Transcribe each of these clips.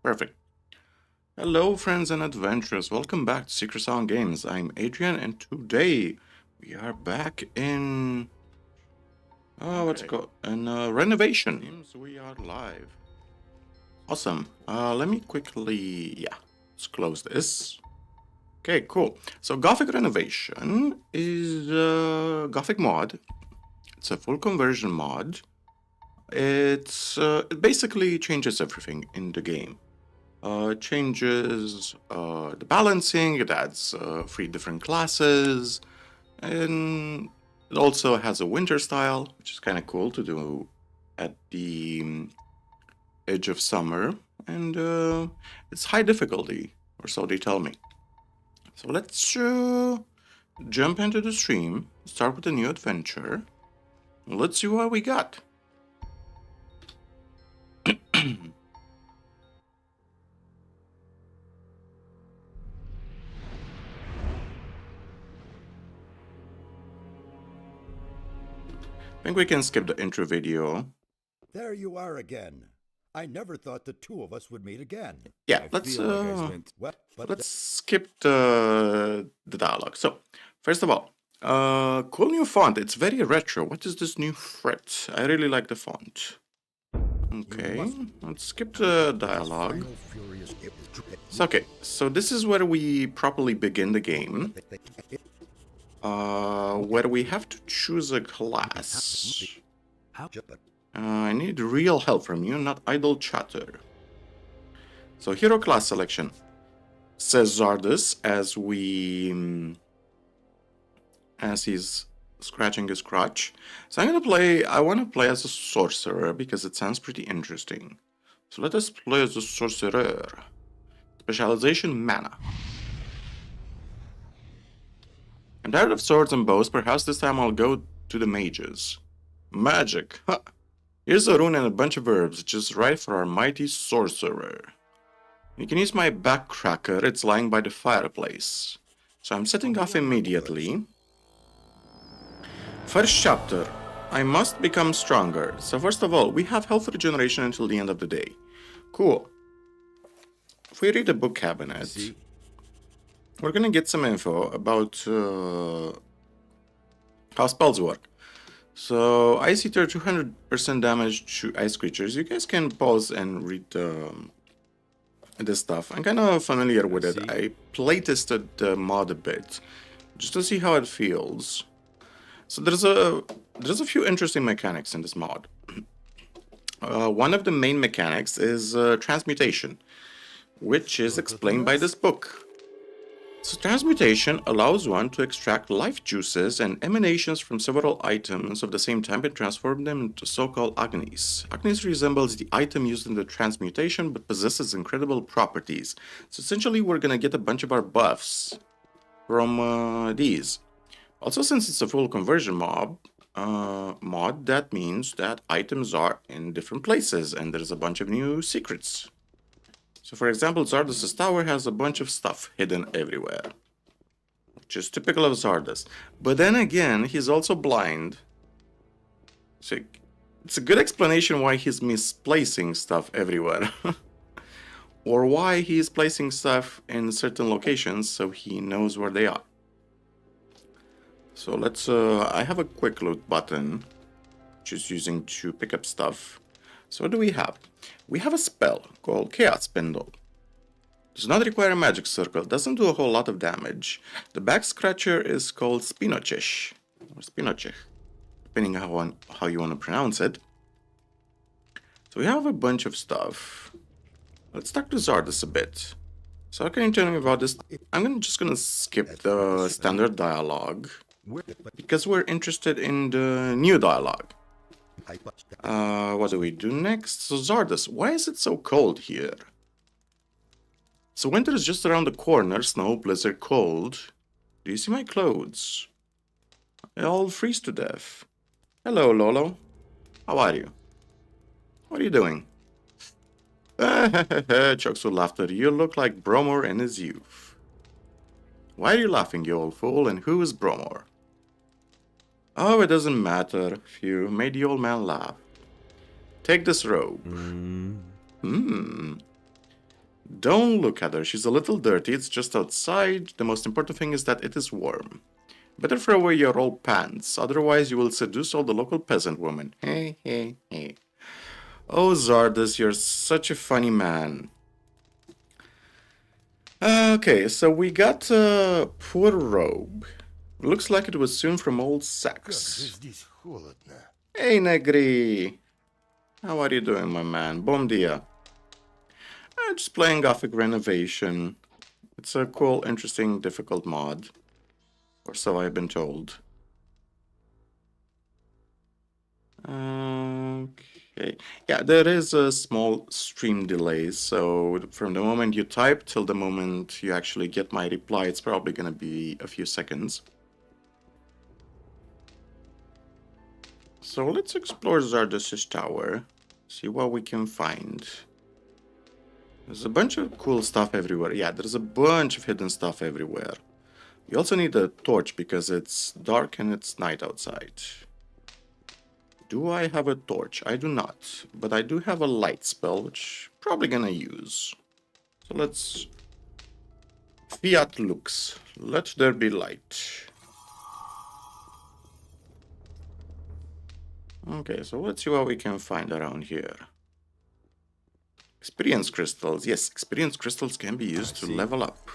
Perfect. Hello, friends and adventurers. Welcome back to Secret Sound Games. I'm Adrian, and today we are back in what's it called? In renovation. Seems we are live. Awesome. Let me quickly, let's close this. Okay, cool. So Gothic Renovation is a Gothic mod. It's a full conversion mod. It basically changes everything in the game. It changes the balancing, it adds 3 different classes, and it also has a winter style, which is kind of cool to do at the edge of summer, and it's high difficulty, or so they tell me. So let's jump into the stream, start with a new adventure, and let's see what we got. I think we can skip the intro video. There you are again. I never thought the two of us would meet again. Yeah, let's skip the dialogue. So, first of all, cool new font. It's very retro. What is this new threat? I really like the font. Okay, let's skip the dialogue. So, okay, so this is where we properly begin the game. Where we have to choose a class. I need real help from you, not idle chatter. So hero class selection. Says Zardus as he's scratching his crotch. So I want to play as a sorcerer because it sounds pretty interesting. So let us play as a sorcerer. Specialization mana. I'm tired of swords and bows, perhaps this time I'll go to the mages. Magic, huh. Here's a rune and a bunch of herbs, just right for our mighty sorcerer. You can use my backcracker, it's lying by the fireplace. So I'm setting off immediately. First chapter, I must become stronger. So first of all, we have health regeneration until the end of the day. Cool. If we read the book cabinet, we're gonna get some info about how spells work. So, ice eater 200% damage to ice creatures. You guys can pause and read this stuff. I'm kind of familiar with it. I playtested the mod a bit just to see how it feels. So there's a few interesting mechanics in this mod. One of the main mechanics is transmutation, which is explained by this book. So transmutation allows one to extract life juices and emanations from several items of the same type and transform them into so-called agnis. Agnis resembles the item used in the transmutation but possesses incredible properties. So essentially we're gonna get a bunch of our buffs from these. Also, since it's a full conversion mod, that means that items are in different places and there's a bunch of new secrets. So for example, Zardus' tower has a bunch of stuff hidden everywhere, which is typical of Zardus. But then again, he's also blind. So it's a good explanation why he's misplacing stuff everywhere. Or why he's placing stuff in certain locations so he knows where they are. So let's, I have a quick loot button, which is using to pick up stuff. So what do we have? We have a spell called Chaos Spindle. Does not require a magic circle, doesn't do a whole lot of damage. The back scratcher is called Spinochech, or Spinochech, depending on how you want to pronounce it. So we have a bunch of stuff. Let's talk to Zardus a bit. So how can you tell me about this? I'm just gonna skip the standard dialogue, because we're interested in the new dialogue. What do we do next? So Zardus, why is it so cold here? So winter is just around the corner, snow, blizzard, cold. Do you see my clothes? I'll freeze to death. Hello, Lolo. How are you? What are you doing? Chokes with laughter. You look like Bromor in his youth. Why are you laughing, you old fool? And who is Bromor? Oh, it doesn't matter if you made the old man laugh. Take this robe. Don't look at her. She's a little dirty. It's just outside. The most important thing is that it is warm. Better throw away your old pants. Otherwise, you will seduce all the local peasant women. Hey, hey, hey. Oh, Zardas, you're such a funny man. Okay, so we got a poor robe. Looks like it was sewn from old sacks. Hey, Negri. How are you doing, my man? Bom dia. I'm just playing Gothic Renovation. It's a cool, interesting, difficult mod. Or so I've been told. Okay. Yeah, there is a small stream delay, so from the moment you type till the moment you actually get my reply, it's probably gonna be a few seconds. So let's explore Zardos' tower, see what we can find. There's a bunch of cool stuff everywhere. Yeah, there's a bunch of hidden stuff everywhere. You also need a torch because it's dark and it's night outside. Do I have a torch? I do not, but I do have a light spell, which I'm probably gonna use. So let's... Fiat lux. Let there be light. Okay, so let's see what we can find around here. Experience crystals. Yes, experience crystals can be used to level up.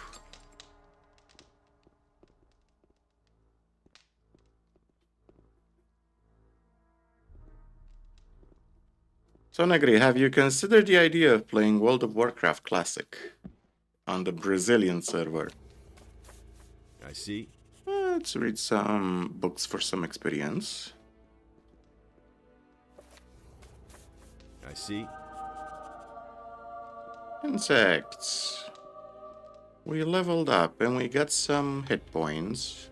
So, Negri, have you considered the idea of playing World of Warcraft Classic on the Brazilian server? I see. Let's read some books for some experience. I see. Insects. We leveled up and we got some hit points.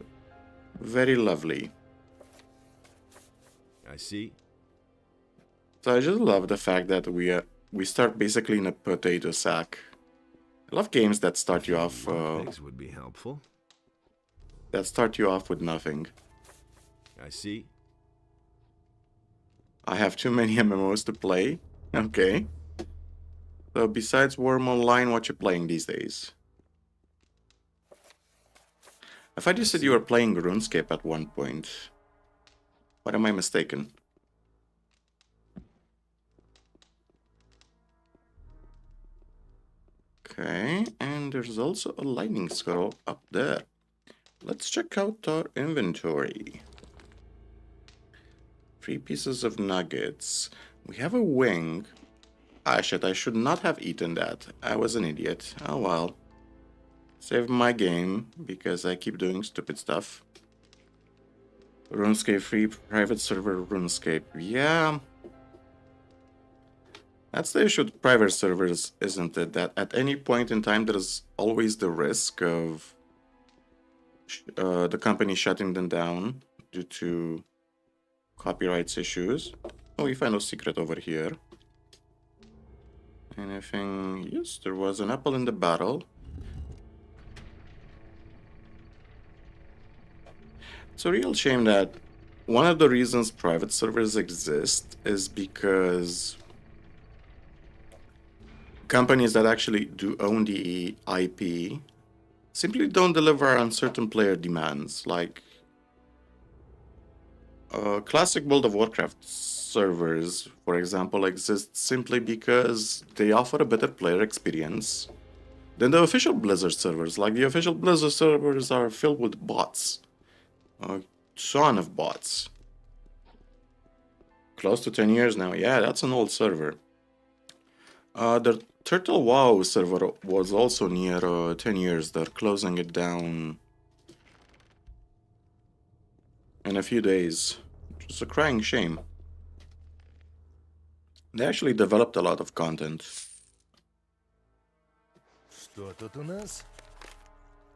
Very lovely. I see. So I just love the fact that we start basically in a potato sack. I love games that start you off. Things would be helpful. That start you off with nothing. I see. I have too many MMOs to play. Okay. So besides Worm Online, what you playing these days? I thought you said you were playing RuneScape at one point. What am I mistaken? Okay, and there's also a lightning scroll up there. Let's check out our inventory. 3 pieces of nuggets. We have a wing. Ah, shit, I should not have eaten that. I was an idiot. Oh well. Save my game, because I keep doing stupid stuff. RuneScape free private server RuneScape. Yeah. That's the issue with private servers, isn't it? That at any point in time, there's always the risk of the company shutting them down due to copyrights issues. Oh, we find a secret over here. Anything? Yes, there was an apple in the barrel. It's a real shame that one of the reasons private servers exist is because companies that actually do own the IP simply don't deliver on certain player demands. Like classic World of Warcraft servers, for example, exist simply because they offer a better player experience than the official Blizzard servers. Like the official Blizzard servers are filled with bots. A ton of bots. Close to 10 years now. Yeah, that's an old server. The Turtle WoW server was also near 10 years. They're closing it down in a few days. It's a crying shame. They actually developed a lot of content.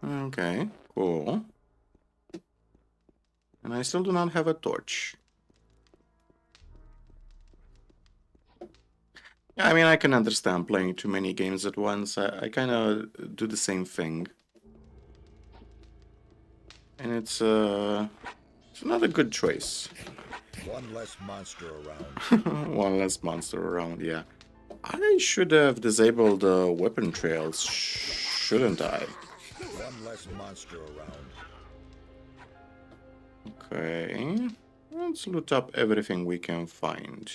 Okay, cool. And I still do not have a torch. Yeah, I mean, I can understand playing too many games at once. I kind of do the same thing. And it's not a good choice. One less monster around. One less monster around, yeah. I should have disabled the weapon trails, shouldn't I? One less monster around. Okay. Let's loot up everything we can find.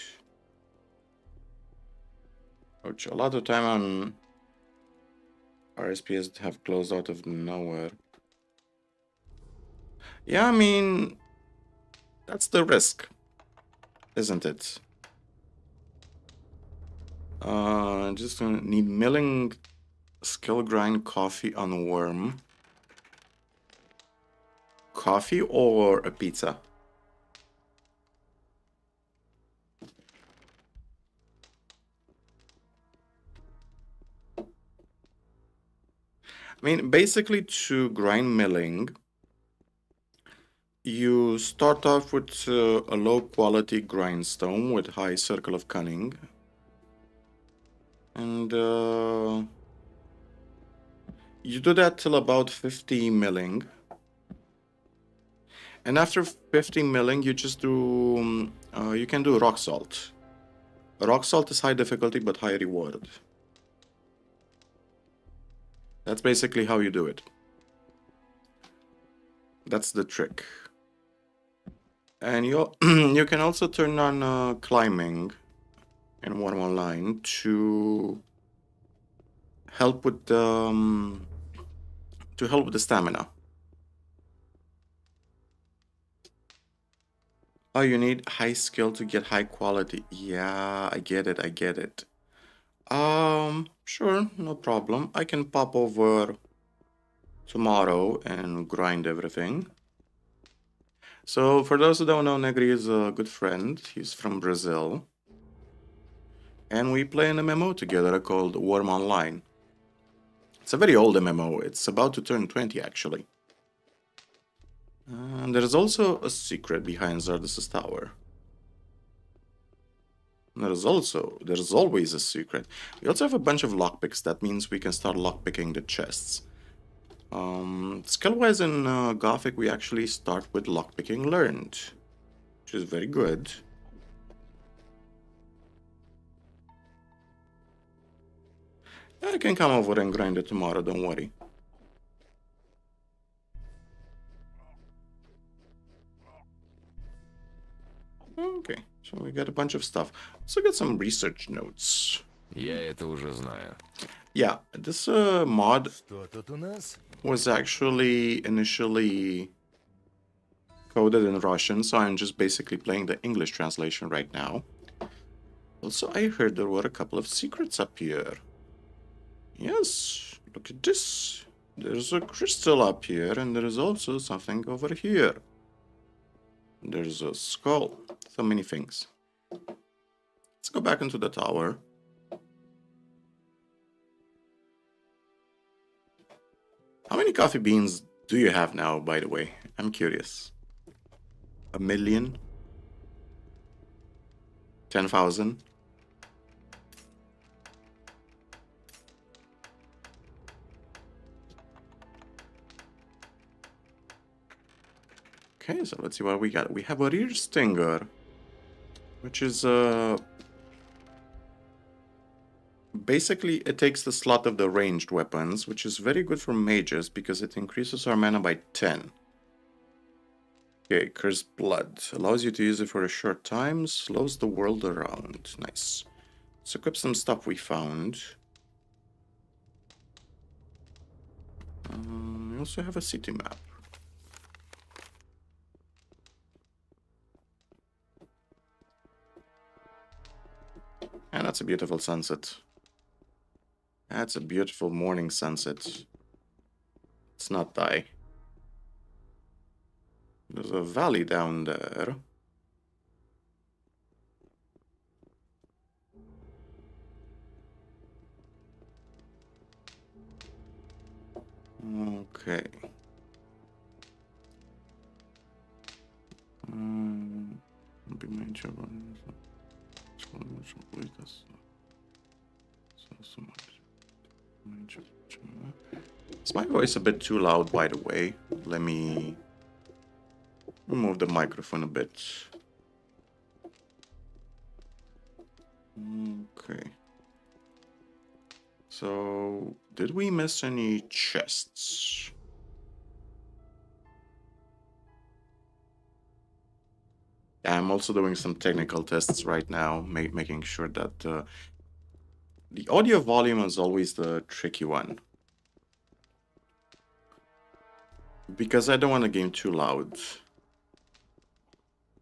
Which a lot of time on RSPs have closed out of nowhere. Yeah, I mean, that's the risk, isn't it? Just gonna need milling, skill grind, coffee on worm. Coffee or a pizza? I mean, basically to grind milling, you start off with a low quality grindstone with high circle of cunning. And you do that till about 50 milling. And after 50 milling, you just do, you can do rock salt. Rock salt is high difficulty but high reward. That's basically how you do it. That's the trick. And you you can also turn on climbing in one online to help with the stamina. Oh, you need high skill to get high quality. Yeah, I get it, I get it. Sure, no problem. I can pop over tomorrow and grind everything. So, for those who don't know, Negri is a good friend. He's from Brazil. And we play an MMO together called Worm Online. It's a very old MMO. It's about to turn 20, actually. And there's also a secret behind Zardus' tower. There's always a secret. We also have a bunch of lockpicks. That means we can start lockpicking the chests. Skill-wise in Gothic, we actually start with lockpicking learned, which is very good. I can come over and grind it tomorrow, don't worry. Okay, so we got a bunch of stuff. Also got some research notes. Я это уже знаю. Yeah, this mod Что тут у нас? was actually initially coded in Russian, so I'm just basically playing the English translation right now. Also, I heard there were a couple of secrets up here. Yes, look at this. There's a crystal up here, and there is also something over here. There's a skull. So many things. Let's go back into the tower. How many coffee beans do you have now, by the way? I'm curious. 1 million? 10,000? Okay, so let's see what we got. We have a rear stinger, which is basically it takes the slot of the ranged weapons, which is very good for mages because it increases our mana by 10. Okay, Cursed Blood allows you to use it for a short time, slows the world around. Nice. Let's equip some stuff we found. We also have a city map. And that's a beautiful sunset. That's a beautiful morning sunset. Let's not die. There's a valley down there. Okay. Be my job on Is my voice a bit too loud, by the way? Let me remove the microphone a bit. Okay. So, did we miss any chests? Yeah, I'm also doing some technical tests right now, making sure that the audio volume is always the tricky one. Because I don't want the game too loud.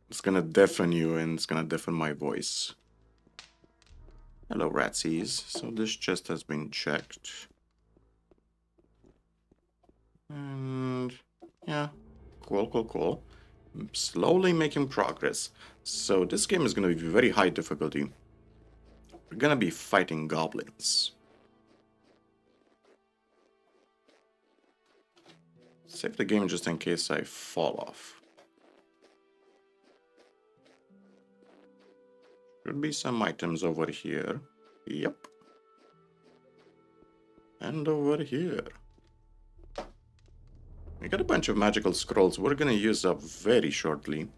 It's gonna deafen you and it's gonna deafen my voice. Hello, ratsies. So this chest has been checked. And yeah, cool. I'm slowly making progress. So this game is gonna be very high difficulty. We're gonna be fighting goblins. Save the game just in case I fall off. Should be some items over here. Yep. And over here. We got a bunch of magical scrolls we're gonna use up very shortly.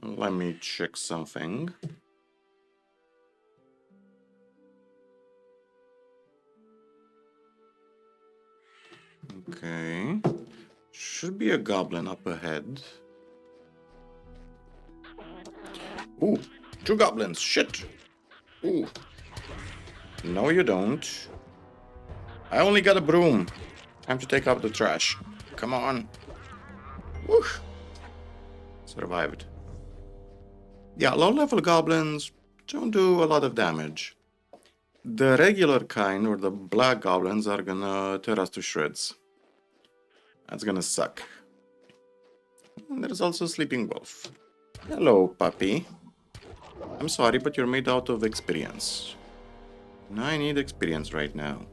Let me check something. Okay. Should be a goblin up ahead. Ooh, 2 goblins. Shit. Ooh. No, you don't. I only got a broom. Time to take out the trash. Come on. Woo. Survived. Yeah, low-level goblins don't do a lot of damage. The regular kind, or the black goblins, are gonna tear us to shreds. That's gonna suck. And there's also Sleeping Wolf. Hello, puppy. I'm sorry, but you're made out of experience. And I need experience right now.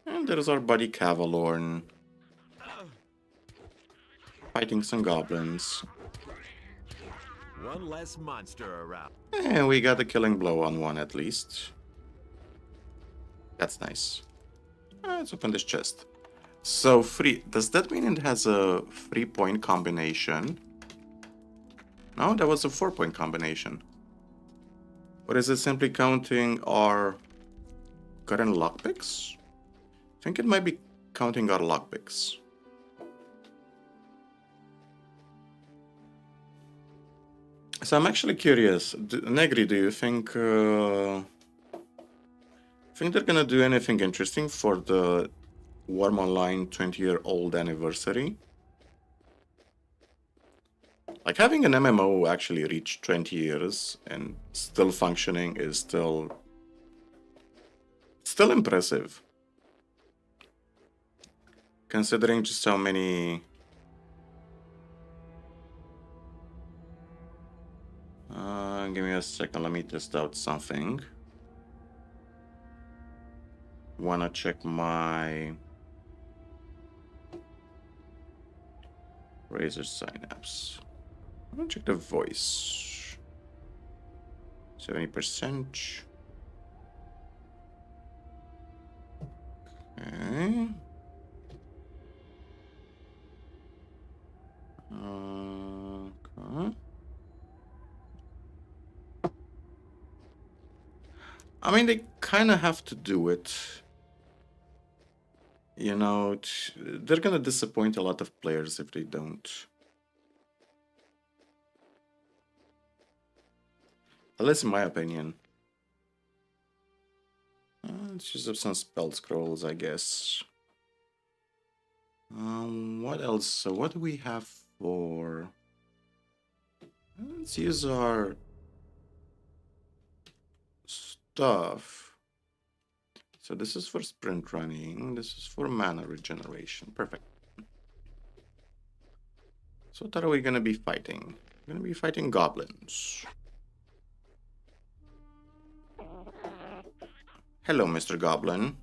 And there's our buddy Cavalorn. Fighting some goblins. One less monster around. And we got a killing blow on one at least. That's nice. Let's open this chest. So free. Does that mean it has a 3-point combination? No, that was a 4-point combination. Or is it simply counting our current lockpicks? I think it might be counting our lockpicks. So I'm actually curious. Negri, do you think they're gonna do anything interesting for the Worm Online 20-year-old anniversary? Like, having an MMO actually reach 20 years and still functioning is still impressive. Considering just how many... give me a second, let me test out something. Wanna check my Razor Synapse. I'm gonna check the voice. 70%. Okay. Okay. I mean, they kind of have to do it. You know, they're gonna disappoint a lot of players if they don't. At least in my opinion. Let's use up some spell scrolls, I guess. What else? So what do we have for... Let's use our stuff. So this is for sprint running. This is for mana regeneration. Perfect. So what are we gonna be fighting? We're gonna be fighting goblins. Hello, Mr. Goblin.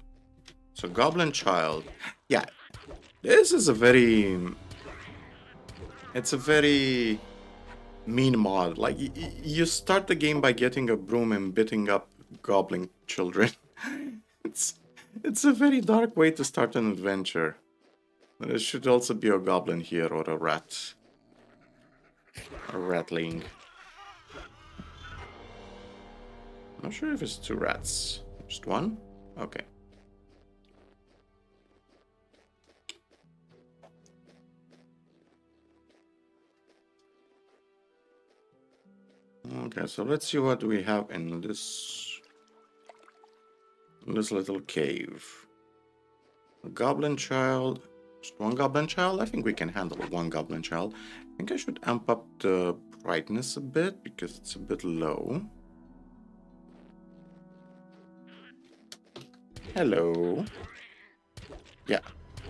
So Goblin Child. Yeah. This is a very... It's a very mean mod. Like, you start the game by getting a broom and beating up goblin children. It's a very dark way to start an adventure. There should also be a goblin here or a rat. A ratling. Not sure if it's two rats. Just one? Okay. Okay, so let's see what we have in this little cave. A goblin child. Just one goblin child? I think we can handle one goblin child. I think I should amp up the brightness a bit because it's a bit low. Hello. Yeah,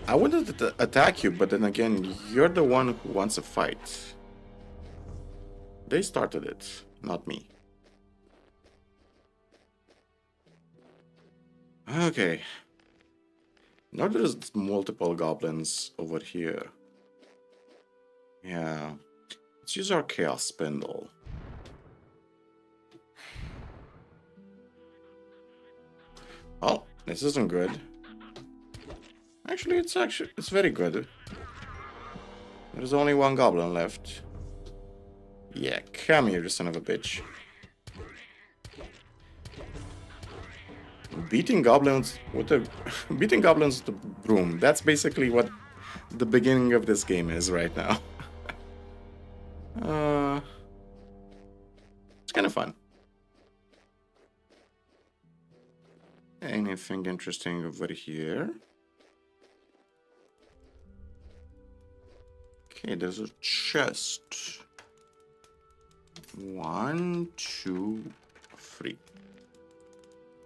I wanted to attack you, but then again, you're the one who wants a fight. They started it, not me. Okay. Now there's multiple goblins over here. Yeah. Let's use our chaos spindle. Oh, this isn't good. Actually, it's very good. There's only one goblin left. Yeah, come here, you son of a bitch. Beating goblins with a beating goblins with a broom. That's basically what the beginning of this game is right now. It's kind of fun. Anything interesting over here? Okay, there's a chest. 1, 2, 3.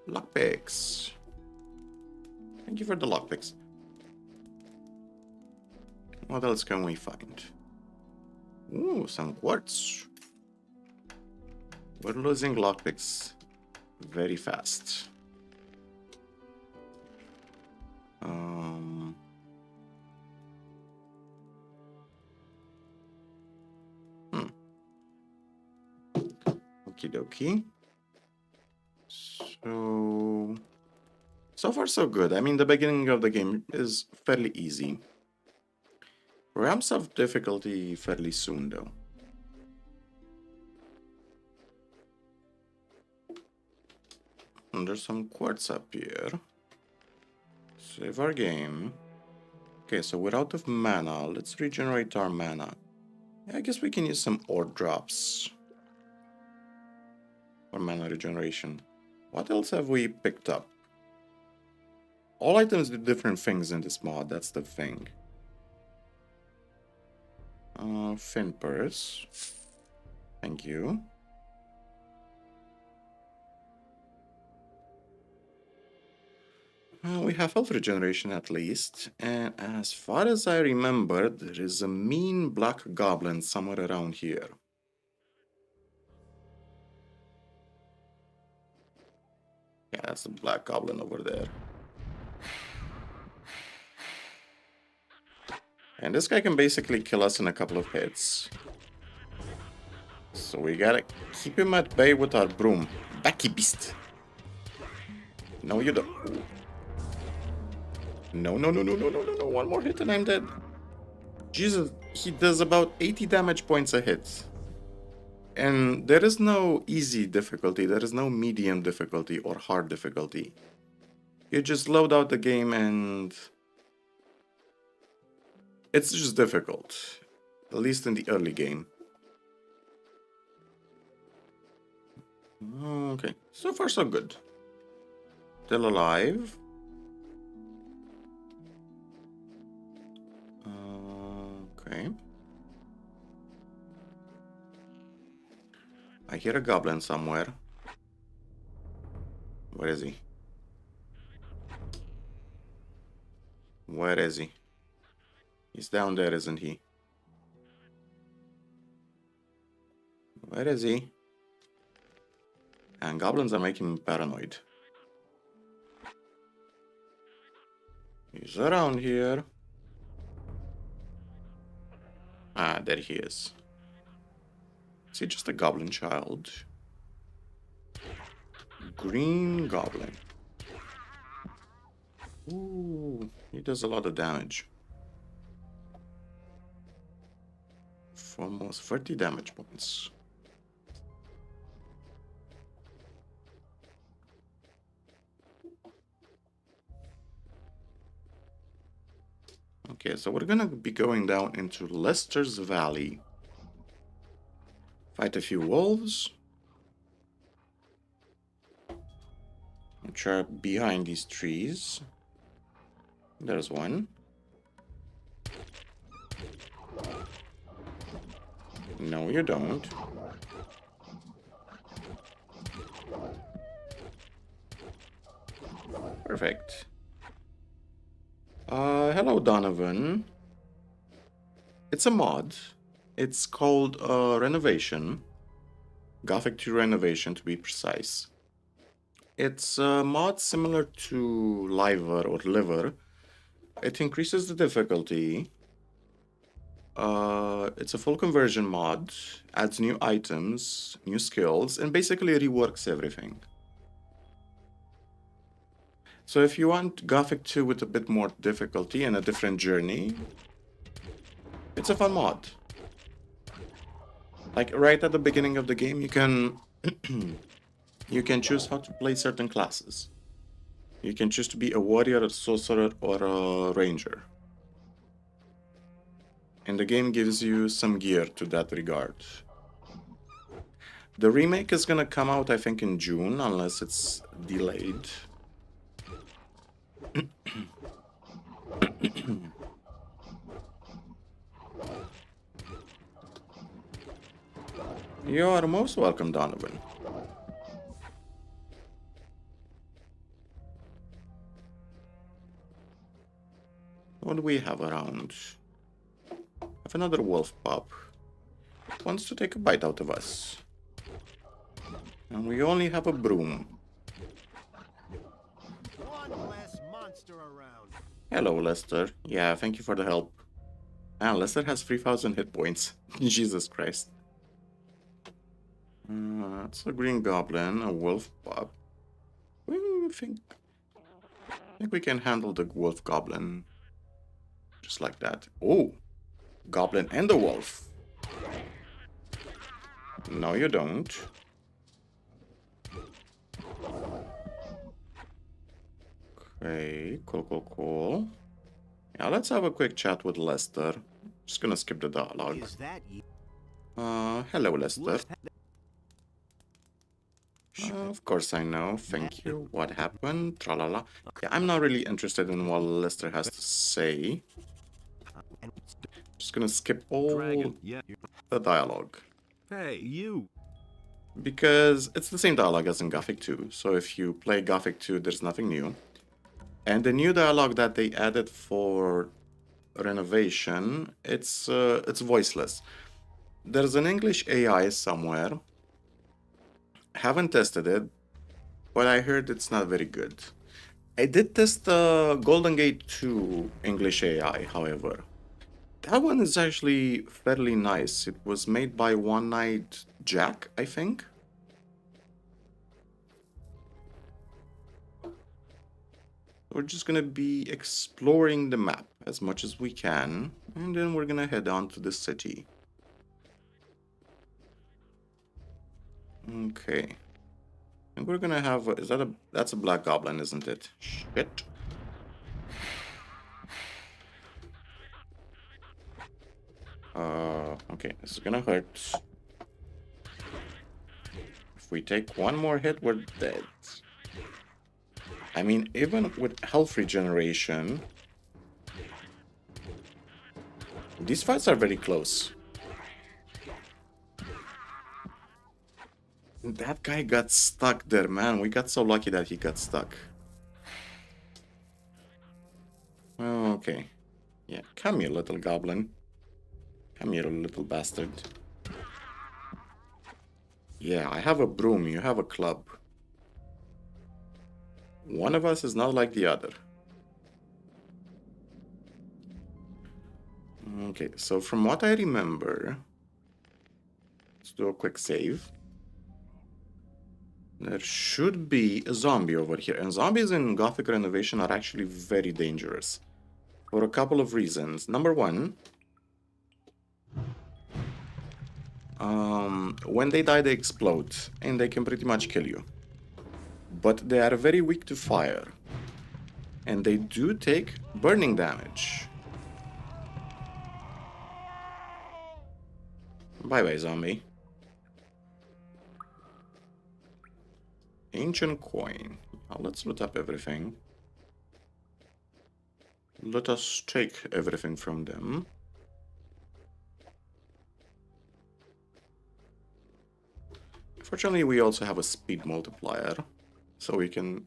Lockpicks. Thank you for the lockpicks. What else can we find? Ooh, some quartz. We're losing lockpicks very fast. Okie dokie. So far so good. I mean, the beginning of the game is fairly easy. Ramps of difficulty fairly soon, though. And there's some quartz up here. Save our game. Okay, so we're out of mana. Let's regenerate our mana. Yeah, I guess we can use some ore drops for mana regeneration. What else have we picked up? All items do different things in this mod, that's the thing. Fin purse. Thank you. We have health regeneration at least, and as far as I remember, there is a mean black goblin somewhere around here. Yeah, that's the black goblin over there. And this guy can basically kill us in a couple of hits. So we gotta keep him at bay with our broom. Backy beast. No, you don't. No. One more hit and I'm dead. Jesus, he does about 80 damage points a hit. And there is no easy difficulty. There is no medium difficulty or hard difficulty. You just load out the game and it's just difficult, at least in the early game. Okay, so far so good. Still alive. Okay. I hear a goblin somewhere. Where is he? Where is he? He's down there, isn't he? Where is he? And goblins are making me paranoid. He's around here. Ah, there he is. Is he just a goblin child? Green goblin. Ooh, he does a lot of damage. For almost 30 damage points. Okay, so we're gonna be going down into Leicester's Valley. Fight a few wolves, which are behind these trees. There's one. No, you don't. Perfect. Hello, Donovan. It's a mod. It's called Renovation. Gothic 2 Renovation, to be precise. It's a mod similar to Liver or Liver. It increases the difficulty. It's a full conversion mod, adds new items, new skills, and basically reworks everything. So if you want Gothic 2 with a bit more difficulty and a different journey, it's a fun mod. Like right at the beginning of the game, you can you can choose how to play certain classes. You can choose to be a warrior, a sorcerer, or a ranger. And the game gives you some gear to that regard. The remake is gonna come out, I think, in June, unless it's delayed. You are most welcome, Donovan. What do we have around? Have another wolf pup. It wants to take a bite out of us. And we only have a broom. One less monster around. Hello, Lester. Yeah, thank you for the help. Ah, Lester has 3,000 hit points. Jesus Christ. It's a green goblin, a wolf pup. I think we can handle the wolf goblin. Just like that. Oh! Goblin and a wolf. No, you don't. Okay, cool. Yeah, let's have a quick chat with Lester. Just gonna skip the dialogue. Is that you? Hello, Lester. Of course I know. Thank you. What happened? Tralala. Yeah, I'm not really interested in what Lester has to say. Just gonna skip all Dragon. Yeah. the dialogue. Hey, you. Because it's the same dialogue as in Gothic 2. So if you play Gothic 2, there's nothing new. And the new dialogue that they added for Renovation, it's voiceless. There's an English AI somewhere. Haven't tested it, but I heard it's not very good. I did test the Golden Gate 2 English AI, however. That one is actually fairly nice. It was made by One Night Jack, I think. We're just gonna be exploring the map as much as we can, and then we're gonna head on to the city. Okay. And we're gonna have that's a black goblin, isn't it? Shit. Okay, this is gonna hurt. If we take one more hit, we're dead. I mean, even with health regeneration, these fights are very close. That guy got stuck there, man. We got so lucky that he got stuck. Okay. Yeah, come here, little goblin. Come here, little bastard. Yeah, I have a broom, you have a club. One of us is not like the other. Okay, so from what I remember, let's do a quick save. There should be a zombie over here. And zombies in Gothic Renovation are actually very dangerous. For a couple of reasons. Number one, when they die, they explode. And they can pretty much kill you. But they are very weak to fire. And they do take burning damage. Bye-bye, zombie. Ancient coin. Now let's loot up everything. Let us take everything from them. Fortunately, we also have a speed multiplier, so we can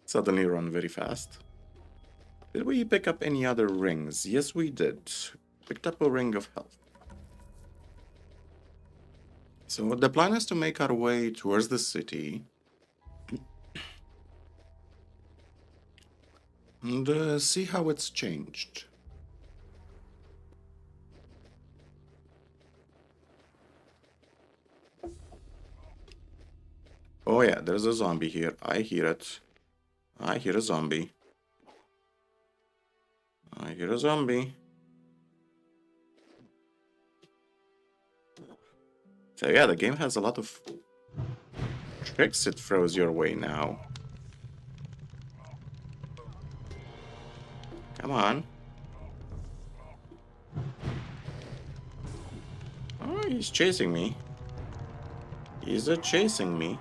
suddenly run very fast. Did we pick up any other rings? Yes, we did. Picked up a ring of health. So the plan is to make our way towards the city. And see how it's changed. Oh yeah, there's a zombie here. I hear it. I hear a zombie. I hear a zombie. So yeah, the game has a lot of tricks it throws your way now. Come on. Oh, he's chasing me. He's chasing me.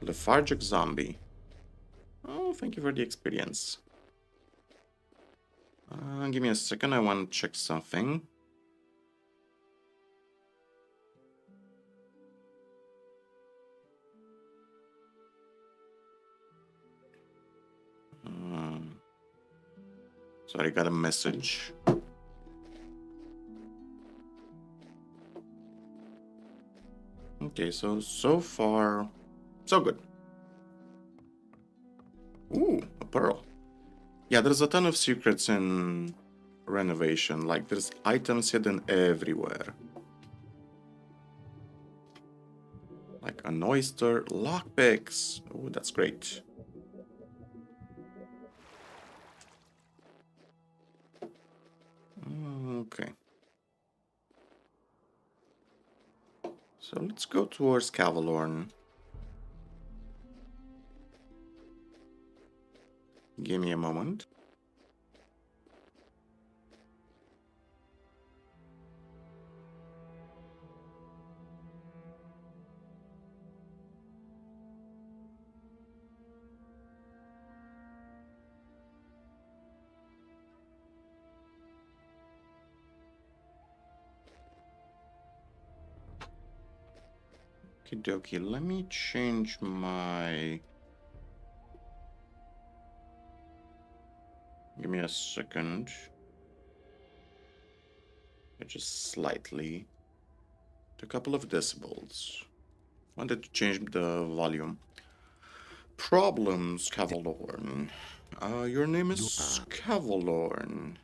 Lethargic zombie. Oh, thank you for the experience. Give me a second, I want to check something. Sorry, got a message. Okay, so far, so good. Ooh, a pearl. Yeah, there's a ton of secrets in Renovation. Like, there's items hidden everywhere. Like an oyster, lockpicks. Oh, that's great. Okay. So let's go towards Cavalorn. Give me a moment. Okie dokie, let me change my... Give me a second. Just slightly. A couple of decibels. Wanted to change the volume. Problems, Cavalorn. Your name is Cavalorn.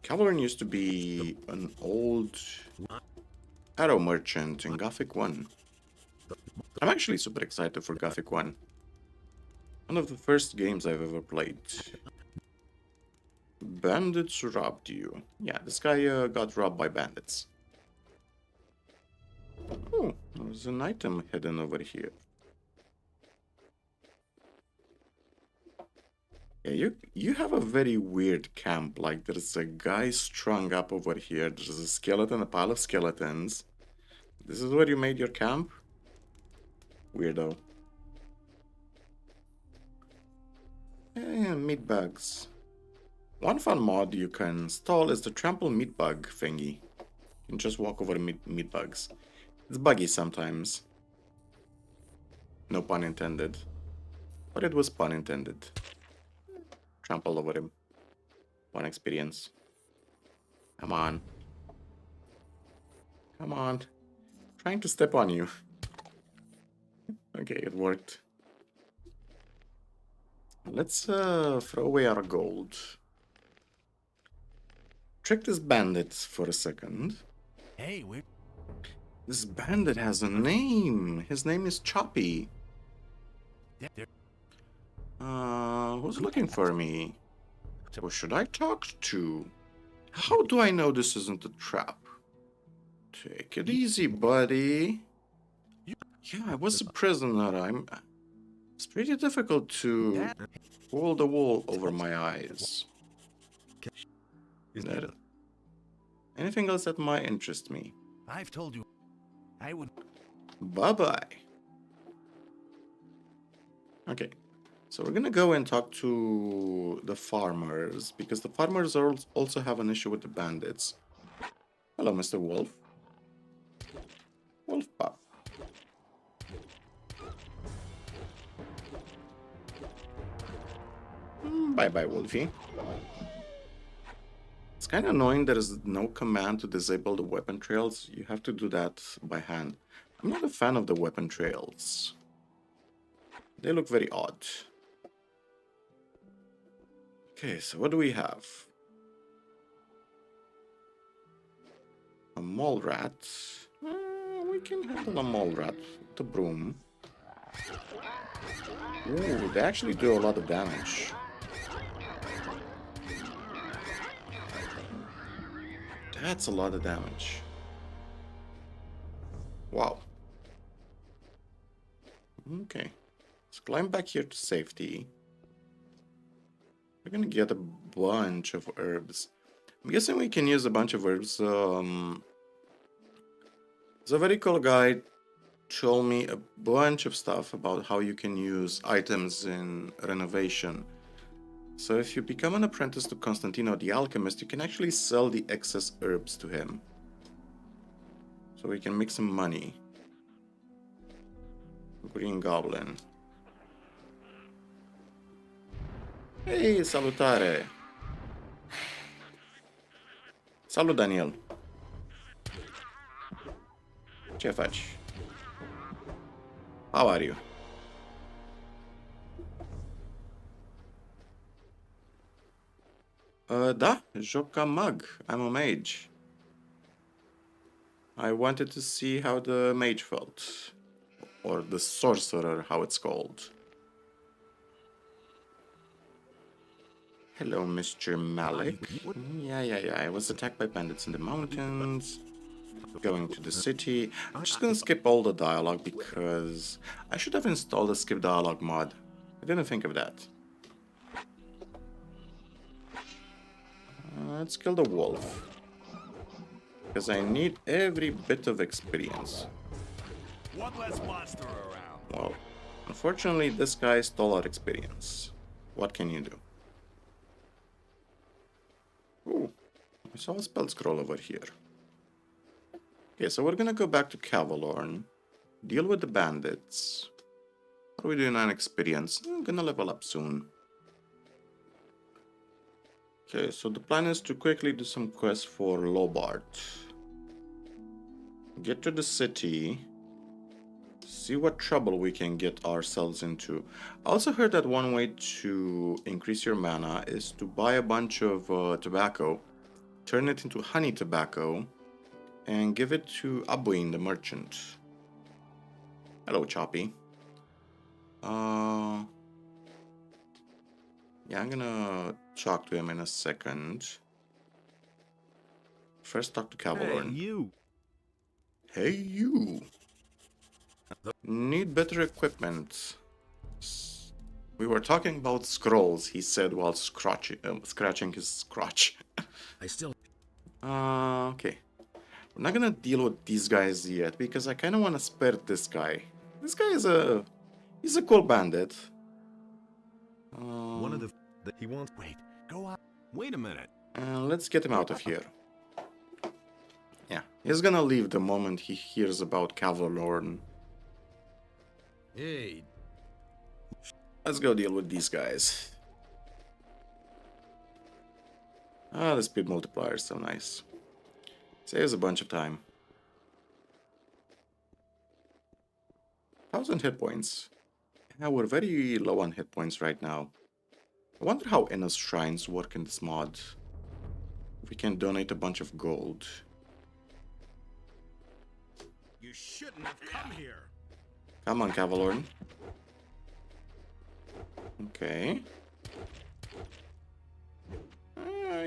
Cavalorn used to be an old arrow merchant in Gothic 1. I'm actually super excited for Gothic 1. One of the first games I've ever played. Bandits robbed you. Yeah, this guy got robbed by bandits. Oh, there's an item hidden over here. Yeah, you have a very weird camp. Like, there's a guy strung up over here. There's a skeleton, a pile of skeletons. This is where you made your camp? Weirdo. Yeah, meat bugs. One fun mod you can install is the trample meat bug thingy. You can just walk over meat bugs. It's buggy sometimes. No pun intended. But it was pun intended. Trample over him. One experience. Come on. Come on. Trying to step on you. Okay, it worked. Let's throw away our gold. Trick this bandit for a second. Hey, we're... This bandit has a name. His name is Choppy. Who's looking for me? Who should I talk to? How do I know this isn't a trap? Take it easy, buddy. Yeah, I was a prisoner. It's pretty difficult to pull the wool over my eyes. Anything else that might interest me? I've told you I would. Bye-bye. Okay, so we're gonna go and talk to the farmers, because the farmers also have an issue with the bandits. Hello, Mr. Wolf. Wolf Pup. Bye-bye, Wolfie. It's kind of annoying there is no command to disable the weapon trails. You have to do that by hand. I'm not a fan of the weapon trails. They look very odd. Okay, so what do we have? A mole rat. We can handle a mole rat with a broom. Ooh, they actually do a lot of damage. That's a lot of damage. Wow. Okay. Let's climb back here to safety. We're gonna get a bunch of herbs. I'm guessing we can use a bunch of herbs. There's a very cool guy told me a bunch of stuff about how you can use items in renovation. So if you become an apprentice to Constantino the Alchemist, you can actually sell the excess herbs to him. So we can make some money. Green Goblin. Hey, salutare! Salut, Daniel! Ce faci? How are you? Da, joc ca mag. I'm a mage. I wanted to see how the mage felt. Or the sorcerer, how it's called. Hello, Mr. Malik. Yeah. I was attacked by bandits in the mountains. Going to the city. I'm just gonna skip all the dialogue because I should have installed a skip dialogue mod. I didn't think of that. Let's kill the wolf. Because I need every bit of experience. One less monster around. Well, unfortunately, this guy stole our experience. What can you do? Ooh, I saw a spell scroll over here. Okay, so we're gonna go back to Cavalorn, deal with the bandits. What are we doing on experience? I'm gonna level up soon. Okay, so the plan is to quickly do some quests for Lobart. Get to the city. See what trouble we can get ourselves into. I also heard that one way to increase your mana is to buy a bunch of tobacco, turn it into honey tobacco, and give it to Abuin, the merchant. Hello, Choppy. Yeah, I'm gonna talk to him in a second. First, talk to Cavalorn. Hey, you. Hey, you. Need better equipment. We were talking about scrolls, he said while scratching his crotch. I still. Okay. We're not gonna deal with these guys yet because I kind of want to spare this guy. This guy is he's a cool bandit. One of the he wants. Wait, go on. Wait a minute. Let's get him out of here. Yeah, he's gonna leave the moment he hears about Cavalorn. Hey. Let's go deal with these guys. Ah, the speed multiplier is so nice. Saves a bunch of time. 1,000 hit points. Yeah, we're very low on hit points right now. I wonder how Inna's shrines work in this mod. We can donate a bunch of gold. shouldn't have come here. Come on, Cavalorn. Okay.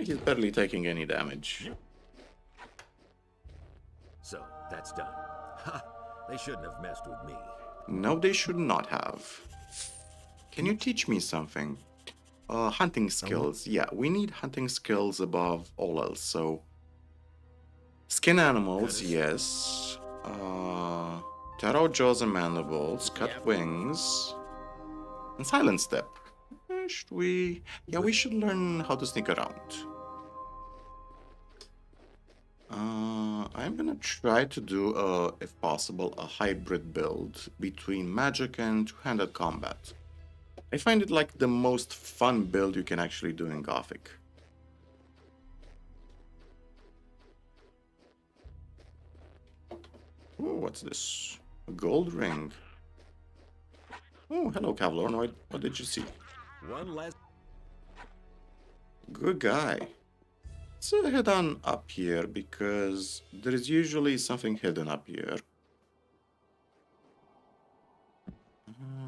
He's barely taking any damage. So, that's done. Ha! They shouldn't have messed with me. No, they should not have. Can you teach me something? Hunting skills. Yeah, we need hunting skills above all else, so... Skin animals, yes. Tear out jaws and mandibles, cut wings, and silent step. Should we... Yeah, we should learn how to sneak around. I'm gonna try to do, if possible, a hybrid build between magic and two-handed combat. I find it like the most fun build you can actually do in Gothic. Oh, what's this? A gold ring. Oh, hello, Cavalorn. What did you see? One less. Good guy. Let's head on up here because there is usually something hidden up here.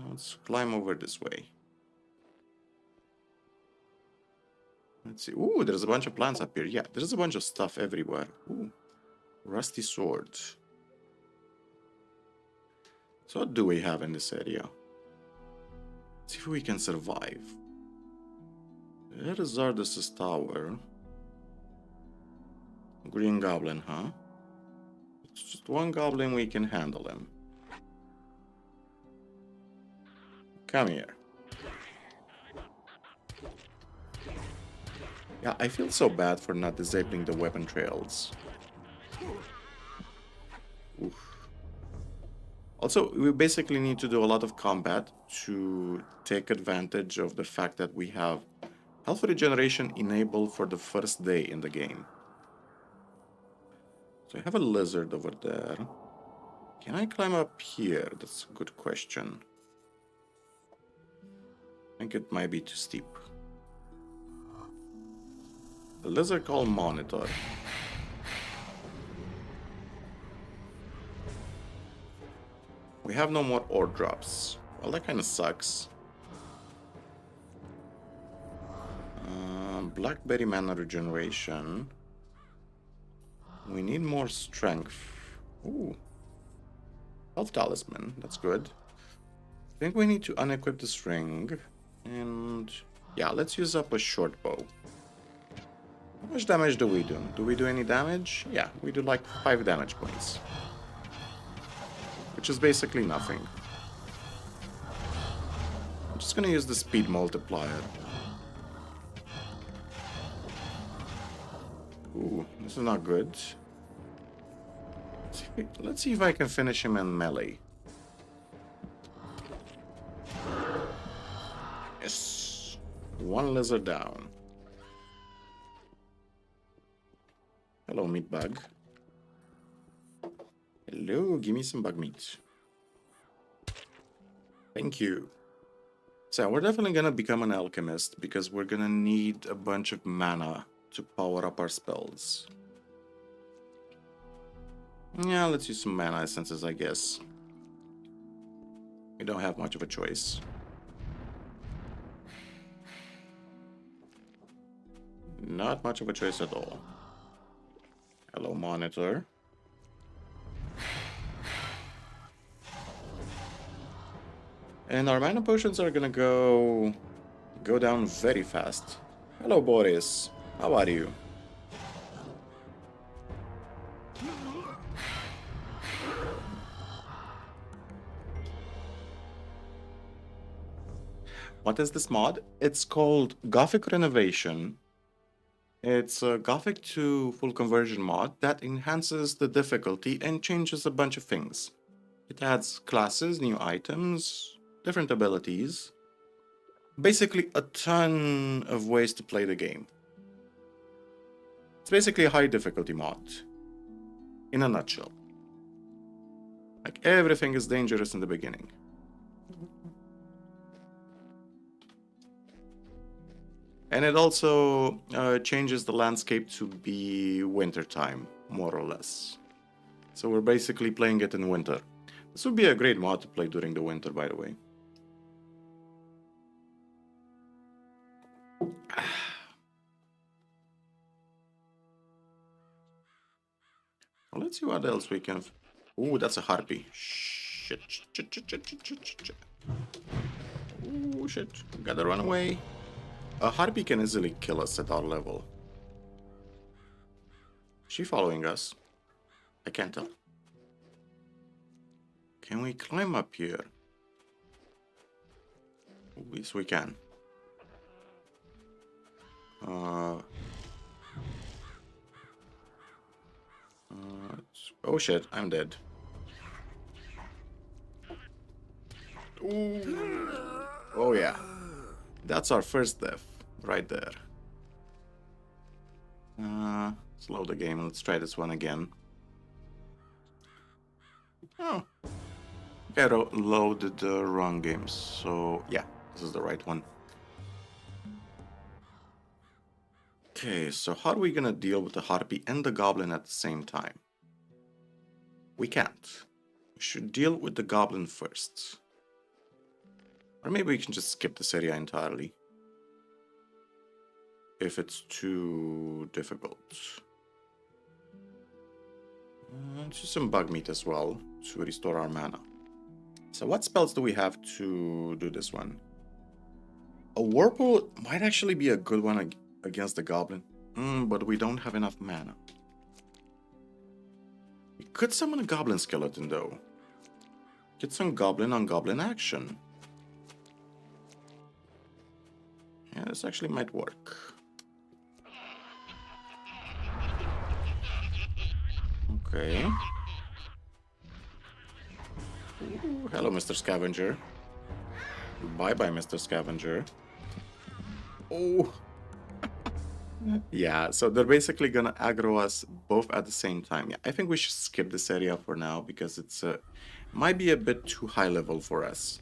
Let's climb over this way. Let's see. Ooh, there's a bunch of plants up here. Yeah, there's a bunch of stuff everywhere. Ooh, rusty sword. So what do we have in this area? Let's see if we can survive. There is Zardus' tower. Green goblin, huh? It's just one goblin, we can handle him. Come here. Yeah, I feel so bad for not disabling the weapon trails. Oof. Also, we basically need to do a lot of combat to take advantage of the fact that we have health regeneration enabled for the first day in the game. So I have a lizard over there. Can I climb up here? That's a good question. I think it might be too steep. A lizard called Monitor. We have no more ore drops. Well, that kind of sucks. Blackberry mana regeneration. We need more strength. Ooh. Health talisman. That's good. I think we need to unequip this ring. And yeah, let's use up a short bow. How much damage do we do? Do we do any damage? Yeah, we do like 5 damage points. Which is basically nothing. I'm just gonna use the speed multiplier. Ooh, this is not good. Let's see if I can finish him in melee. Yes. One lizard down. Hello, meat bug. Hello, give me some bug meat. Thank you. So we're definitely gonna become an alchemist because we're gonna need a bunch of mana to power up our spells. Yeah, let's use some mana essences, I guess. We don't have much of a choice. Not much of a choice at all. Hello, Monitor. And our mana potions are gonna go down very fast. Hello, Boris. How are you? What is this mod? It's called Gothic Renovation. It's a Gothic to full conversion mod that enhances the difficulty and changes a bunch of things. It adds classes, new items, different abilities. Basically a ton of ways to play the game. It's basically a high difficulty mod. In a nutshell. Like everything is dangerous in the beginning. And it also changes the landscape to be wintertime, more or less. So we're basically playing it in winter. This would be a great mod to play during the winter, by the way. Well, let's see what else we can... Ooh, that's a harpy. Shit. Ooh, shit. Gotta run away. A harpy can easily kill us at our level. Is she following us? I can't tell. Can we climb up here? Yes, we can. Oh shit, I'm dead. Ooh. Oh yeah. That's our first death, right there. Slow the game, let's try this one again. Oh. I loaded the wrong game, so yeah, this is the right one. Okay, so how are we gonna deal with the harpy and the goblin at the same time? We can't. We should deal with the goblin first. Or maybe we can just skip this area entirely. If it's too difficult. Just some bug meat as well to restore our mana. So what spells do we have to do this one? A Whirlpool might actually be a good one against the goblin. But we don't have enough mana. We could summon a goblin skeleton though. Get some goblin on goblin action. Yeah, this actually might work. Okay. Ooh, hello, Mr. Scavenger. Bye-bye, Mr. Scavenger. Oh. Yeah, so they're basically gonna aggro us both at the same time. Yeah, I think we should skip this area for now because it's might be a bit too high level for us.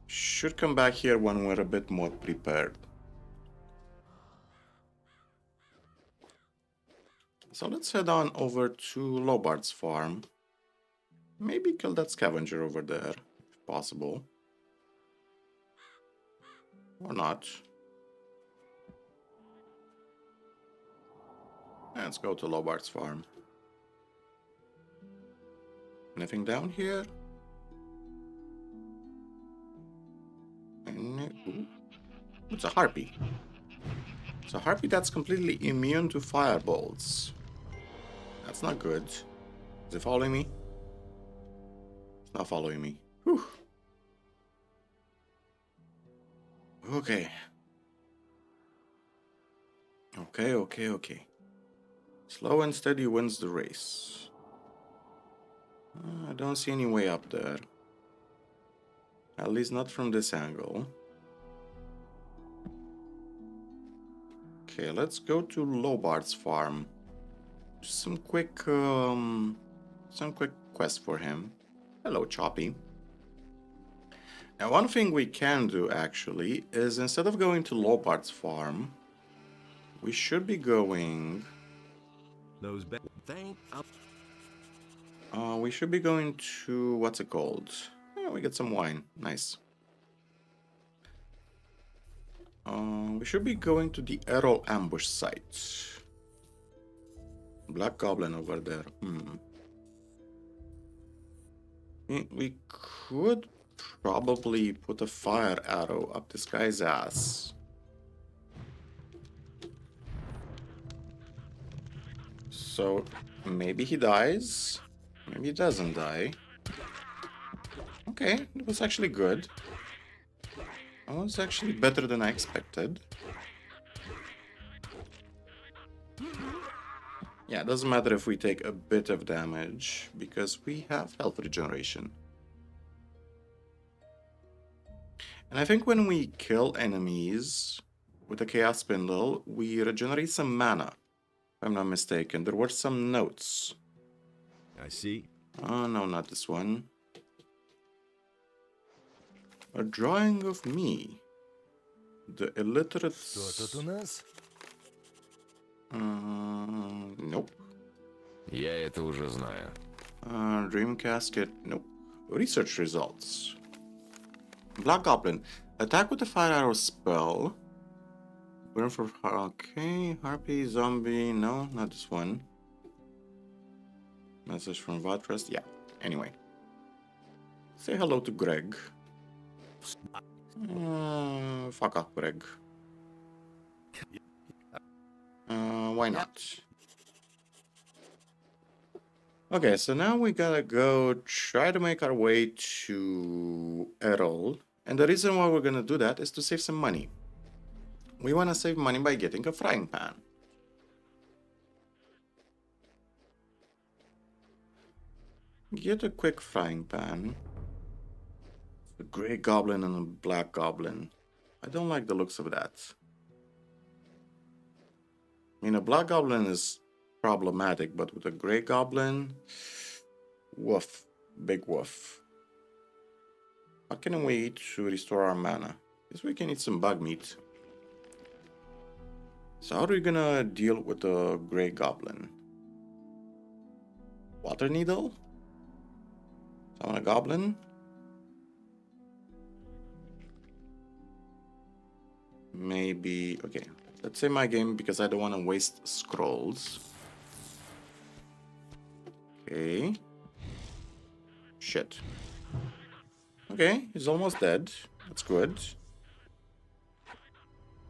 Should come back here when we're a bit more prepared. So let's head on over to Lobard's farm. Maybe kill that scavenger over there, if possible. Or not. Let's go to Lobard's farm. Anything down here? Ooh. It's a harpy. It's a harpy that's completely immune to fireballs. That's not good. Is it following me? It's not following me. Whew. Okay. Okay. Slow and steady wins the race. I don't see any way up there. At least not from this angle. Okay, let's go to Lobard's farm. Just some quick quest for him. Hello, Choppy. Now, one thing we can do actually is instead of going to Lobard's farm, we should be going. We should be going to what's it called? Yeah, we get some wine. Nice. We should be going to the Errol ambush site. Black Goblin over there. We could probably put a fire arrow up this guy's ass. So maybe he dies. Maybe he doesn't die. Okay, it was actually good. It was actually better than I expected. Yeah, it doesn't matter if we take a bit of damage, because we have health regeneration. And I think when we kill enemies with a Chaos Spindle, we regenerate some mana. If I'm not mistaken, there were some notes. I see. Oh, no, not this one. A drawing of me. The illiterate... Что тут у нас? Nope. Я это уже знаю. Dream casket. Nope. Research results. Black Goblin. Attack with a fire arrow spell. Burn for... Okay. Harpy, zombie. No, not this one. Message from Vatrust. Yeah. Anyway. Say hello to Greg. Fuck off, Greg. Why not? Okay, so now we gotta go try to make our way to Errol. And the reason why we're gonna do that is to save some money. We wanna save money by getting a frying pan. Get a quick frying pan. A grey goblin and a black goblin. I don't like the looks of that. I mean, a black goblin is problematic, but with a grey goblin, woof, big woof. What can we eat to restore our mana? Guess we can eat some bug meat. So how are we gonna deal with the grey goblin? Water needle? Summon a goblin? Maybe, okay. Let's say my game because I don't want to waste scrolls. Okay. Shit. Okay, he's almost dead. That's good.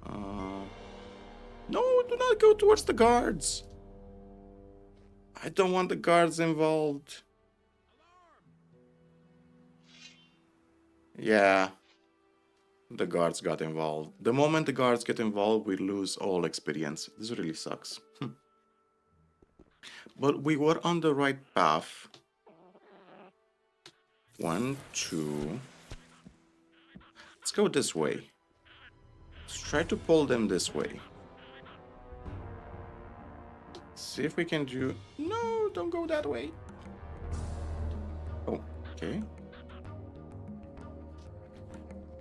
No, do not go towards the guards. I don't want the guards involved. Yeah. The guards got involved. The moment the guards get involved, we lose all experience. This really sucks. But we were on the right path. 1, 2. Let's go this way. Let's try to pull them this way. See if we can do... No, don't go that way. Oh, okay.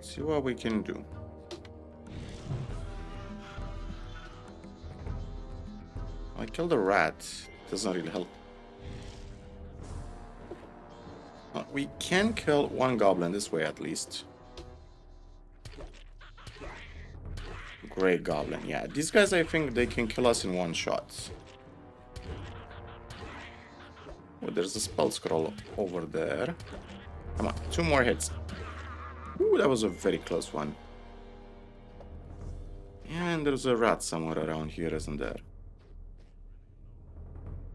See what we can do. I killed a rat. Doesn't really help. We can kill one goblin this way at least. Great goblin. Yeah, these guys, I think they can kill us in one shot. Oh, there's a spell scroll over there. Come on, 2 more hits. Ooh, that was a very close one. Yeah, and there's a rat somewhere around here, isn't there?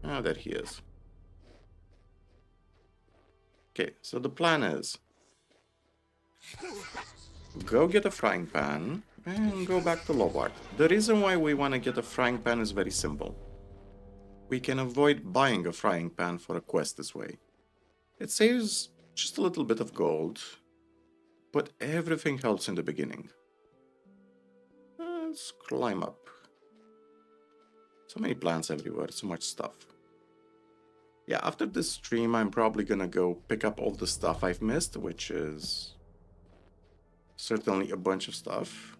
Ah, there he is. Okay, so the plan is... go get a frying pan and go back to Lobart. The reason why we want to get a frying pan is very simple. We can avoid buying a frying pan for a quest this way. It saves just a little bit of gold, but everything helps in the beginning. Let's climb up. So many plants everywhere, so much stuff. Yeah, after this stream, I'm probably gonna go pick up all the stuff I've missed, which is certainly a bunch of stuff.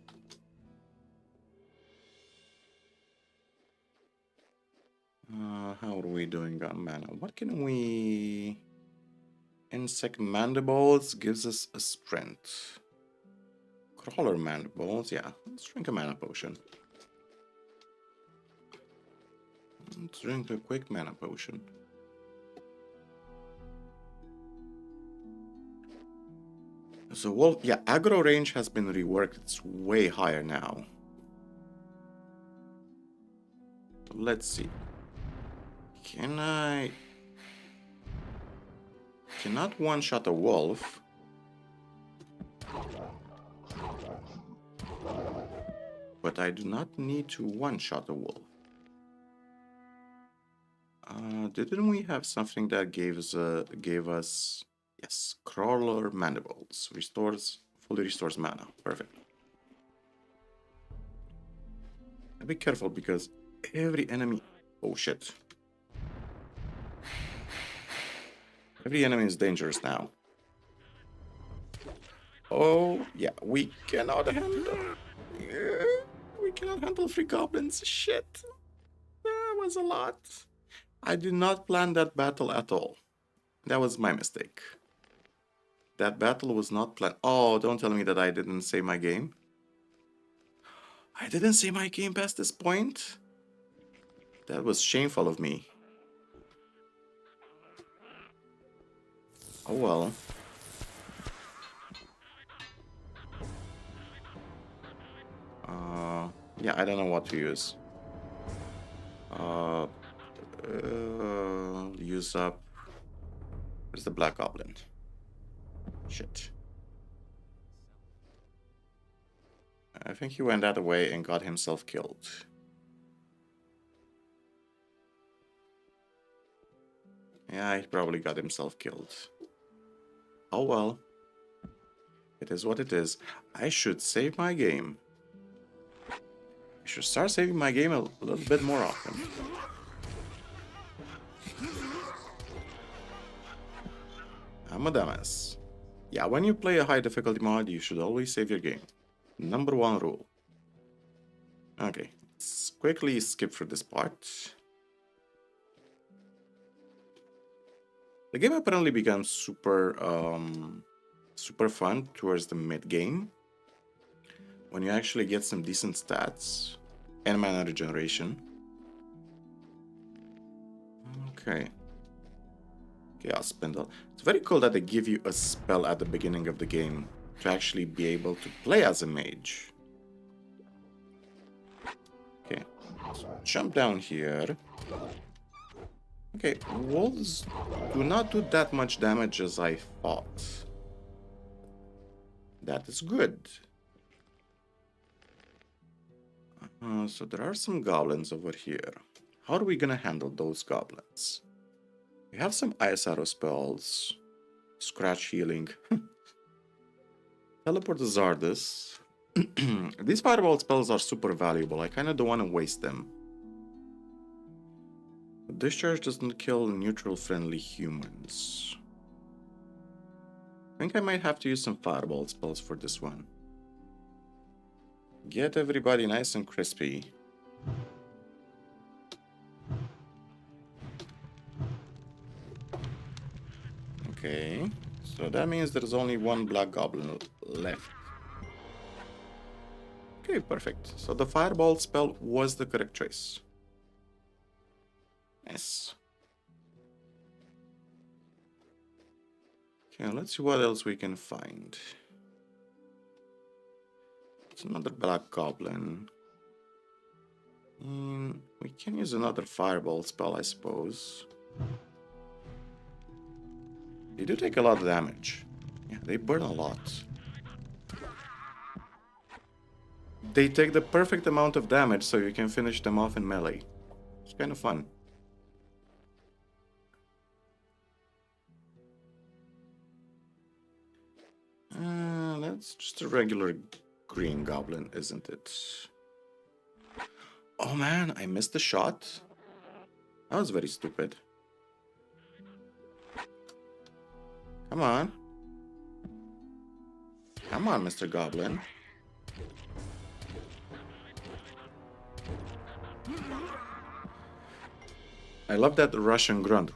How are we doing on mana? What can we... Insect mandibles gives us a sprint. Crawler mandibles, yeah. Let's drink a mana potion. Let's drink a quick mana potion. So, wolf, yeah, aggro range has been reworked. It's way higher now. Let's see. Can I... Cannot one-shot a wolf. But I do not need to one-shot a wolf. Didn't we have something that gave us... Yes, Crawler Mandibles. Fully restores mana. Perfect. Be careful because every enemy... Oh shit. Every enemy is dangerous now. Oh, yeah, we cannot handle... Yeah, we cannot handle 3 goblins. Shit. That was a lot. I did not plan that battle at all. That was my mistake. That battle was not planned. Oh, don't tell me that I didn't save my game. I didn't save my game past this point? That was shameful of me. Oh well. Yeah, I don't know what to use. Use up. Where's the Black Goblin? Shit. I think he went that way and got himself killed. Yeah, he probably got himself killed. Oh well. It is what it is. I should save my game. I should start saving my game a little bit more often. I'm a dumbass. Yeah, when you play a high difficulty mod, you should always save your game. Number one rule. Okay, let's quickly skip through this part. The game apparently becomes super fun towards the mid game, when you actually get some decent stats and mana regeneration. Okay. Chaos Spindle. It's very cool that they give you a spell at the beginning of the game to actually be able to play as a mage. Okay, let's jump down here. Okay, wolves do not do that much damage as I thought. That is good. So there are some goblins over here. How are we gonna handle those goblins? We have some ice arrow spells. Scratch healing. Teleport to Zardus. These fireball spells are super valuable. I kind of don't want to waste them. Discharge doesn't kill neutral friendly humans. I think I might have to use some fireball spells for this one. Get everybody nice and crispy. Okay, so that means there's only one black goblin left. Okay, perfect. So the fireball spell was the correct choice. Yes. Okay, let's see what else we can find. It's another black goblin. We can use another fireball spell, I suppose. They do take a lot of damage. Yeah, they burn a lot. They take the perfect amount of damage so you can finish them off in melee. It's kind of fun. That's just a regular green goblin, isn't it? Oh man, I missed the shot. That was very stupid. Come on. Come on, Mr. Goblin. I love that Russian grunt.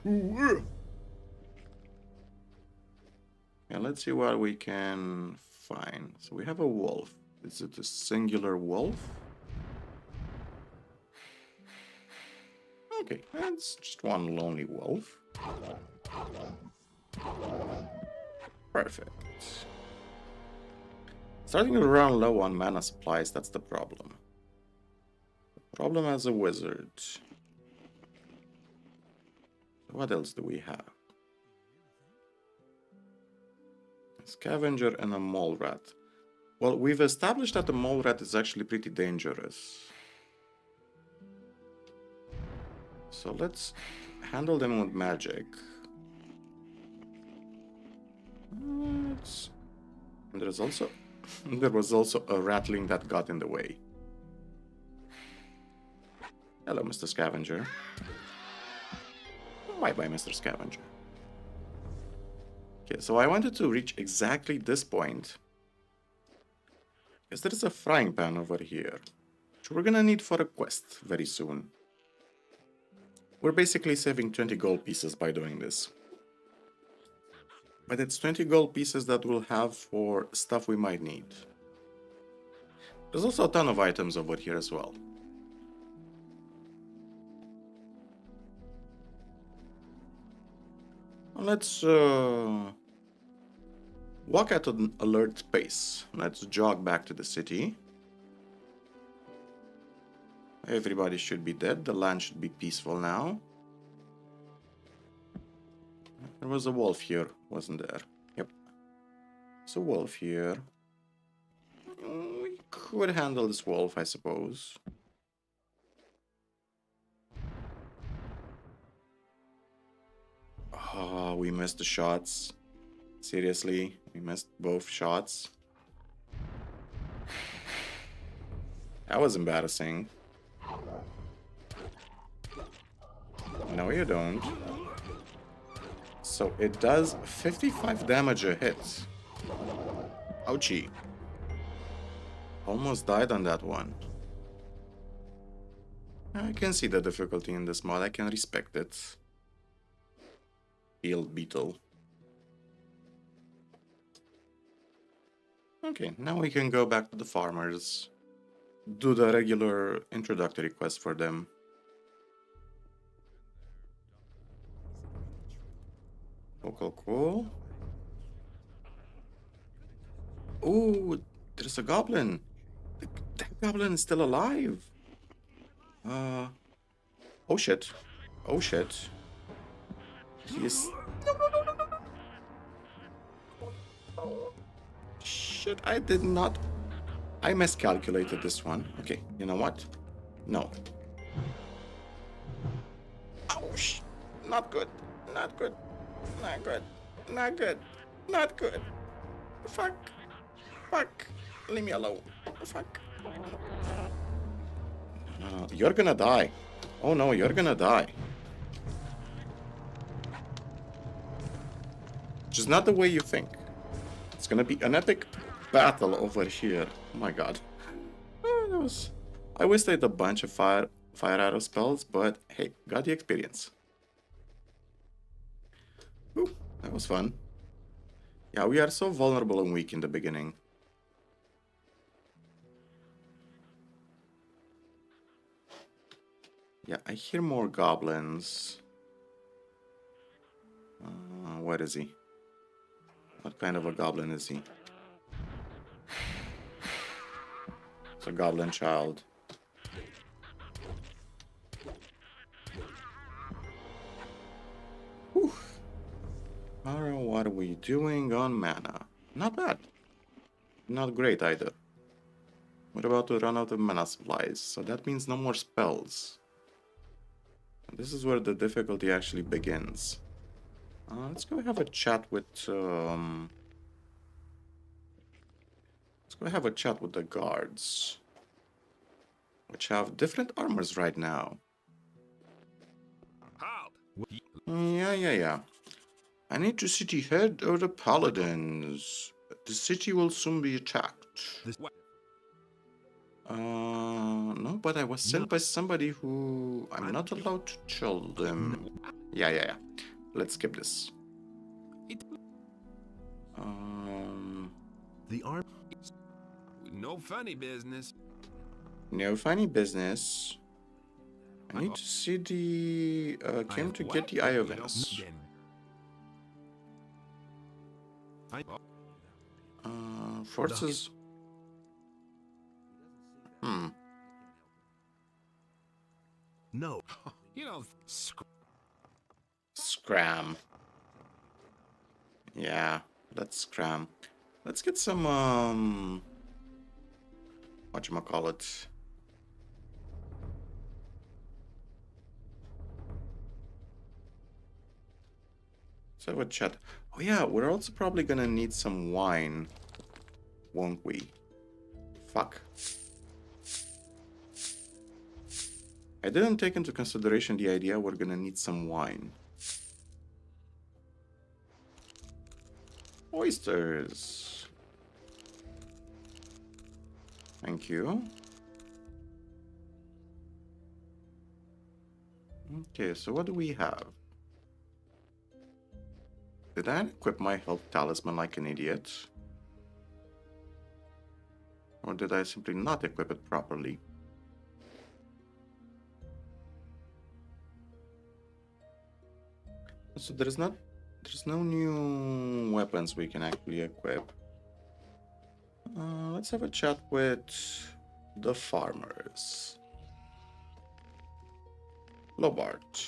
Yeah, let's see what we can find. So we have a wolf. Is it a singular wolf? Okay, that's just one lonely wolf. Perfect. Starting to run low on mana supplies, that's the problem. The problem as a wizard. What else do we have? A scavenger and a mole rat. Well, we've established that the mole rat is actually pretty dangerous. So let's handle them with magic. There was also a rattling that got in the way. Hello, Mr. Scavenger. Bye-bye, Mr. Scavenger. Okay, so I wanted to reach exactly this point, because there is a frying pan over here, which we're gonna need for a quest very soon. We're basically saving 20 gold pieces by doing this. But it's 20 gold pieces that we'll have for stuff we might need. There's also a ton of items over here as well. Let's walk at an alert pace. Let's jog back to the city. Everybody should be dead. The land should be peaceful now. There was a wolf here, wasn't there? Yep. There's a wolf here. We could handle this wolf, I suppose. Oh, we missed the shots. Seriously, we missed both shots. That was embarrassing. No, you don't. So it does 55 damage a hit. Ouchie. Almost died on that one. I can see the difficulty in this mod. I can respect it. Field beetle. Okay, now we can go back to the farmers. Do the regular introductory quest for them. Cool. Oh, there's a goblin. That goblin is still alive. Oh shit. Oh shit. He's... Shit, I did not... I miscalculated this one. Okay, you know what? No. Ouch! Not good. Not good. Not good. Not good. Not good. Fuck. Fuck. Leave me alone. Fuck. No, you're gonna die. Oh no, you're gonna die. Just not the way you think. It's gonna be an epic battle over here. Oh my god. That was... I wasted a bunch of fire arrow spells, but hey, got the experience. Ooh, that was fun. Yeah, we are so vulnerable and weak in the beginning. Yeah, I hear more goblins. Where is he? What kind of a goblin is he? It's a goblin child. Whew. Alright, what are we doing on mana? Not bad. Not great either. We're about to run out of mana supplies, so that means no more spells. And this is where the difficulty actually begins. Let's go have a chat with... Let's go have a chat with the guards. Which have different armors right now. Yeah. I need to city head or the paladins. The city will soon be attacked. No, but I was sent by somebody who I'm not allowed to tell them. Yeah. Let's skip this. The arm. No funny business. No funny business. I need to see the... came to get the Eye of Venus. Forces... No. Scram. Yeah, let's scram. Let's get some, whatchamacallit. Let's have a chat. Oh yeah, we're also probably gonna need some wine. Won't we? Fuck. I didn't take into consideration the idea we're gonna need some wine. Oysters. Thank you. Okay, so what do we have? Did I equip my health talisman like an idiot? Or did I simply not equip it properly? So there's no new weapons we can actually equip. Let's have a chat with the farmers. Lobart.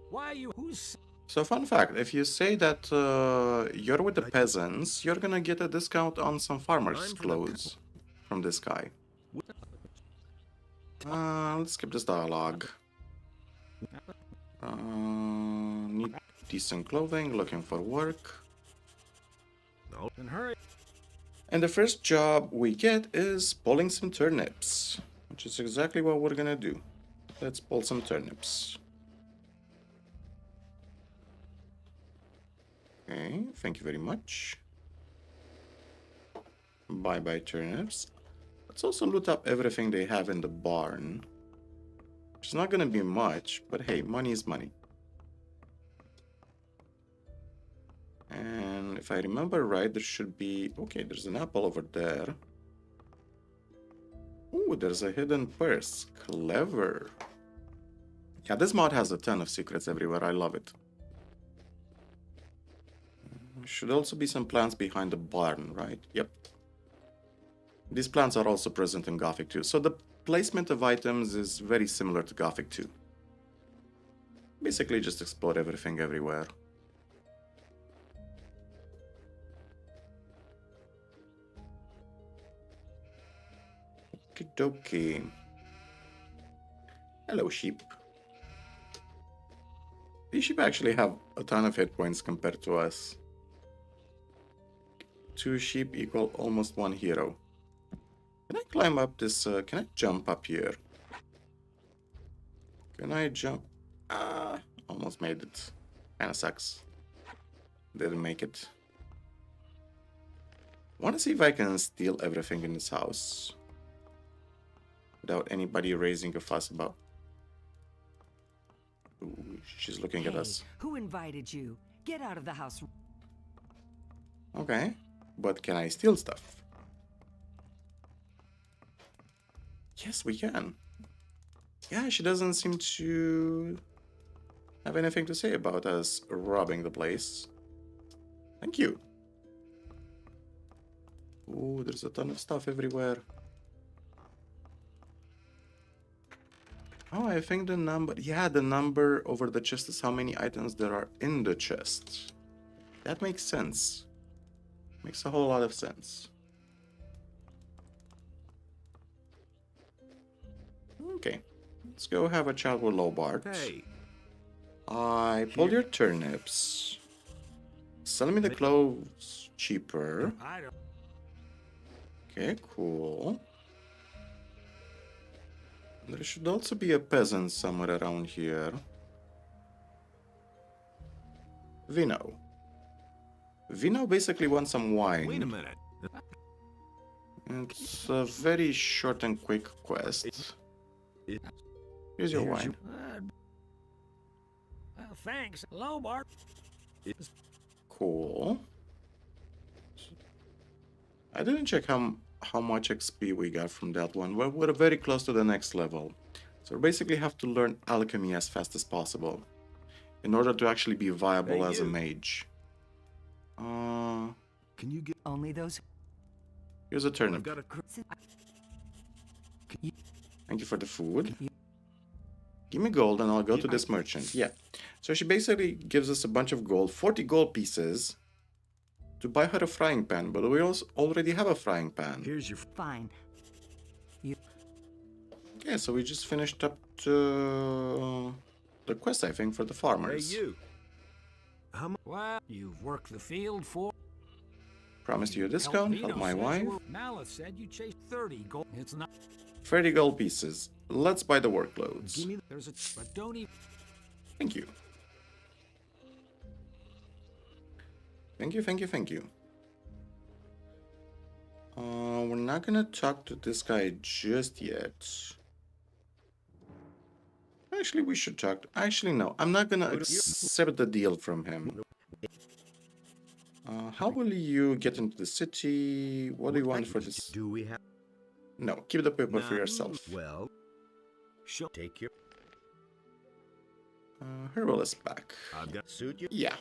Why you? Who's? So fun fact, if you say that you're with the peasants, you're gonna get a discount on some farmers' I'm from the clothes from this guy. Let's skip this dialogue. Need decent clothing, looking for work. No, then hurry. And the first job we get is pulling some turnips, which is exactly what we're gonna do. Let's pull some turnips. Okay, thank you very much. Bye-bye turnips. Let's also loot up everything they have in the barn. Which is not gonna be much, but hey, money is money. And if I remember right, there should be... Okay, there's an apple over there. Ooh, there's a hidden purse. Clever. Yeah, this mod has a ton of secrets everywhere. I love it. Should also be some plants behind the barn, right? Yep. These plants are also present in Gothic 2. So the placement of items is very similar to Gothic 2. Basically just explore everything everywhere. Okie dokie. Hello, sheep. These sheep actually have a ton of hit points compared to us. 2 sheep equal almost 1 hero. Can I climb up this? Can I jump up here? Can I jump? Almost made it. Kinda sucks. Didn't make it. Want to see if I can steal everything in this house without anybody raising a fuss about. Ooh, she's looking at us. Who invited you? Get out of the house. Okay, but can I steal stuff? Yes, we can. Yeah, she doesn't seem to have anything to say about us robbing the place. Thank you. Ooh, there's a ton of stuff everywhere. Oh, I think the number... Yeah, the number over the chest is how many items there are in the chest. That makes sense. Makes a whole lot of sense. Okay. Let's go have a chat with Lobart. Hey. I pulled your turnips. Sell me the clothes cheaper. I don't. Okay, cool. There should also be a peasant somewhere around here. Vino. Vino basically wants some wine. Wait a minute. It's a very short and quick quest. Here's your wine. Thanks, Lobart. Cool. I didn't check how much XP we got from that one. We're very close to the next level. So we basically have to learn alchemy as fast as possible in order to actually be viable as a mage. Can you get? Only those. Here's a I've turnip. got a. Thank you for the food. Give me gold and I'll go to this merchant. Yeah. So she basically gives us a bunch of gold, 40 gold pieces, to buy her a frying pan. But we also already have a frying pan. Here's your. Fine. Okay, so we just finished up the quest, I think, for the Hey, farmers. you. How much? Well, you've worked the field for. Promised you a discount, help my wife. Malith said you chased 30 gold. It's not. 30 gold pieces. Let's buy the work clothes. Give me. There's a. But don't even. Thank you. Thank you, thank you, thank you. We're not gonna talk to this guy just yet. Actually, we should talk. Actually, no. I'm not gonna accept the deal from him. How will you get into the city? What do you want for this? Do we have? No, keep the paper for yourself. Well, take your. Herbal is back. I've got suit you. Yeah.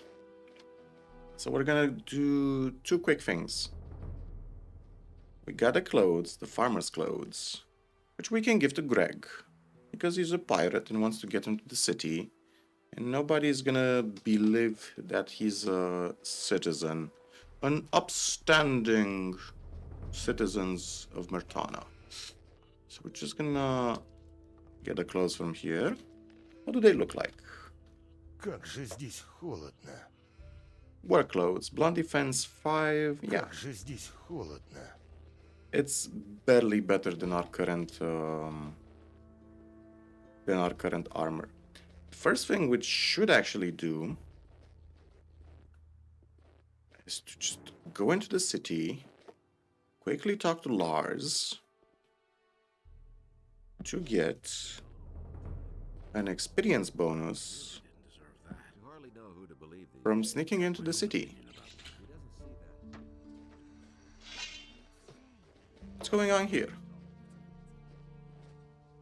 So we're gonna do two quick things. We got the clothes, the farmer's clothes, which we can give to Greg, because he's a pirate and wants to get into the city. And nobody's gonna believe that he's a citizen. An upstanding citizens of Mertana. So we're just gonna get the clothes from here. What do they look like? Как же здесь холодно. Work clothes, blunt defense 5. Yeah, Как же здесь холодно. it's barely better than our current armor. First thing we should actually do is to just go into the city, quickly talk to Lars to get an experience bonus You hardly know who to believe these from days. sneaking into the city. He doesn't see that. What's going on here?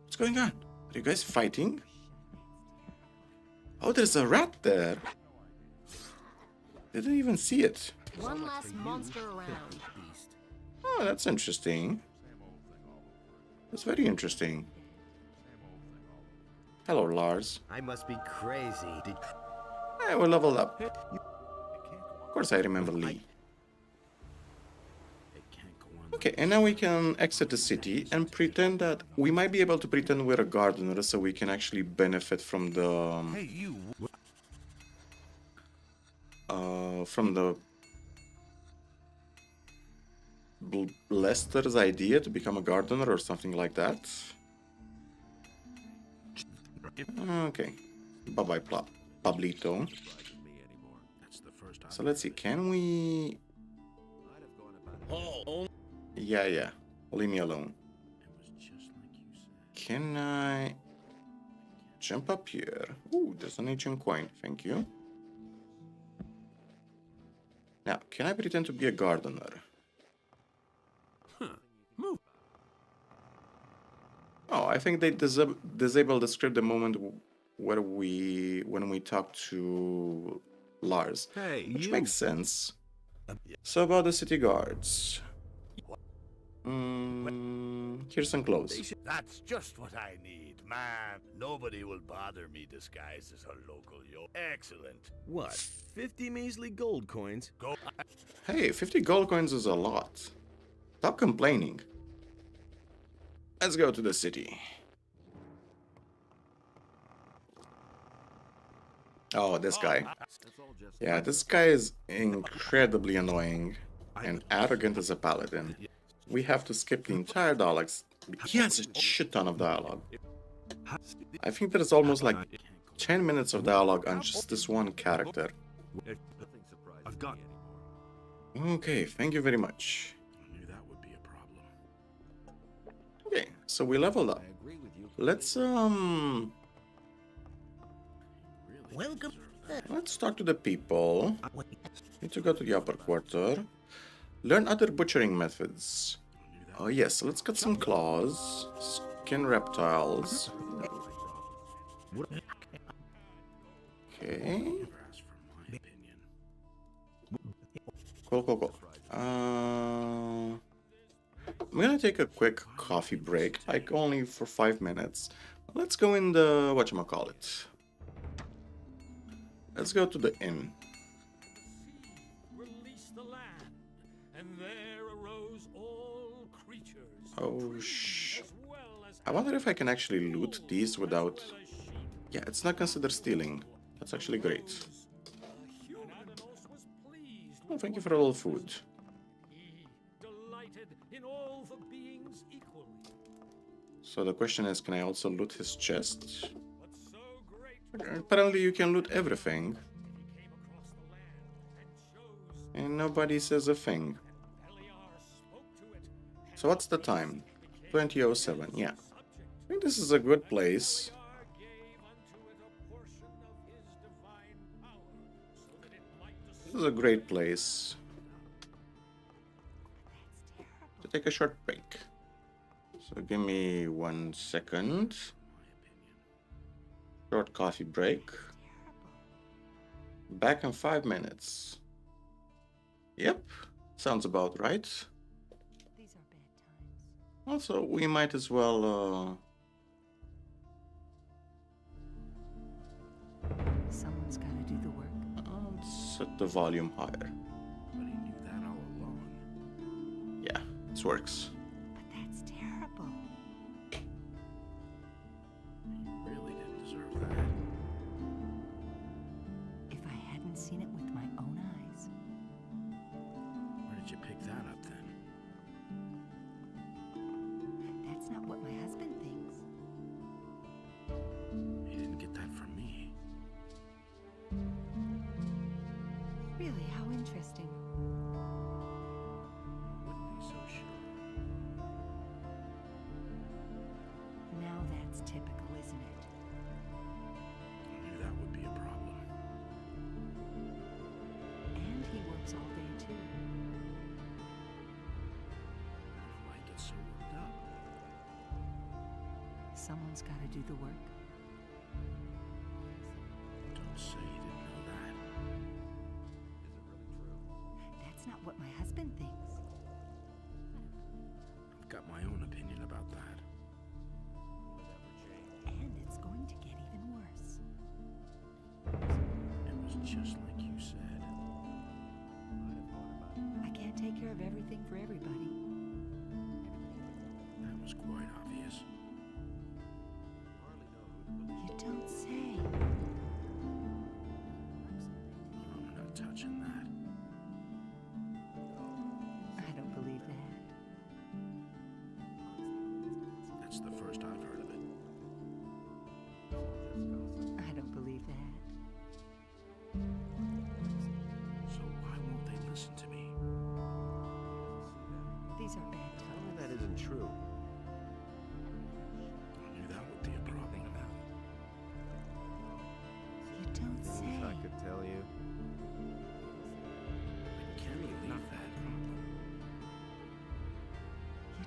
What's going on? Are you guys fighting? Oh, there's a rat there. Didn't even see it. One less monster around. Oh, that's interesting. That's very interesting. Hello, Lars. I must be crazy. Hey, we leveled up. Of course, I remember Lee. Okay, and now we can exit the city and pretend that we might be able to pretend we're a gardener, so we can actually benefit from the Lester's idea to become a gardener or something like that. Okay, bye bye, Pablito. So let's see, can we? Yeah, leave me alone. Can I jump up here? Ooh, there's an ancient coin, thank you. Now, can I pretend to be a gardener? Oh, I think they disable the script the moment when we talk to Lars, Hey, which you. makes sense. So about the city guards. Here's some clothes. That's just what I need, man. Nobody will bother me disguised as a local yo. Excellent. What? 50 measly gold coins? Go. Hey, 50 gold coins is a lot. Stop complaining. Let's go to the city. Oh, this guy. Yeah, this guy is incredibly annoying and arrogant as a paladin. We have to skip the entire dialogues. He has a shit ton of dialogue. I think there's almost like 10 minutes of dialogue on just this one character. I've got. Okay, thank you very much. I knew that would be a problem. Okay, so we leveled up. I agree with you. Let's Welcome. let's talk to the people. Need to go to the upper quarter. Learn other butchering methods. Oh yes, let's get some claws. Skin reptiles. Okay. Cool. I'm gonna take a quick coffee break, like only for 5 minutes. Let's go in the whatchamacallit. Let's go to the inn. Release the land, and there arose all creatures. Oh shh. As well as I wonder if I can actually loot these without... Yeah, it's not considered stealing. That's actually great. was pleased Oh, thank you for a little food. he delighted in all the beings equally. So the question is, can I also loot his chest? But so great Apparently you can loot everything, he came across the land and chose and nobody says a thing. Beliar spoke to it So what's the time? 20:07. Yeah. I think this is a good place. This is a great place to take a short break. So give me 1 second. Short coffee break. Back in 5 minutes. Yep, sounds about right. These are bad times. Also, we might as well Someone's got to do the work. set the volume higher. But he knew that all along. Yeah, this works. But that's terrible. He really didn't deserve that. If I hadn't seen it with my own eyes. Where did you pick that up then? That's not what my husband thinks. He didn't get that from me. Really, how interesting. Wouldn't be so sure. Now that's typical, isn't it? I knew that would be a problem. And he works all day too. Why get so worked up? Someone's got to do the work. Don't say you didn't know that. That's not what my husband thinks. I've got my own opinion about that. And it's going to get even worse. It was just like you said. I can't take care of everything for everybody. That was quite obvious. You don't say. I'm not touching that. I don't believe that. That's the first I've heard of it. I don't believe that. So why won't they listen to me? These are bad times. That isn't true. I knew that would be a problem. You don't say. Things I could tell you. I can't believe that.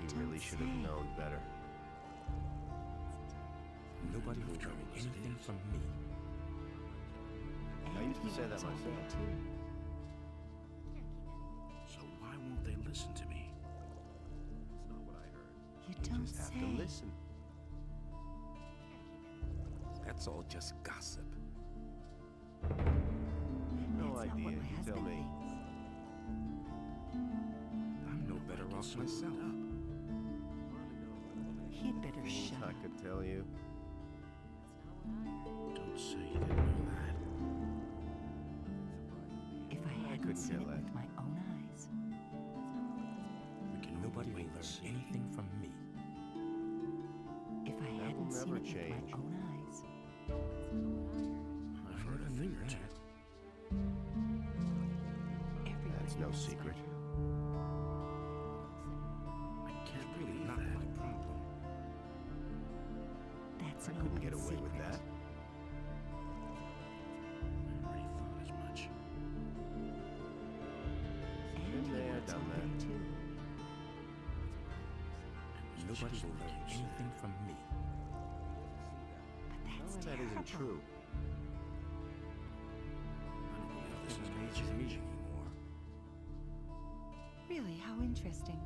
You You don't really should have say. known better. Nobody will know anything from me. And I used to he say that works all day myself. too. So why won't they listen to me? That's not what I heard. You You don't just have say. to listen. That's all just gossip. No That's not idea. what my You tell husband me. thinks. I'm no better off myself. He'd better Things shut I up. could tell you. Don't say you didn't know that. If I hadn't couldn't seen care it less. with my own eyes. We can Nobody only will wait learn and see. anything from me. If I will hadn't seen never it change. with my own eyes. I've heard a thing or two. Everybody That's no knows secret. that. I can't believe Not that. my problem. That's I an couldn't open get away with secret. that. I already thought as much. And Been he there, works done all that. day too. It was Nobody just will like learn you said. anything from me. But that's That terrible. isn't true. I don't believe this is going to Changes me change. anymore. Really, how interesting.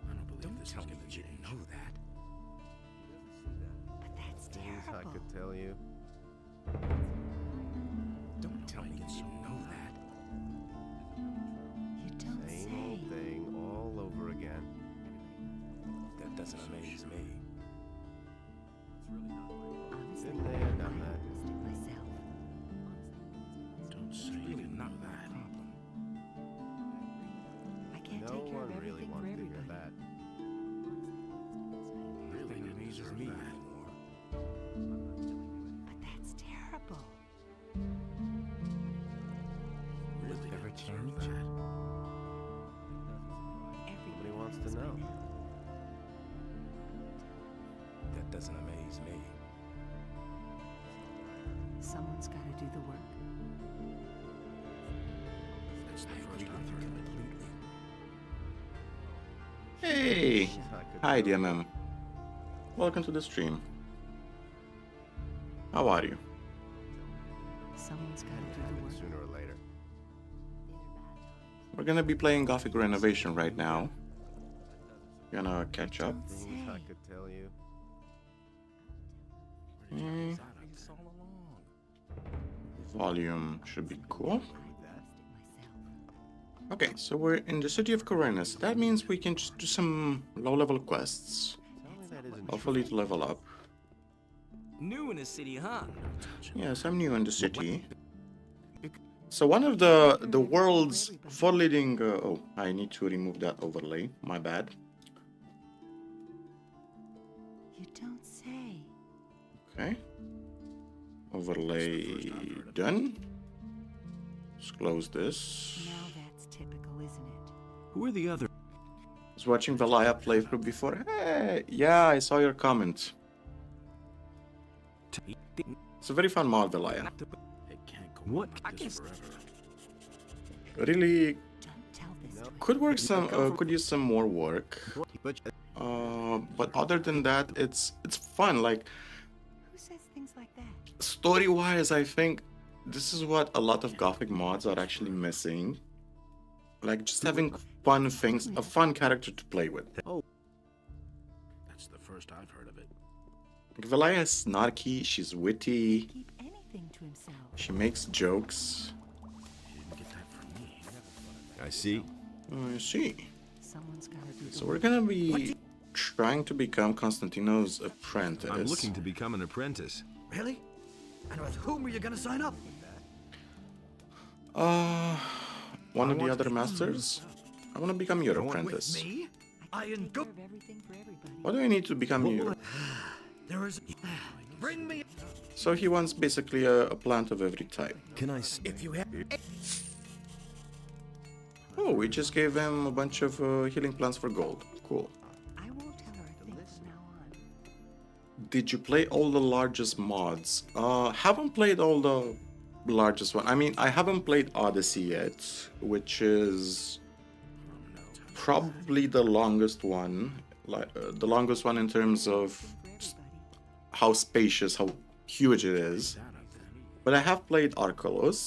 I don't believe Don't this is tell me going to you change. didn't know that. But that's Things I terrible. could tell you. Don't tell me you it's so didn't know that. You don't Same say. old thing all over again. That doesn't amaze me. Honestly, Been there, I done that. noticed it myself. Don't say It's you really didn't not know my that. problem. I can't No take care one of really everything for wants to hear everybody. that. Really Nothing didn't amazes deserve me that. anymore. But that's terrible. Really Ever didn't deserve change? that. doesn't amaze me. Someone's got to do the work. That's the first I've heard of it. Hey! Hi, DMM. Welcome to the stream. How are you? Someone's got to do the work. Sooner or later. We're gonna be playing Gothic Renovation right now. Gonna catch up. Things I could tell you. Mm, volume should be cool. Okay, so we're in the city of Khorinis. That means we can just do some low-level quests. Hopefully to level up. New in the city, huh? Yes, I'm new in the city. So one of the world's for leading... oh, I need to remove that overlay. My bad. You don't say. Okay. Overlay done. Let's close this. Now that's typical, isn't it? Who are the other? I was watching Valaya playthrough before. Hey, yeah, I saw your comment. It's a very fun mod, Valaya. It can't go What? on I like this can't- forever. Really Don't tell this to could work some. Could use some more work. But But other than that, it's fun. Like Who says things like that? story-wise, I think this is what a lot of Gothic mods are actually missing. Like just having fun things, a fun character to play with. That's the first I've heard of it. Like, Valaya is snarky, she's witty, Keep anything to himself. she makes jokes. You didn't get that from me. I see. I see. Someone's got to do the So we're gonna be trying to become Constantino's apprentice. I'm looking to become an apprentice. Really? And with whom are you gonna sign up? One of the other masters. I want to become your apprentice. Me? I Take am care go. of everything for everybody. What do I need to become you? There is. Bring me. So he wants basically a plant of every type. Can I? If you have. Oh, we just gave him a bunch of healing plants for gold. Cool. I won't tell her a thing from now on. Did you play all the largest mods? Haven't played all the largest one. I mean, I haven't played Odyssey yet, which is probably the longest one. Like the longest one in terms of how spacious, how huge it is. But I have played Arkelos,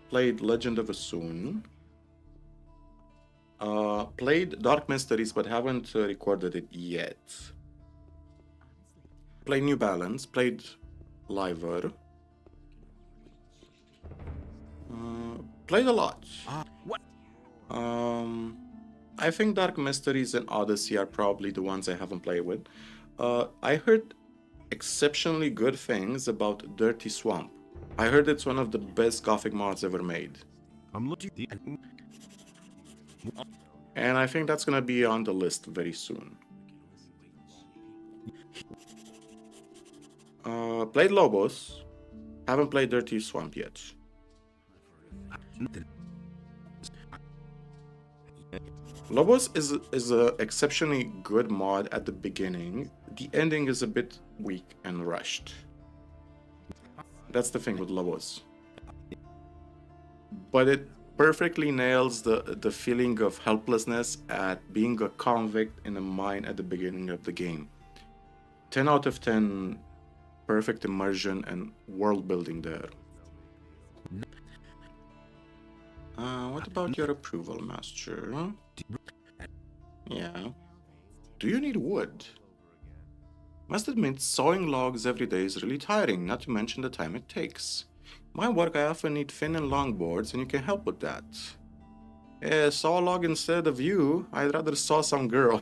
played Legend of Asun, played Dark Mysteries, but haven't recorded it yet. Played New Balance, played Liver. Played a lot. What? I think Dark Mysteries and Odyssey are probably the ones I haven't played with. I heard exceptionally good things about Dirty Swamp. I heard it's one of the best Gothic mods ever made. I'm looking. And I think that's gonna be on the list very soon. Played Lobos. Haven't played Dirty Swamp yet. Lobos is a exceptionally good mod at the beginning. The ending is a bit weak and rushed. That's the thing with Lobos. But it perfectly nails the feeling of helplessness at being a convict in a mine at the beginning of the game. 10 out of 10 perfect immersion and world building there. What about your approval, Master? Yeah. Do you need wood? Must admit, sawing logs every day is really tiring, not to mention the time it takes. My work, I often need thin and long boards, and you can help with that. Saw a log instead of you. I'd rather saw some girl.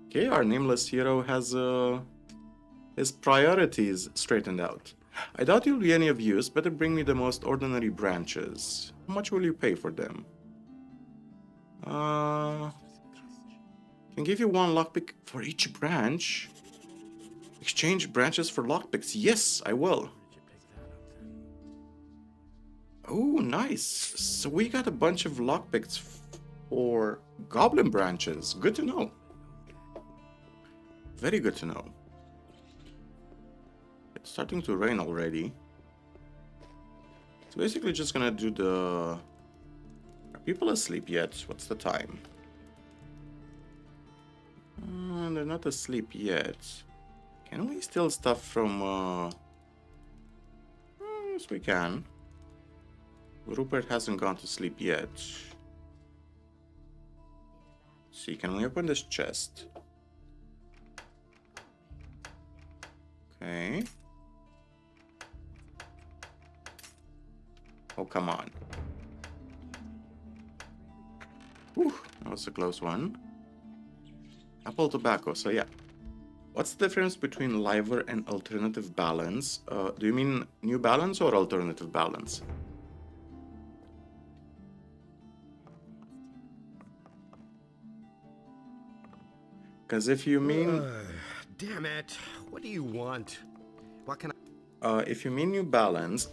Okay, our nameless hero has his priorities straightened out. I doubt you'll be any of use. Better bring me the most ordinary branches. How much will you pay for them? Can give you one lockpick for each branch. Exchange branches for lockpicks. Yes, I will. Oh, nice. So we got a bunch of lockpicks for goblin branches. Good to know. Very good to know. starting to rain already. So basically just gonna do the... Are people asleep yet? What's the time? They're not asleep yet. Can we steal stuff from... Yes, we can. Rupert hasn't gone to sleep yet. See, can we open this chest? Okay. Oh, come on. Whew, that was a close one. Apple tobacco, so yeah. What's the difference between liver and alternative balance? Do you mean new balance or alternative balance? Because if you mean... Damn it. What do you want? What can I... if you mean new balance...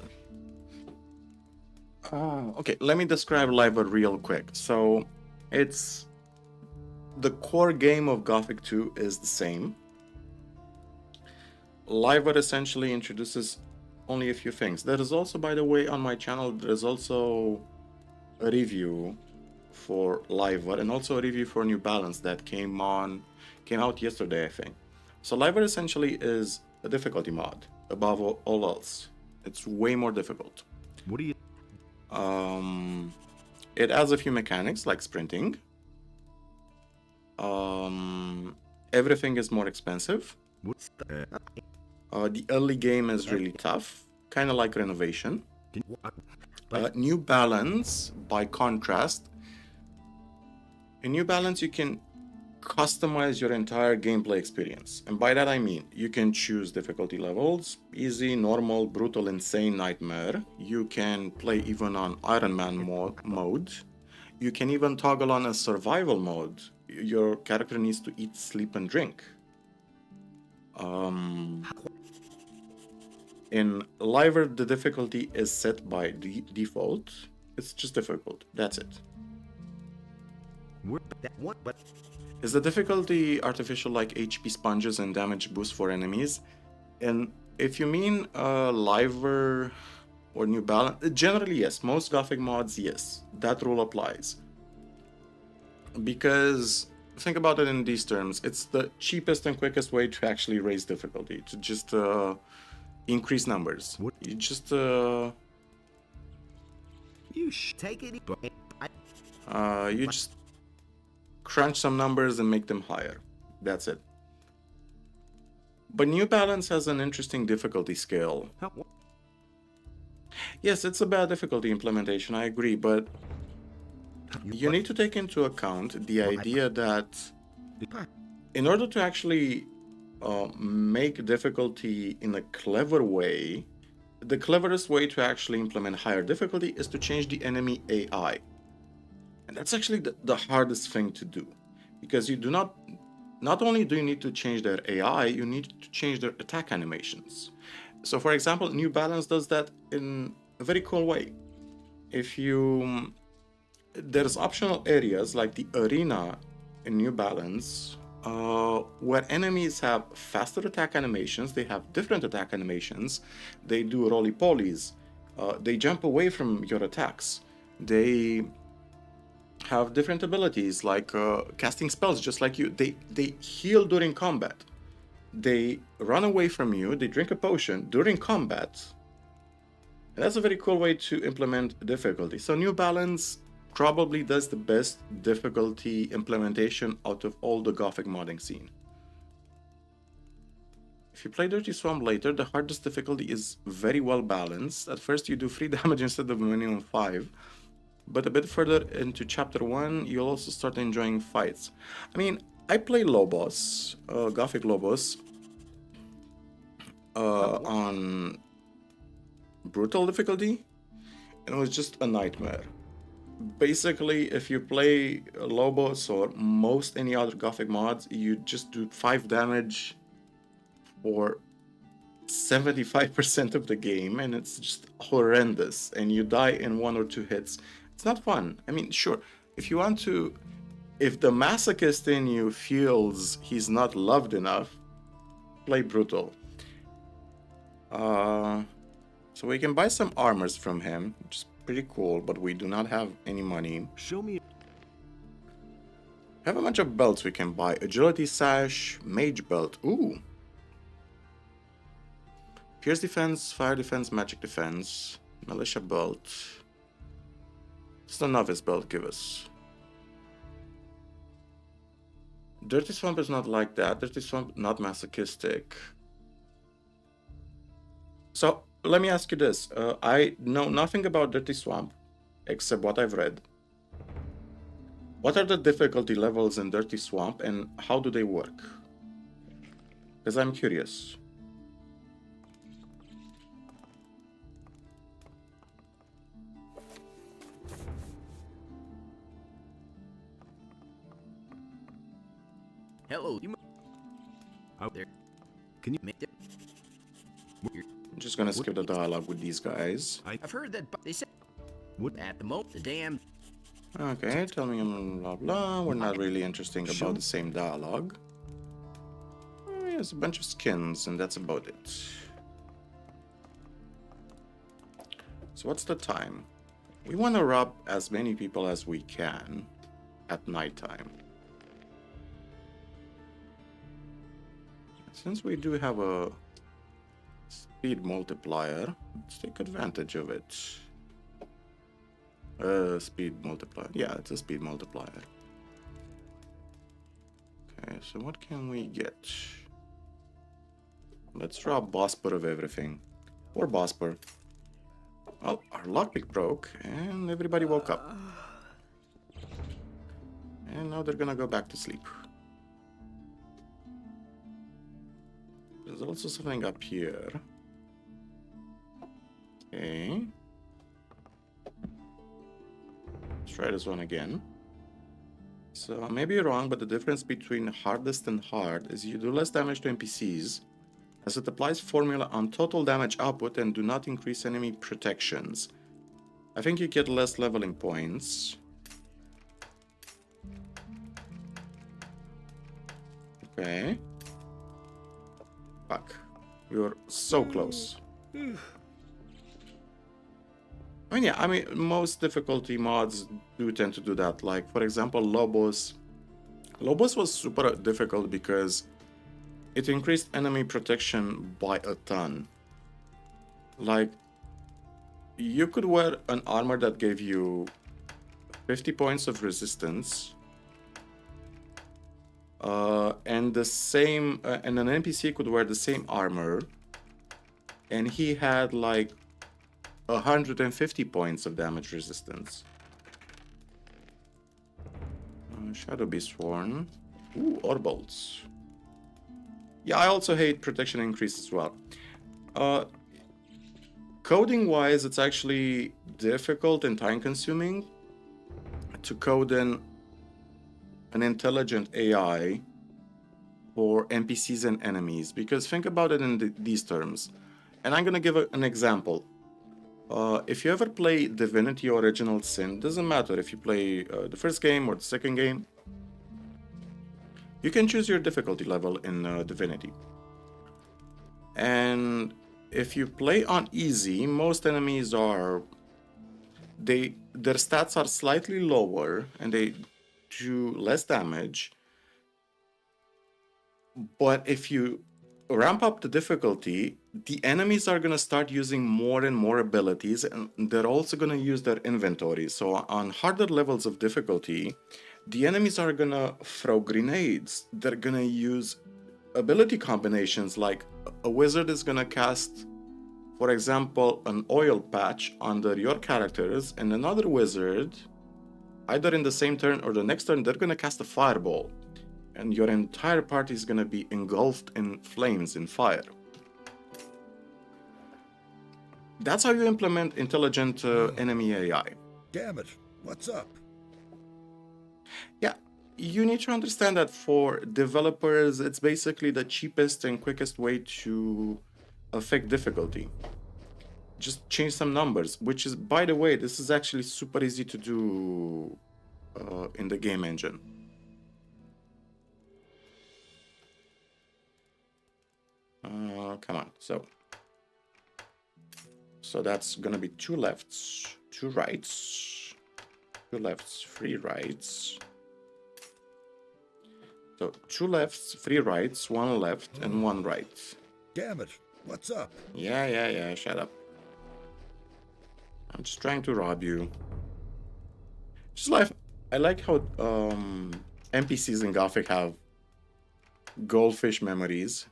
okay, let me describe liver real quick. So, it's... The core game of Gothic 2 is the same. Liver essentially introduces only a few things. There is also, by the way, on my channel, there is also a review for Liver and also a review for New Balance that came out yesterday, I think. So Liver essentially is a difficulty mod above all else. It's way more difficult. What do you... It adds a few mechanics like sprinting. Everything is more expensive. What's the... The early game is really tough, kind of like Renovation. New Balance, by contrast, in New Balance you can customize your entire gameplay experience. And by that I mean, you can choose difficulty levels, easy, normal, brutal, insane, nightmare. You can play even on Iron Man mode. You can even toggle on a survival mode. Your character needs to eat, sleep, and drink. In Liver, the difficulty is set by default. It's just difficult. That's it. Is the difficulty artificial like HP sponges and damage boost for enemies? And if you mean Liver or New Balance, generally yes. Most Gothic mods, yes. That rule applies. Because think about it in these terms. It's the cheapest and quickest way to actually raise difficulty. To just increase numbers. You just You should take it. you just crunch some numbers and make them higher. That's it. But New Balance has an interesting difficulty scale. Yes, it's a bad difficulty implementation, I agree, but you need to take into account the idea that in order to actually make difficulty in a clever way, the cleverest way to actually implement higher difficulty is to change the enemy AI. And that's actually the hardest thing to do, because you do not only do you need to change their AI, you need to change their attack animations. So for example, New Balance does that in a very cool way. If you there's optional areas like the arena in New Balance where enemies have faster attack animations, they have different attack animations, they do roly-polies, they jump away from your attacks, they have different abilities like casting spells just like you, they heal during combat, they run away from you, they drink a potion during combat. And that's a very cool way to implement difficulty. So New Balance probably does the best difficulty implementation out of all the Gothic modding scene. If you play Dirty Swamp later, the hardest difficulty is very well balanced. At first you do 3 damage instead of minimum 5, but a bit further into chapter 1 you'll also start enjoying fights. I mean, I play Lobos, Gothic Lobos, on brutal difficulty, and it was just a nightmare. Basically, if you play Lobos or most any other Gothic mods, you just do 5 damage for 75% of the game, and it's just horrendous, and you die in 1 or 2 hits. It's not fun. I mean, sure, if you want to, if the masochist in you feels he's not loved enough, play brutal. So we can buy some armors from him, which is pretty cool, but we do not have any money. Show me. Have a bunch of belts we can buy. Agility sash, mage belt. Ooh. Pierce defense, fire defense, magic defense, militia belt. What's the novice belt give us? Dirty Swamp is not like that. Dirty Swamp, not masochistic. So, let me ask you this. I know nothing about Dirty Swamp, except what I've read. What are the difficulty levels in Dirty Swamp, and how do they work? Because I'm curious. Hello, you Out there. Can you make it? I'm just gonna skip the dialogue with these guys. I've heard that they said What? at the moment the damn Okay, tell me blah blah. We're not really interesting about the same dialogue. There's a bunch of skins, and that's about it. So what's the time? We want to rob as many people as we can at nighttime. Since we do have a speed multiplier, let's take advantage of it. Speed multiplier. Yeah, it's a speed multiplier. Okay, so what can we get? Let's rob Bospor of everything. Or Bospor. Well, our lockpick broke, and everybody woke up. And now they're gonna go back to sleep. There's also something up here. Okay. Let's try this one again. So I may be wrong, but the difference between hardest and hard is you do less damage to NPCs, as it applies formula on total damage output and do not increase enemy protections. I think you get less leveling points. Okay. Fuck. We were so close. I mean, most difficulty mods do tend to do that. Like, for example, Lobos. Lobos was super difficult because it increased enemy protection by a ton. Like, you could wear an armor that gave you 50 points of resistance. And the same, and an NPC could wear the same armor, and he had like 150 points of damage resistance. Shadow be sworn. Ooh, Orbolts. Yeah, I also hate protection increase as well. Coding wise, it's actually difficult and time consuming to code in an intelligent AI for NPCs and enemies, because think about it in these terms. And I'm gonna give an example. If you ever play Divinity Original Sin, doesn't matter if you play the first game or the second game, you can choose your difficulty level in Divinity. And if you play on easy, most enemies are their stats are slightly lower and they do less damage. But if you ramp up the difficulty, the enemies are going to start using more and more abilities, and they're also going to use their inventory. So on harder levels of difficulty, the enemies are going to throw grenades. They're going to use ability combinations, like a wizard is going to cast, for example, an oil patch under your characters, and another wizard, either in the same turn or the next turn, they're going to cast a fireball. And your entire party is going to be engulfed in flames, in fire. That's how you implement intelligent enemy AI. Damn it, what's up? Yeah, you need to understand that for developers, it's basically the cheapest and quickest way to affect difficulty. Just change some numbers, which is, by the way, this is actually super easy to do in the game engine. Come on, so So that's gonna be 2 lefts, 2 rights, 2 lefts, 3 rights. So 2 lefts, 3 rights, 1 left, and 1 right. Damn it. What's up? Yeah, shut up. I'm just trying to rob you. Just like, I like how NPCs in Gothic have goldfish memories.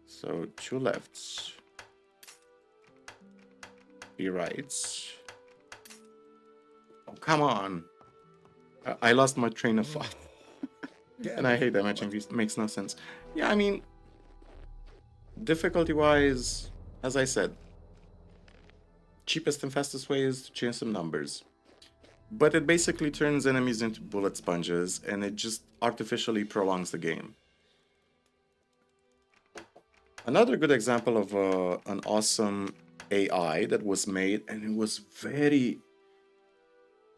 So 2 lefts, 3 rights. Oh, come on. I lost my train of thought. And I hate that matching. It makes no sense. Yeah, I mean, difficulty-wise, as I said, cheapest and fastest way is to change some numbers. But it basically turns enemies into bullet sponges, and it just artificially prolongs the game. Another good example of an awesome AI that was made, and it was very...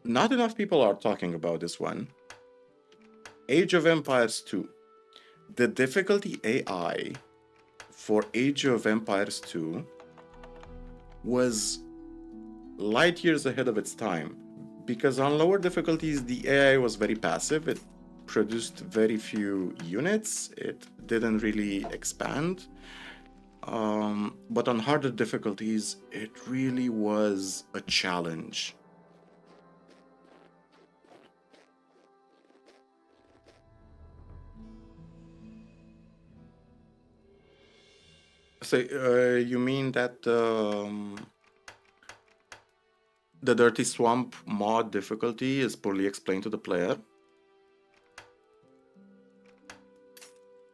Not enough people are talking about this one. Age of Empires 2. The difficulty AI for Age of Empires 2 was light years ahead of its time, because on lower difficulties the AI was very passive. It produced very few units. It didn't really expand. But on harder difficulties, it really was a challenge. So you mean that the Dirty Swamp mod difficulty is poorly explained to the player?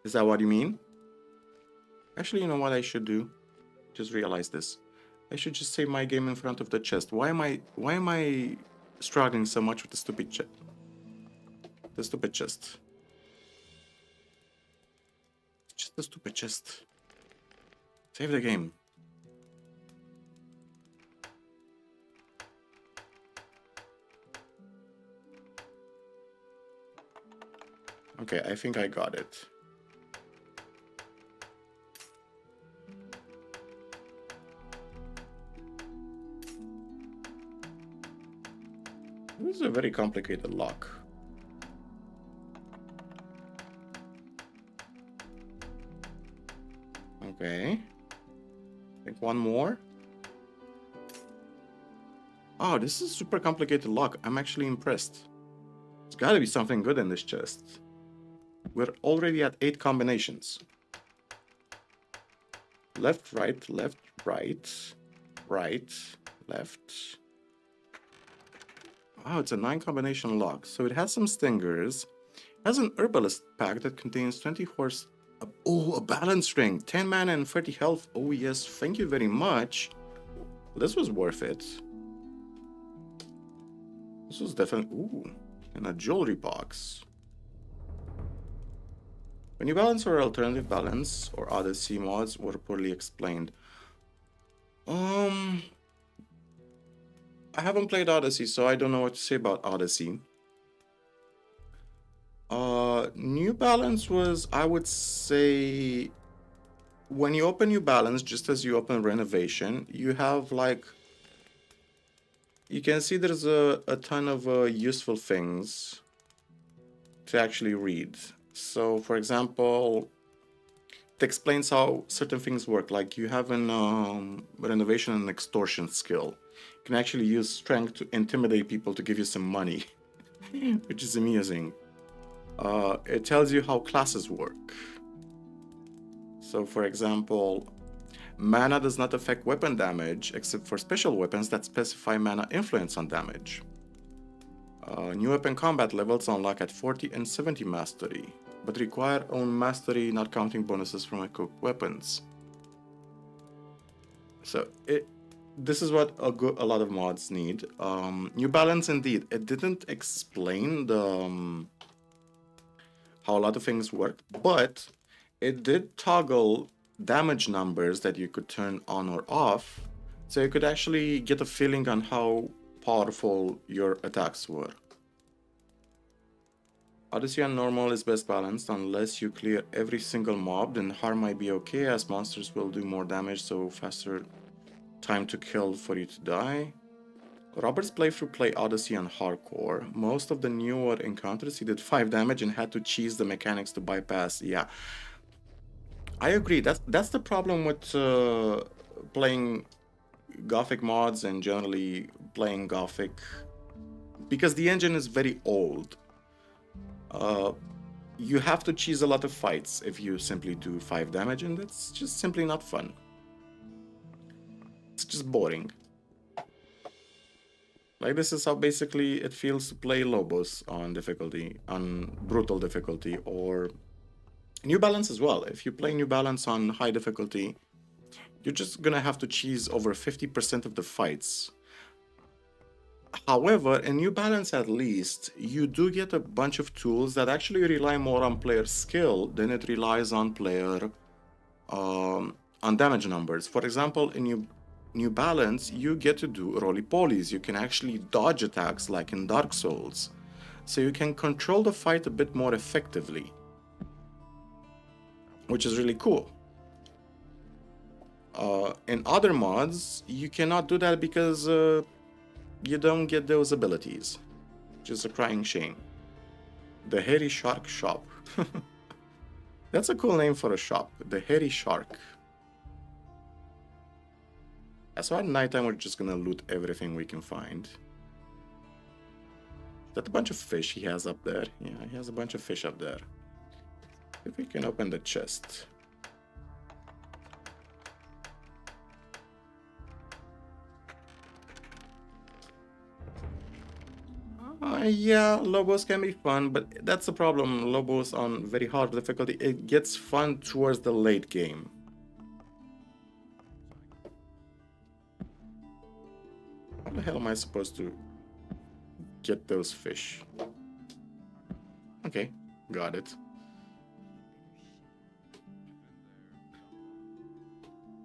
Is that what you mean? Actually, you know what I should do? Just realize this. I should just save my game in front of the chest. Why am I struggling so much with the stupid chest? The stupid chest. Just the stupid chest. Save the game. Okay, I think I got it. This is a very complicated lock. Okay. I think one more. Oh, this is a super complicated lock. I'm actually impressed. There's gotta be something good in this chest. We're already at 8 combinations. Left, right, right, left. Wow, it's a 9 combination lock. So it has some stingers. It has an herbalist pack that contains 20 horse. Oh, a balance ring. 10 mana and 30 health. Oh yes, thank you very much. This was worth it. This was definitely... Ooh, and a jewelry box. When you balance or alternative balance or Odyssey mods were poorly explained. I haven't played Odyssey, so I don't know what to say about Odyssey. New Balance was, I would say, when you open New Balance, just as you open Renovation, you have like, you can see there's a ton of useful things to actually read. So, for example, it explains how certain things work. Like you have an Renovation and Extortion skill. You can actually use strength to intimidate people to give you some money, which is amusing. It tells you how classes work. So, for example, mana does not affect weapon damage except for special weapons that specify mana influence on damage. New weapon combat levels unlock at 40 and 70 mastery, but require own mastery, not counting bonuses from equipped weapons. So this is what a lot of mods need. New Balance, indeed, it didn't explain the how a lot of things work, but it did toggle damage numbers that you could turn on or off, so you could actually get a feeling on how powerful your attacks were. Odyssey on normal is best balanced unless you clear every single mob, then hard might be okay as monsters will do more damage, so faster time to kill for you to die. Robert's playthrough play Odyssey on hardcore. Most of the newer encounters he did 5 damage and had to cheese the mechanics to bypass. Yeah, I agree. That's the problem with playing Gothic mods and generally playing Gothic, because the engine is very old. You have to cheese a lot of fights if you simply do 5 damage, and that's just simply not fun. It's just boring. Like, this is how basically it feels to play Lobos on difficulty, on brutal difficulty, or New Balance as well. If you play New Balance on high difficulty, you're just gonna have to cheese over 50% of the fights. However, in New Balance at least, you do get a bunch of tools that actually rely more on player skill than it relies on player on damage numbers. For example, in New Balance, you get to do roly-polies. You can actually dodge attacks like in Dark Souls. So you can control the fight a bit more effectively, which is really cool. In other mods, you cannot do that because you don't get those abilities. Which is a crying shame. The Hairy Shark Shop. That's a cool name for a shop. The Hairy Shark. So at nighttime, we're just gonna loot everything we can find. Is that a bunch of fish he has up there? Yeah, he has a bunch of fish up there. If we can open the chest. Yeah, Lobos can be fun, but that's the problem. Lobos on very hard difficulty, it gets fun towards the late game. How the hell am I supposed to get those fish? Okay, got it.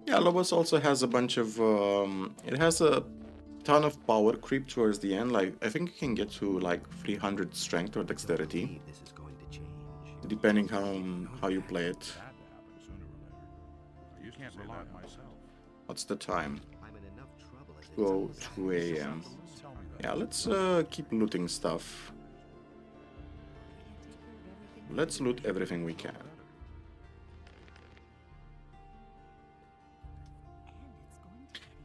Yeah, Lobos also has a bunch of it has a ton of power creep towards the end. Like, I think you can get to like 300 strength or dexterity, This is going to change. depending how you play it. You can't rely on myself. What's the time? I'm in enough trouble as it Go is. 2 a.m. Yeah, let's keep looting stuff. Let's loot everything we can.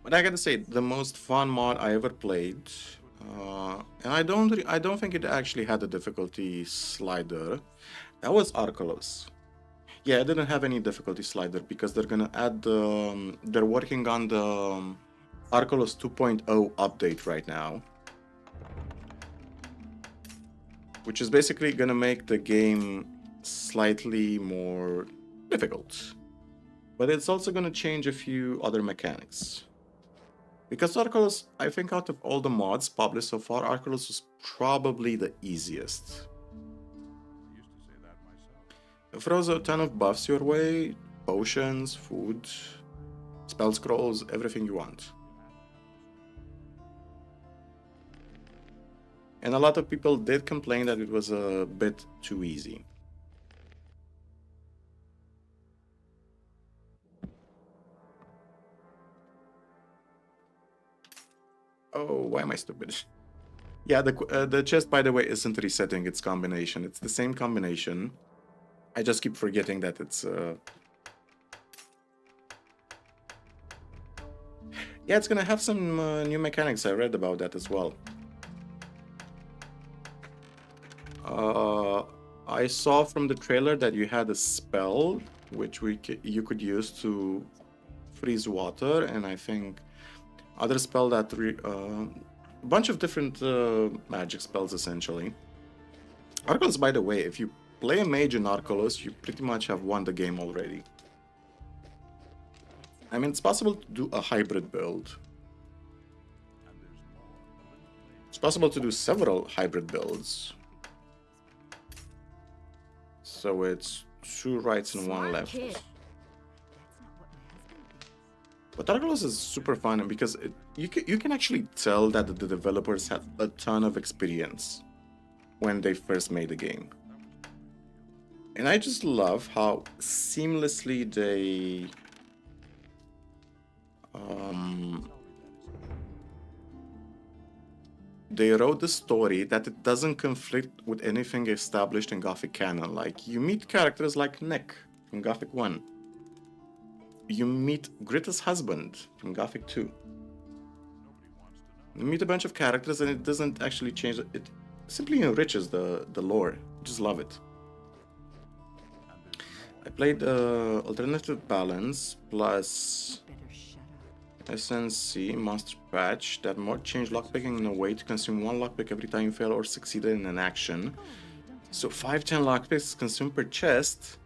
But I gotta say, the most fun mod I ever played, and I don't think it actually had a difficulty slider. That was Arcalos. Yeah, it didn't have any difficulty slider because they're gonna add the. They're working on the Arcalos 2.0 update right now, which is basically gonna make the game slightly more difficult. But it's also gonna change a few other mechanics. Because Arcalos, I think out of all the mods published so far, Arcalos was probably the easiest. It throws a ton of buffs your way, potions, food, spell scrolls, everything you want. And a lot of people did complain that it was a bit too easy. Oh, why am I stupid? Yeah, the chest, by the way, isn't resetting its combination. It's the same combination. I just keep forgetting that it's... Yeah, it's gonna have some new mechanics. I read about that as well. I saw from the trailer that you had a spell which you could use to freeze water, and I think other spell that a bunch of different magic spells essentially. Arcalos, by the way, if you play a mage in Arcalos, you pretty much have won the game already. I mean, it's possible to do a hybrid build. It's possible to do several hybrid builds. So it's 2 rights and 1 left. But Arcalos is super fun because you can actually tell that the developers had a ton of experience when they first made the game. And I just love how seamlessly they wrote the story that it doesn't conflict with anything established in Gothic canon. Like, you meet characters like Nick from Gothic 1. You meet Greta's husband from Gothic 2. You meet a bunch of characters and it doesn't actually change. It simply enriches the lore. Just love it. I played Alternative Balance plus SNC Monster Patch. That mod changed lockpicking in a way to consume 1 lockpick every time you fail or succeeded in an action. So 5-10 lockpicks consumed per chest.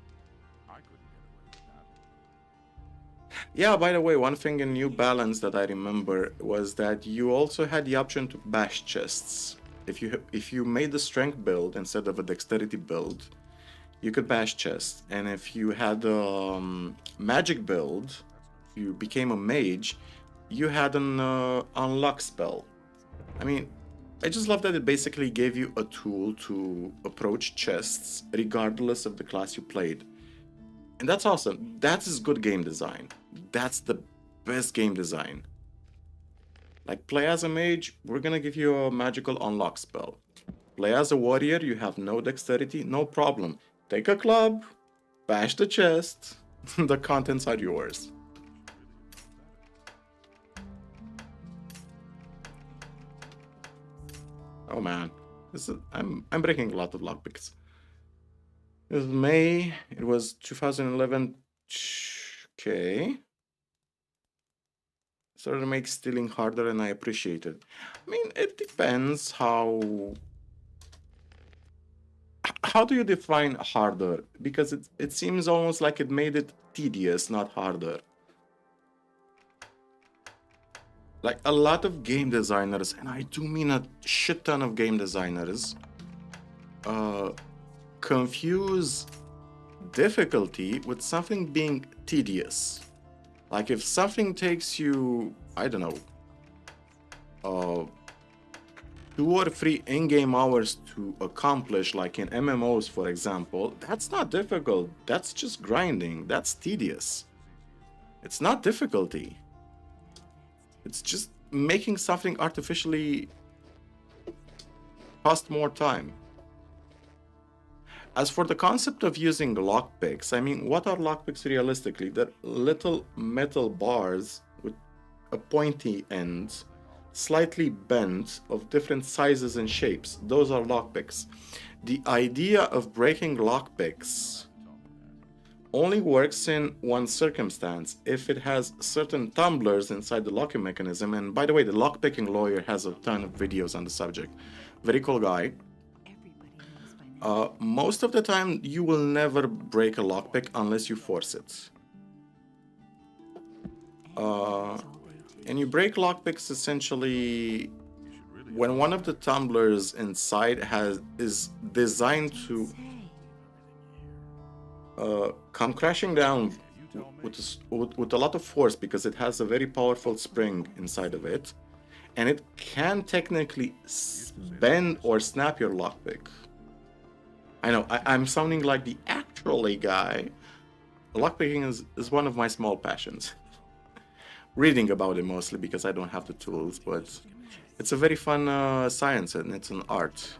Yeah, by the way, one thing in New Balance that I remember was that you also had the option to bash chests. If you made the strength build instead of a dexterity build, you could bash chests. And if you had a magic build, you became a mage, you had an unlock spell. I mean, I just love that it basically gave you a tool to approach chests regardless of the class you played. And that's awesome. That is good game design. That's the best game design. Like, play as a mage, we're gonna give you a magical unlock spell. Play as a warrior, you have no dexterity, no problem. Take a club, bash the chest, the contents are yours. Oh man, I'm breaking a lot of lockpicks. It was May, it was 2011. Okay. Started to make stealing harder and I appreciate it. I mean, it depends how do you define harder? Because it seems almost like it made it tedious, not harder. Like, a lot of game designers, and I do mean a shit ton of game designers, confuse difficulty with something being tedious. Like, if something takes you, I don't know, 2 or 3 in-game hours to accomplish, like in MMOs, for example, that's not difficult. That's just grinding. That's tedious. It's not difficulty. It's just making something artificially cost more time. As for the concept of using lockpicks, I mean, what are lockpicks realistically? They're little metal bars with a pointy ends, slightly bent, of different sizes and shapes. Those are lockpicks. The idea of breaking lockpicks only works in one circumstance: if it has certain tumblers inside the locking mechanism. And by the way, the lockpicking lawyer has a ton of videos on the subject. Very cool guy. Most of the time, you will never break a lockpick unless you force it. And you break lockpicks essentially when one of the tumblers inside is designed to come crashing down with a lot of force, because it has a very powerful spring inside of it, and it can technically bend or snap your lockpick. I know, I'm sounding like the actually guy. Lockpicking is one of my small passions. Reading about it mostly because I don't have the tools, but it's a very fun science and it's an art.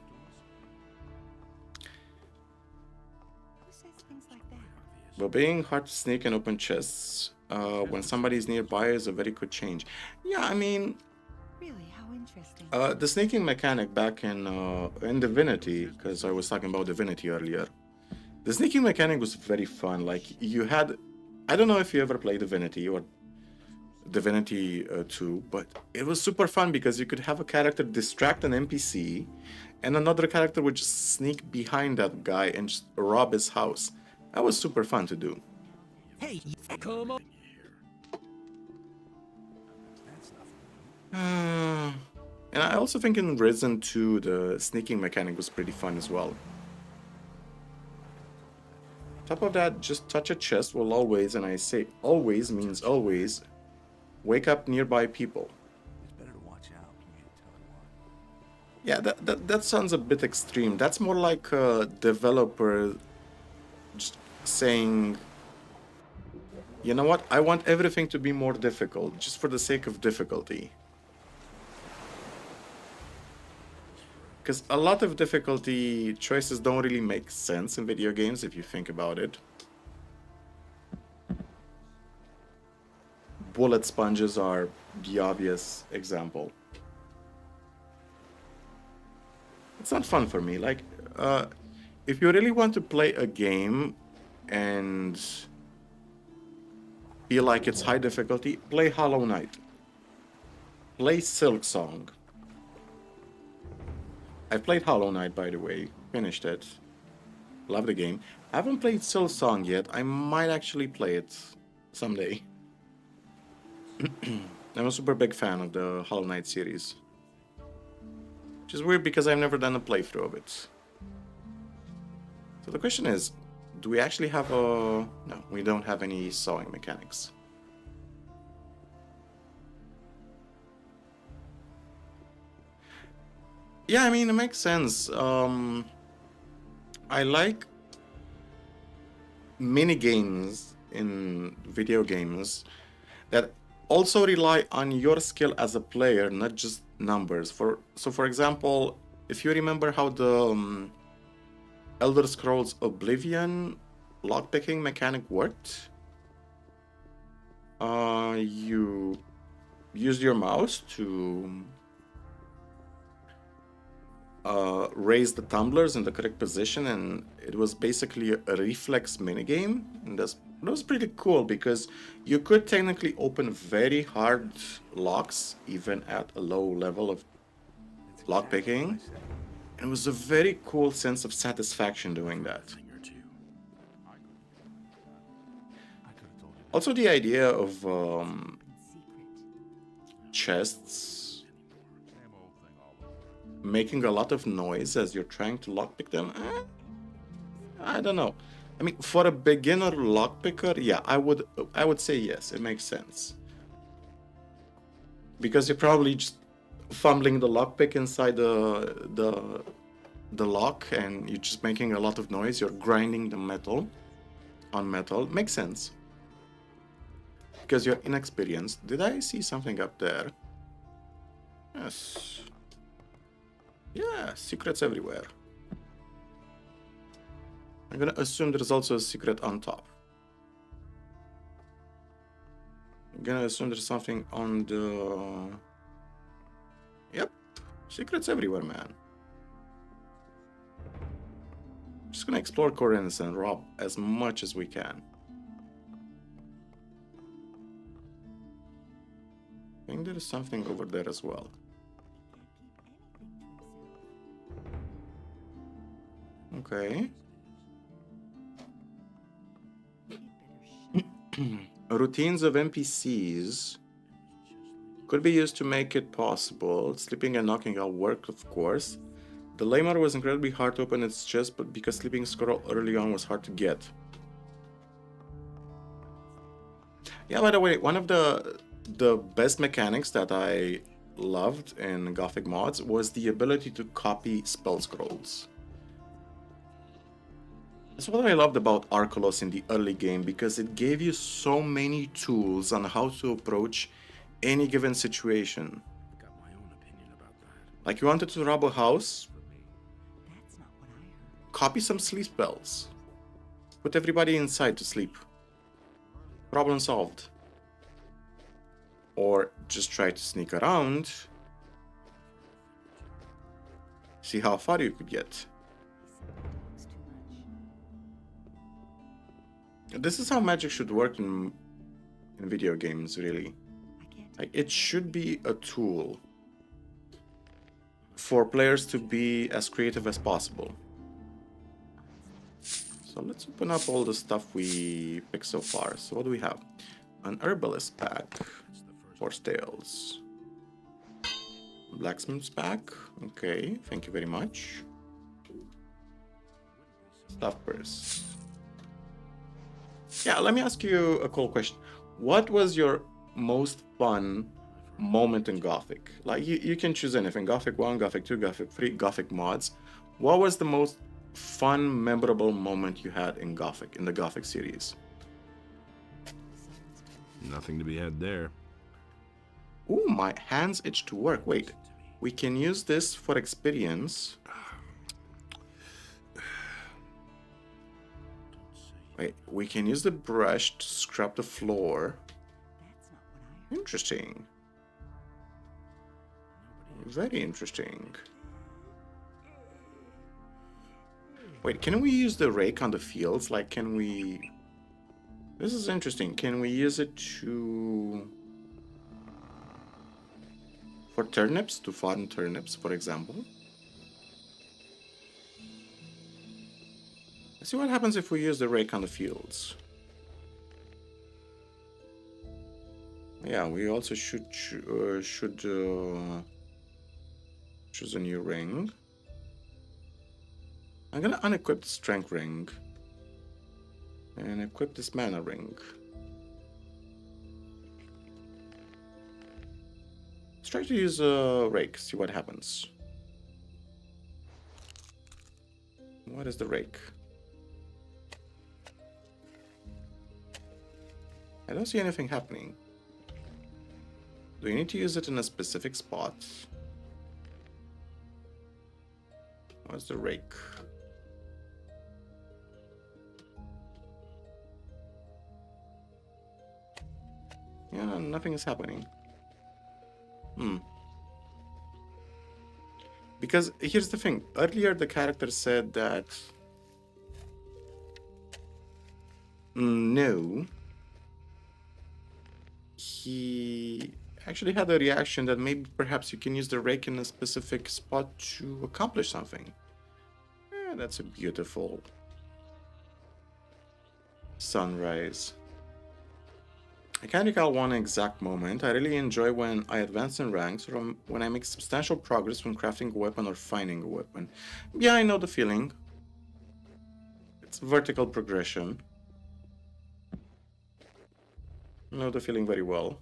But being hard to sneak and open chests when somebody's nearby is a very good change. Yeah, I mean, Really, how interesting. the sneaking mechanic back in Divinity, because I was talking about Divinity earlier. The sneaking mechanic was very fun. Like, you had, I don't know if you ever played Divinity or Divinity 2, but it was super fun because you could have a character distract an NPC, and another character would just sneak behind that guy and just rob his house. That was super fun to do. Hey, come on. And I also think in Risen 2, the sneaking mechanic was pretty fun as well. Top of that, just touch a chest will always, and I say always means always, wake up nearby people. It's better to watch out. You should tell Yeah, that sounds a bit extreme. That's more like a developer just saying, you know what, I want everything to be more difficult, just for the sake of difficulty. Because a lot of difficulty choices don't really make sense in video games if you think about it. Bullet sponges are the obvious example. It's not fun for me. Like, if you really want to play a game and feel like it's high difficulty, play Hollow Knight. Play Silk Song. I played Hollow Knight, by the way. Finished it. Love the game. I haven't played Silk Song yet. I might actually play it someday. I'm a super big fan of the Hollow Knight series. Which is weird because I've never done a playthrough of it. So the question is, do we actually have a... No, we don't have any sawing mechanics. Yeah, I mean, it makes sense. I like mini games in video games that also rely on your skill as a player, not just numbers. So for example, if you remember how the Elder Scrolls Oblivion lockpicking mechanic worked, you used your mouse to raise the tumblers in the correct position, and it was basically a reflex minigame. And that was pretty cool because you could technically open very hard locks even at a low level of lockpicking. And it was a very cool sense of satisfaction doing that. Also, the idea of chests making a lot of noise as you're trying to lockpick them, I don't know. I mean, for a beginner lockpicker, yeah, I would say yes, it makes sense. Because you're probably just fumbling the lockpick inside the lock, and you're just making a lot of noise. You're grinding the metal on metal. Makes sense. Because you're inexperienced. Did I see something up there? Yes. Yeah, secrets everywhere. I'm gonna assume there's also a secret on top. I'm gonna assume there's something on the... Yep, secrets everywhere, man. Just gonna explore Khorinis and rob as much as we can. I think there's something over there as well. Okay. Routines of NPCs could be used to make it possible. Sleeping and knocking out work, of course. The Lamar was incredibly hard to open its chest, but because sleeping scroll early on was hard to get. Yeah, by the way, one of the best mechanics that I loved in Gothic mods was the ability to copy spell scrolls. That's what I loved about Arkelos in the early game, because it gave you so many tools on how to approach any given situation. Got my own opinion about that. Like, you wanted to rob a house, That's not what I heard. copy some sleep spells. Put everybody inside to sleep. Problem solved. Or just try to sneak around. See how far you could get. This is how magic should work in video games, really. Like, it should be a tool for players to be as creative as possible. So let's open up all the stuff we picked so far. So what do we have? An herbalist pack, 4 tales. Blacksmith's pack, okay, thank you very much. Stuff purse. Yeah, let me ask you a cool question. What was your most fun moment in Gothic? Like, you can choose anything. Gothic 1, Gothic 2, Gothic 3, Gothic mods. What was the most fun, memorable moment you had in Gothic, in the Gothic series? Nothing to be had there. Ooh, my hands itch to work. Wait, we can use this for experience. Wait, we can use the brush to scrub the floor. That's not what I heard. Interesting. Very interesting. Wait, can we use the rake on the fields? Like, can we... This is interesting. Can we use it to... For turnips, to farm turnips, for example? Let's see what happens if we use the rake on the fields. Yeah, we also should choose a new ring. I'm gonna unequip the strength ring and equip this mana ring. Let's try to use a rake, see what happens. What is the rake? I don't see anything happening. Do you need to use it in a specific spot? What's the rake? Yeah, nothing is happening. Because here's the thing. Earlier the character said that... No. He actually had a reaction that maybe perhaps you can use the rake in a specific spot to accomplish something. Yeah, that's a beautiful sunrise. I can't recall one exact moment. I really enjoy when I advance in ranks or when I make substantial progress when crafting a weapon or finding a weapon. Yeah, I know the feeling. It's vertical progression. I know the feeling very well.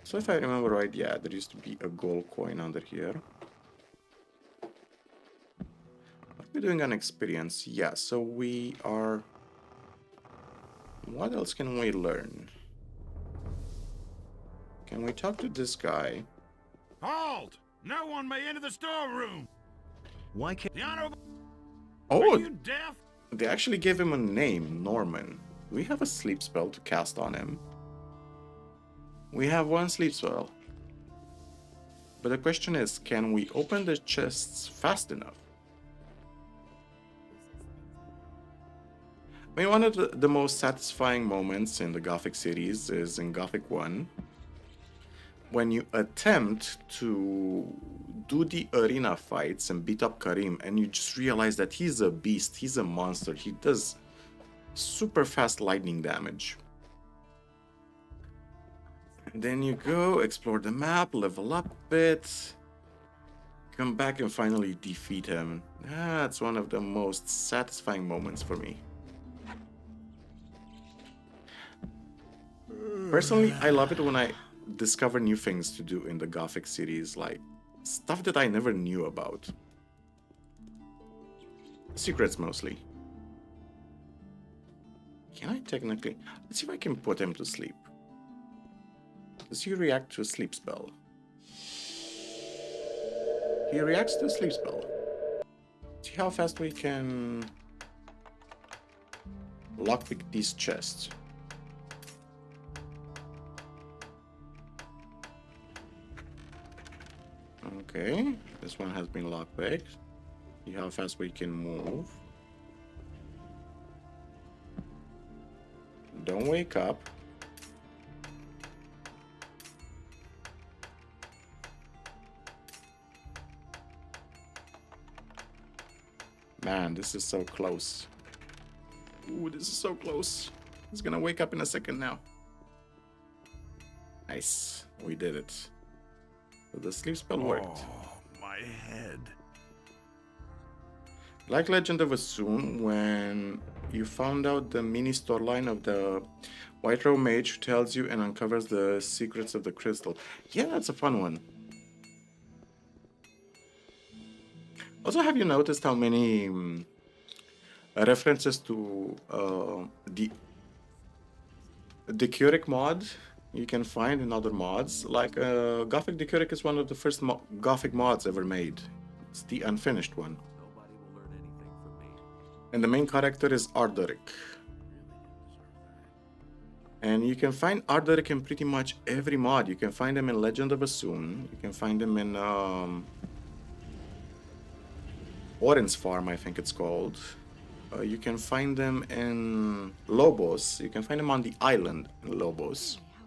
So if I remember right, yeah, there used to be a gold coin under here. We're doing an experience, yeah, so we are... What else can we learn? Can we talk to this guy? Halt! No one may enter the storeroom! Why can't... The honorable... Oh, Are you deaf? they actually gave him a name, Norman. We have a sleep spell to cast on him. We have one sleep spell. But the question is, can we open the chests fast enough? I mean, one of the most satisfying moments in the Gothic series is in Gothic 1, when you attempt to do the arena fights and beat up Karim, and you just realize that he's a beast, he's a monster, he does super fast lightning damage. And then you go, explore the map, level up a bit, come back and finally defeat him. That's one of the most satisfying moments for me. Personally, I love it when I discover new things to do in the Gothic series, like stuff that I never knew about. Secrets mostly. Can I technically... Let's see if I can put him to sleep. Does he react to a sleep spell? He reacts to a sleep spell. See how fast we can lockpick these chests. Okay, this one has been lockpicked. See how fast we can move. Don't wake up. Man, this is so close. Ooh, this is so close. He's gonna wake up in a second now. Nice, we did it. So the sleep spell worked. Oh, my head. Like Legend of Assume, when you found out the mini storyline of the White Robe Mage who tells you and uncovers the secrets of the crystal. Yeah, that's a fun one. Also, have you noticed how many references to the Curic mod you can find in other mods? Like Gothic Decuric is one of the first Gothic mods ever made. It's the unfinished one. Nobody will learn anything from me. And the main character is Arderic. And you can find Arderic in pretty much every mod. You can find him in Legend of Asun. You can find him in Orin's Farm, I think it's called. You can find them in Lobos. You can find them on the island in Lobos. How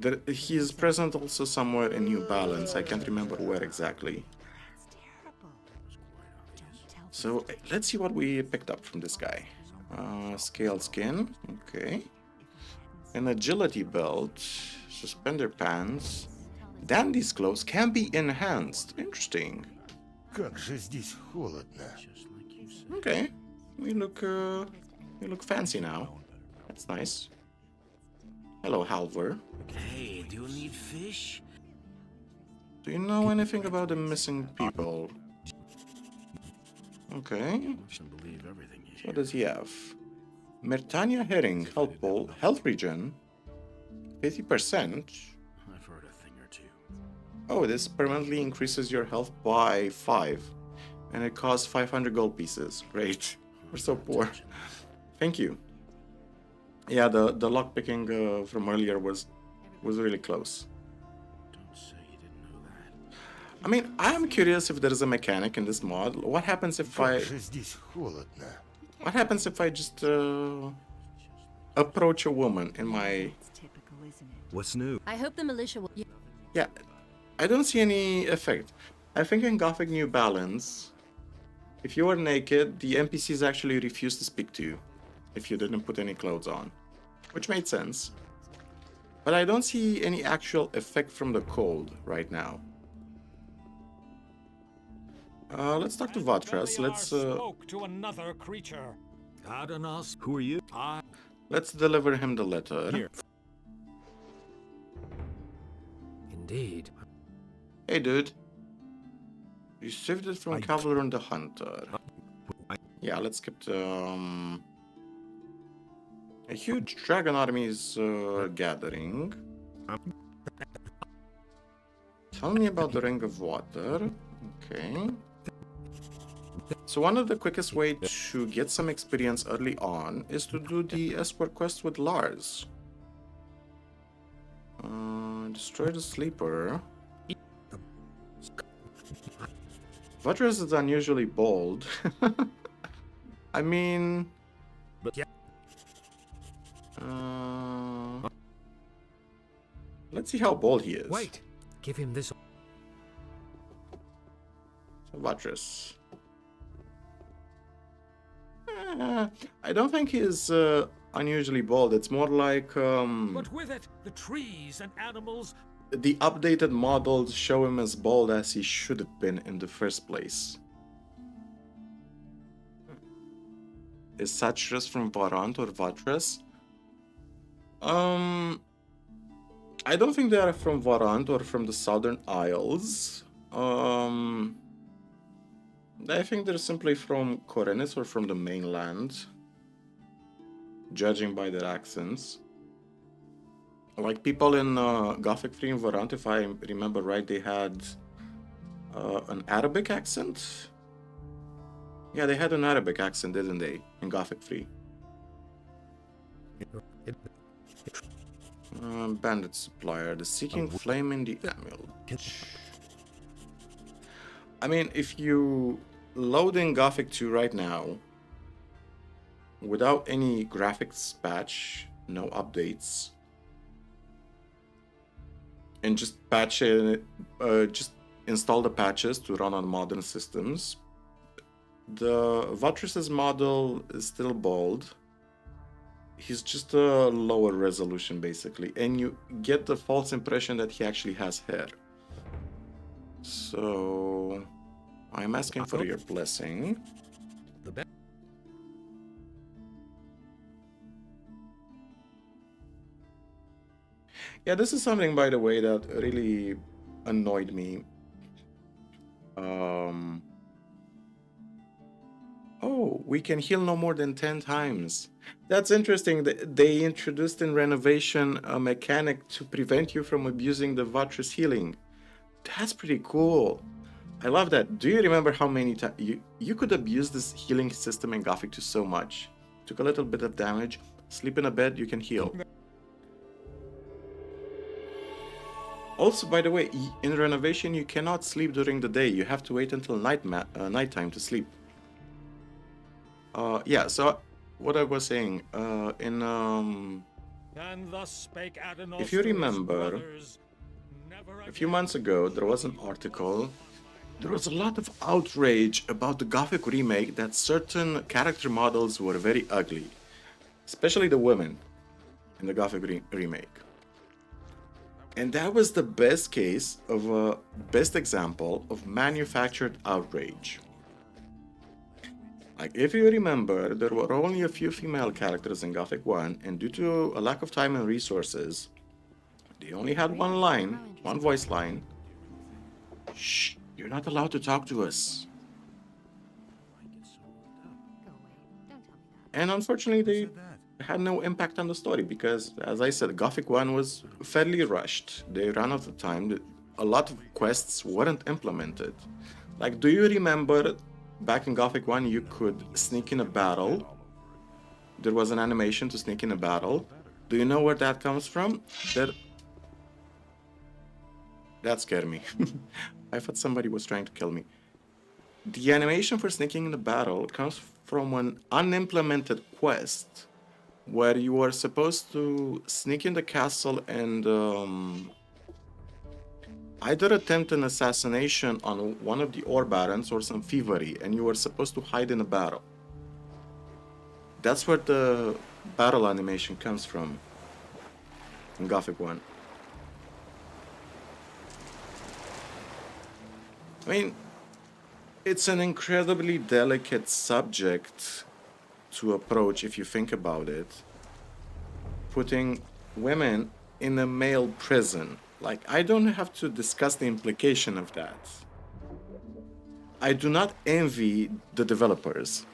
interesting. He is present also somewhere in New Balance. I can't remember where exactly. That's terrible. Don't tell So let's see what we picked up from this guy. Scaled skin, okay. An agility belt, suspender pants. Dandy's clothes can be enhanced. Interesting. Как же здесь холодно. Okay, we look fancy now. That's nice. Hello, Halver. Hey, do you need fish? Do you know anything about the missing people? Okay. Shouldn't believe everything you hear. What does he have? Mertania herring, health regen, 50%. I've heard a thing or two. Oh, this permanently increases your health by 5. And it costs 500 gold pieces. Great. We're so poor. Thank you. Yeah, the lockpicking from earlier was really close. Don't say you didn't know that. I mean, I'm curious if there is a mechanic in this mod. What happens if I... Как же здесь холодно. What happens if I just approach a woman in my... That's typical, isn't it? What's new? I hope the militia will. Yeah, I don't see any effect. I think in Gothic New Balance, if you were naked, the NPCs actually refuse to speak to you if you didn't put any clothes on, which made sense. But I don't see any actual effect from the cold right now. Let's talk to Vatras. Let's spoke to another creature. Cardenas, Who are you? let's deliver him the letter. Here. indeed. Hey, dude. You saved it from Cavalier the Hunter. Yeah, let's skip the... A huge dragon army is gathering. Tell me about the Ring of Water. Okay. So one of the quickest way to get some experience early on is to do the escort quest with Lars. Destroy the sleeper. Vatras is unusually bold. I mean... But yeah. Let's see how bold he is. Wait, give him this. So Vatras. I don't think he's unusually bold. It's more like But with it, the trees and animals. the updated models show him as bold as he should have been in the first place. Is Satyrus from Varant or Vatras? I don't think they are from Varant or from the Southern Isles. I think they're simply from Khorinis or from the mainland, judging by their accents. Like people in Gothic 3 and Varant, if I remember right, they had an Arabic accent. Yeah, they had an Arabic accent, didn't they, in Gothic 3? Bandit supplier, the Seeking Flame in the Amulet. I mean, if you load in Gothic 2 right now, without any graphics patch, no updates, and just patch it, just install the patches to run on modern systems, the Vatras' model is still bold. He's just a lower resolution, basically, and you get the false impression that he actually has hair. So, I'm asking for your blessing. The best. Yeah, this is something, by the way, that really annoyed me. Um, oh, we can heal no more than 10 times. That's interesting. They introduced in Renovation a mechanic to prevent you from abusing the Vatrus healing. That's pretty cool. I love that. Do you remember how many times you could abuse this healing system in Gothic 2 so much? Took a little bit of damage, sleep in a bed, you can heal. Also, by the way, in Renovation, you cannot sleep during the day. You have to wait until nighttime to sleep. Yeah, so what I was saying, if you remember, a few months ago, there was an article. There was a lot of outrage about the Gothic remake that certain character models were very ugly, especially the women in the Gothic remake. And that was the best case of a best example of manufactured outrage. Like, if you remember, there were only a few female characters in Gothic 1, and due to a lack of time and resources, they only had one line, one voice line. Shh, you're not allowed to talk to us. And unfortunately, they had no impact on the story because, as I said, Gothic 1 was fairly rushed. They ran out of time. A lot of quests weren't implemented. Like, do you remember back in Gothic 1 you could sneak in a battle? There was an animation to sneak in a battle. Do you know where that comes from? That scared me. I thought somebody was trying to kill me. The animation for sneaking in the battle comes from an unimplemented quest where you are supposed to sneak in the castle and either attempt an assassination on one of the ore barons or some thievery, and you are supposed to hide in a battle. That's where the battle animation comes from in Gothic 1. I mean, it's an incredibly delicate subject to approach if you think about it. Putting women in a male prison. Like, I don't have to discuss the implication of that. I do not envy the developers.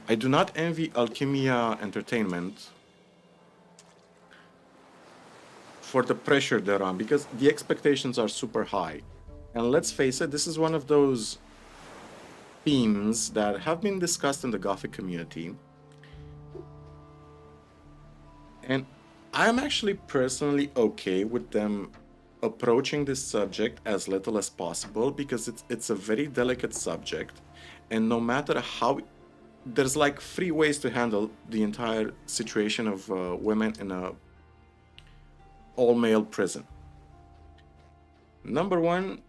I do not envy Alchemia Entertainment for the pressure they're on, because the expectations are super high. And let's face it, this is one of those themes that have been discussed in the Gothic community. And I'm actually personally okay with them approaching this subject as little as possible, because it's a very delicate subject, and no matter how, there's like 3 ways to handle the entire situation of women in a all-male prison. Number 1,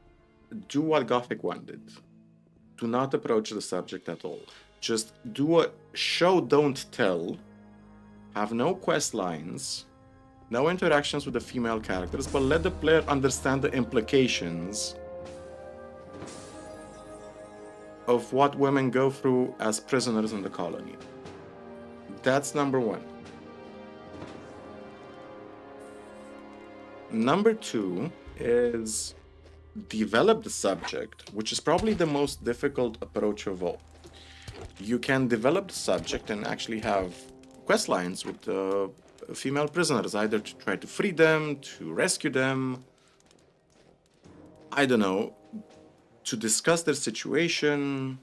do what Gothic 1 did. Do not approach the subject at all. Just do a show, don't tell. Have no quest lines, no interactions with the female characters, but let the player understand the implications of what women go through as prisoners in the colony. That's number 1. Number 2 is develop the subject, which is probably the most difficult approach of all. You can develop the subject and actually have quest lines with female prisoners, either to try to free them, to rescue them, I don't know, to discuss their situation.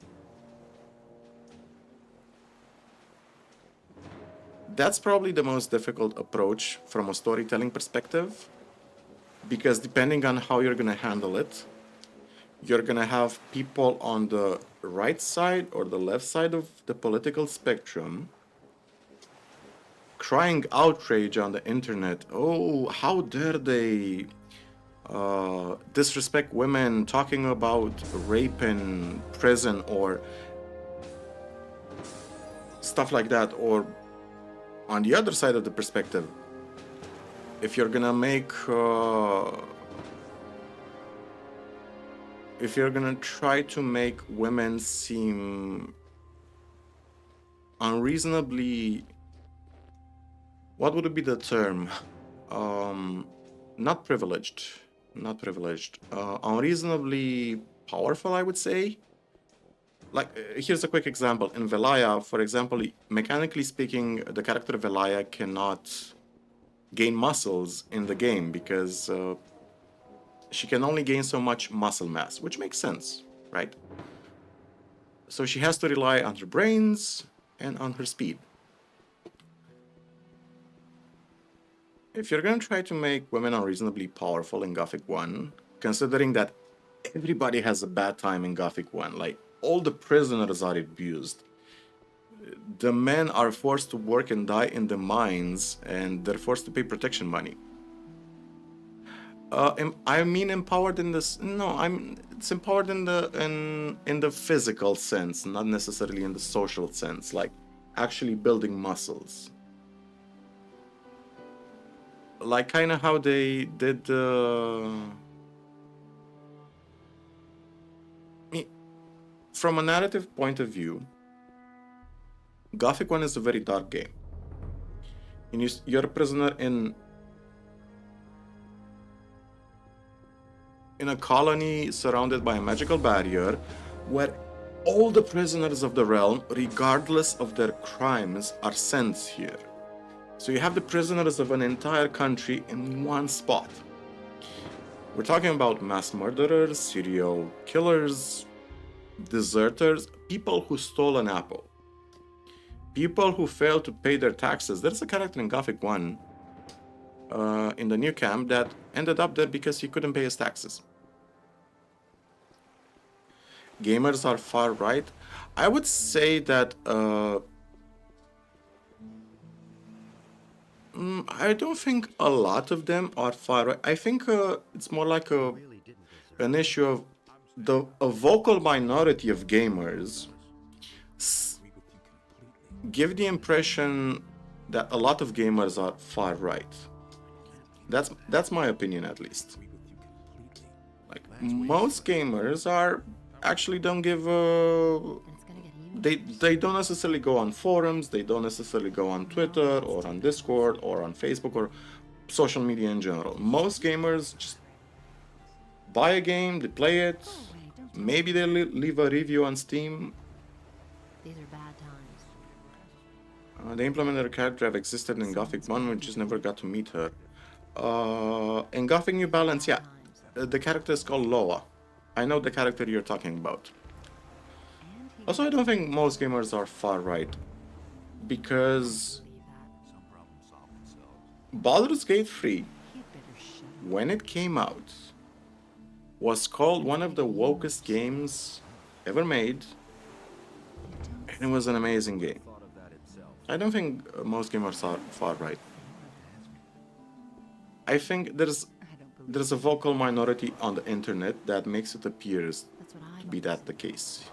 That's probably the most difficult approach from a storytelling perspective, because depending on how you're going to handle it, you're going to have people on the right side or the left side of the political spectrum crying outrage on the internet. Oh, how dare they disrespect women, talking about rape in prison or stuff like that. Or on the other side of the perspective, if you're gonna make if you're gonna try to make women seem unreasonably, what would be the term? Not privileged, unreasonably powerful, I would say. Like, here's a quick example. In Velaya, for example, mechanically speaking, the character Velaya cannot gain muscles in the game because she can only gain so much muscle mass, which makes sense, right? So she has to rely on her brains and on her speed. If you're gonna try to make women unreasonably powerful in Gothic 1, considering that everybody has a bad time in Gothic 1, like all the prisoners are abused, the men are forced to work and die in the mines, and they're forced to pay protection money. I mean empowered in this. No, it's empowered in the physical sense, not necessarily in the social sense, like actually building muscles. Like kind of how they did. From a narrative point of view, Gothic 1 is a very dark game. And you're a prisoner in a colony surrounded by a magical barrier where all the prisoners of the realm, regardless of their crimes, are sent here. So you have the prisoners of an entire country in one spot. We're talking about mass murderers, serial killers, deserters, people who stole an apple, people who failed to pay their taxes. There's a character in Gothic 1 in the new camp that ended up there because he couldn't pay his taxes. Gamers are far right. I would say that I don't think a lot of them are far right. I think it's more like an issue of a vocal minority of gamers give the impression that a lot of gamers are far right. That's my opinion, at least. Like most gamers are actually don't give they don't necessarily go on forums, they don't necessarily go on Twitter or on Discord or on Facebook or social media in general. Most gamers just buy a game, they play it, maybe they leave a review on Steam. These are bad times. They implemented a character that existed in Gothic 1, we just never got to meet her. In Gothic New Balance, yeah, the character is called Loa. I know the character you're talking about. Also, I don't think most gamers are far right, because Baldur's Gate 3, when it came out, was called one of the wokest games ever made, and it was an amazing game. I don't think most gamers are far right. I think there's a vocal minority on the internet that makes it appear to be that the case.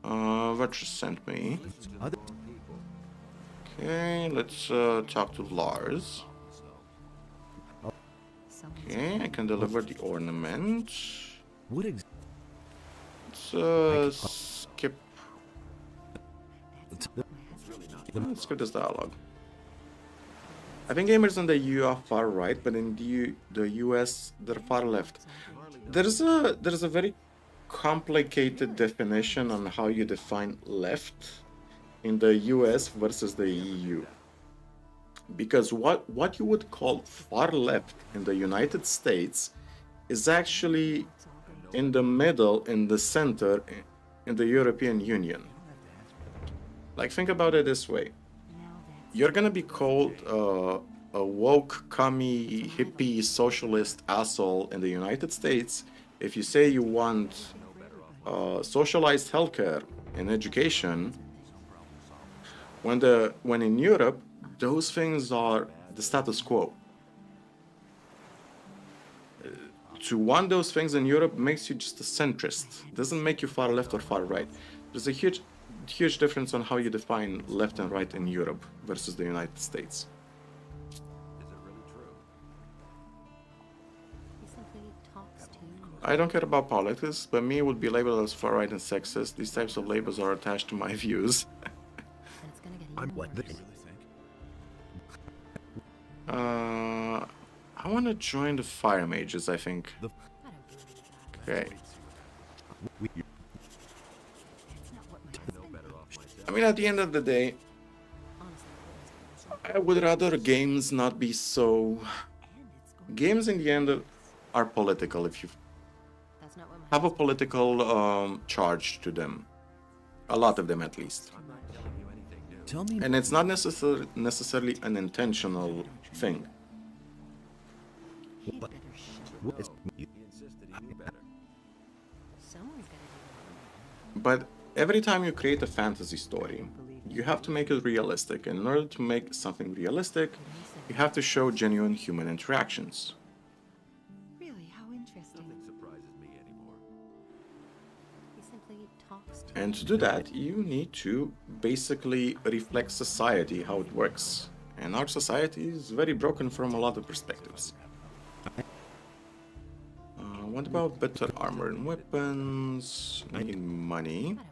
What just sent me? Okay, let's talk to Lars. Okay, I can deliver the ornament. Let's skip. Let's skip this dialogue. I think gamers in the EU are far right, but in the US they're far left. There's a very complicated definition on how you define left in the US versus the EU. Because what you would call far left in the United States is actually in the middle, in the center, in the European Union. Like, think about it this way. You're gonna be called a woke, commie, hippie, socialist asshole in the United States if you say you want socialized healthcare and education, when in Europe those things are the status quo. To want those things in Europe makes you just a centrist. It doesn't make you far left or far right. There's a huge difference on how you define left and right in Europe versus the United States. I don't care about politics, but me would be labeled as far right and sexist. These types of labels are attached to my views. I want to join the Fire Mages, I think. Okay. That's not what my husband I mean, at the end of the day, I would rather games not be so... Games in the end are political if you That's not what my have a political charge to them. A lot of them, at least. Tell me. And it's not necessarily an intentional thing. better shut. Someone's gotta do But every time you create a fantasy story, you have to make it realistic. And in order to make something realistic, you have to show genuine human interactions. it. Really, how interesting. Nothing surprises me anymore. He simply talks to And to do that, you need to basically reflect society, how it works. And our society is very broken from a lot of perspectives. What about better armor and weapons? I need money. I don't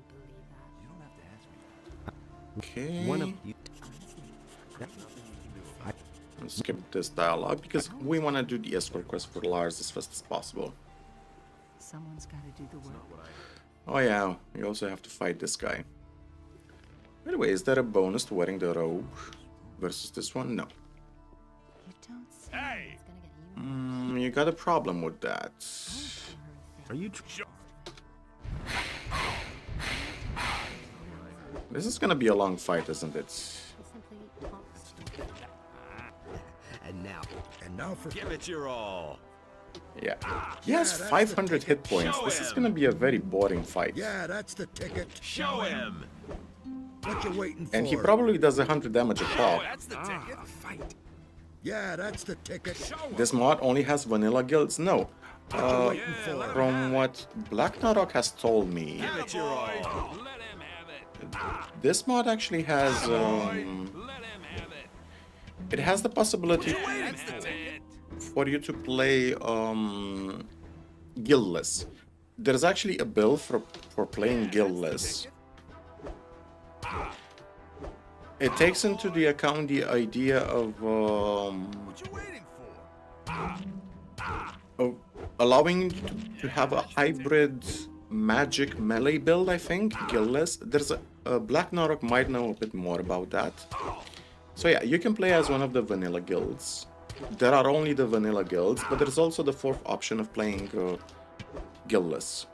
believe that. Okay. One of you. Let's skip this dialogue because we want to do the escort quest for Lars as fast as possible. Someone's gotta do the work. Oh yeah, you also have to fight this guy. By the way, is there a bonus to wearing the robe versus this one? No. You don't see Hey! it's gonna get you. You got a problem with that. Are you? This is gonna be a long fight, isn't it? He simply talks to And now for give it your all. Yeah. He has 500 hit points. This is gonna be a very boring fight. Yeah, that's the ticket. Show him. What you waiting for? And he probably does 100 damage a pop. That's the ticket. Fight. Yeah, that's the ticket. This mod only has vanilla guilds? No. What you waiting for? From what Black Narok has told me, Give it your all. Let him have it. this mod actually has Let him have it. it has the possibility That's the ticket. for you to play guildless. There's actually a build for playing guildless. It takes into the account the idea of What you waiting for? allowing you to have a hybrid magic melee build, I think, guildless. There's a Black Narok might know a bit more about that. So yeah, you can play as one of the vanilla guilds. There are only the vanilla guilds, but there's also the fourth option of playing guildless.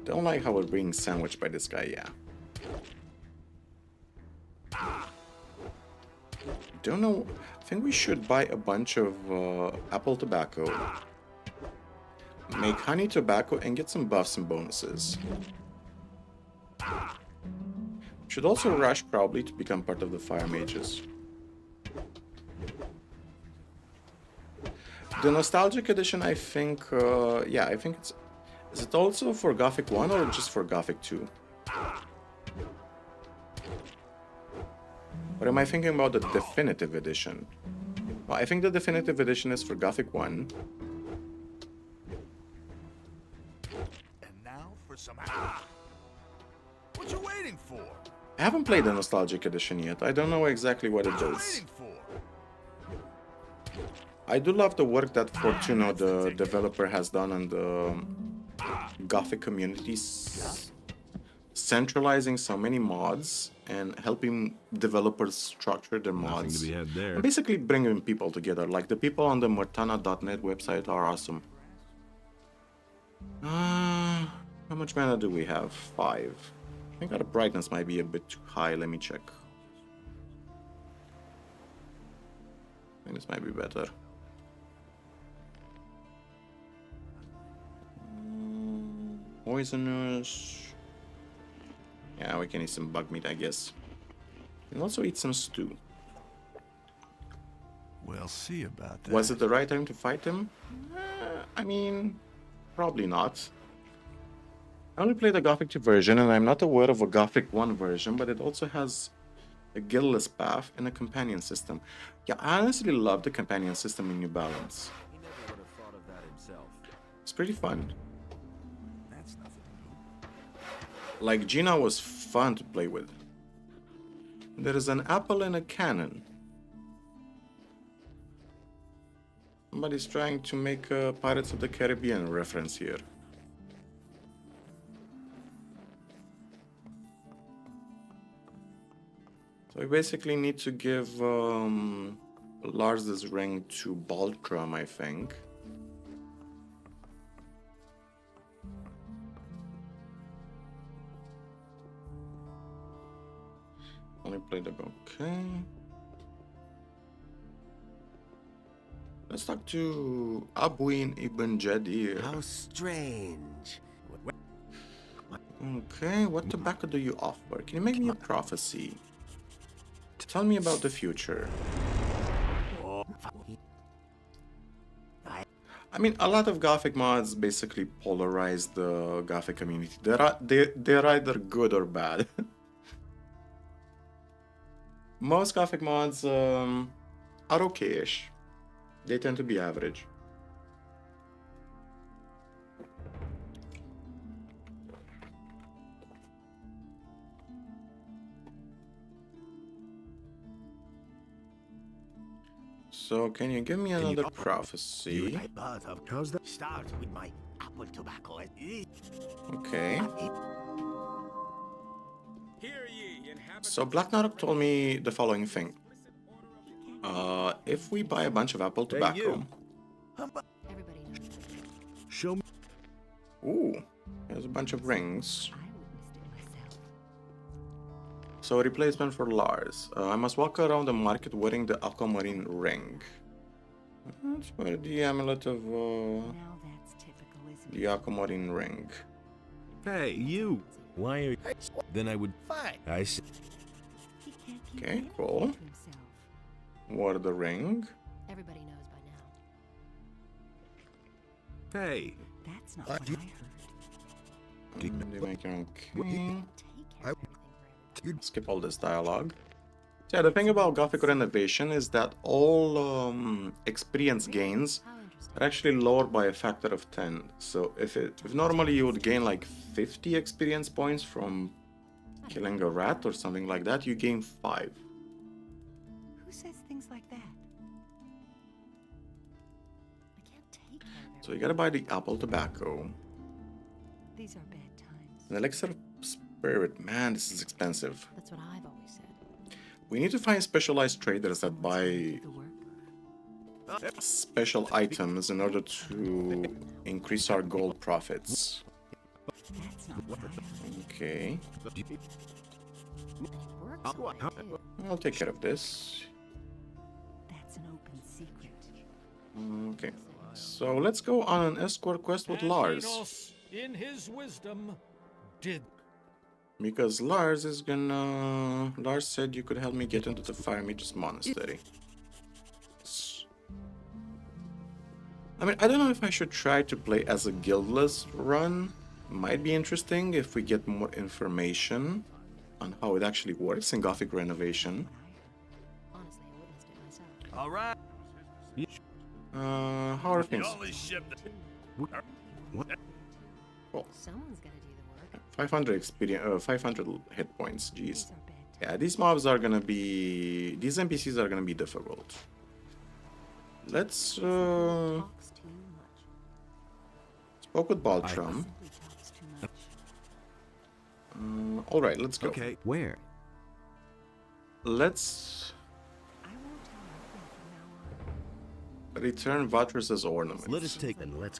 Don't like how we're being sandwiched by this guy, yeah. Don't know, I think we should buy a bunch of apple tobacco, make honey tobacco, and get some buffs and bonuses. Should also rush probably to become part of the fire mages. The nostalgic edition, I think, yeah, I think it's... Is it also for Gothic 1 or just for Gothic 2? Or am I thinking about the definitive edition? Well, I think the definitive edition is for Gothic 1. And now for some. What you waiting for? I haven't played the nostalgic edition yet. I don't know exactly what it What you is. waiting for? I do love the work that Fortuno, the developer, has done on the Gothic communities, centralizing so many mods and helping developers structure their mods. And basically bringing people together. Like the people on the Mortana.net website are awesome. How much mana do we have? 5. I think our brightness might be a bit too high. Let me check. I think this might be better. Poisonous. Yeah, we can eat some bug meat, I guess. And also eat some stew. We'll see about that. Was it the right time to fight him? I mean, probably not. I only played the Gothic 2 version, and I'm not aware of a Gothic 1 version, but it also has a guildless path and a companion system. Yeah, I honestly love the companion system in New Balance. He never would have thought of that himself. It's pretty fun. That's nothing new. Like, Gina was fun to play with. There is an apple and a cannon. Somebody's trying to make a Pirates of the Caribbean reference here. So we basically need to give Lars this ring to Baltram, I think. Only played the okay. Let's talk to Abuin Ibn Jadir. How strange. Okay, what tobacco do you offer? Can you make me a prophecy? Tell me about the future. I mean, a lot of Gothic mods basically polarize the Gothic community. They're either good or bad. Most Gothic mods are okay-ish. They tend to be average. So, can you give me another prophecy? How's that? Start with my apple tobacco. Okay. Hear ye, inhabitants So, Black Narok told me the following thing. If we buy a bunch of apple tobacco... Everybody knows that. Show me. Ooh, there's a bunch of rings. I witnessed it myself. So, replacement for Lars. I must walk around the market wearing the aquamarine ring. Let's wear the amulet of Now that's typical, isn't the aquamarine ring. Hey, you. Why are you? Then I would. Fine. I see. He can't keep Okay, anything cool. to himself. Wear the ring. Everybody knows by now. Hey. That's not what I heard. They make your own You king. take care of everything for everybody. Skip all this dialogue. So yeah, the thing about Gothic Renovation is that all experience gains How interesting. are actually lowered by a factor of 10. So if normally you would gain like 50 experience points from killing a rat or something like that, you gain 5. Who says things like that? I can't take care of So you gotta buy the apple tobacco. These are bad times. An elixir of spirit. Man, this is expensive. That's what I've always said. We need to find specialized traders that buy Do the work. special items in order to increase our gold profits. That's not what I heard. Okay, And it works for it, too. I'll take care of this. That's an open secret. Okay, so let's go on an escort quest with and Lars. Enos, in his wisdom, did Because Lars is gonna... Lars said you could help me get into the Fire Mage's Monastery. I mean, I don't know if I should try to play as a guildless run. Might be interesting if we get more information on how it actually works in Gothic Renovation. Honestly, I witnessed it myself. All right. How are The things? only ship that... Someone's gotta do the work. 500 experience, 500 hit points. Jeez. These are bad times. Yeah, these mobs are gonna be... These NPCs are gonna be difficult. Let's... Talks too much. Spoke with Baltram. Simply talks too much. Alright, let's go. Okay. Where? Let's I won't tell nothing from now on. return Vatrus's ornaments. Let us take and let's.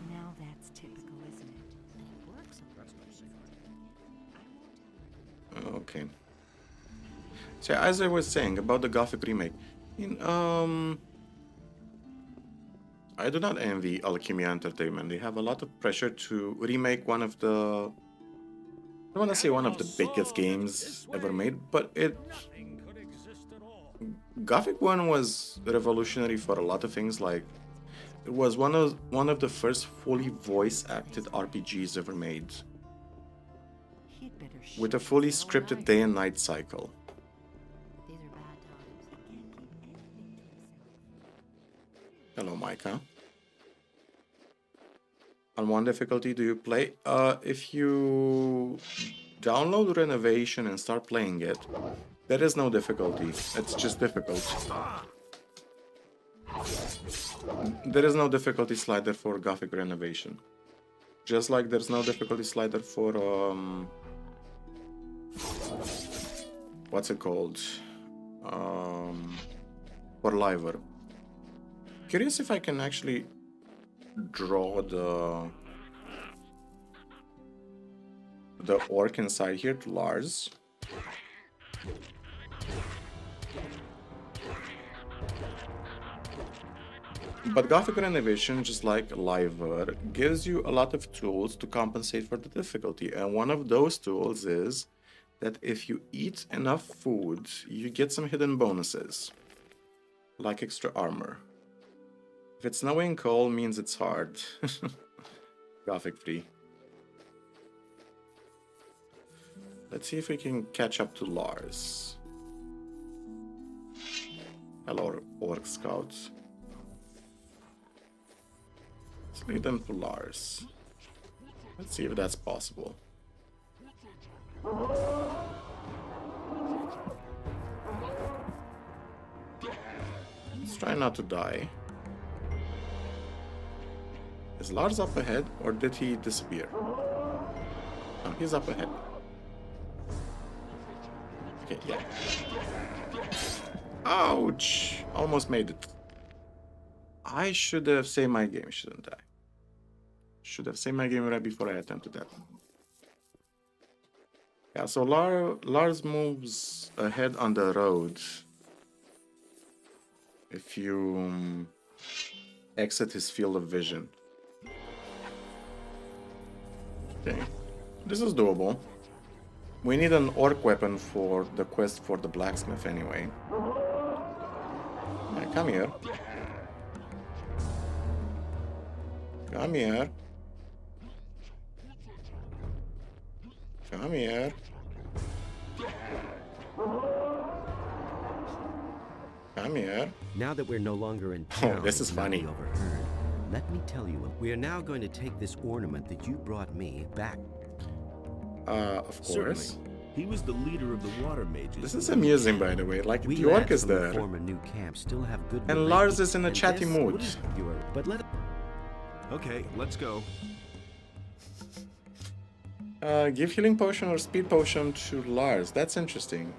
Now that's typical, isn't it? And it works on that's no secret. I won't tell Okay. So as I was saying about the Gothic remake, I do not envy Alchemia Entertainment. They have a lot of pressure to remake one of the... I don't want to say one of the biggest games ever made, but nothing could exist at all. Gothic 1 was revolutionary for a lot of things. Like, it was one of the first fully voice-acted RPGs ever made, He'd better with a shut fully his mouth. scripted day and night cycle. These are bad times. He can't keep anything to himself. Hello, Micah. On one difficulty do you play? If you download Renovation and start playing it, there is no difficulty. It's just difficult. There is no difficulty slider for Gothic Renovation. Just like there's no difficulty slider for what's it called? For Liver. Curious if I can actually draw the orc inside here to Lars. But Gothic Renovation, just like Liver, gives you a lot of tools to compensate for the difficulty. And one of those tools is that if you eat enough food, you get some hidden bonuses, like extra armor. If it's snowing cold, means it's hard. Gothic free. Let's see if we can catch up to Lars. Hello, Orc Scouts. Let's lead them to Lars. Let's see if that's possible. Let's try not to die. Is Lars up ahead, or did he disappear? No, he's up ahead. Okay, yeah. Ouch! Almost made it. I should have saved my game, shouldn't I? Should have saved my game right before I attempted that. Yeah, so Lars moves ahead on the road if you exit his field of vision. Okay, this is doable. We need an orc weapon for the quest for the blacksmith anyway. Yeah, come here. Come here. Come here. Come here. Now that we're no longer in town, this is funny. Overheard, let me tell you, we are now going to take this ornament that you brought me back. Of course. Certainly. He was the leader of the water mages. This is amusing, by the way. Like, the orc is there. Former new camp still have good and Lars is in a chatty mood. But let Okay, let's go. Give healing potion or speed potion to Lars. That's interesting.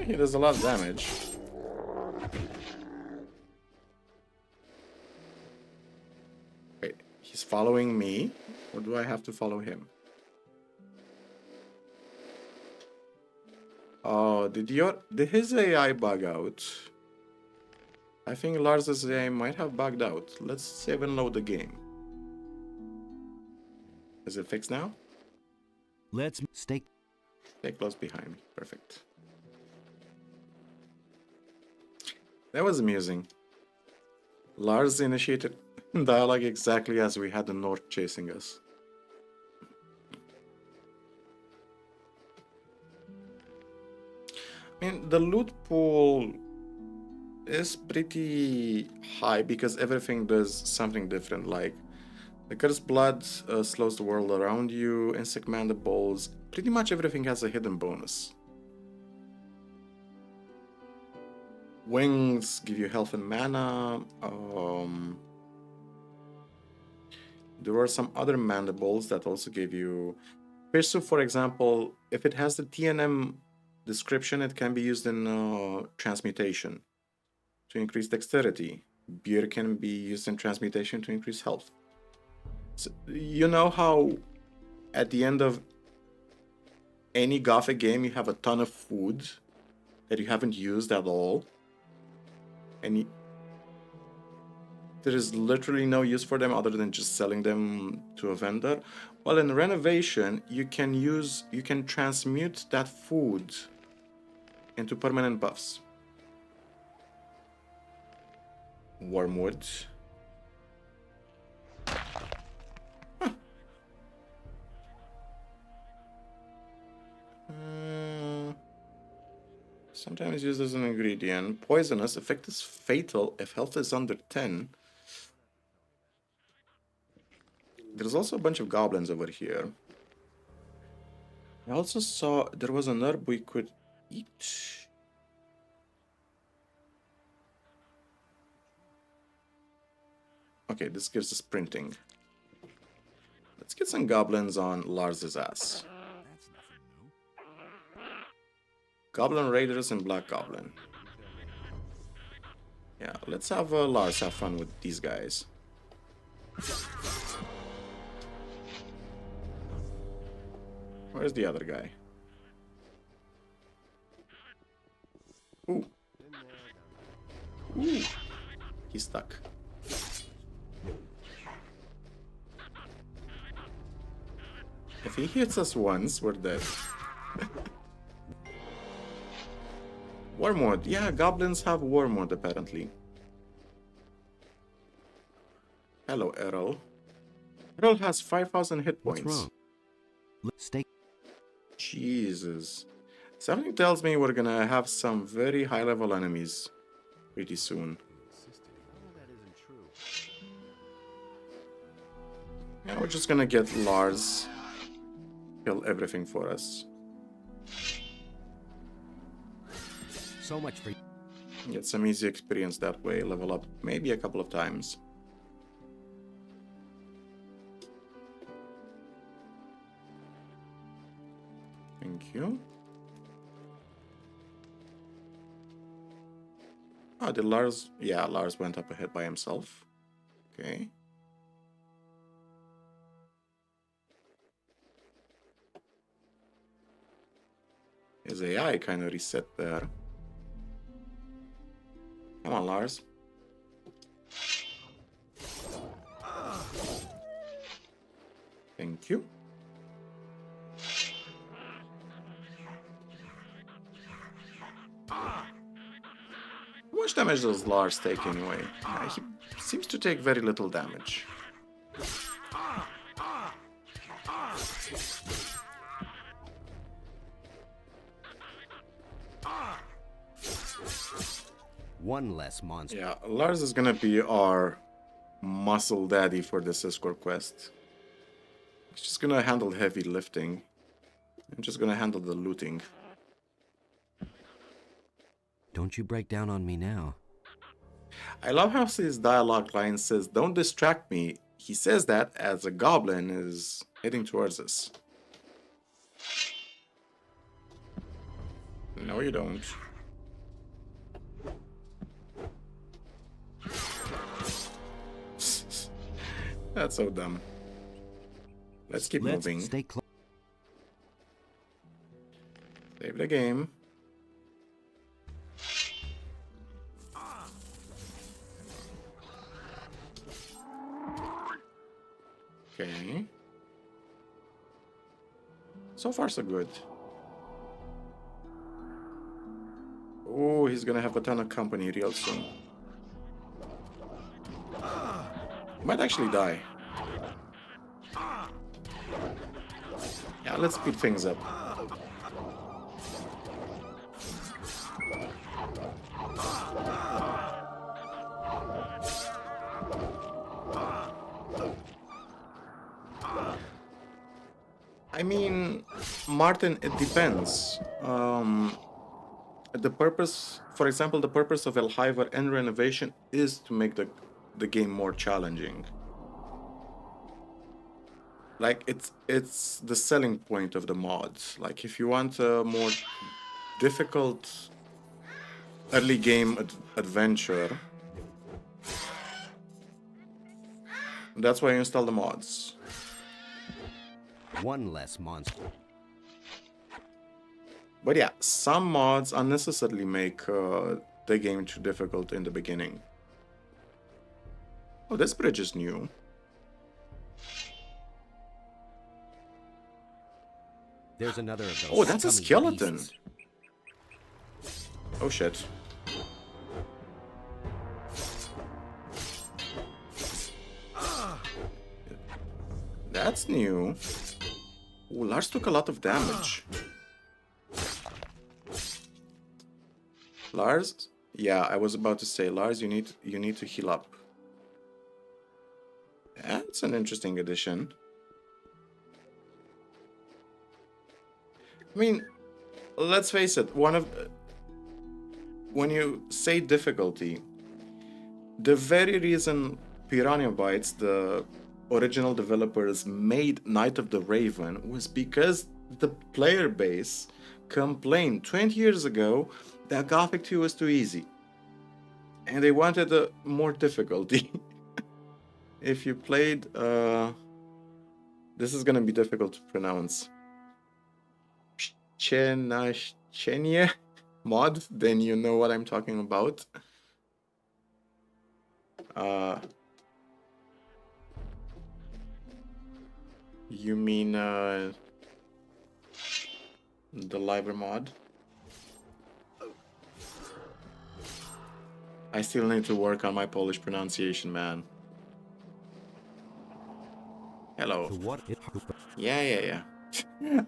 He does a lot of damage. Wait, he's following me? Or do I have to follow him? Oh, did his AI bug out? I think Lars's AI might have bugged out. Let's save and load the game. Is it fixed now? Let's stay close behind me. Perfect. That was amusing. Lars initiated dialogue exactly as we had the North chasing us. I mean, the loot pool is pretty high because everything does something different. Like the cursed blood slows the world around you, insect mandibles, pretty much everything has a hidden bonus. Wings give you health and mana. There are some other mandibles that also give you fish soup, for example. If it has the TNM description, it can be used in transmutation to increase dexterity. Beer can be used in transmutation to increase health. So, you know how at the end of any Gothic game you have a ton of food that you haven't used at all, and there is literally no use for them other than just selling them to a vendor? Well, in Renovation, you can transmute that food into permanent buffs. Wormwood. Huh. Sometimes used as an ingredient. Poisonous. Effect is fatal if health is under 10. There's also a bunch of goblins over here. I also saw there was an herb we could Eat. Okay, this gives us sprinting. Let's get some goblins on Lars's ass. That's nothing new. Goblin Raiders and Black Goblin. Yeah, let's have Lars have fun with these guys. Where's the other guy? Ooh. Ooh. He's stuck. If he hits us once, we're dead. War mode. Yeah, goblins have war mode apparently. Hello, Errol. Errol has 5,000 hit points. What's wrong? Stay. Jesus. Something tells me we're gonna have some very high level enemies pretty soon. That isn't true. Yeah, we're just gonna get Lars kill everything for us. So much for. Get some easy experience that way, level up maybe a couple of times. Thank you. Oh, did Lars... Yeah, Lars went up ahead by himself. Okay. His AI kind of reset there. Come on, Lars. Thank you. How much damage does Lars take anyway? He seems to take very little damage. One less monster. Yeah, Lars is gonna be our muscle daddy for this escort quest. He's just gonna handle heavy lifting. I'm just gonna handle the looting. Don't you break down on me now. I love how his dialogue line says, "Don't distract me." He says that as a goblin is heading towards us. No, you don't. That's so dumb. Let's keep moving. Stay close. Save the game. Okay. So far, so good. Oh, he's gonna have a ton of company real soon. Might actually die. Yeah, let's speed things up. I mean, Martin, it depends. The purpose, for example, the purpose of Elhiver and Renovation is to make the game more challenging. Like, it's the selling point of the mods. Like, if you want a more difficult early game adventure, that's why you install the mods. One less monster. But yeah, some mods unnecessarily make the game too difficult in the beginning. Oh, this bridge is new. There's another of those. Oh, that's a scummy skeleton. beasts. Oh shit. That's new. Oh, Lars took a lot of damage. Lars? Yeah, I was about to say, Lars, you need to heal up. That's an interesting addition. I mean, let's face it, when you say difficulty, the very reason Piranha Bytes, the original developers, made Night of the Raven was because the player base complained 20 years ago that Gothic 2 was too easy. And they wanted a more difficulty. If you played... this is gonna be difficult to pronounce. Chenye mod, then you know what I'm talking about. You mean the library mod? I still need to work on my Polish pronunciation, man. Hello. Yeah.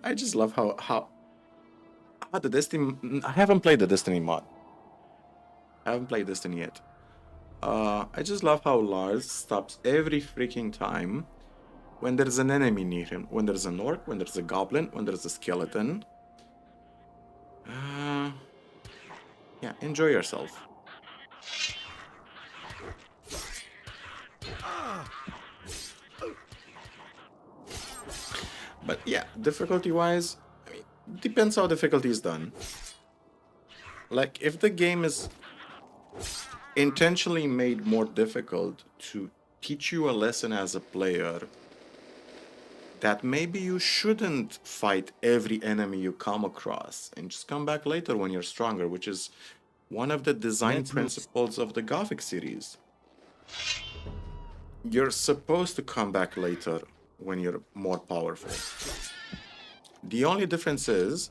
I just love how the Destiny. I haven't played the Destiny mod. I haven't played Destiny yet. I just love how Lars stops every freaking time when there's an enemy near him. When there's an orc, when there's a goblin, when there's a skeleton. Yeah, enjoy yourself. But yeah, difficulty-wise, I mean, depends how difficulty is done. Like, if the game is intentionally made more difficult to teach you a lesson as a player, that maybe you shouldn't fight every enemy you come across and just come back later when you're stronger, which is one of the design principles of the Gothic series. You're supposed to come back later when you're more powerful. The only difference is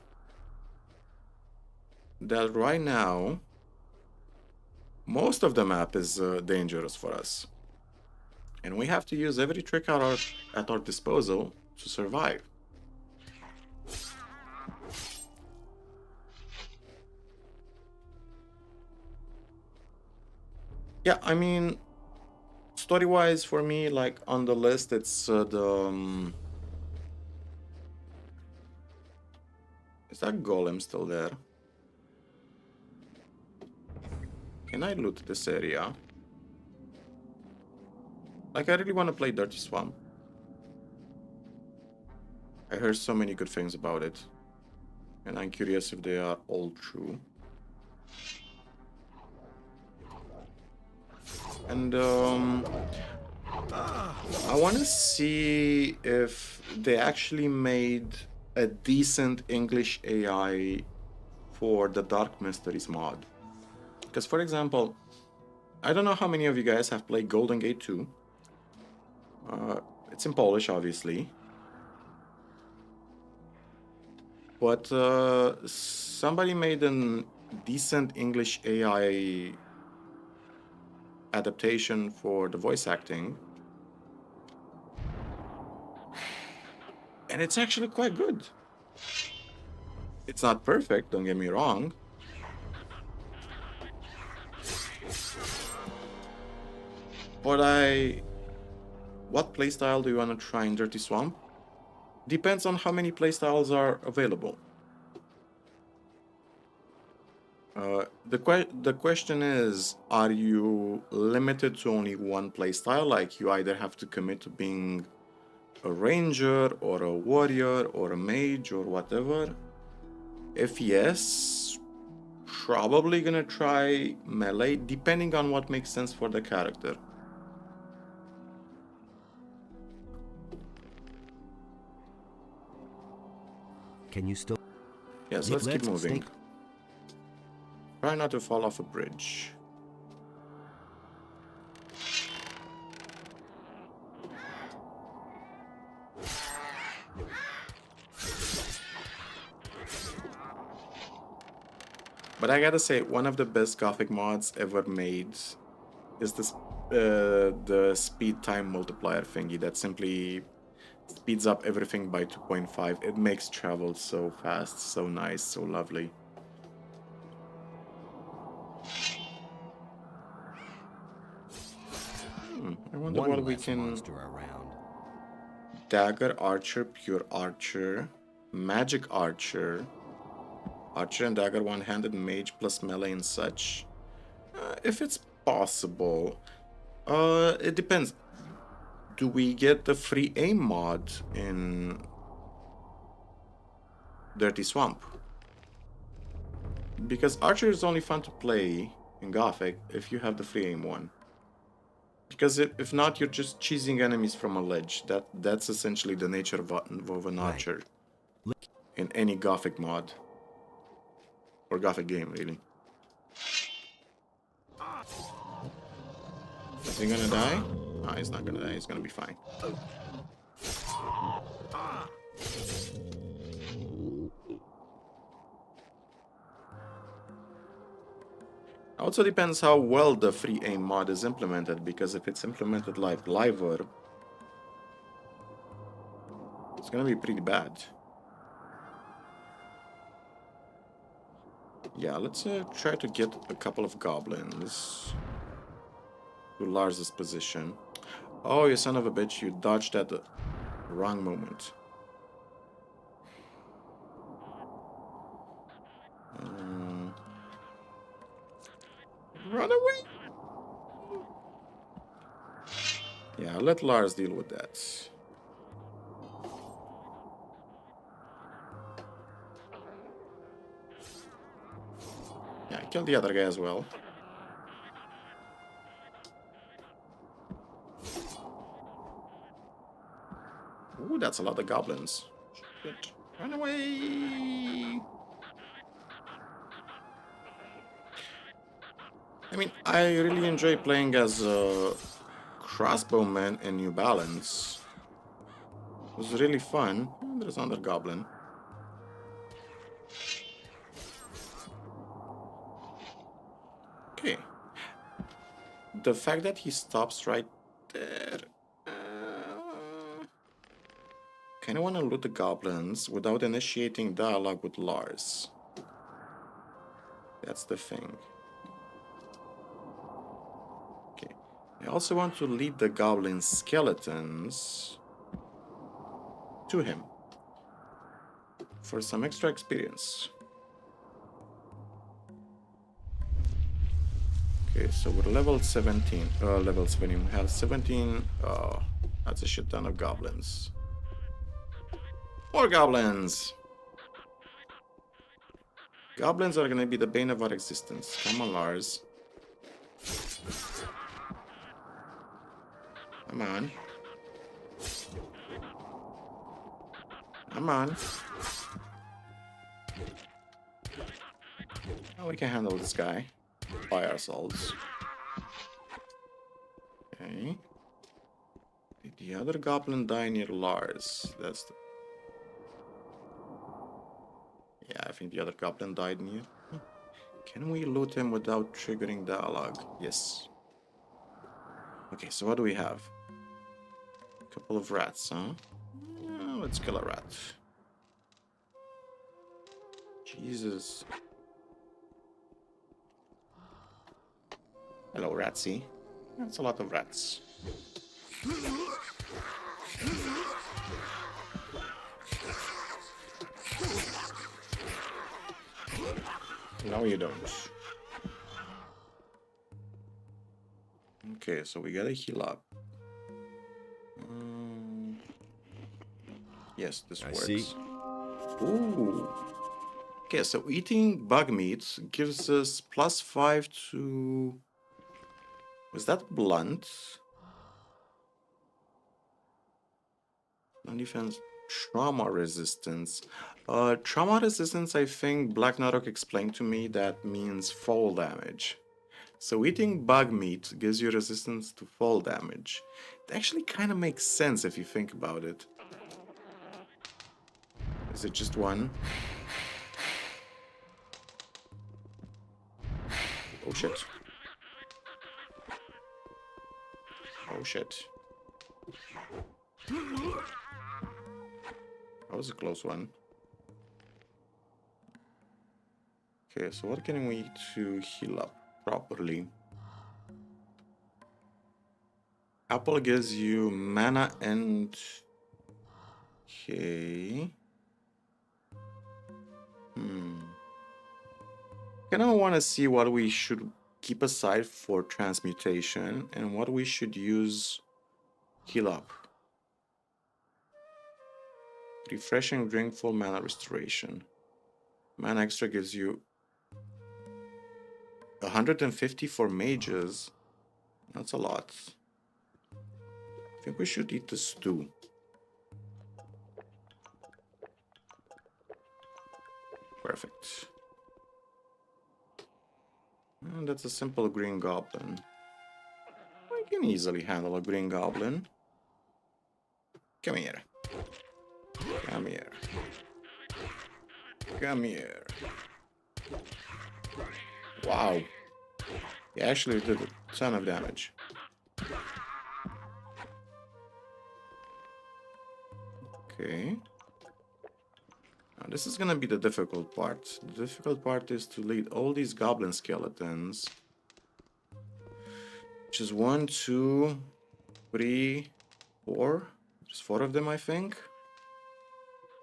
that right now most of the map is dangerous for us, and we have to use every trick at our disposal to survive. Yeah, I mean, story-wise, for me, like, on the list, it's is that golem still there? Can I loot this area? Like, I really want to play Dirty Swamp. I heard so many good things about it, and I'm curious if they are all true. And I want to see if they actually made a decent English AI for the Dark Mysteries mod. Because, for example, I don't know how many of you guys have played Golden Gate 2. It's in Polish, obviously. But somebody made a decent English AI adaptation for the voice acting. And it's actually quite good. It's not perfect, don't get me wrong. But what playstyle do you want to try in Dirty Swamp? Depends on how many playstyles are available. The question is, are you limited to only one playstyle? Like, you either have to commit to being a ranger or a warrior or a mage or whatever? If yes, probably gonna try melee, depending on what makes sense for the character. Can you still? Yes, let's keep moving. Try not to fall off a bridge. But I gotta say, one of the best Gothic mods ever made is this, the speed time multiplier thingy that simply speeds up everything by 2.5. It makes travel so fast, so nice, so lovely. I wonder what we can... Dagger Archer, Pure Archer, Magic Archer. Archer and dagger one-handed mage plus melee and such. If it's possible. It depends. Do we get the free aim mod in Dirty Swamp? Because Archer is only fun to play in Gothic if you have the free aim one. Because if not, you're just cheesing enemies from a ledge. That's essentially the nature of an Archer. In any Gothic mod. Or Gothic game, really. Is he gonna die? No, he's not gonna die. He's gonna be fine. Also depends how well the free aim mod is implemented, because if it's implemented like Liver, it's gonna be pretty bad. Yeah, let's try to get a couple of goblins to Lars's position. Oh, you son of a bitch, you dodged at the wrong moment. Run away! Yeah, let Lars deal with that. Yeah, kill the other guy as well. Ooh, that's a lot of goblins. Shit. Run away! I mean, I really enjoy playing as a crossbowman in New Balance. It was really fun. There's another goblin. Okay. The fact that he stops right there... Kinda wanna loot the goblins without initiating dialogue with Lars. That's the thing. Okay. I also want to lead the goblin skeletons to him for some extra experience. Okay, so we're level 17. Level 17. We have 17. Oh, that's a shit ton of goblins. More goblins! Goblins are gonna be the bane of our existence. Come on, Lars. Come on. Come on. Oh, we can handle this guy by ourselves. Okay. Did the other goblin die near Lars? That's the... Yeah, I think the other goblin died near. Can we loot him without triggering dialogue? Yes. Okay, so what do we have? A couple of rats, huh? Let's kill a rat. Jesus. Hello, Ratsy. That's a lot of rats. No, you don't. Okay, so we gotta heal up. Yes, this works. See. Ooh. Okay, so eating bug meat gives us +5 to... Was that blunt? Non-defense. Trauma resistance. Trauma resistance, I think Black Narok explained to me that means fall damage. So eating bug meat gives you resistance to fall damage. It actually kind of makes sense if you think about it. Is it just one? Oh shit. Oh shit. That was a close one. Okay, so what can we eat to heal up properly? Apple gives you mana and... Okay. kind of want to see what we should keep aside for transmutation and what we should use heal up. Refreshing drink, full mana restoration. Mana extra gives you 150 for mages. That's a lot. I think we should eat the stew. Perfect. And that's a simple green goblin. I can easily handle a green goblin. Come here. Come here. Come here. Wow. He actually did a ton of damage. Okay. Now this is gonna be the difficult part. The difficult part is to lead all these goblin skeletons. Which is 1, 2, 3, 4. There's 4 of them, I think.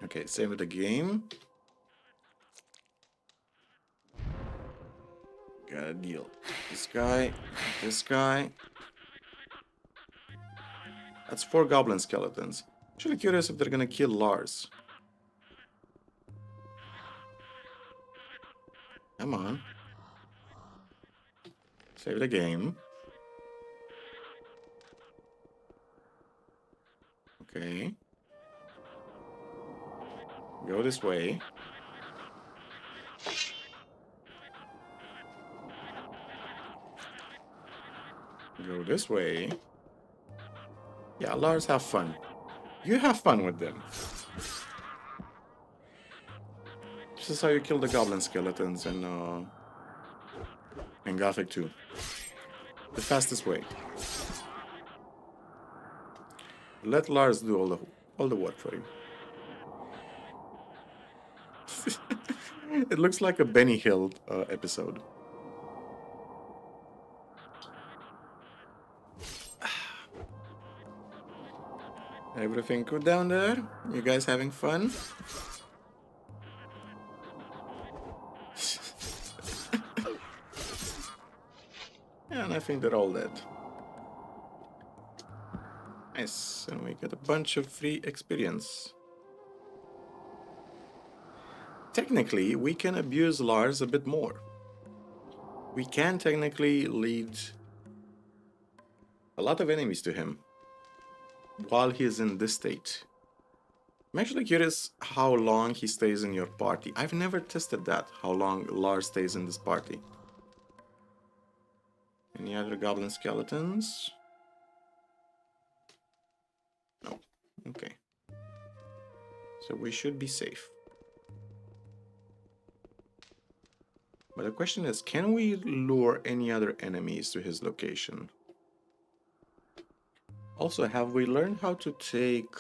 Okay, save the game. Gotta deal. This guy, this guy. That's 4 goblin skeletons. Actually curious if they're gonna kill Lars. Come on. Save the game. Okay. Go this way. Go this way. Yeah, Lars, have fun. You have fun with them. This is how you kill the goblin skeletons in Gothic 2. The fastest way. Let Lars do all the work for you. It looks like a Benny Hill episode. Everything good down there? You guys having fun? Yeah, and I think they're all dead. Nice, and we get a bunch of free experience. Technically, we can abuse Lars a bit more. We can technically lead a lot of enemies to him while he is in this state. I'm actually curious how long he stays in your party. I've never tested that, how long Lars stays in this party. Any other goblin skeletons? No. Okay. So we should be safe. But the question is, can we lure any other enemies to his location? Also, have we learned how to take...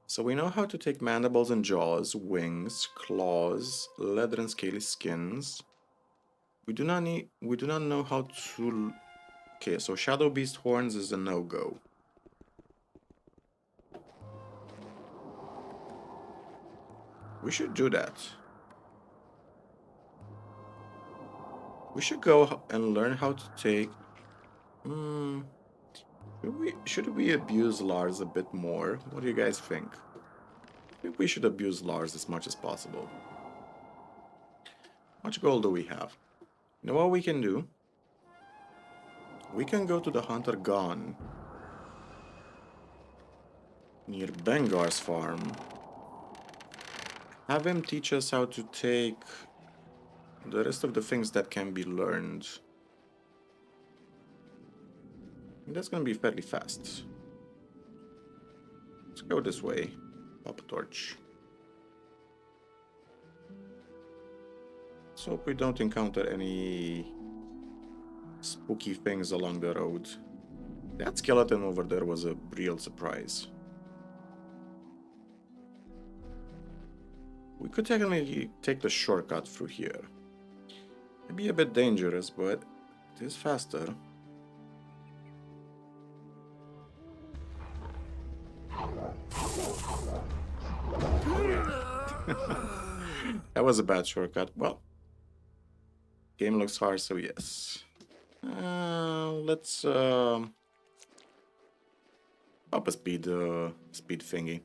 So we know how to take mandibles and jaws, wings, claws, leather and scaly skins. We do not know how to... Okay, so Shadow Beast horns is a no-go. We should do that. We should go and learn how to take... Should we abuse Lars a bit more? What do you guys think? I think we should abuse Lars as much as possible. How much gold do we have? You know what we can do? We can go to the Hunter Gone near Bengar's farm. Have him teach us how to take the rest of the things that can be learned. That's gonna be fairly fast. Let's go this way. Pop a torch. Let's hope we don't encounter any spooky things along the road. That skeleton over there was a real surprise. We could technically take the shortcut through here. It'd be a bit dangerous, but it is faster. That was a bad shortcut. Well, Game looks hard, so yes. Let's up a speed thingy.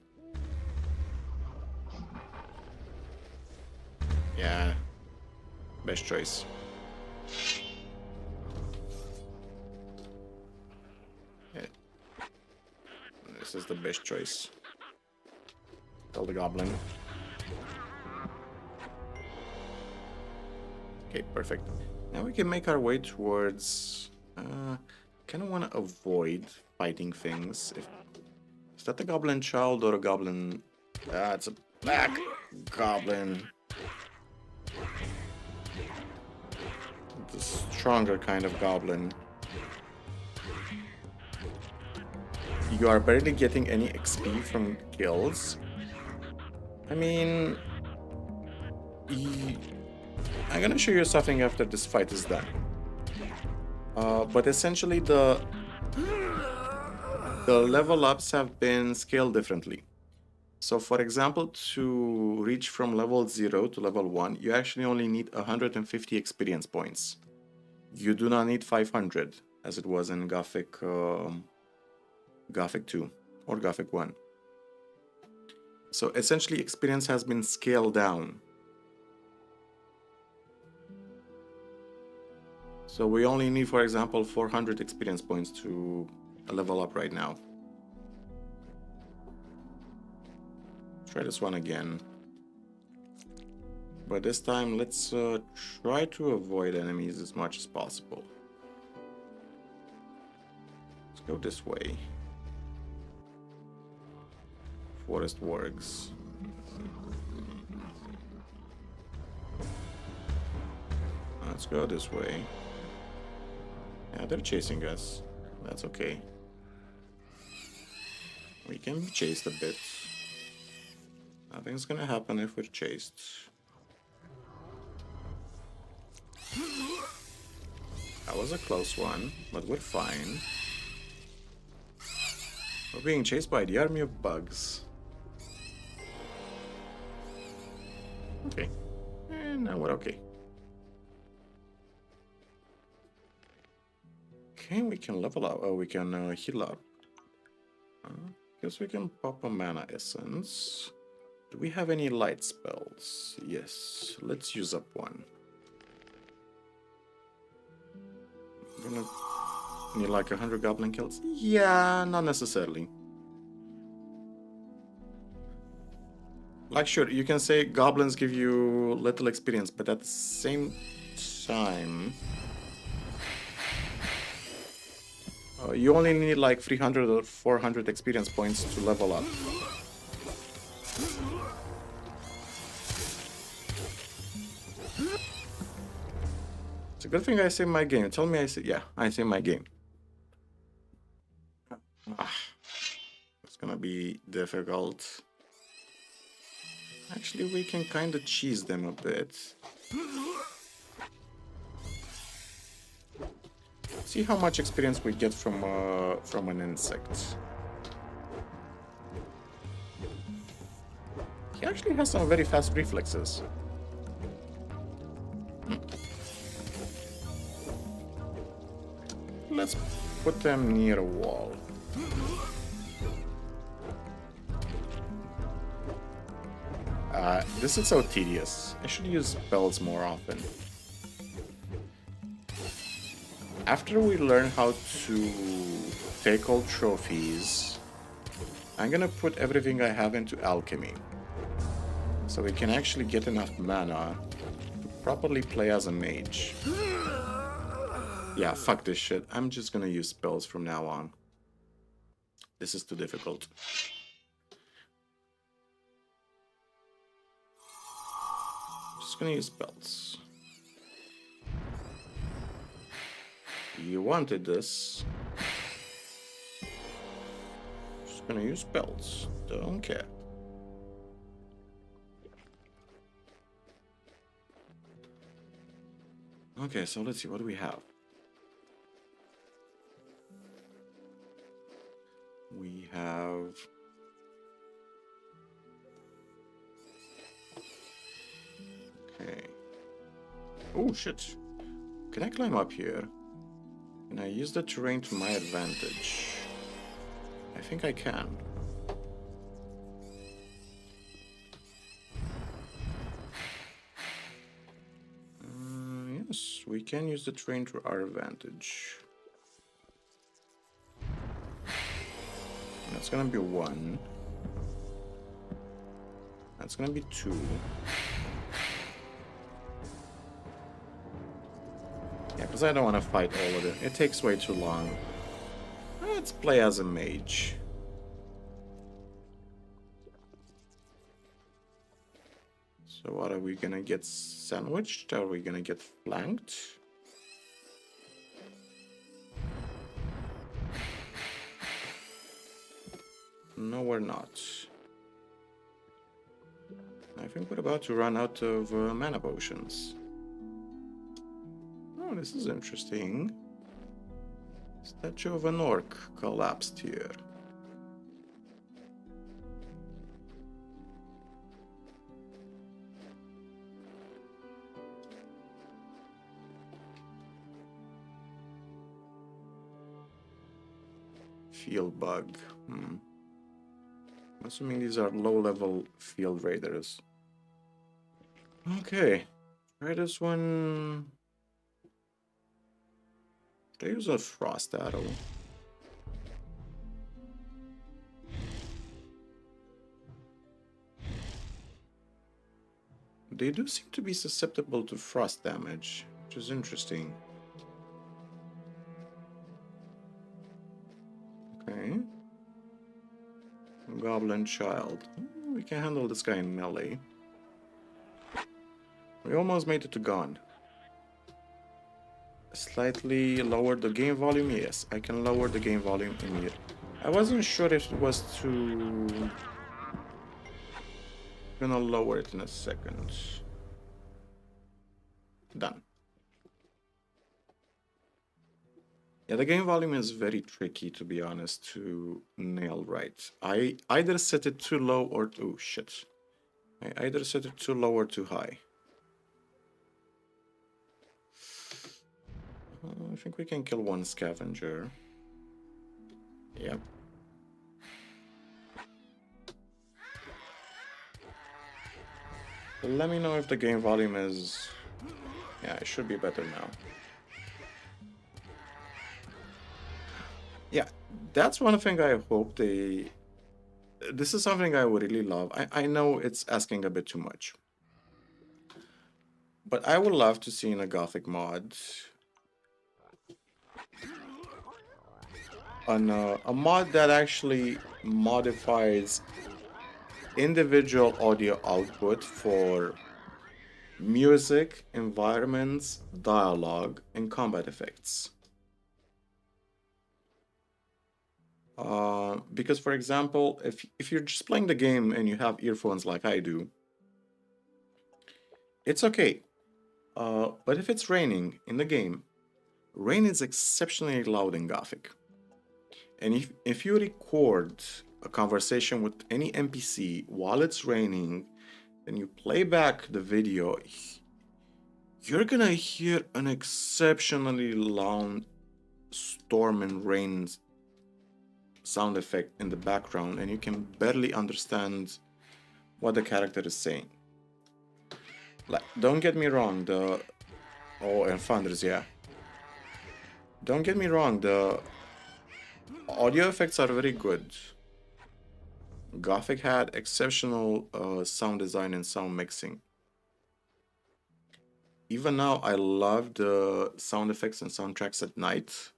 Yeah, best choice. Yeah. This is the best choice. Kill the goblin. Okay, perfect. Now we can make our way towards... kind of want to avoid fighting things. Is that the goblin child or a goblin... it's a black goblin. The stronger kind of goblin. You are barely getting any XP from kills. I mean... I'm gonna show you something after this fight is done. But essentially the level ups have been scaled differently. So for example, to reach from level 0 to level 1, you actually only need 150 experience points. You do not need 500, as it was in Gothic 2 or Gothic 1. So essentially experience has been scaled down. So we only need, for example, 400 experience points to level up right now. Try this one again. But this time, let's try to avoid enemies as much as possible. Let's go this way. Forest wargs. Let's go this way. Yeah, they're chasing us. That's okay. We can be chased a bit. Nothing's gonna happen if we're chased. That was a close one, but we're fine. We're being chased by the army of bugs. Okay. And now we're okay. Okay, we can level up. Oh, we can heal up. Guess we can pop a mana essence. Do we have any light spells? Yes. Let's use up one. I'm gonna need like 100 goblin kills? Yeah, not necessarily. Like, sure, you can say goblins give you little experience, but at the same time... you only need like 300 or 400 experience points to level up. It's a good thing I saved my game. Tell me I saved... Yeah, I saved my game. It's gonna be difficult. Actually, we can kind of cheese them a bit. See how much experience we get from an insect. He actually has some very fast reflexes. Let's put them near a wall. This is so tedious. I should use spells more often. After we learn how to take all trophies, I'm gonna put everything I have into alchemy. So we can actually get enough mana to properly play as a mage. Yeah, fuck this shit. I'm just gonna use spells from now on. This is too difficult. Just gonna use spells. You wanted this. Just gonna use spells. Don't care. Okay, so let's see. What do we have? We have... Okay. Oh, shit. Can I climb up here? Can I use the terrain to my advantage? I think I can. Yes, we can use the terrain to our advantage. That's gonna be 1. That's gonna be 2. Yeah, because I don't want to fight all of it. It takes way too long. Let's play as a mage. So what are we gonna get sandwiched? Are we gonna get flanked? No, we're not. I think we're about to run out of mana potions. Oh, this is interesting. Statue of an orc collapsed here. Field bug. Assuming these are low-level field raiders. Okay, try this one. Should I use a frost arrow? They do seem to be susceptible to frost damage, which is interesting. Okay. Goblin child. We can handle this guy in melee. We almost made it to gone. Slightly lower the game volume? Yes, I can lower the game volume immediately. I wasn't sure if it was too... I'm gonna lower it in a second. Done. Yeah, the game volume is very tricky, to be honest, to nail right. I either set it too low or... Oh, shit. I either set it too low or too high. I think we can kill one scavenger. Yep. Let me know if the game volume is... Yeah, it should be better now. Yeah, that's one thing I hope they... This is something I would really love. I know it's asking a bit too much. But I would love to see in a Gothic mod... a mod that actually modifies individual audio output for music, environments, dialogue, and combat effects. Because, for example, if you're just playing the game and you have earphones like I do, it's okay. But if it's raining in the game, rain is exceptionally loud in Gothic. And if you record a conversation with any NPC while it's raining, and you play back the video, you're gonna hear an exceptionally loud storm and rain sound effect in the background, and you can barely understand what the character is saying. Like, don't get me wrong, and thunders, yeah. Don't get me wrong, the audio effects are very good. Gothic had exceptional sound design and sound mixing. Even now, I love the sound effects and soundtracks at night.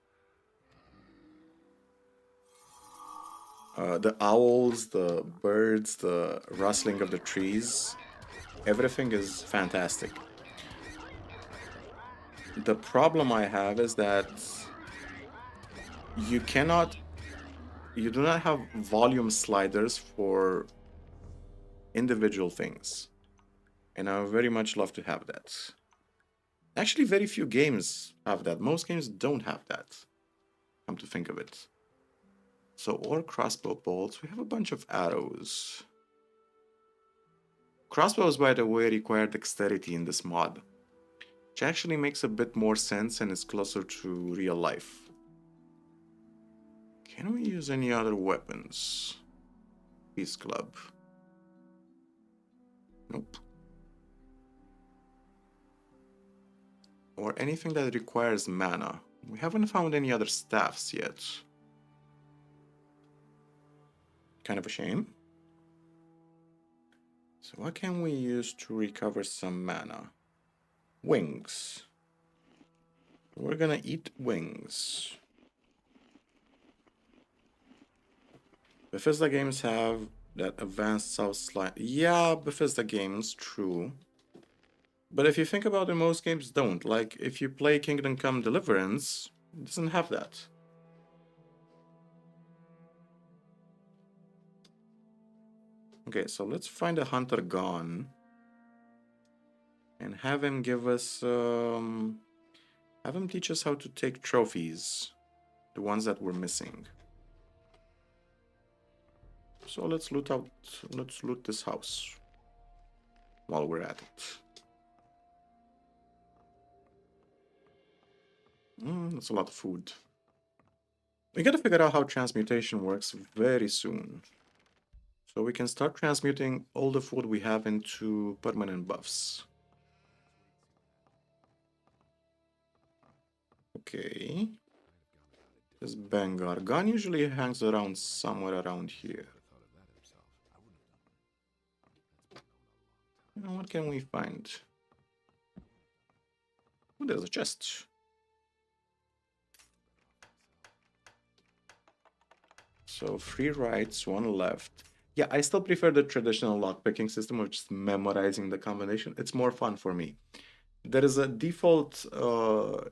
The owls, the birds, the rustling of the trees, everything is fantastic. The problem I have is that you do not have volume sliders for individual things. And I would very much love to have that. Actually, very few games have that. Most games don't have that, come to think of it. So, or crossbow bolts. We have a bunch of arrows. Crossbows, by the way, require dexterity in this mod. which actually makes a bit more sense and is closer to real life. Can we use any other weapons? Peace Club. Nope. Or anything that requires mana. We haven't found any other staffs yet. Kind of a shame. So what can we use to recover some mana? Wings. We're gonna eat wings. Bethesda games have that advanced south slide. Yeah, Bethesda games, true. But if you think about it, most games don't. Like, if you play Kingdom Come Deliverance, it doesn't have that. Okay, so let's find a hunter gone. And have him give us... have him teach us how to take trophies. The ones that we're missing. So let's loot this house. While we're at it. That's a lot of food. We gotta figure out how transmutation works very soon. So we can start transmuting all the food we have into permanent buffs. Okay. This Vanguard gun usually hangs around somewhere around here. Now what can we find? Oh, there's a chest. So 3 rights, 1 left. Yeah, I still prefer the traditional lockpicking system of just memorizing the combination. It's more fun for me. There is a default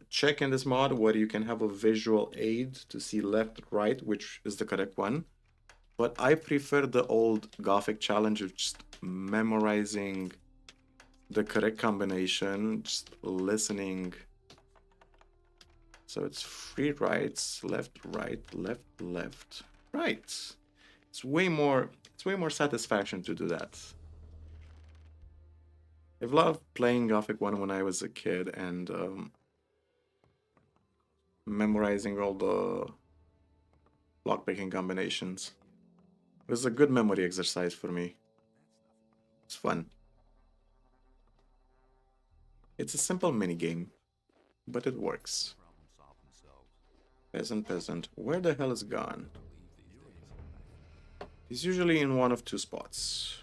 check in this mod where you can have a visual aid to see left, right, which is the correct one. But I prefer the old Gothic challenge of just memorizing the correct combination, just listening. So it's 3 rights, left, right, left, left, right. It's way more satisfaction to do that. I've loved playing Gothic 1 when I was a kid and memorizing all the lockpicking combinations. It was a good memory exercise for me. It's fun. It's a simple minigame, but it works. Peasant, peasant. Where the hell is gone? He's usually in one of 2 spots.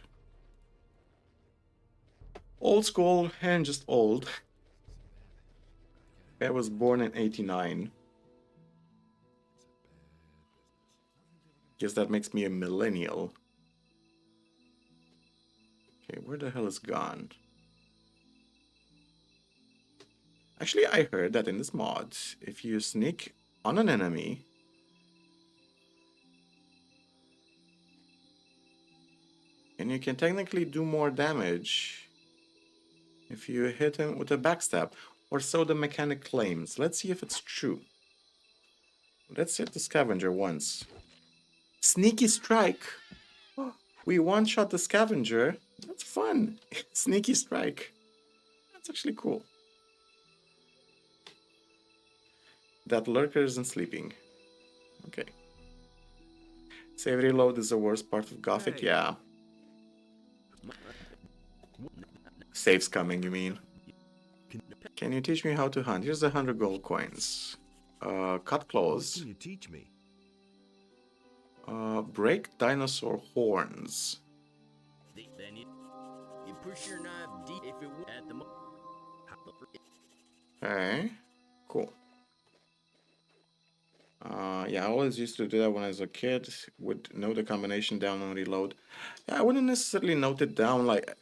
Old school and just old. I was born in 89. Guess that makes me a millennial. Okay, where the hell is gone? Actually, I heard that in this mod, if you sneak on an enemy, and you can technically do more damage if you hit him with a backstab, or so the mechanic claims. Let's see if it's true. Let's hit the scavenger once. Sneaky strike. Oh, we one-shot the scavenger. That's fun. Sneaky strike. That's actually cool. That lurker isn't sleeping. Okay. Save reload is the worst part of Gothic, yeah. Save's coming, you mean? Can you teach me how to hunt? Here's 100 gold coins. Cut claws. What can you teach me? Break dinosaur horns. Then you push your knife deep if it at the Okay, cool. Yeah, I always used to do that when I was a kid. Would know the combination down on reload. Yeah, I wouldn't necessarily note it down like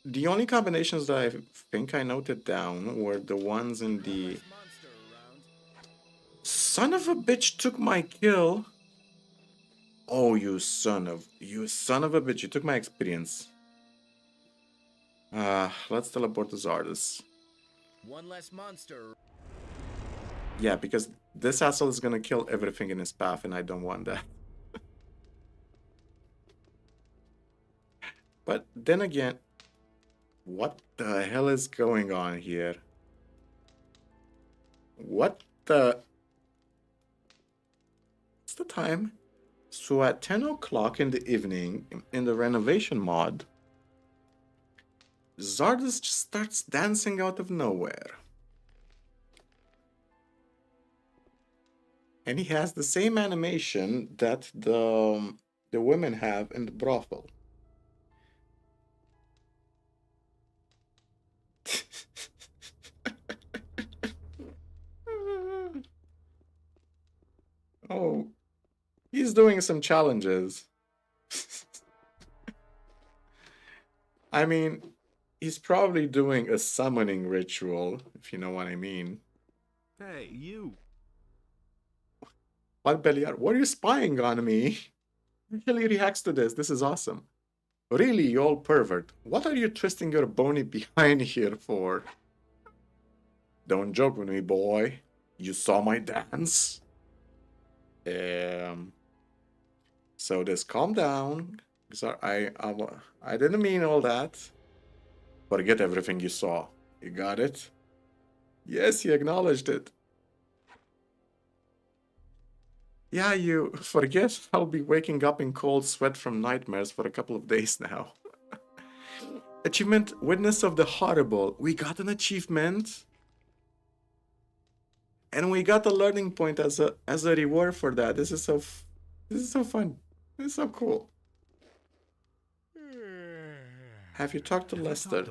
the only combinations that I think I noted down were the ones in the... Son of a bitch took my kill. Oh, you son of a bitch, you took my experience. Let's teleport to Zardes. One less monster. Yeah, because this asshole is gonna kill everything in his path and I don't want that. But then again, what the hell is going on here? What the... What's the time? So at 10 o'clock in the evening, in the renovation mod, Zardes just starts dancing out of nowhere. And he has the same animation that the women have in the brothel. Oh, he's doing some challenges. I mean, he's probably doing a summoning ritual, if you know what I mean. Hey, you! What, Beliar? What are you spying on me? Actually reacts to this. This is awesome. Really, you old pervert. What are you twisting your bony behind here for? Don't joke with me, boy. You saw my dance? So just calm down. Sorry, I didn't mean all that. Forget everything you saw. You got it? Yes, he acknowledged it. Yeah, you forget I'll be waking up in cold sweat from nightmares for a couple of days now. Achievement, Witness of the Horrible. We got an achievement. And we got a learning point as a reward for that. This is so fun. This is so cool. Have you talked to Lester?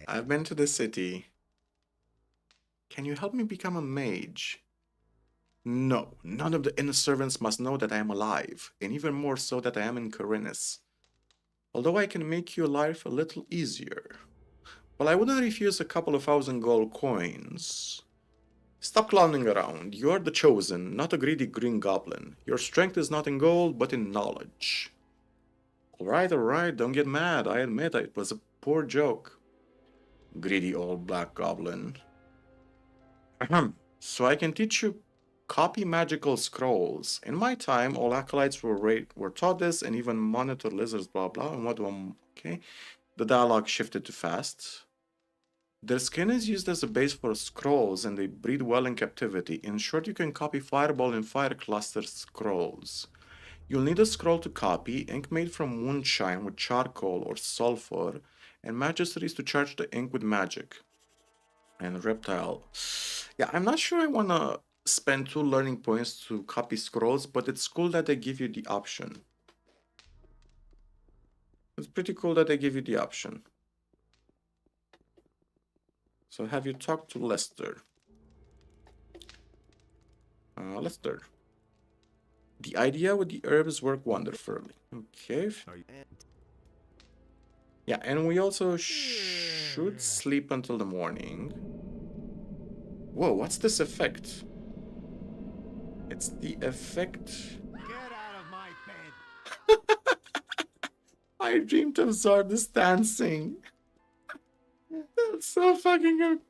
I've been to the city. Can you help me become a mage? No, none of the inner servants must know that I am alive, and even more so that I am in Khorinis. Although I can make your life a little easier. Well, I wouldn't refuse a couple of 1,000 gold coins. Stop clowning around. You are the chosen, not a greedy green goblin. Your strength is not in gold, but in knowledge. Alright, don't get mad. I admit it was a poor joke. Greedy old black goblin. So I can teach you copy magical scrolls. In my time, all acolytes were taught this and even monitor lizards, blah blah. And what do okay? The dialogue shifted to fast. Their skin is used as a base for scrolls and they breed well in captivity. In short, you can copy fireball and fire cluster scrolls. You'll need a scroll to copy, ink made from moonshine with charcoal or sulfur, and magistries to charge the ink with magic. And reptile. Yeah, I'm not sure I want to spend 2 learning points to copy scrolls, but it's cool that they give you the option. It's pretty cool that they give you the option. So have you talked to Lester? Lester. The idea with the herbs work wonderfully. Okay. Yeah, and we also should sleep until the morning. Whoa, what's this effect? It's the effect... Get out of my bed! I dreamed of Zardes dancing. That's so fucking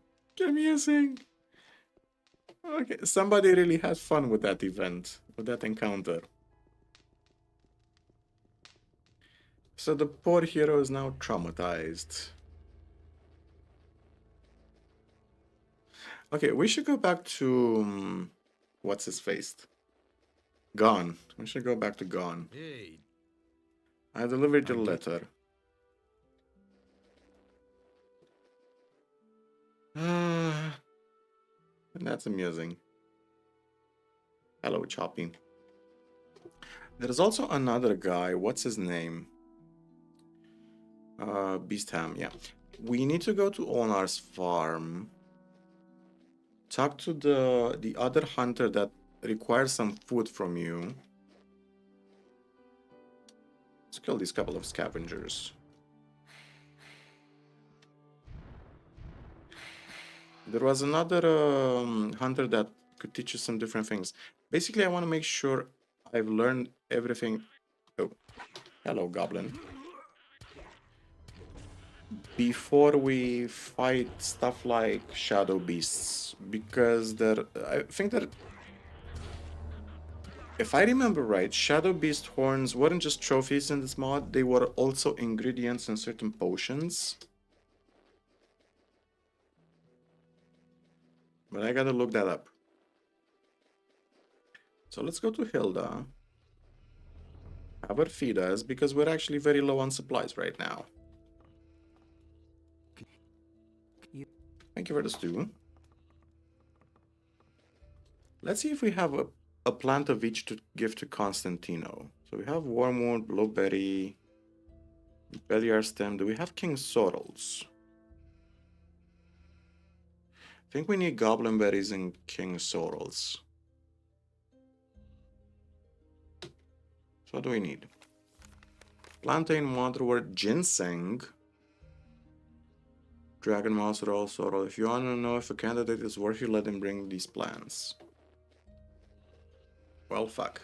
amusing. Okay, somebody really had fun with that event, with that encounter. So the poor hero is now traumatized. Okay, we should go back to... what's his face? Gone. We should go back to Gone. Hey. I delivered your letter. That's amusing. Hello, Choppy. There's also another guy. What's his name? Beastham, yeah. We need to go to Onar's farm. Talk to the other hunter that requires some food from you. Let's kill these couple of scavengers. There was another hunter that could teach you some different things. Basically, I want to make sure I've learned everything. Oh, hello, goblin. Before we fight stuff like shadow beasts, because I think If I remember right, Shadow Beast horns weren't just trophies in this mod, they were also ingredients in certain potions. But I gotta look that up. So let's go to Hilda. Have her feed us, because we're actually very low on supplies right now. Thank you for the stew. Let's see if we have a plant of each to give to Constantino. So we have Wormwood, Blueberry, Beliar Stem. Do we have King Sorrels? I think we need Goblin Berries and King Sorrels. So what do we need? Plantain, Wonderwort, Ginseng, Dragon Mouse, Roll, Sorrel. If you want to know if a candidate is worth it, let him bring these plants. Well, fuck.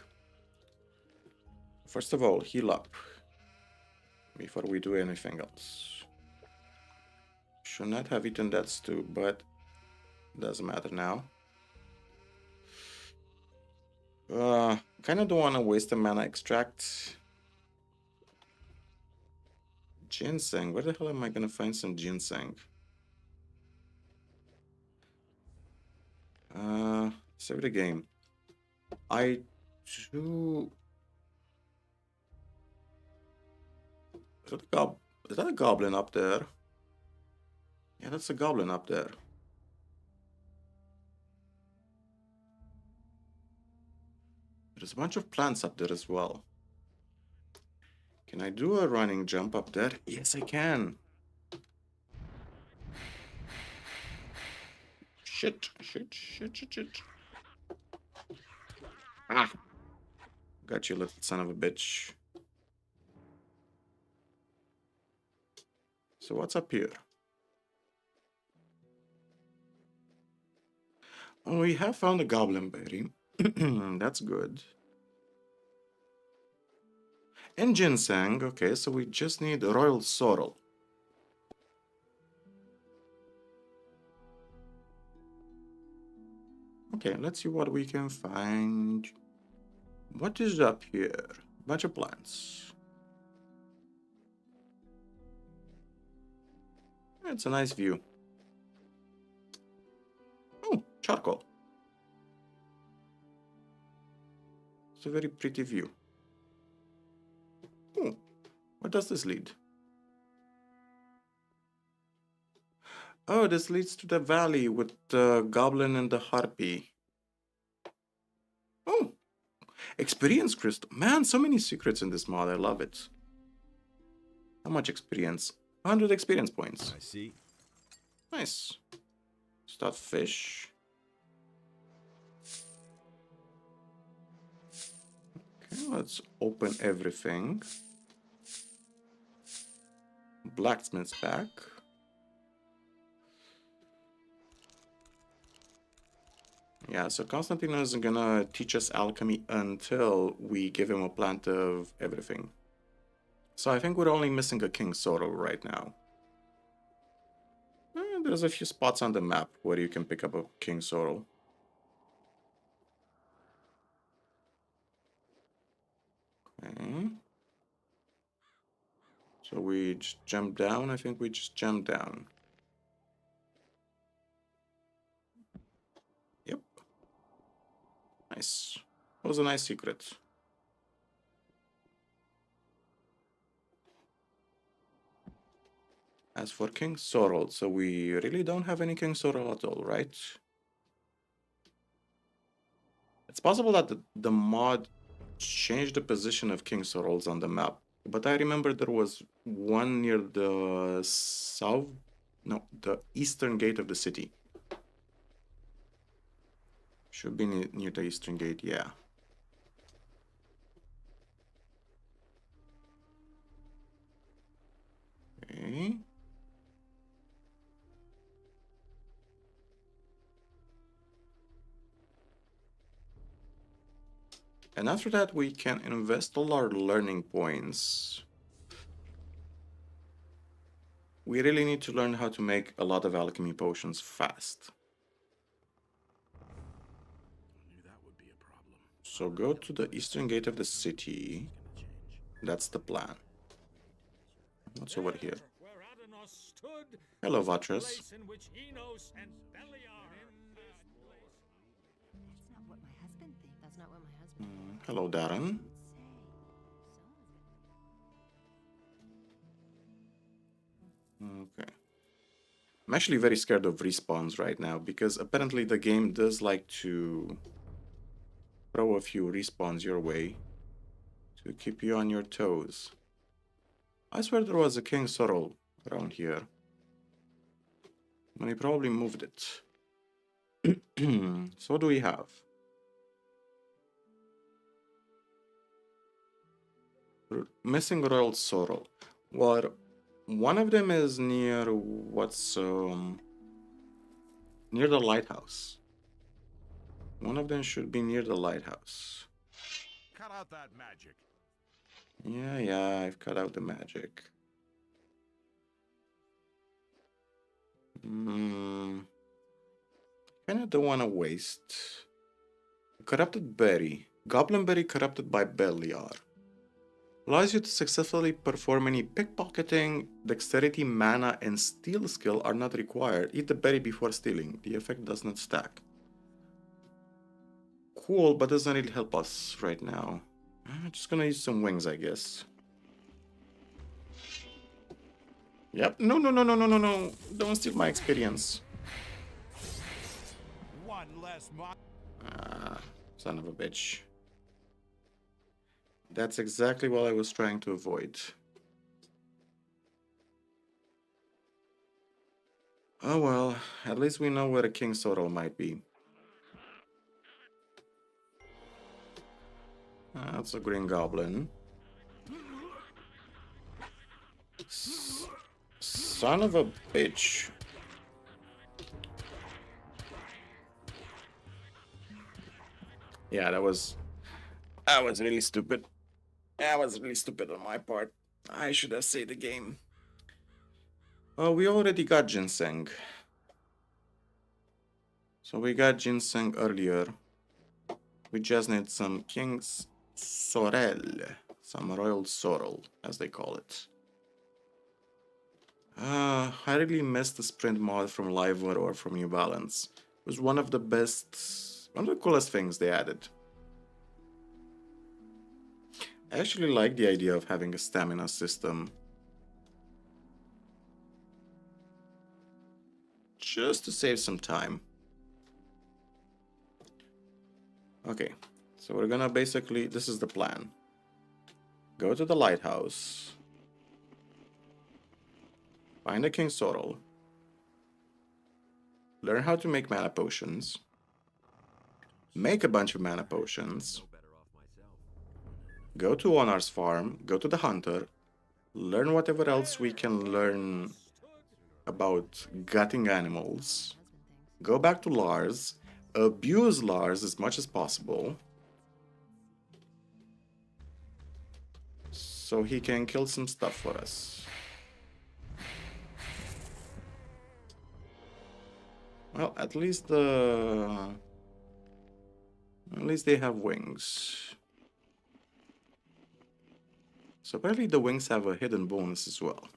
First of all, heal up before we do anything else. Should not have eaten that stew, but doesn't matter now. Kind of don't want to waste a mana extract. Ginseng. Where the hell am I gonna find some ginseng? Save the game. I do. Is that a goblin up there? Yeah, that's a goblin up there. There's a bunch of plants up there as well. Can I do a running jump up there? Yes, I can. Shit. Ah. Got you, little son of a bitch. So what's up here? Oh, we have found a goblin berry. That's good. And ginseng. Okay, so we just need a royal sorrel. Okay, let's see what we can find. What is up here? Bunch of plants. It's a nice view. Oh, charcoal. It's a very pretty view. Oh, where does this lead? Oh, this leads to the valley with the goblin and the harpy. Oh, experience crystal. Man, so many secrets in this mod. I love it. How much experience? 100 experience points. I see. Nice. Start fish. Okay, let's open everything. Blacksmith's back. Yeah, so Constantino isn't gonna teach us alchemy until we give him a plant of everything. So I think we're only missing a King Sorrel right now. There's a few spots on the map where you can pick up a King Sorrel. Okay. So we just jump down. I think we just jump down. Yep. Nice. That was a nice secret. As for King Sorrel, so we really don't have any King Sorrel at all, right? It's possible that the mod changed the position of King Sorrels on the map, but I remember there was one near the the eastern gate of the city. Should be near the eastern gate, yeah. Okay. And after that, we can invest all our learning points. We really need to learn how to make a lot of alchemy potions fast. I knew that would be a problem. So go to the eastern gate of the city. That's the plan. What's over here? Hello, Vatras. That's not what my husband thinks. That's not what my husband Hello, Darren. Okay. I'm actually very scared of respawns right now because apparently the game does like to throw a few respawns your way to keep you on your toes. I swear there was a King Sorrel around here. And he probably moved it. So what do we have? Missing Royal Sorrel. Well, one of them is near near the lighthouse. One of them should be near the lighthouse. Cut out that magic. Yeah, I've cut out the magic. Kinda don't wanna waste. Corrupted berry. Goblin berry corrupted by Beliar. Allows you to successfully perform any pickpocketing, dexterity, mana, and steal skill are not required. Eat the berry before stealing. The effect does not stack. Cool, but doesn't really help us right now. I'm just gonna use some wings, I guess. Yep. No. Don't steal my experience. One less Son of a bitch. That's exactly what I was trying to avoid. Oh well, at least we know where a King Sorrel might be. That's a green goblin. Son of a bitch. Yeah, that was really stupid. That was really stupid on my part. I should have saved the game. Oh, we already got ginseng. So we got ginseng earlier. We just need some King's Sorrel. Some Royal Sorrel, as they call it. I really missed the sprint mod from Livewire or from New Balance. It was one of the coolest things they added. I actually like the idea of having a stamina system. Just to save some time. Okay, so we're gonna basically, this is the plan. Go to the lighthouse. Find a King Sorrel. Learn how to make mana potions. Make a bunch of mana potions. Go to Onar's farm, go to the hunter, learn whatever else we can learn about gutting animals, go back to Lars, abuse Lars as much as possible, so he can kill some stuff for us. Well, at least they have wings. So apparently the wings have a hidden bonus as well.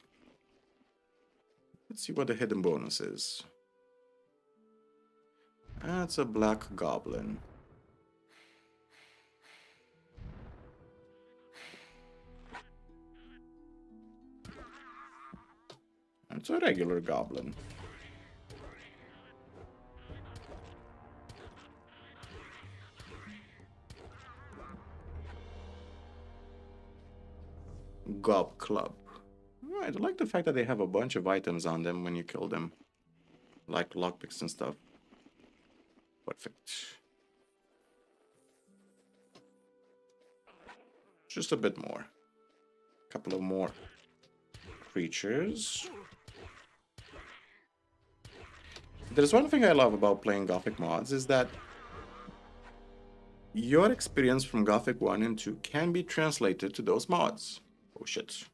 Let's see what the hidden bonus is. That's a black goblin. It's a regular goblin. Gob Club. Right, I like the fact that they have a bunch of items on them when you kill them. Like lockpicks and stuff. Perfect. Just a bit more. Couple of more creatures. There's one thing I love about playing Gothic mods is that your experience from Gothic 1 and 2 can be translated to those mods. Oh shit.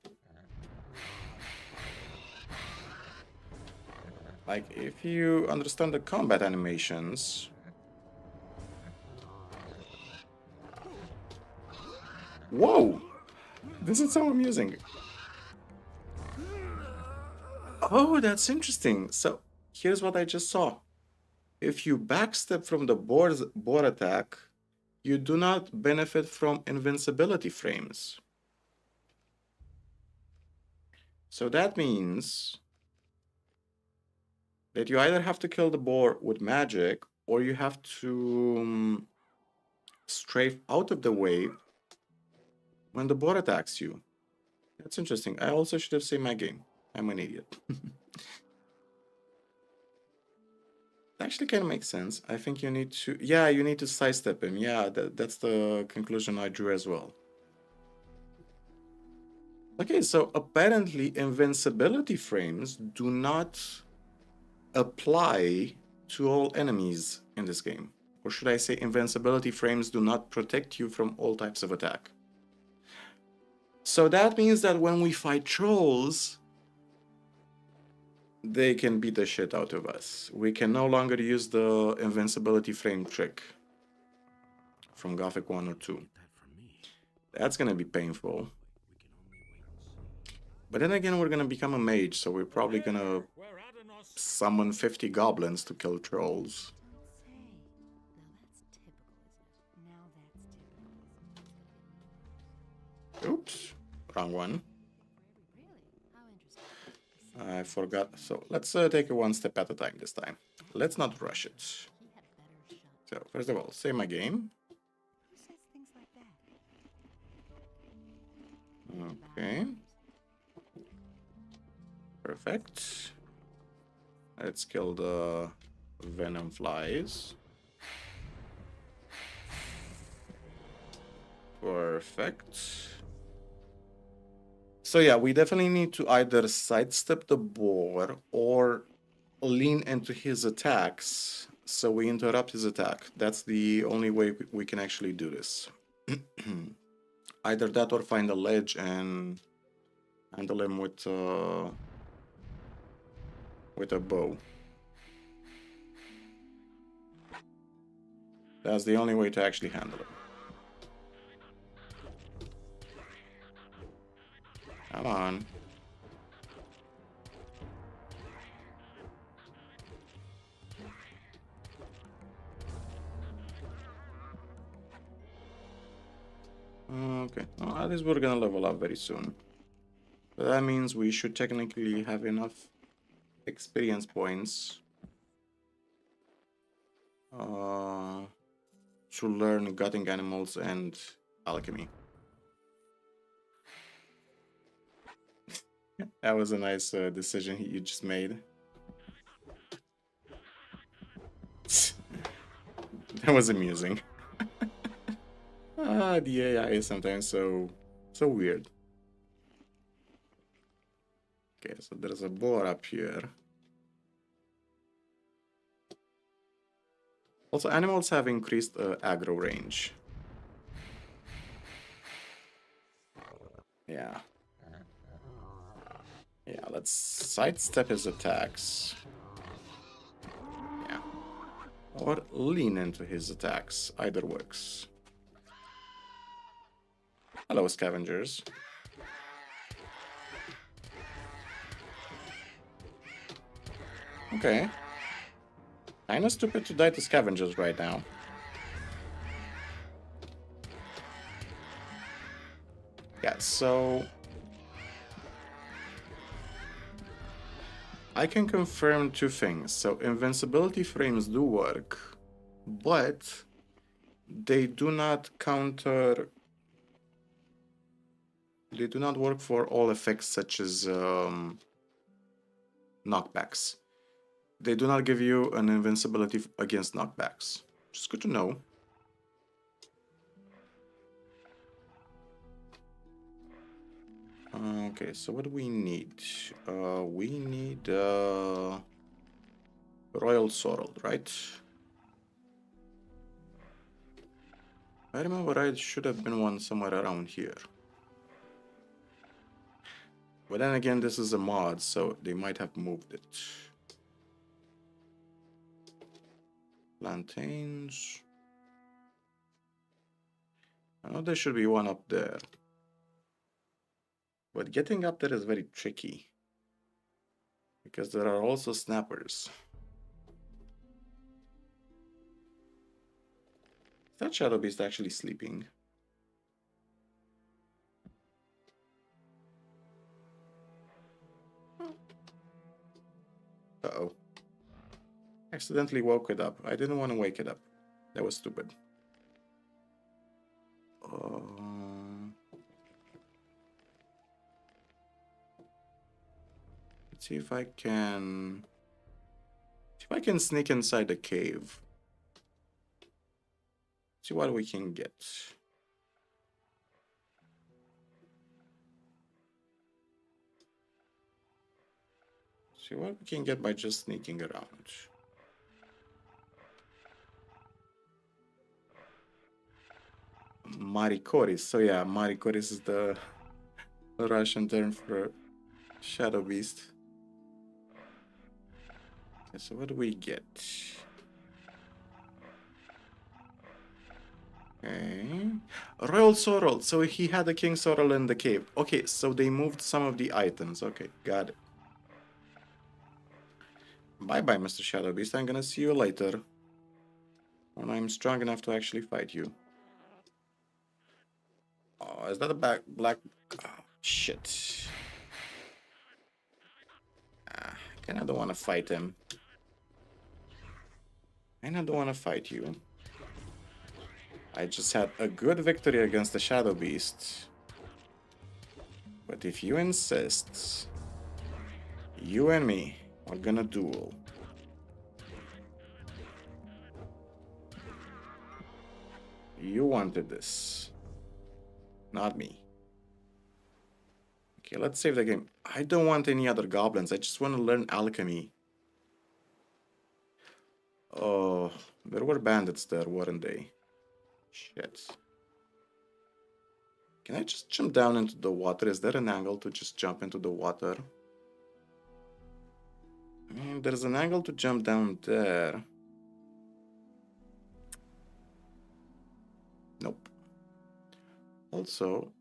Like, if you understand the combat animations, Whoa! This is so amusing. Oh, that's interesting. So, here's what I just saw. If you backstep from the board attack, you do not benefit from invincibility frames. So that means that you either have to kill the boar with magic, or you have to strafe out of the way when the boar attacks you. That's interesting. I also should have saved my game. I'm an idiot. Actually kind of makes sense. I think you need to... Yeah, you need to sidestep him. Yeah, that's the conclusion I drew as well. Okay, so apparently invincibility frames do not apply to all enemies in this game. Or should I say invincibility frames do not protect you from all types of attack. So that means that when we fight trolls, they can beat the shit out of us. We can no longer use the invincibility frame trick from Gothic 1 or 2. That's gonna be painful. But then again, we're gonna become a mage, so we're probably gonna summon 50 goblins to kill trolls. Oops, wrong one. I forgot. So let's take it one step at a time this time. Let's not rush it. So first of all, save my game. Okay. Perfect. Let's kill the venom flies. Perfect. So yeah, we definitely need to either sidestep the boar or lean into his attacks so we interrupt his attack. That's the only way we can actually do this. Either that or find a ledge and handle him with a bow. That's the only way to actually handle him. Come on. Okay, well, at least we're gonna level up very soon. But that means we should technically have enough experience points to learn gutting animals and alchemy. That was a nice decision you just made. That was amusing. The AI is sometimes so weird. Okay, so there's a boar up here. Also, animals have increased aggro range. Yeah. Yeah, let's sidestep his attacks. Yeah. Or lean into his attacks. Either works. Hello, scavengers. Okay. Kinda stupid to die to scavengers right now. Yeah, so... I can confirm two things. So, invincibility frames do work, but they do not counter... They do not work for all effects such as knockbacks. They do not give you an invincibility against knockbacks. Which is good to know. Okay, so what do we need? We need Royal Sorrel, right? I remember I should have been one somewhere around here. But then again, this is a mod, so they might have moved it. Plantains. I know there should be one up there. But getting up there is very tricky. Because there are also snappers. Is that Shadow Beast actually sleeping? Uh-oh. Accidentally woke it up. I didn't want to wake it up. That was stupid. Let's see if I can... See if I can sneak inside the cave. See what we can get. See what we can get by just sneaking around. Marikoris. So yeah, Marikoris is the Russian term for Shadow Beast. Okay, so what do we get? Okay. Royal Sorrel. So he had a King Sorrel in the cave. Okay, so they moved some of the items. Okay, got it. Bye-bye, Mr. Shadow Beast. I'm gonna see you later. When I'm strong enough to actually fight you. Oh, is that a black... Oh, shit. I kinda don't want to fight him. I don't want to fight you. I just had a good victory against the Shadow Beast. But if you insist, you and me are gonna duel. You wanted this. Not me. Okay, let's save the game. I don't want any other goblins. I just want to learn alchemy. Oh, there were bandits there, weren't they? Shit. Can I just jump down into the water? Is there an angle to just jump into the water? I mean, there's an angle to jump down there. Nope. Also,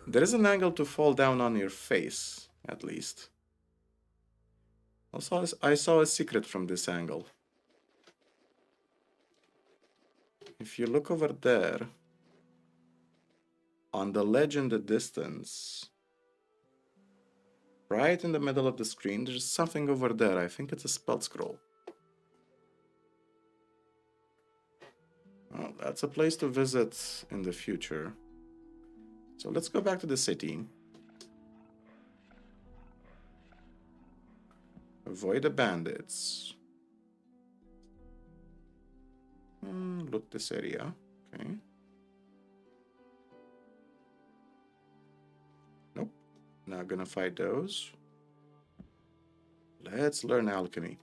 there is an angle to fall down on your face, at least. Also, I saw a secret from this angle. If you look over there, on the ledge in the distance, right in the middle of the screen, there's something over there. I think it's a spell scroll. Well, that's a place to visit in the future. So let's go back to the city. Avoid the bandits. Loot this area. Okay. Nope. Not gonna fight those. Let's learn alchemy.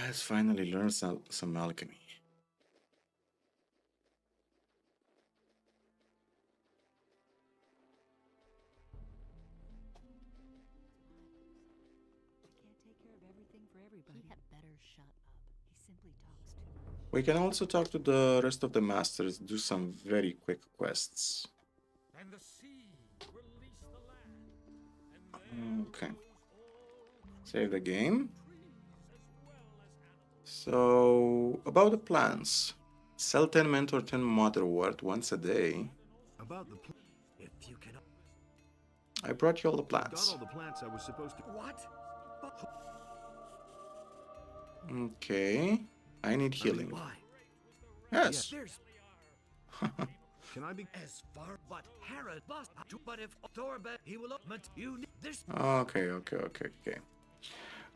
Let's finally learn some alchemy. We can also talk to the rest of the masters, do some very quick quests. And the sea release the land. Okay. Save the game. So, about the plans. Sell 10 mint or 10 mother wort once a day. About the if you can. I brought you all the Got plants. all the plants I was supposed to. What? Okay. I need healing. Why? Yes. Can I be as far but Herod must but if Thorbe he will but you need this. Okay.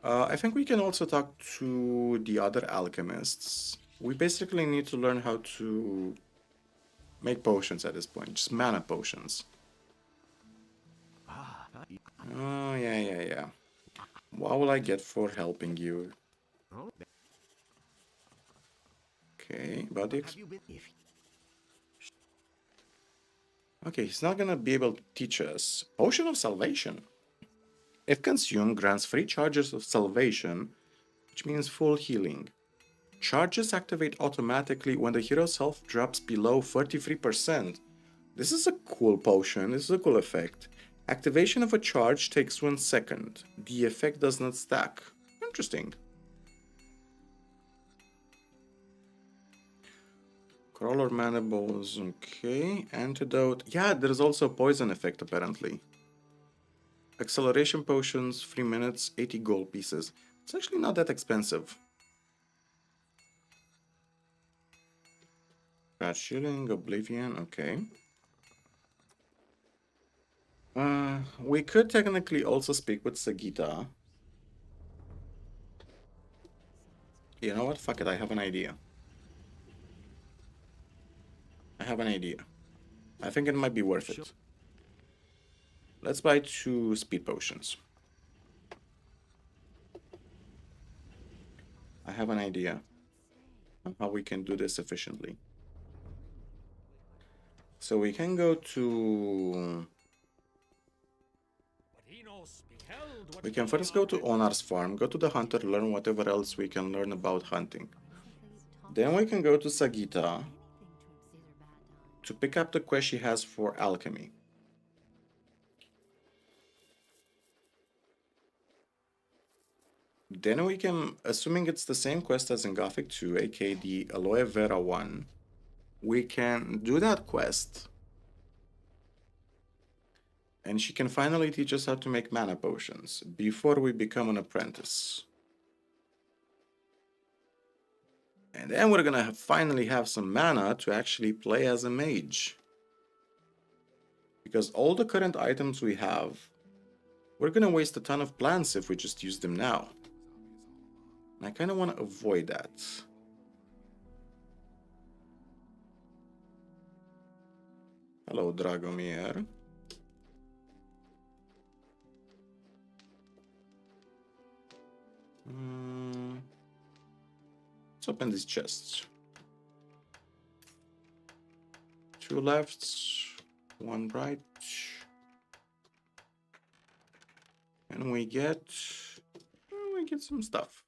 I think we can also talk to the other alchemists. We basically need to learn how to make potions at this point. Just mana potions. Oh, yeah. What will I get for helping you? Okay, body. Okay, he's not gonna be able to teach us. Potion of Salvation. If consumed, grants 3 charges of salvation, which means full healing. Charges activate automatically when the hero's health drops below 43%. This is a cool potion, this is a cool effect. Activation of a charge takes 1 second. The effect does not stack. Interesting. Crawler mandibles, okay. Antidote. Yeah, there's also a poison effect apparently. Acceleration potions, 3 minutes, 80 gold pieces. It's actually not that expensive. Crash shooting, oblivion, okay. We could technically also speak with Sagita. You know what? Fuck it, I have an idea. I think it might be worth it. Let's buy 2 speed potions. I have an idea on how we can do this efficiently. So we can go to... We can first go to Onar's farm, go to the hunter, learn whatever else we can learn about hunting. Then we can go to Sagita to pick up the quest she has for alchemy. Then we can, assuming it's the same quest as in Gothic 2, aka the Aloe Vera one, we can do that quest. And she can finally teach us how to make mana potions before we become an apprentice. And then we're gonna finally have some mana to actually play as a mage. Because all the current items we have, we're gonna waste a ton of plants if we just use them now. And I kind of want to avoid that. Hello, Dragomir. Let's open these chests. 2 left, 1 right. And we get some stuff.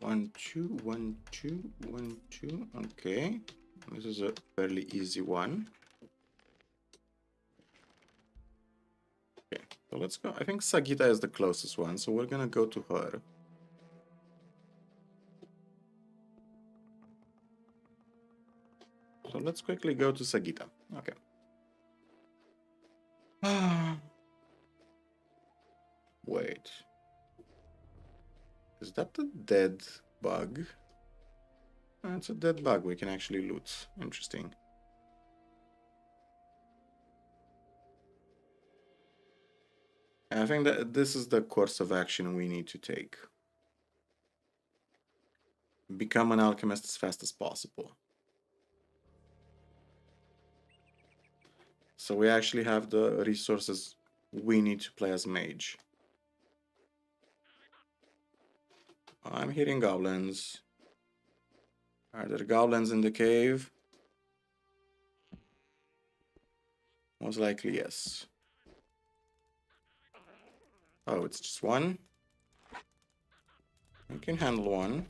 1, 2, 1, 2, 1, 2. Okay. This is a fairly easy one. Okay, so let's go. I think Sagita is the closest one, so we're gonna go to her. So let's quickly go to Sagita. Okay. Wait. Is that the dead bug? It's a dead bug we can actually loot. Interesting. I think that this is the course of action we need to take. Become an alchemist as fast as possible. So we actually have the resources we need to play as mage. I'm hearing goblins. Are there goblins in the cave? Most likely, yes. Oh, it's just one? I can handle one.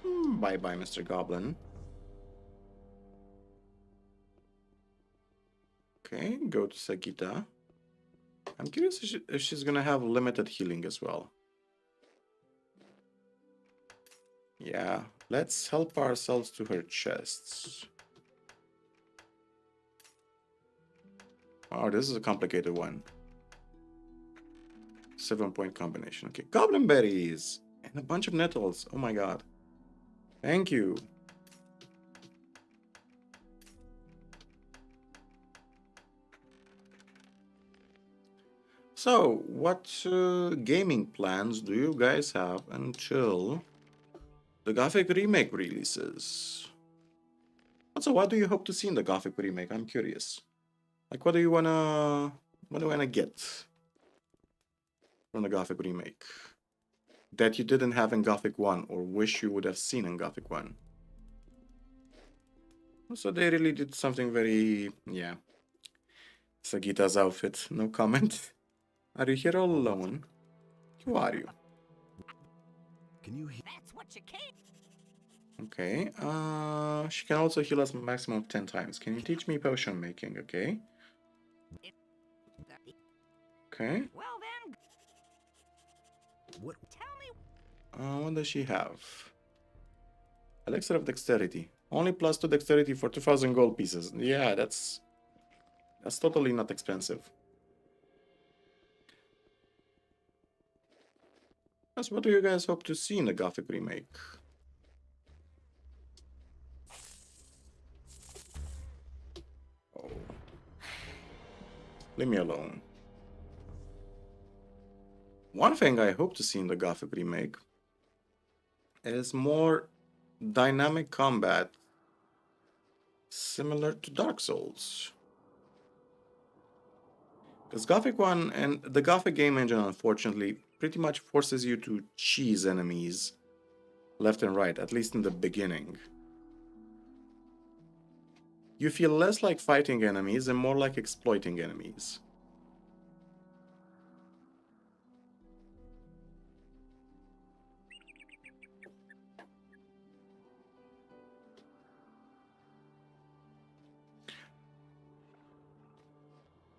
Bye-bye, Mr. Goblin. Okay, go to Sagita. I'm curious if she's gonna have limited healing as well. Yeah, let's help ourselves to her chests. Oh, this is a complicated one. 7-point combination. Okay, goblin berries and a bunch of nettles. Oh my god. Thank you. So, what gaming plans do you guys have until the Gothic remake releases? Also, what do you hope to see in the Gothic remake? I'm curious. Like, what do you wanna get from the Gothic remake that you didn't have in Gothic 1 or wish you would have seen in Gothic 1? So they really did something very, yeah, Sagita's outfit, no comment. Are you here all alone? Who are you? Can you hear? That's what you came. Okay, she can also heal us maximum of 10 times. Can you teach me potion making, okay? Okay. Well then, What? tell me. What does she have? Elixir of Dexterity. Only +2 Dexterity for 2,000 gold pieces. Yeah, that's totally not expensive. Yes, what do you guys hope to see in the Gothic remake? Oh. Leave me alone. One thing I hope to see in the Gothic remake is more dynamic combat similar to Dark Souls. Because Gothic 1 and the Gothic game engine, unfortunately, pretty much forces you to cheese enemies left and right, at least in the beginning. You feel less like fighting enemies and more like exploiting enemies.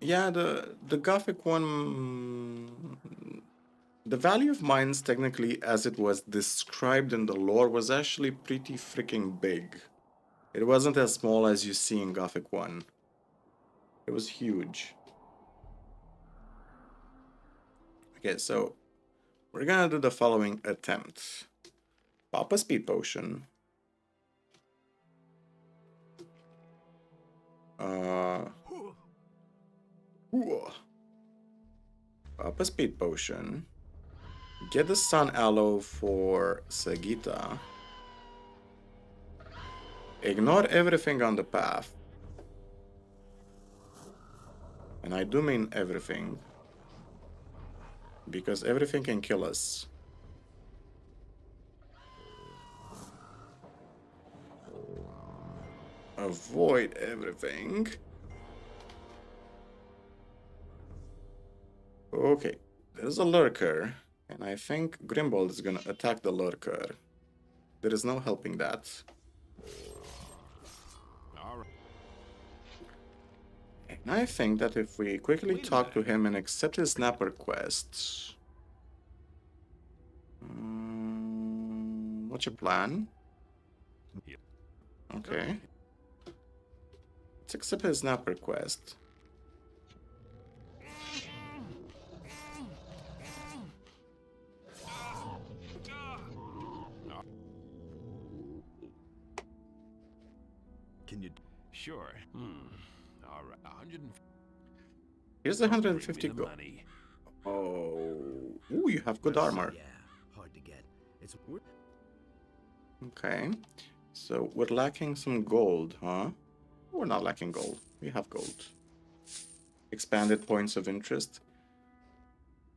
Yeah, the Gothic one, the value of mines, technically, as it was described in the lore, was actually pretty freaking big. It wasn't as small as you see in Gothic 1. It was huge. Okay, so we're gonna do the following attempt. Pop a speed potion. Pop a speed potion. Get the sun aloe for Sagita. Ignore everything on the path. And I do mean everything. Because everything can kill us. Avoid everything. Okay, there's a lurker. And I think Grimbold is gonna attack the lurker. There is no helping that. And I think that if we quickly talk to him and accept his snapper quest... what's your plan? Okay. Let's accept his snapper quest. Can you? Sure. All right. 100. Here's the 150 gold. Oh, ooh, you have good armor. Yeah, hard to get. It's Okay, so we're lacking some gold, huh? We're not lacking gold. We have gold. Expanded points of interest.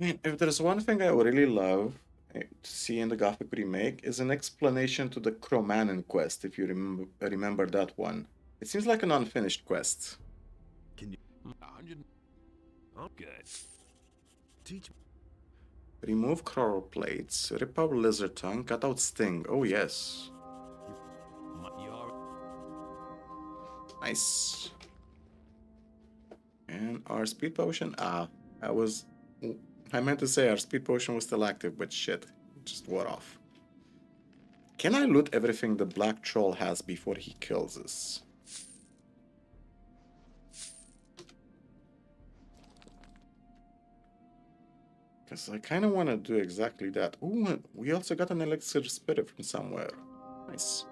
I mean, if there's one thing I would really love to see in the Gothic remake is an explanation to the Cromanon quest, if you remember that one. It seems like an unfinished quest. Can you? 100. Oh, good. Teach me. Remove crawl plates, rip out lizard tongue, cut out sting. Oh yes. Nice. And our speed potion, I meant to say our speed potion was still active, but shit, it just wore off. Can I loot everything the black troll has before he kills us? Because I kind of want to do exactly that. Ooh, we also got an elixir spirit from somewhere. Nice.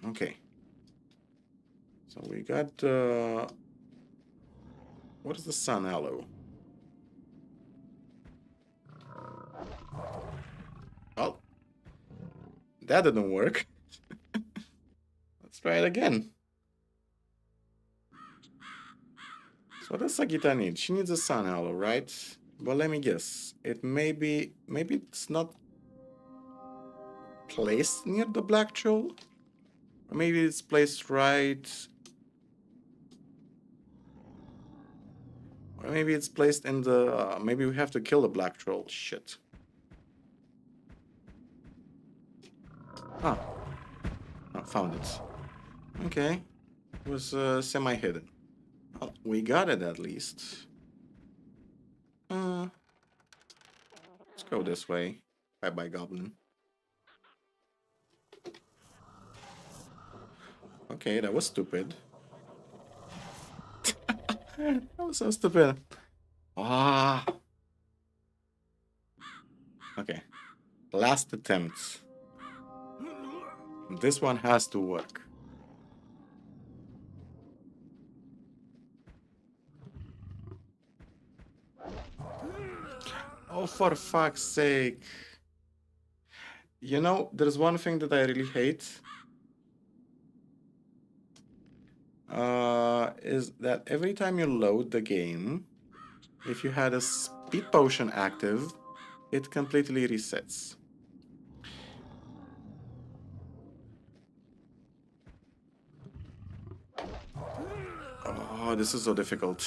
Okay. So we got, what is the sun aloe? Oh. That didn't work. Let's try it again. So what does Sagita need? She needs a sun aloe, right? Well, let me guess. It maybe it's not placed near the black troll? Or maybe it's placed right Or maybe it's placed in the... maybe we have to kill the black troll. Shit. Ah. Oh, found it. Okay. It was semi-hidden. Well, we got it at least. Let's go this way. Bye-bye, goblin. Okay, that was stupid. That was so stupid. Ah. Okay. Last attempt. This one has to work. Oh, for fuck's sake. You know, there's one thing that I really hate. Is that every time you load the game, if you had a speed potion active, it completely resets. Oh, this is so difficult.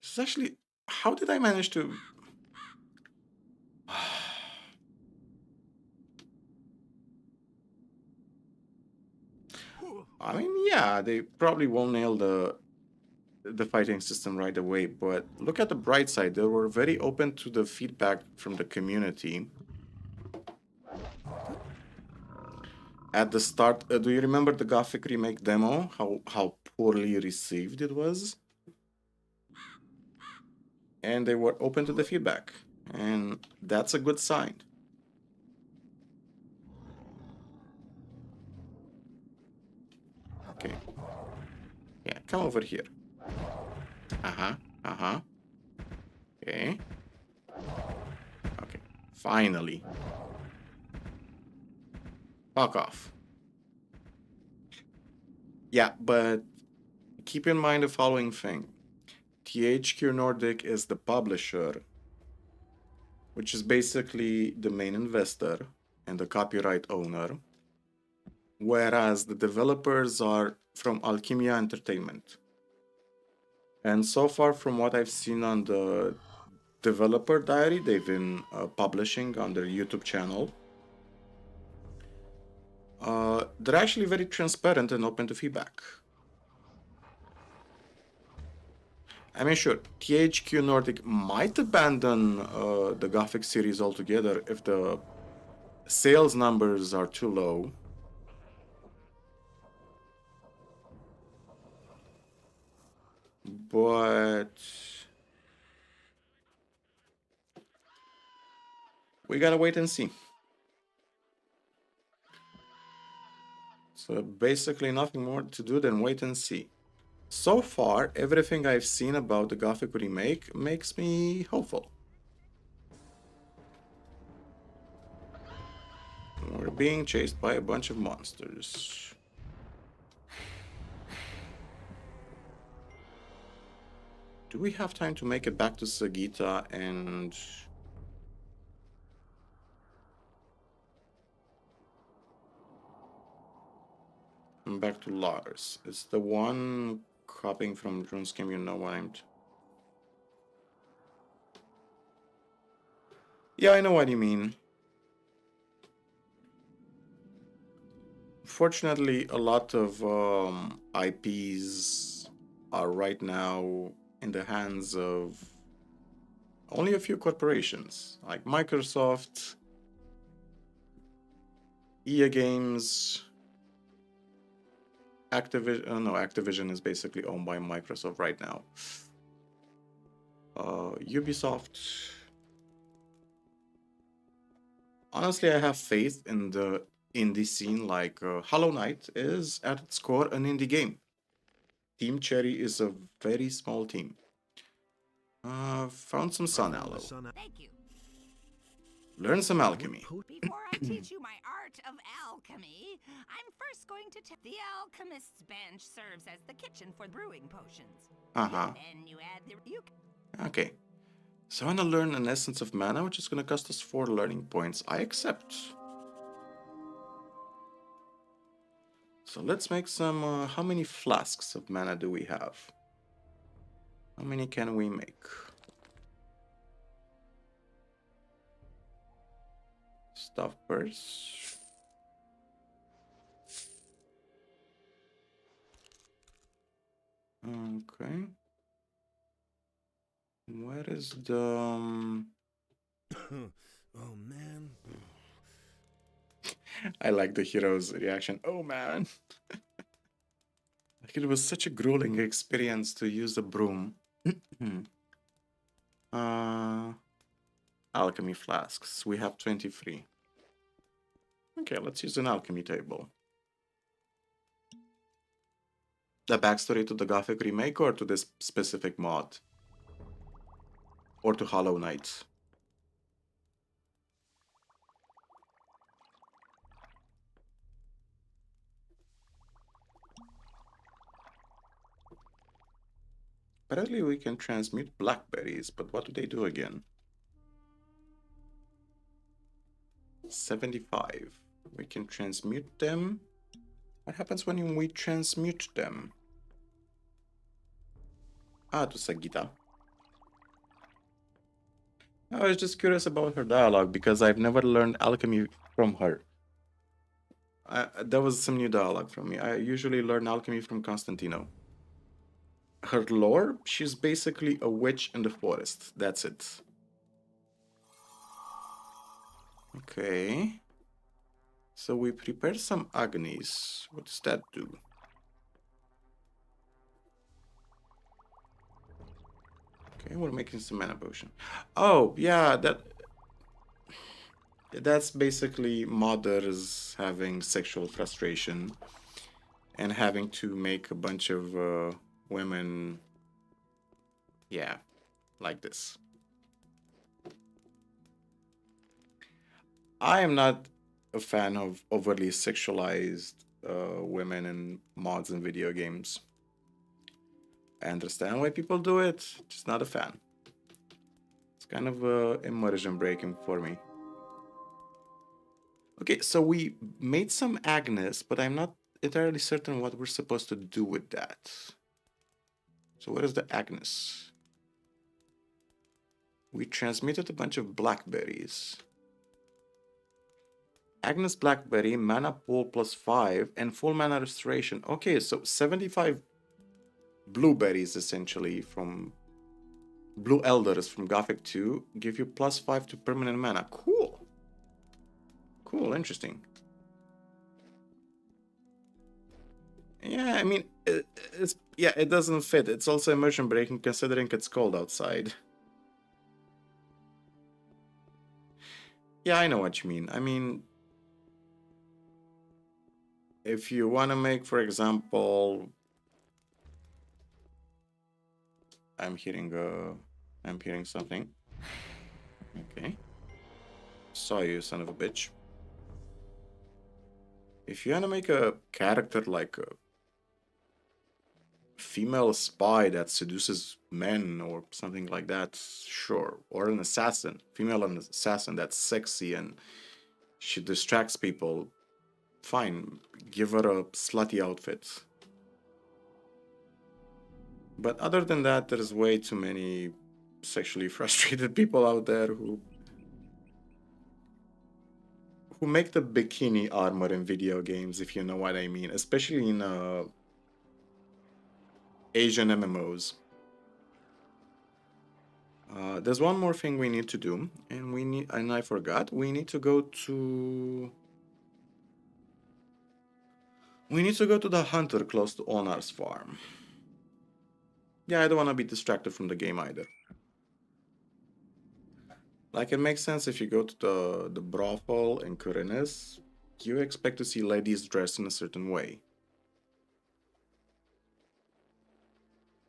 This is actually... how did I manage to... I mean, yeah, they probably won't nail the fighting system right away, but look at the bright side. They were very open to the feedback from the community. At the start, do you remember the Gothic Remake demo? How poorly received it was? And they were open to the feedback. And that's a good sign. Okay. Yeah, come over here. Okay. Okay. Finally. Fuck off. Yeah, but keep in mind the following thing. THQ Nordic is the publisher, which is basically the main investor and the copyright owner, whereas the developers are from Alchemia Entertainment. And so far, from what I've seen on the developer diary they've been publishing on their YouTube channel, they're actually very transparent and open to feedback. I mean, sure, THQ Nordic might abandon the Gothic series altogether if the sales numbers are too low. But we gotta wait and see. So basically nothing more to do than wait and see. So far, everything I've seen about the Gothic remake makes me hopeful. We're being chased by a bunch of monsters. Do we have time to make it back to Sagita and... back to Lars? It's the one copying from RuneScape, you know what I'm... Yeah, I know what you mean. Fortunately, a lot of IPs are right now in the hands of only a few corporations, like Microsoft, EA Games, Activision. No, Activision is basically owned by Microsoft right now. Ubisoft. Honestly, I have faith in the indie scene. Like Hollow Knight is at its core an indie game. Team Cherry is a very small team. Found some sun aloe. Thank you. Learn some alchemy. Before I teach you my art of alchemy, I'm first going to tell the alchemist's bench serves as the kitchen for brewing potions. Then you add the Okay. So I want to learn an essence of mana, which is going to cost us 4 learning points. I accept. So let's make some... how many flasks of mana do we have? How many can we make? Stuff purse. Okay. Where is the... Oh, man. I like the hero's reaction. Oh, man. Like, it was such a grueling experience to use a broom. Alchemy flasks. We have 23. Okay, let's use an alchemy table. The backstory to the Gothic remake or to this specific mod? Or to Hollow Knight? Apparently we can transmute blackberries, but what do they do again? 75. We can transmute them. What happens when we transmute them? Ah, to Sagita. I was just curious about her dialogue because I've never learned alchemy from her. That was some new dialogue from me. I usually learn alchemy from Constantino. Her lore, she's basically a witch in the forest. That's it. Okay. So we prepare some agnes. What does that do? Okay, we're making some mana potion. Oh, yeah, that's basically modders having sexual frustration and having to make a bunch of women, yeah, like this. I am not a fan of overly sexualized women in mods and video games. I understand why people do it, just not a fan. It's kind of immersion breaking for me. Okay, so we made some agnes, but I'm not entirely certain what we're supposed to do with that. So what is the agnes? We transmitted a bunch of blackberries. Agnes Blackberry, mana pool +5, and full mana restoration. Okay, so 75 blueberries essentially from Blue Elders from Gothic 2 give you +5 to permanent mana. Cool. Cool, interesting. Yeah, I mean, it doesn't fit. It's also immersion breaking considering it's cold outside. Yeah, I know what you mean. I mean, if you want to make, for example, I'm hearing something. Okay. Saw you, son of a bitch. If you want to make a character like a female spy that seduces men or something like that, sure. Or an assassin, female assassin that's sexy and she distracts people, fine. Give her a slutty outfit. But other than that, there's way too many sexually frustrated people out there who make the bikini armor in video games, if you know what I mean, especially in Asian MMOs. There's one more thing we need to do, and I forgot. We need to go to the hunter close to Onar's farm. Yeah, I don't want to be distracted from the game either. Like, it makes sense if you go to the brothel in Khorinis, you expect to see ladies dressed in a certain way.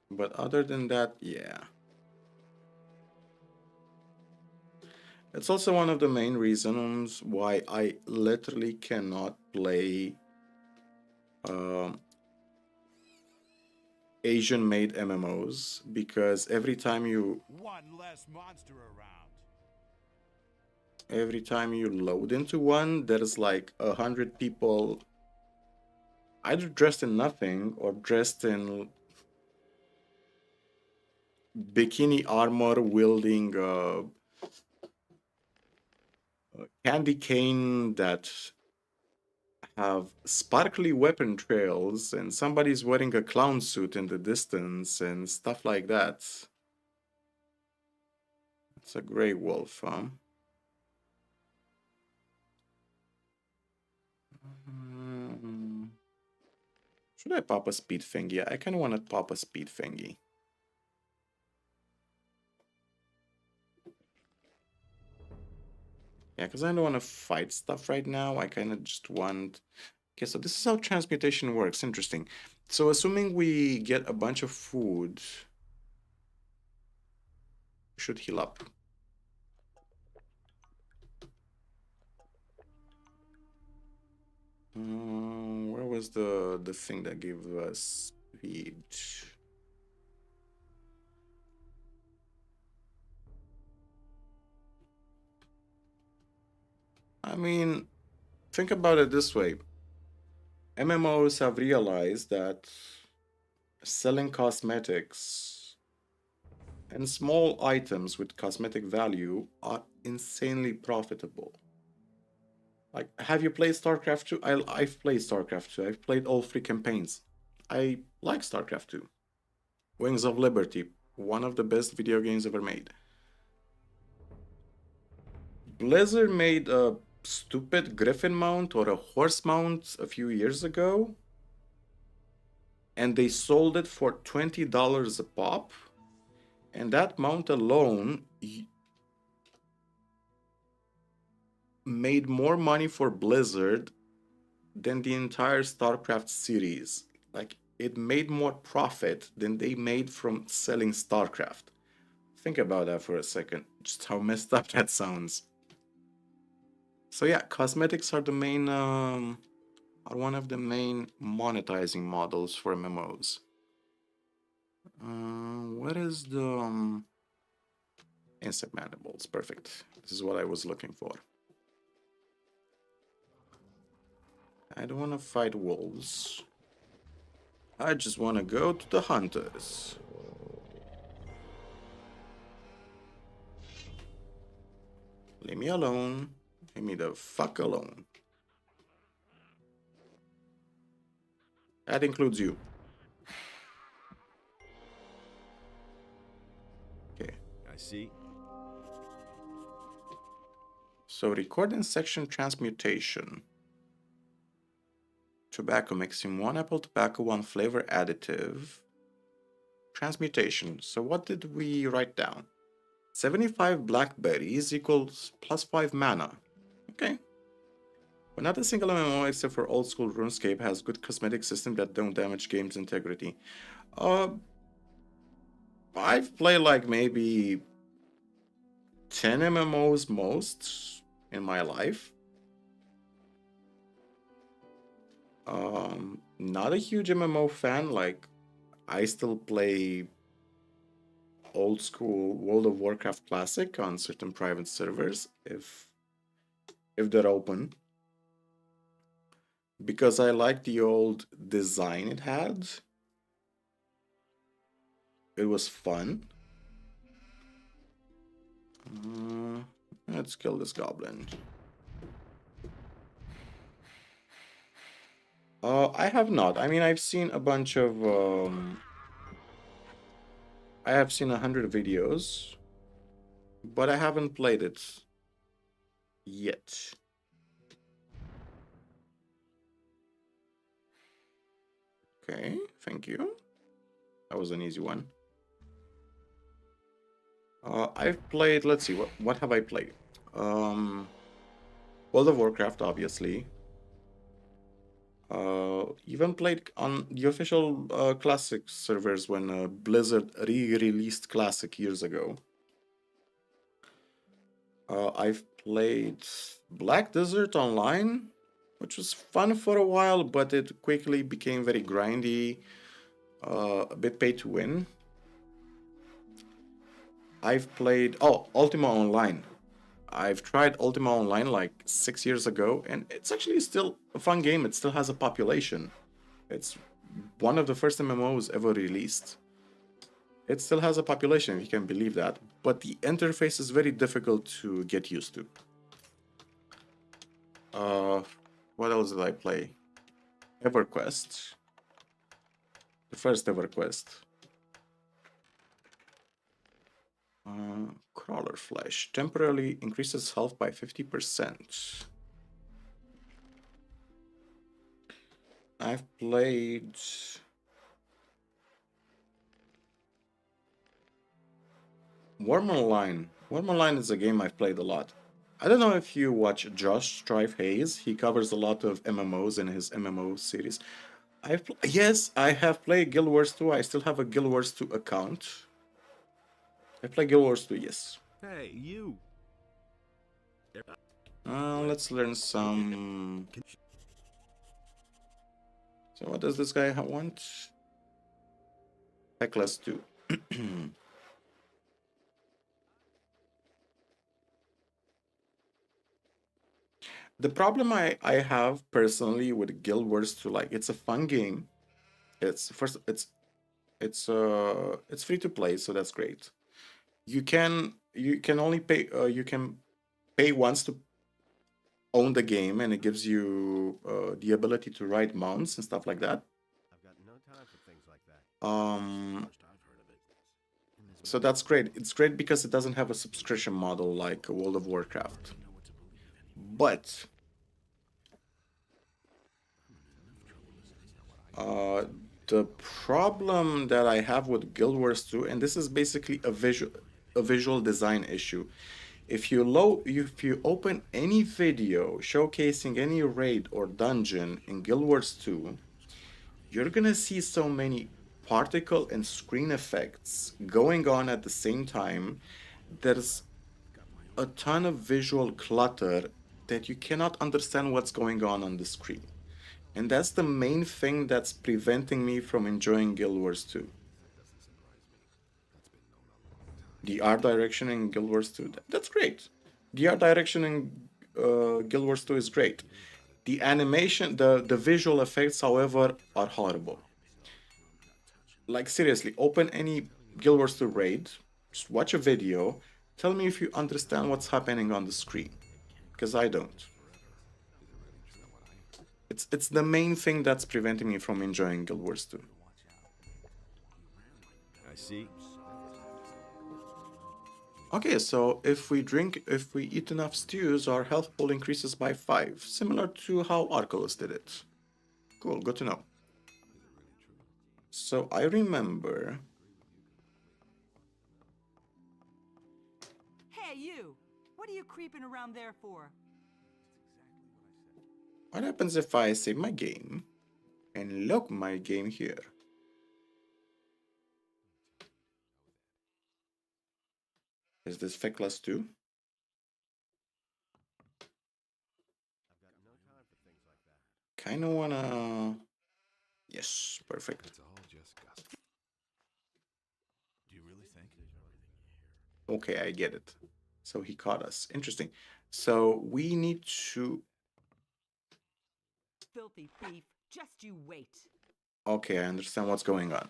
But other than that, yeah. It's also one of the main reasons why I literally cannot play Asian-made MMOs, because every time you load into one, there's like 100 people either dressed in nothing or dressed in bikini armor wielding candy cane that have sparkly weapon trails, and somebody's wearing a clown suit in the distance and stuff like that. It's a gray wolf, huh? Should I pop a speed thingy? I kind of want to pop a speed thingy. Yeah, because I don't want to fight stuff right now. I kind of just want... Okay, so this is how transmutation works. Interesting. So assuming we get a bunch of food, we should heal up. Where was the thing that gave us speed? I mean, think about it this way. MMOs have realized that selling cosmetics and small items with cosmetic value are insanely profitable. Like, have you played StarCraft 2? I've played StarCraft 2. I've played all 3 campaigns. I like StarCraft 2. Wings of Liberty, one of the best video games ever made. Blizzard made a stupid griffin mount or a horse mount a few years ago, and they sold it for $20 a pop, and that mount alone made more money for Blizzard than the entire StarCraft series. Like, it made more profit than they made from selling StarCraft. Think about that for a second, just how messed up that sounds. So yeah, cosmetics are the main, are one of the main monetizing models for MMOs. What is the insect mandibles? Perfect. This is what I was looking for. I don't want to fight wolves. I just want to go to the hunters. Leave me alone. Leave me the fuck alone. That includes you. Okay. I see. So record in section transmutation. Tobacco mixing 1 apple tobacco, 1 flavor additive. Transmutation. So what did we write down? 75 blackberries equals plus 5 mana. Okay. But not a single MMO except for old school RuneScape has good cosmetic system that don't damage game's integrity. I've played like maybe 10 MMOs most in my life. Not a huge MMO fan. Like, I still play old school World of Warcraft Classic on certain private servers if they're open, because I like the old design it had. It was fun. Let's kill this goblin. I have not. I mean, I've seen a bunch of I have seen 100 videos, but I haven't played it yet. Okay, thank you. That was an easy one. I've played, let's see, what have I played? World of Warcraft, obviously. Even played on the official Classic servers when Blizzard re-released Classic years ago. I've played Black Desert Online, which was fun for a while, but it quickly became very grindy, a bit pay to win. I've played, Ultima Online. I've tried Ultima Online like 6 years ago, and it's actually still a fun game. It still has a population. It's one of the first MMOs ever released. It still has a population, if you can believe that, but the interface is very difficult to get used to. What else did I play? EverQuest. The first EverQuest. Crawler Flesh. Temporarily increases health by 50%. I've played... Worm Online. Worm Online is a game I've played a lot. I don't know if you watch Josh Strife Hayes. He covers a lot of MMOs in his MMO series. Yes, I have played Guild Wars 2. I still have a Guild Wars 2 account. I play Guild Wars 2, yes. Hey, you. Let's learn some... So what does this guy want? Heckless 2. The problem I have personally with Guild Wars 2, like, it's a fun game. It's free to play, so that's great. You can only pay you can pay once to own the game, and it gives you the ability to ride mounts and stuff like that. I've got no time for things like that. So that's great. It's great because it doesn't have a subscription model like World of Warcraft. But the problem that I have with Guild Wars 2, and this is basically a visual design issue. If you open any video showcasing any raid or dungeon in Guild Wars 2, you're gonna see so many particle and screen effects going on at the same time. There's a ton of visual clutter that you cannot understand what's going on the screen. And that's the main thing that's preventing me from enjoying Guild Wars 2. The art direction in Guild Wars 2, that's great. The art direction in Guild Wars 2 is great. The animation, the visual effects, however, are horrible. Like, seriously, open any Guild Wars 2 raid, just watch a video, tell me if you understand what's happening on the screen. Because I don't. It's the main thing that's preventing me from enjoying Guild Wars 2. I see. Okay, so if we eat enough stews, our health pool increases by 5, similar to how Arculus did it. Cool, good to know. So I remember... Hey, you! What are you creeping around there for? What happens if I save my game and lock my game here? Is this Feckless too? Kinda wanna... Yes, perfect. It's all just gossip. Do you really think? Okay, I get it. So he caught us. Interesting. So we need to... Filthy thief, just you wait. Okay, I understand what's going on.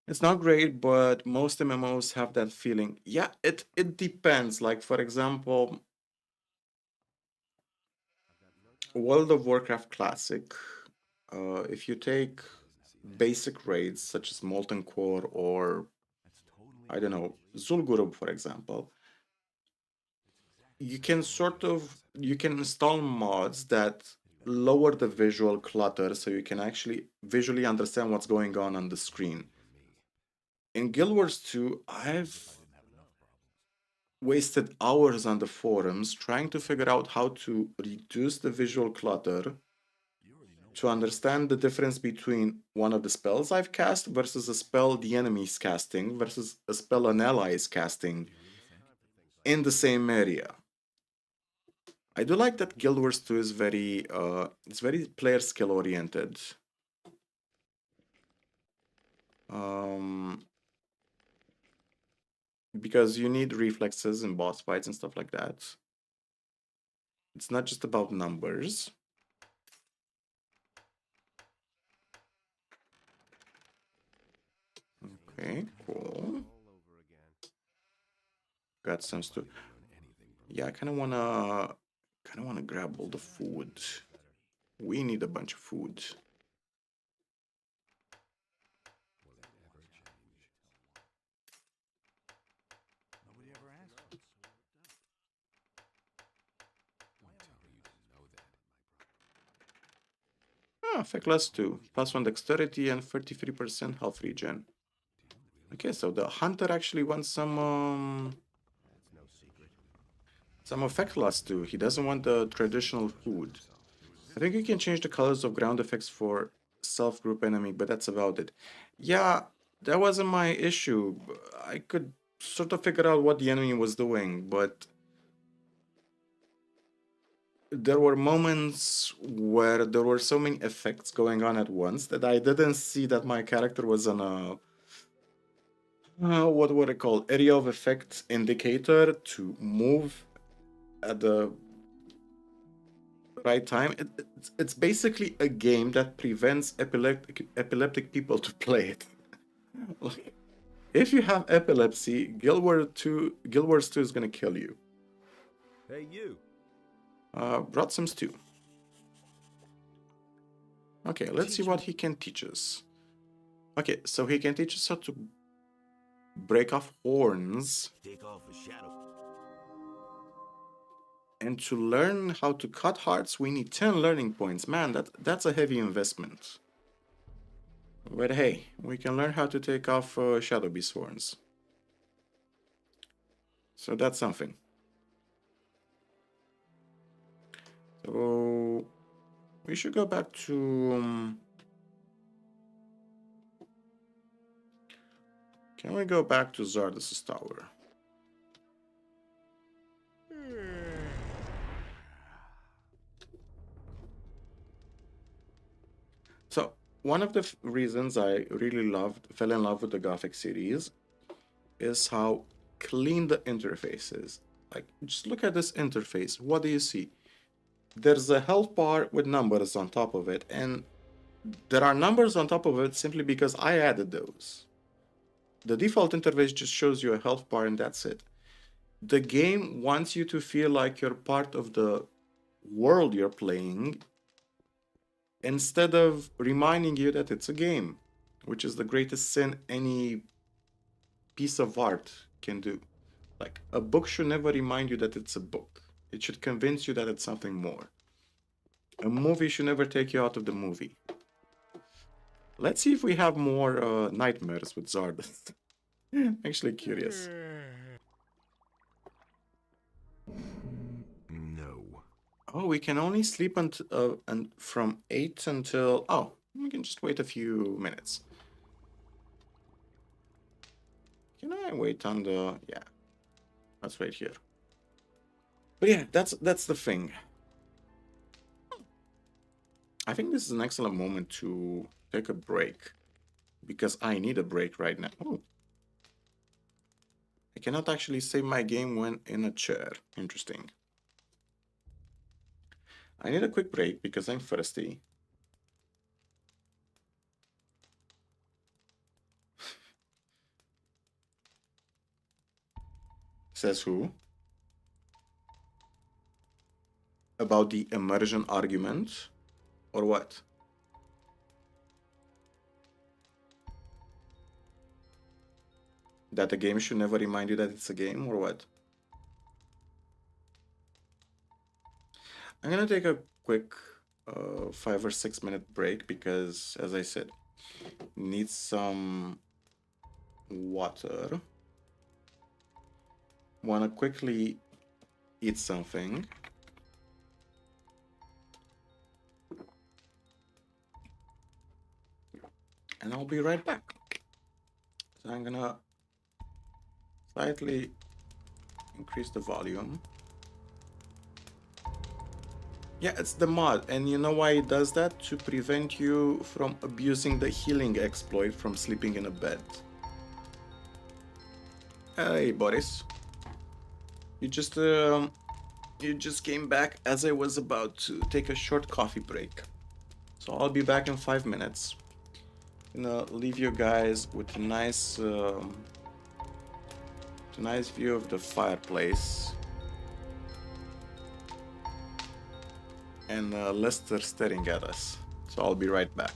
It's not great, but most MMOs have that feeling. Yeah, it depends. Like, for example, World of Warcraft Classic. If you take basic raids such as Molten Core or, I don't know, Zul'Gurub, for example, you can install mods that lower the visual clutter so you can actually visually understand what's going on the screen. In Guild Wars 2, I've wasted hours on the forums trying to figure out how to reduce the visual clutter to understand the difference between one of the spells I've cast versus a spell the enemy is casting versus a spell an ally is casting in the same area. I do like that Guild Wars 2 is very player skill oriented. Because you need reflexes in boss fights and stuff like that. It's not just about numbers. Okay, cool. Got some stuff. Yeah, I kind of wanna grab all the food. We need a bunch of food. Effect less 2, +1 dexterity and 33% health regen. Okay, so the hunter actually wants some effect loss too. He doesn't want the traditional food. I think you can change the colors of ground effects for self-group enemy, but that's about it. Yeah, that wasn't my issue. I could sort of figure out what the enemy was doing, but there were moments where there were so many effects going on at once that I didn't see that my character was on a what would I call area of effect indicator to move at the right time. It's basically a game that prevents epileptic people to play it. Like, if you have epilepsy, Guild Wars 2 is gonna kill you. Hey, you. Brought some stew. Okay, let's see what he can teach us. Okay, so he can teach us how to break off horns. Take off a shadow. And to learn how to cut hearts, we need 10 learning points. Man, that's a heavy investment. But hey, we can learn how to take off Shadow Beast horns. So that's something. So we should go back to... can we go back to Zardos' tower? So one of the reasons I really fell in love with the Gothic series is how clean the interface is. Like, just look at this interface. What do you see? There's a health bar with numbers on top of it, and there are numbers on top of it simply because I added those. The default interface just shows you a health bar and that's it. The game wants you to feel like you're part of the world you're playing instead of reminding you that it's a game, which is the greatest sin any piece of art can do. Like, a book should never remind you that it's a book. It should convince you that it's something more. A movie should never take you out of the movie. Let's see if we have more nightmares with Zardos. Actually curious. No. Oh, we can only sleep until and from 8 until... oh, we can just wait a few minutes. Can I wait on the... yeah. Let's wait here. But yeah, that's the thing. I think this is an excellent moment to take a break. Because I need a break right now. Oh. I cannot actually save my game when in a chair. Interesting. I need a quick break because I'm thirsty. Says who? About the immersion argument? Or what? That a game should never remind you that it's a game, or what? I'm gonna take a quick 5 or 6 minute break because, as I said, need some water. Wanna quickly eat something. And I'll be right back. So I'm gonna slightly increase the volume. Yeah, it's the mod, and you know why it does that? To prevent you from abusing the healing exploit from sleeping in a bed. Hey, Boris. You just came back as I was about to take a short coffee break. So I'll be back in 5 minutes. leave you guys with a nice view of the fireplace and Lester staring at us. So I'll be right back.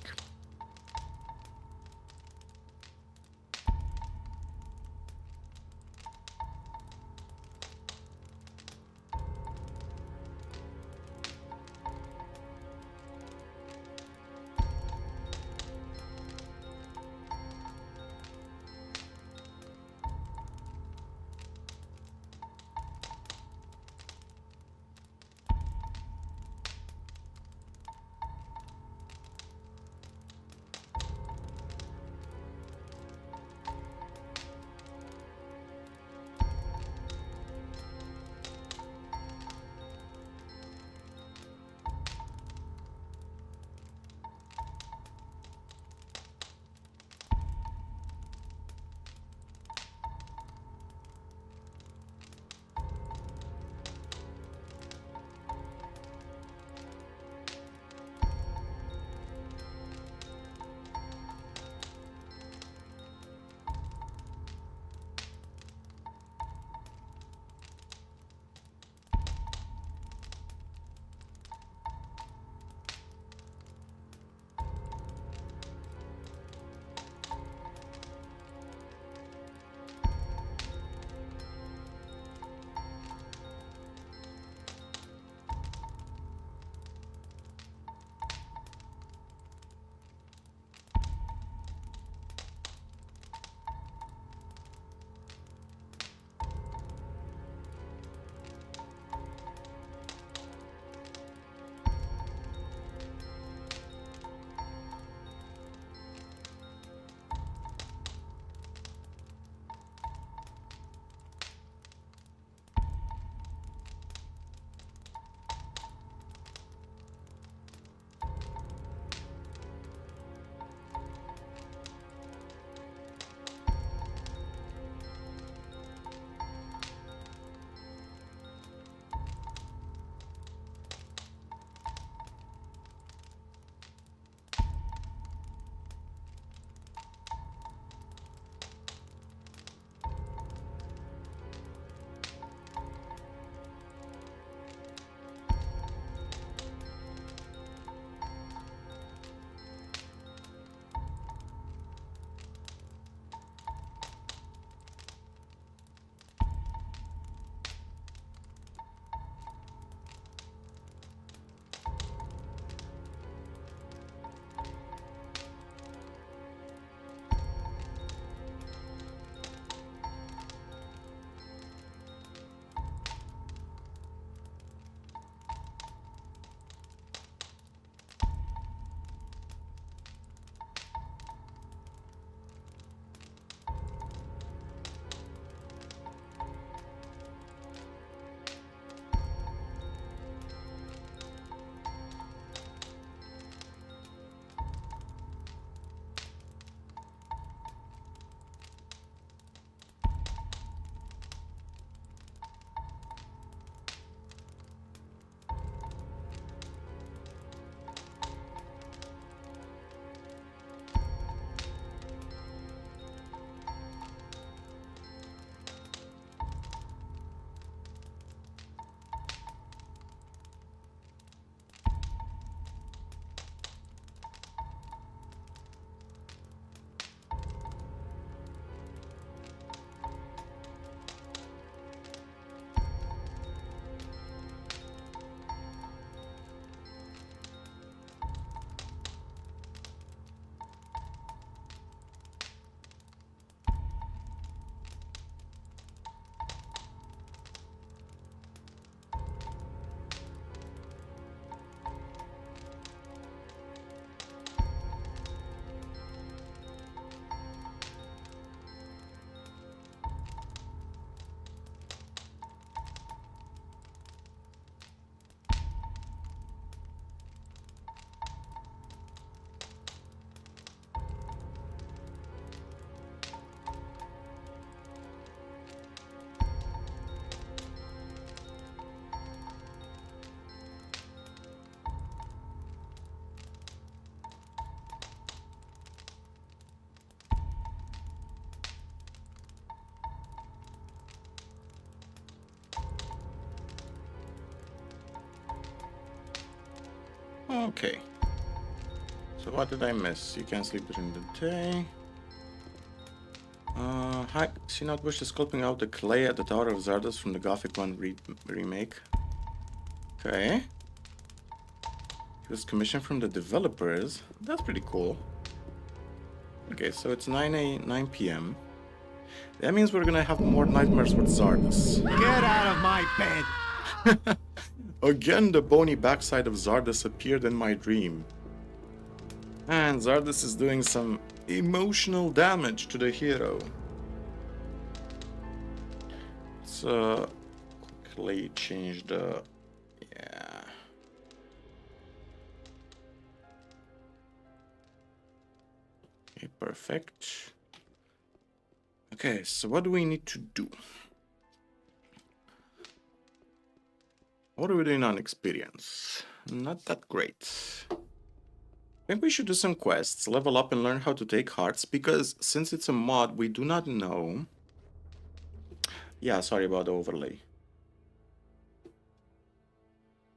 Okay. So what did I miss? You can sleep during the day. Hi. Sinat Bush is sculpting out the clay at the Tower of Zardos from the Gothic 1 remake. Okay. It was commissioned from the developers. That's pretty cool. Okay, so it's 9 p.m. That means we're gonna have more nightmares with Zardos. Get out of my bed! Again, the bony backside of Zardos appeared in my dream. And Zardos is doing some emotional damage to the hero. Let's quickly change the... yeah. Okay, perfect. Okay, so what do we need to do? What are we doing on experience? Not that great. I think we should do some quests, level up and learn how to take hearts, because since it's a mod, we do not know. Yeah, sorry about the overlay.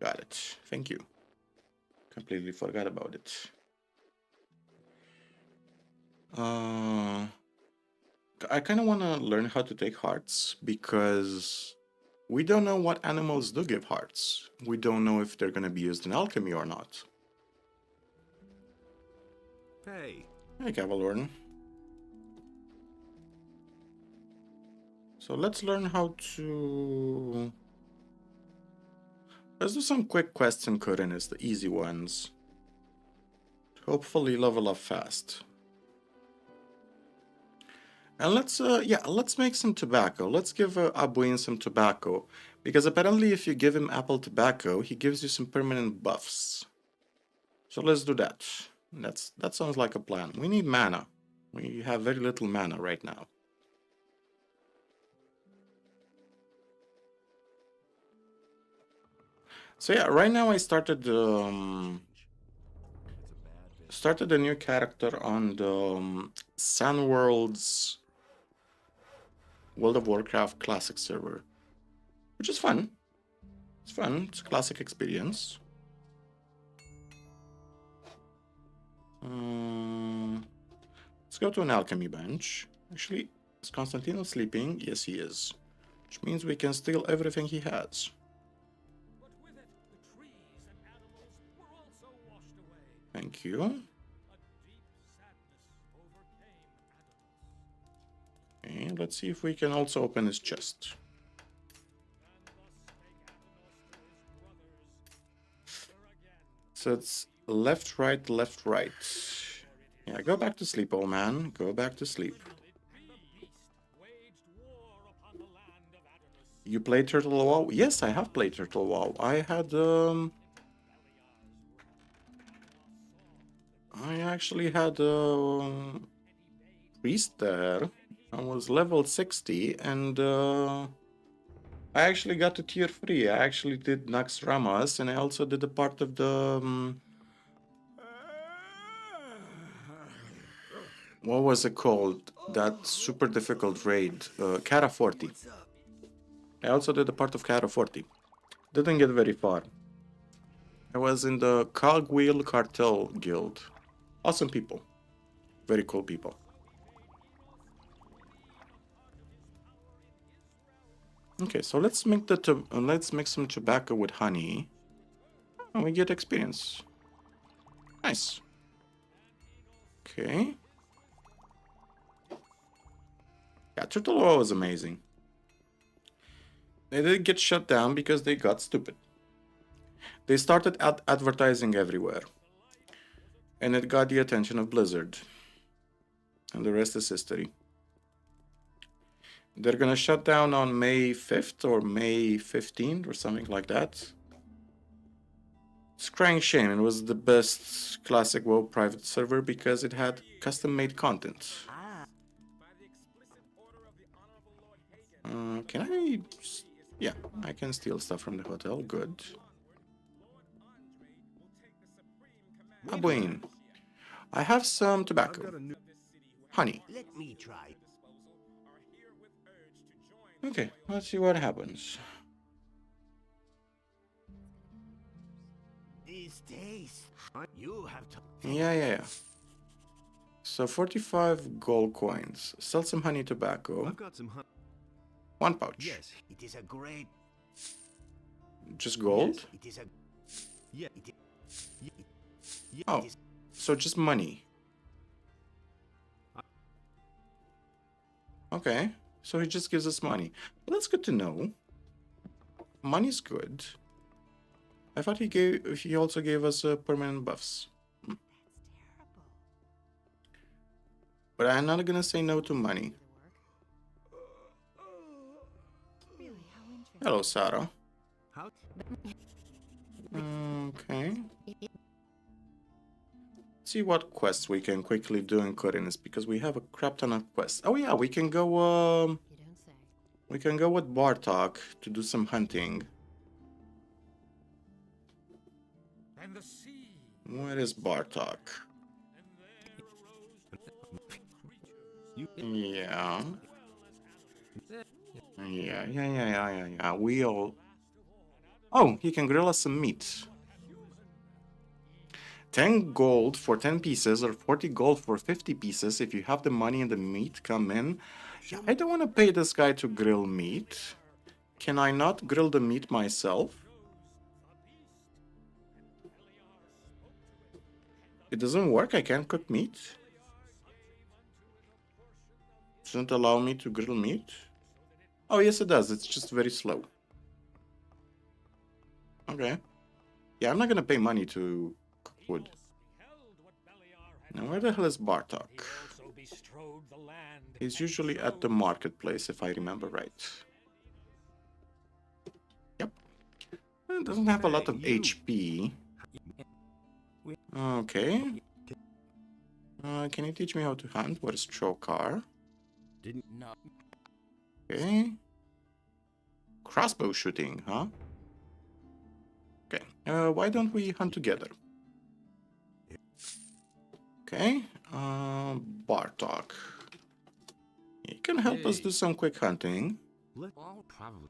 Got it. Thank you. Completely forgot about it. I kind of want to learn how to take hearts, because we don't know what animals do give hearts. We don't know if they're going to be used in alchemy or not. Hey. Hey, Cavalorn. So let's learn how to... let's do some quick quests in Khorinis, the easy ones. Hopefully level up fast. And let's make some tobacco. Let's give Abuin some tobacco. Because apparently if you give him apple tobacco, he gives you some permanent buffs. So let's do that. That sounds like a plan. We need mana. We have very little mana right now. So yeah, right now I started a new character on the Sunworld's World of Warcraft Classic server, which is fun. It's fun. It's a classic experience. Let's go to an alchemy bench. Actually, is Constantino sleeping? Yes, he is. Which means we can steal everything he has. Thank you. Okay, let's see if we can also open his chest. So it's left, right, left, right. Yeah, go back to sleep, old man. Go back to sleep. You played Turtle WoW? Yes, I have played Turtle WoW. I actually had a priest there. I was level 60 and I actually got to tier 3. I actually did Nax Ramas and I also did a part of the... what was it called? That super difficult raid. Cara 40. I also did a part of Cara 40. Didn't get very far. I was in the Cogwheel Cartel Guild. Awesome people. Very cool people. Okay, so let's make some tobacco with honey. And we get experience. Nice. Okay. Yeah, Turtle WoW was amazing. They did get shut down because they got stupid. They started advertising everywhere. And it got the attention of Blizzard. And the rest is history. They're gonna shut down on May 5th or May 15th or something like that. It's a crying shame. It was the best classic WoW private server because it had custom-made content. Can I... yeah, I can steal stuff from the hotel. Good. Abuin. I have some tobacco. Honey. Let me try. Okay, let's see what happens. This tastes... You have to. Yeah. So 45 gold coins. Sell some honey tobacco. I've got some honey. 1 pouch. Yes, it is a great. Just gold? Yes, it is a. Yeah. Oh, so just money. Okay, so he just gives us money. Well, that's good to know. Money's good. I thought he also gave us permanent buffs. That's terrible. But I'm not gonna say no to money. Really, how interesting. Hello, Sarah. How? Okay. See what quests we can quickly do in Khorinis, because we have a crap ton of quests. Oh yeah, we can go You don't say. we can go with Bartok to do some hunting. And the sea. Where is Bartok? And there arose all creatures. Yeah. Yeah. We all. Oh, he can grill us some meat. 10 gold for 10 pieces or 40 gold for 50 pieces if you have the money and the meat come in. Yeah, I don't want to pay this guy to grill meat. Can I not grill the meat myself? It doesn't work? I can't cook meat? Doesn't allow me to grill meat? Oh, yes it does. It's just very slow. Okay. Yeah, I'm not gonna pay money to cook wood. Now, where the hell is Bartok? He's usually at the marketplace, if I remember right. Yep. It doesn't have a lot of HP. Okay. Can you teach me how to hunt? What is Trokar? Didn't know. Okay. Crossbow shooting, huh? Okay. Why don't we hunt together? Okay. Bartok. He can help us do some quick hunting. Probably.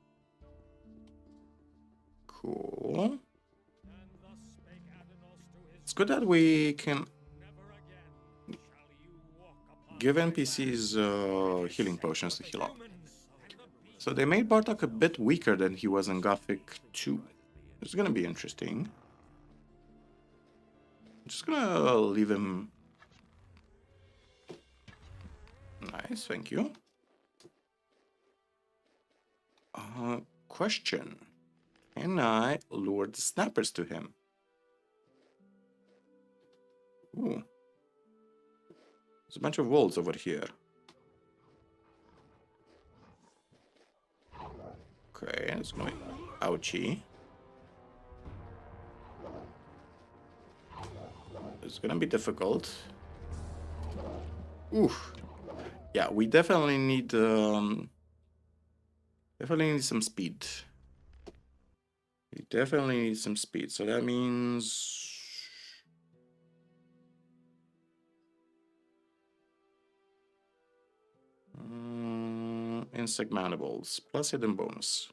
Cool. It's good that we can give NPCs healing potions to heal up. So they made Bartok a bit weaker than he was in Gothic 2. It's gonna be interesting. I'm just gonna leave him. Nice, thank you. Question. Can I lure the snappers to him? Ooh. There's a bunch of wolves over here. Okay, it's gonna be ouchie. It's gonna be difficult. Oof. Yeah, we definitely need some speed. We definitely need some speed. So that means insurmountables plus hidden bonus.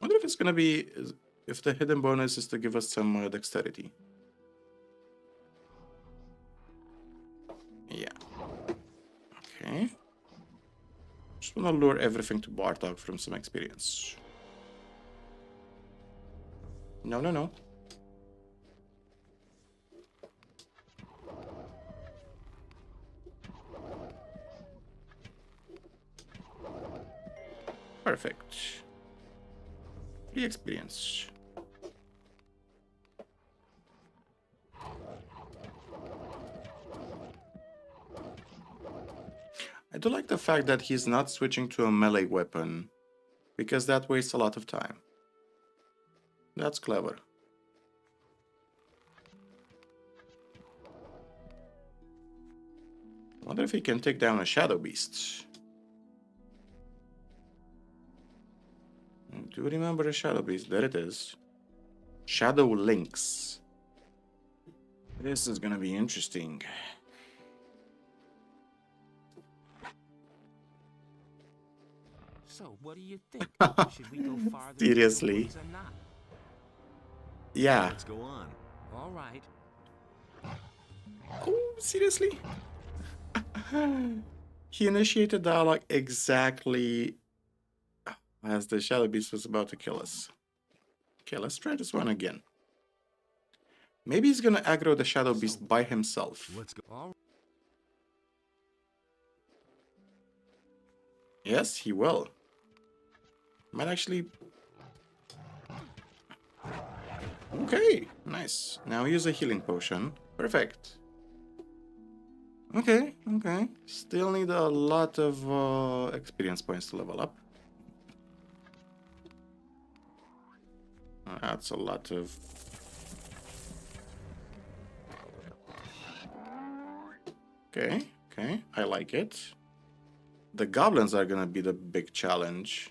Wonder if it's gonna be if the hidden bonus is to give us some dexterity. Yeah. Okay. Just wanna lure everything to Bartok from some experience. No. Perfect. Free experience. I do like the fact that he's not switching to a melee weapon, because that wastes a lot of time. That's clever. I wonder if he can take down a shadow beast. Do you remember a shadow beast? There it is. Shadow Lynx. This is gonna be interesting. So, what do you think? Should we go farther? Seriously? Or not? Yeah. Let's go on. All right. Oh, seriously? He initiated dialogue exactly as the Shadow Beast was about to kill us. Okay, let's try this one again. Maybe he's gonna aggro the Shadow Beast by himself. Let's go. Yes, he will. Might actually... Okay, nice. Now use a healing potion. Perfect. Okay, okay. Still need a lot of experience points to level up. That's a lot of... Okay, okay. I like it. The goblins are gonna be the big challenge.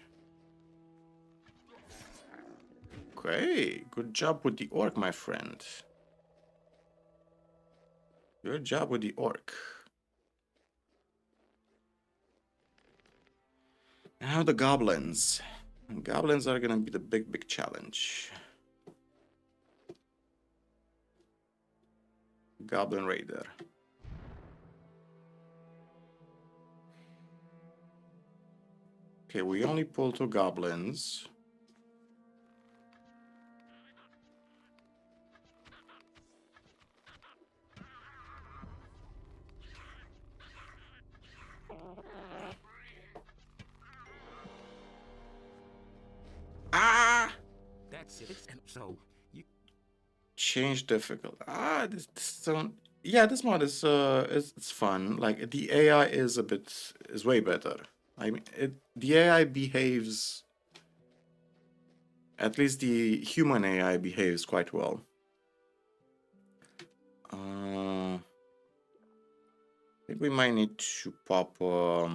Okay, good job with the orc, my friend. Good job with the orc. Now the goblins. Goblins are gonna be the big challenge. Goblin Raider. Okay, we only pull 2 goblins. Ah! That's it. And so you Change difficult. Ah, this sound. Yeah, this mod is it's fun. Like the AI is way better. I mean, the AI behaves. At least the human AI behaves quite well. I think we might need to pop a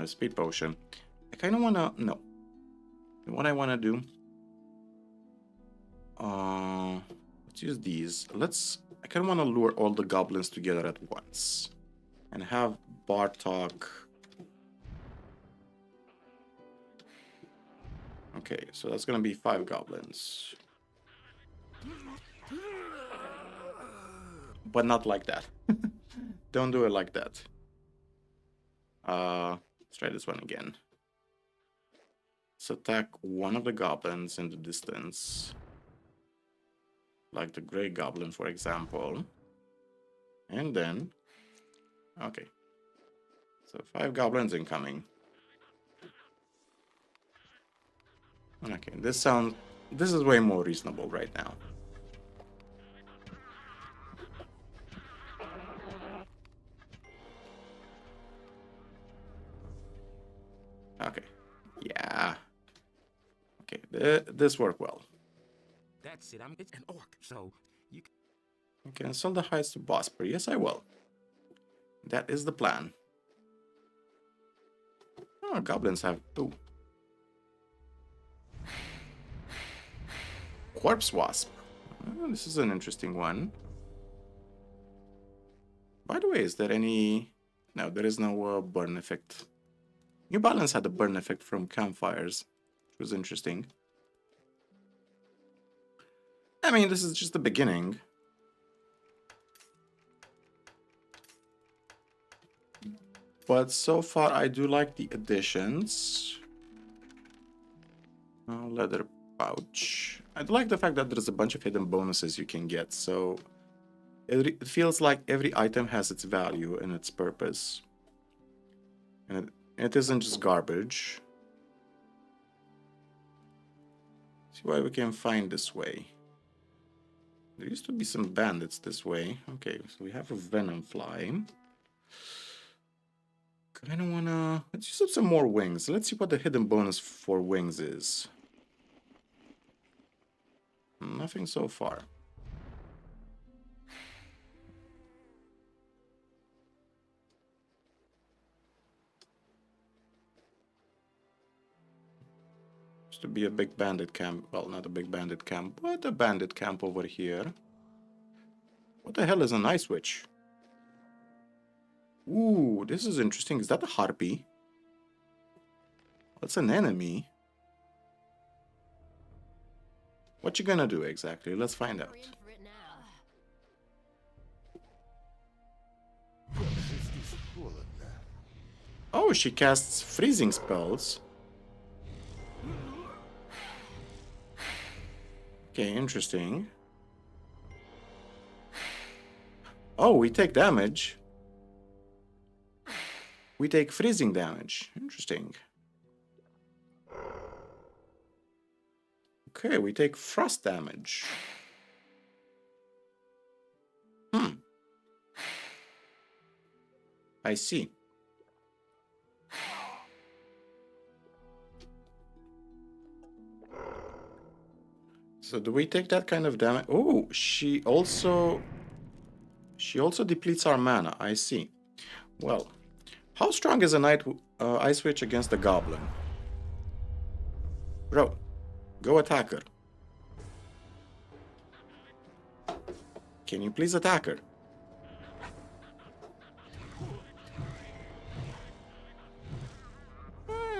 speed potion. I kind of wanna no. What I wanna do. Let's use these. I kind of want to lure all the goblins together at once. And have Bartok... Okay, so that's gonna be 5 goblins. But not like that. Don't do it like that. Let's try this one again. Let's attack one of the goblins in the distance. Like the Grey Goblin, for example. And then... Okay. So 5 goblins incoming. Okay, this is way more reasonable right now. Okay. Yeah. Okay, this worked well. That's it. It's an orc. So you can sell the hides to Bosper. Yes, I will. That is the plan. Oh, goblins have... Ooh. Corpse Wasp. Oh, this is an interesting one. By the way, is there any... No, there is no burn effect. New Balance had a burn effect from campfires, which was interesting. I mean, this is just the beginning. But so far, I do like the additions. Leather pouch. I do like the fact that there's a bunch of hidden bonuses you can get, so it feels like every item has its value and its purpose. And it isn't just garbage. See why we can find this way. There used to be some bandits this way. Okay, so we have a venom fly. Kinda wanna... Let's use up some more wings. Let's see what the hidden bonus for wings is. Nothing so far. Used to be a big bandit camp. Well, not a big bandit camp, but a bandit camp over here. What the hell is an ice witch? Ooh, this is interesting. Is that a harpy? That's an enemy. What you gonna do exactly? Let's find out. Oh, she casts freezing spells. Okay, interesting. Oh, we take damage. We take freezing damage. Interesting. Okay, we take frost damage. I see. So do we take that kind of damage? Oh, she also depletes our mana. I see. Well, how strong is a Ice Witch against a Goblin? Bro, go attack her. Can you please attack her?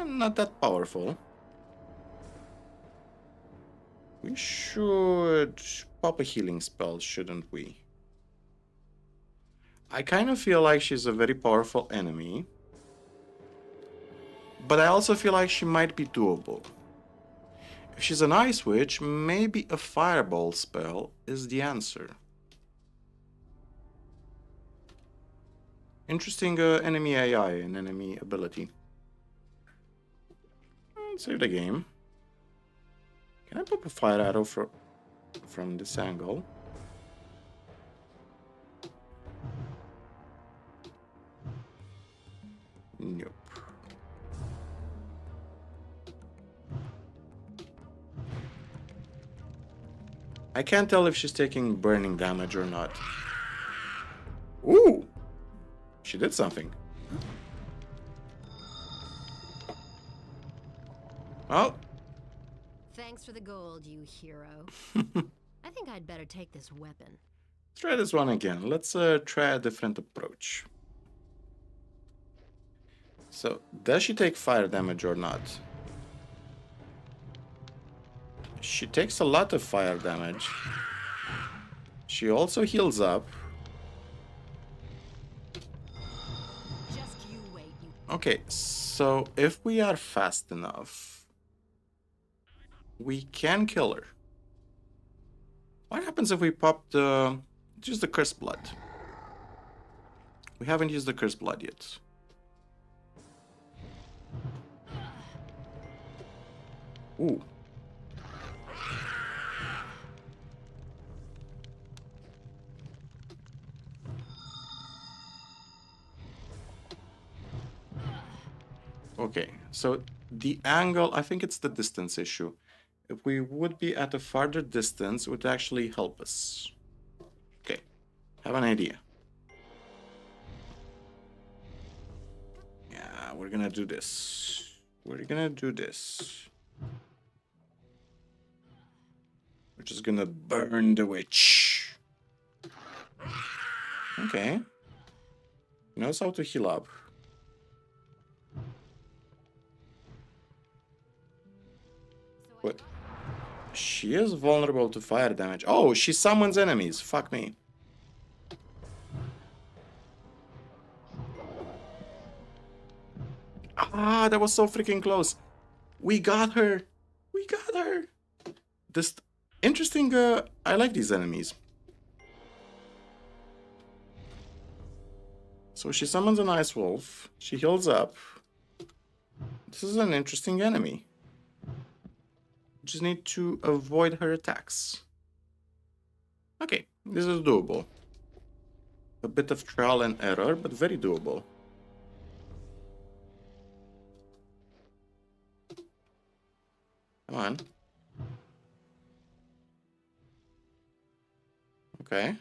Not that powerful. We should pop a healing spell, shouldn't we? I kind of feel like she's a very powerful enemy. But I also feel like she might be doable. If she's an Ice Witch, maybe a Fireball spell is the answer. Interesting enemy AI and enemy ability. Let's save the game. Can I pop a fire arrow from this angle? Nope. I can't tell if she's taking burning damage or not. Ooh! She did something. Oh! Thanks for the gold, you hero. I think I'd better take this weapon. Let's try this one again. Let's try a different approach. So, does she take fire damage or not? She takes a lot of fire damage. She also heals up. Just you wait. Okay, so if we are fast enough, we can kill her. What happens if we pop just the Curse Blood? We haven't used the Curse Blood yet. Ooh. Okay, so the angle, I think it's the distance issue. If we would be at a farther distance, it would actually help us. Okay, have an idea. Yeah, we're gonna do this. We're gonna do this. We're just gonna burn the witch. Okay. Knows how to heal up. But she is vulnerable to fire damage. Oh, she summons enemies. Fuck me. Ah, that was so freaking close. We got her. We got her. This interesting. I like these enemies. So she summons an ice wolf. She heals up. This is an interesting enemy. Just need to avoid her attacks. Okay, this is doable. A bit of trial and error, but very doable. Come on. Okay.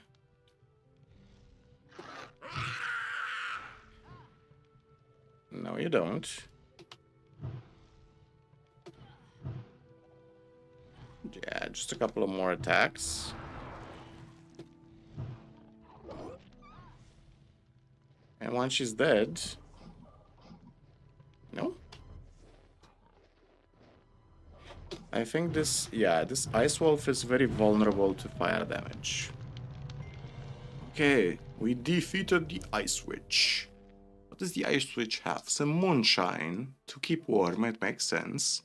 No, you don't. Yeah, just a couple of more attacks. And once she's dead... No? I think this, yeah, this Ice Wolf is very vulnerable to fire damage. Okay, we defeated the Ice Witch. What does the Ice Witch have? Some moonshine to keep warm, it makes sense.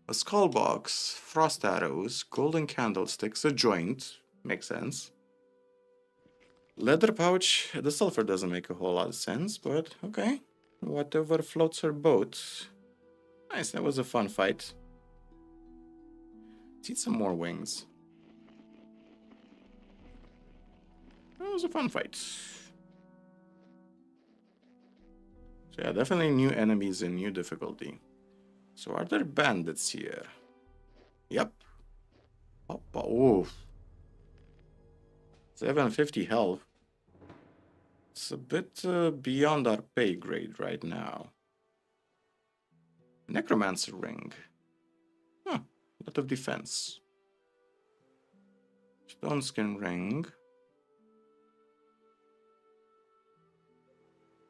A skull box, frost arrows, golden candlesticks, a joint, makes sense. Leather pouch, the sulfur doesn't make a whole lot of sense, but okay. Whatever floats her boat. Nice, that was a fun fight. Let's eat some more wings. That was a fun fight. So yeah, definitely new enemies and new difficulty. So are there bandits here? Yep. Oppa, oof. 750 health. It's a bit beyond our pay grade right now. Necromancer ring. Huh, a lot of defense. Stone skin ring.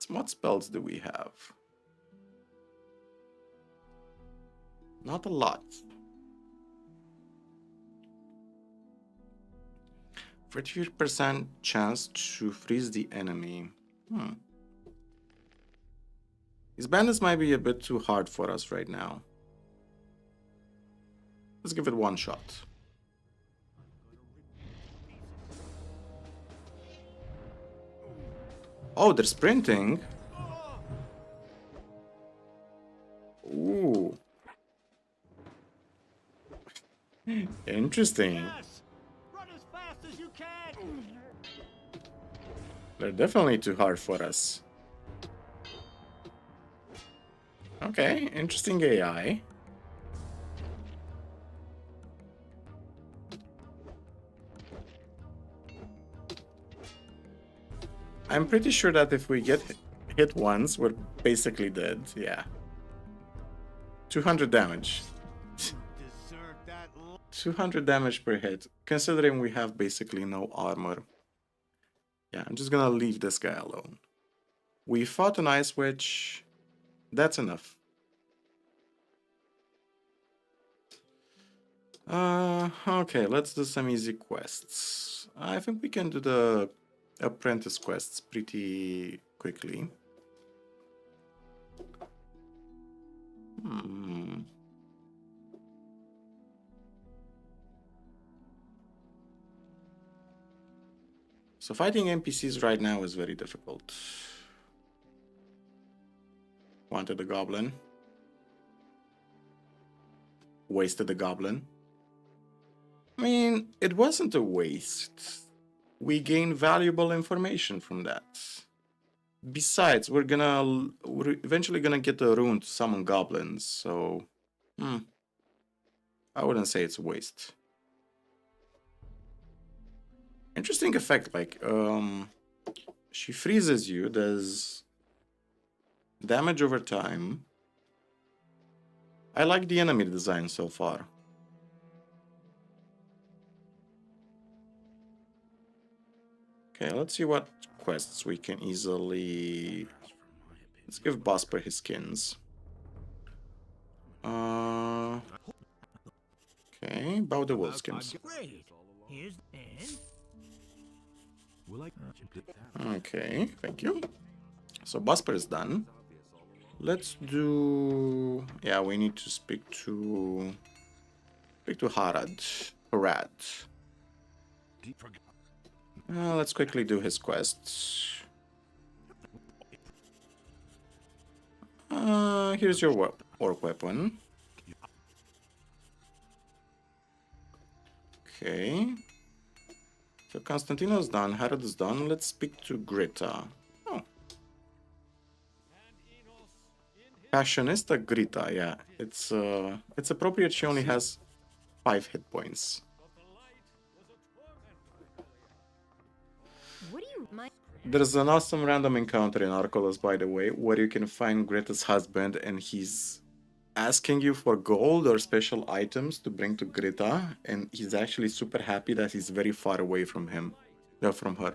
What spells do we have? Not a lot. 33% chance to freeze the enemy. These bandits might be a bit too hard for us right now. Let's give it one shot. Oh, they're sprinting. Ooh. Interesting. Yes! Run as fast as you can! They're definitely too hard for us. Okay, interesting AI. I'm pretty sure that if we get hit once, we're basically dead. Yeah. 200 damage. 200 damage per hit, considering we have basically no armor. Yeah, I'm just gonna leave this guy alone. We fought an Ice Witch. That's enough. Okay, let's do some easy quests. I think we can do the apprentice quests pretty quickly. So fighting NPCs right now is very difficult. Wanted the goblin. Wasted the goblin. I mean, it wasn't a waste. We gained valuable information from that. Besides, we're eventually gonna get a rune to summon goblins, so I wouldn't say it's a waste. Interesting effect, like she freezes you, does damage over time. I like the enemy design so far. Okay, let's see what quests we can easily... Let's give Bosper his skins. Okay, bow the wolf skins. Okay, thank you. So Bosper is done. Let's do... Yeah, we need to speak to Harad. Let's quickly do his quests. Here's your orc weapon. Okay. So Constantino's done, Harad is done. Let's speak to Grita. Oh. Passionista Grita, yeah. It's appropriate she only has 5 hit points. What do you mind? There's an awesome random encounter in Arcolos, by the way, where you can find Greta's husband and he's asking you for gold or special items to bring to Greta, and he's actually super happy that he's very far away from him. From her.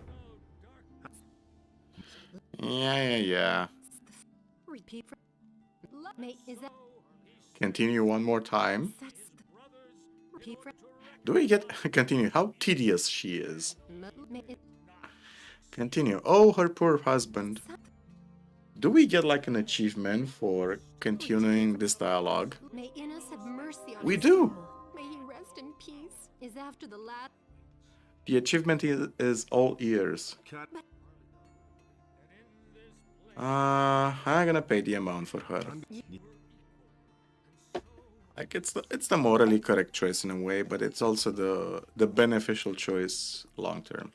Yeah. Repeat. Is that Continue one more time. Do we get... Continue. How tedious she is. Continue. Oh, her poor husband. Do we get like an achievement for continuing this dialogue? May Innes have mercy on We his do. soul. May he rest in peace. Is after the last. The achievement is all ears. I'm gonna pay the amount for her. Like it's the morally correct choice in a way, but it's also the beneficial choice long term.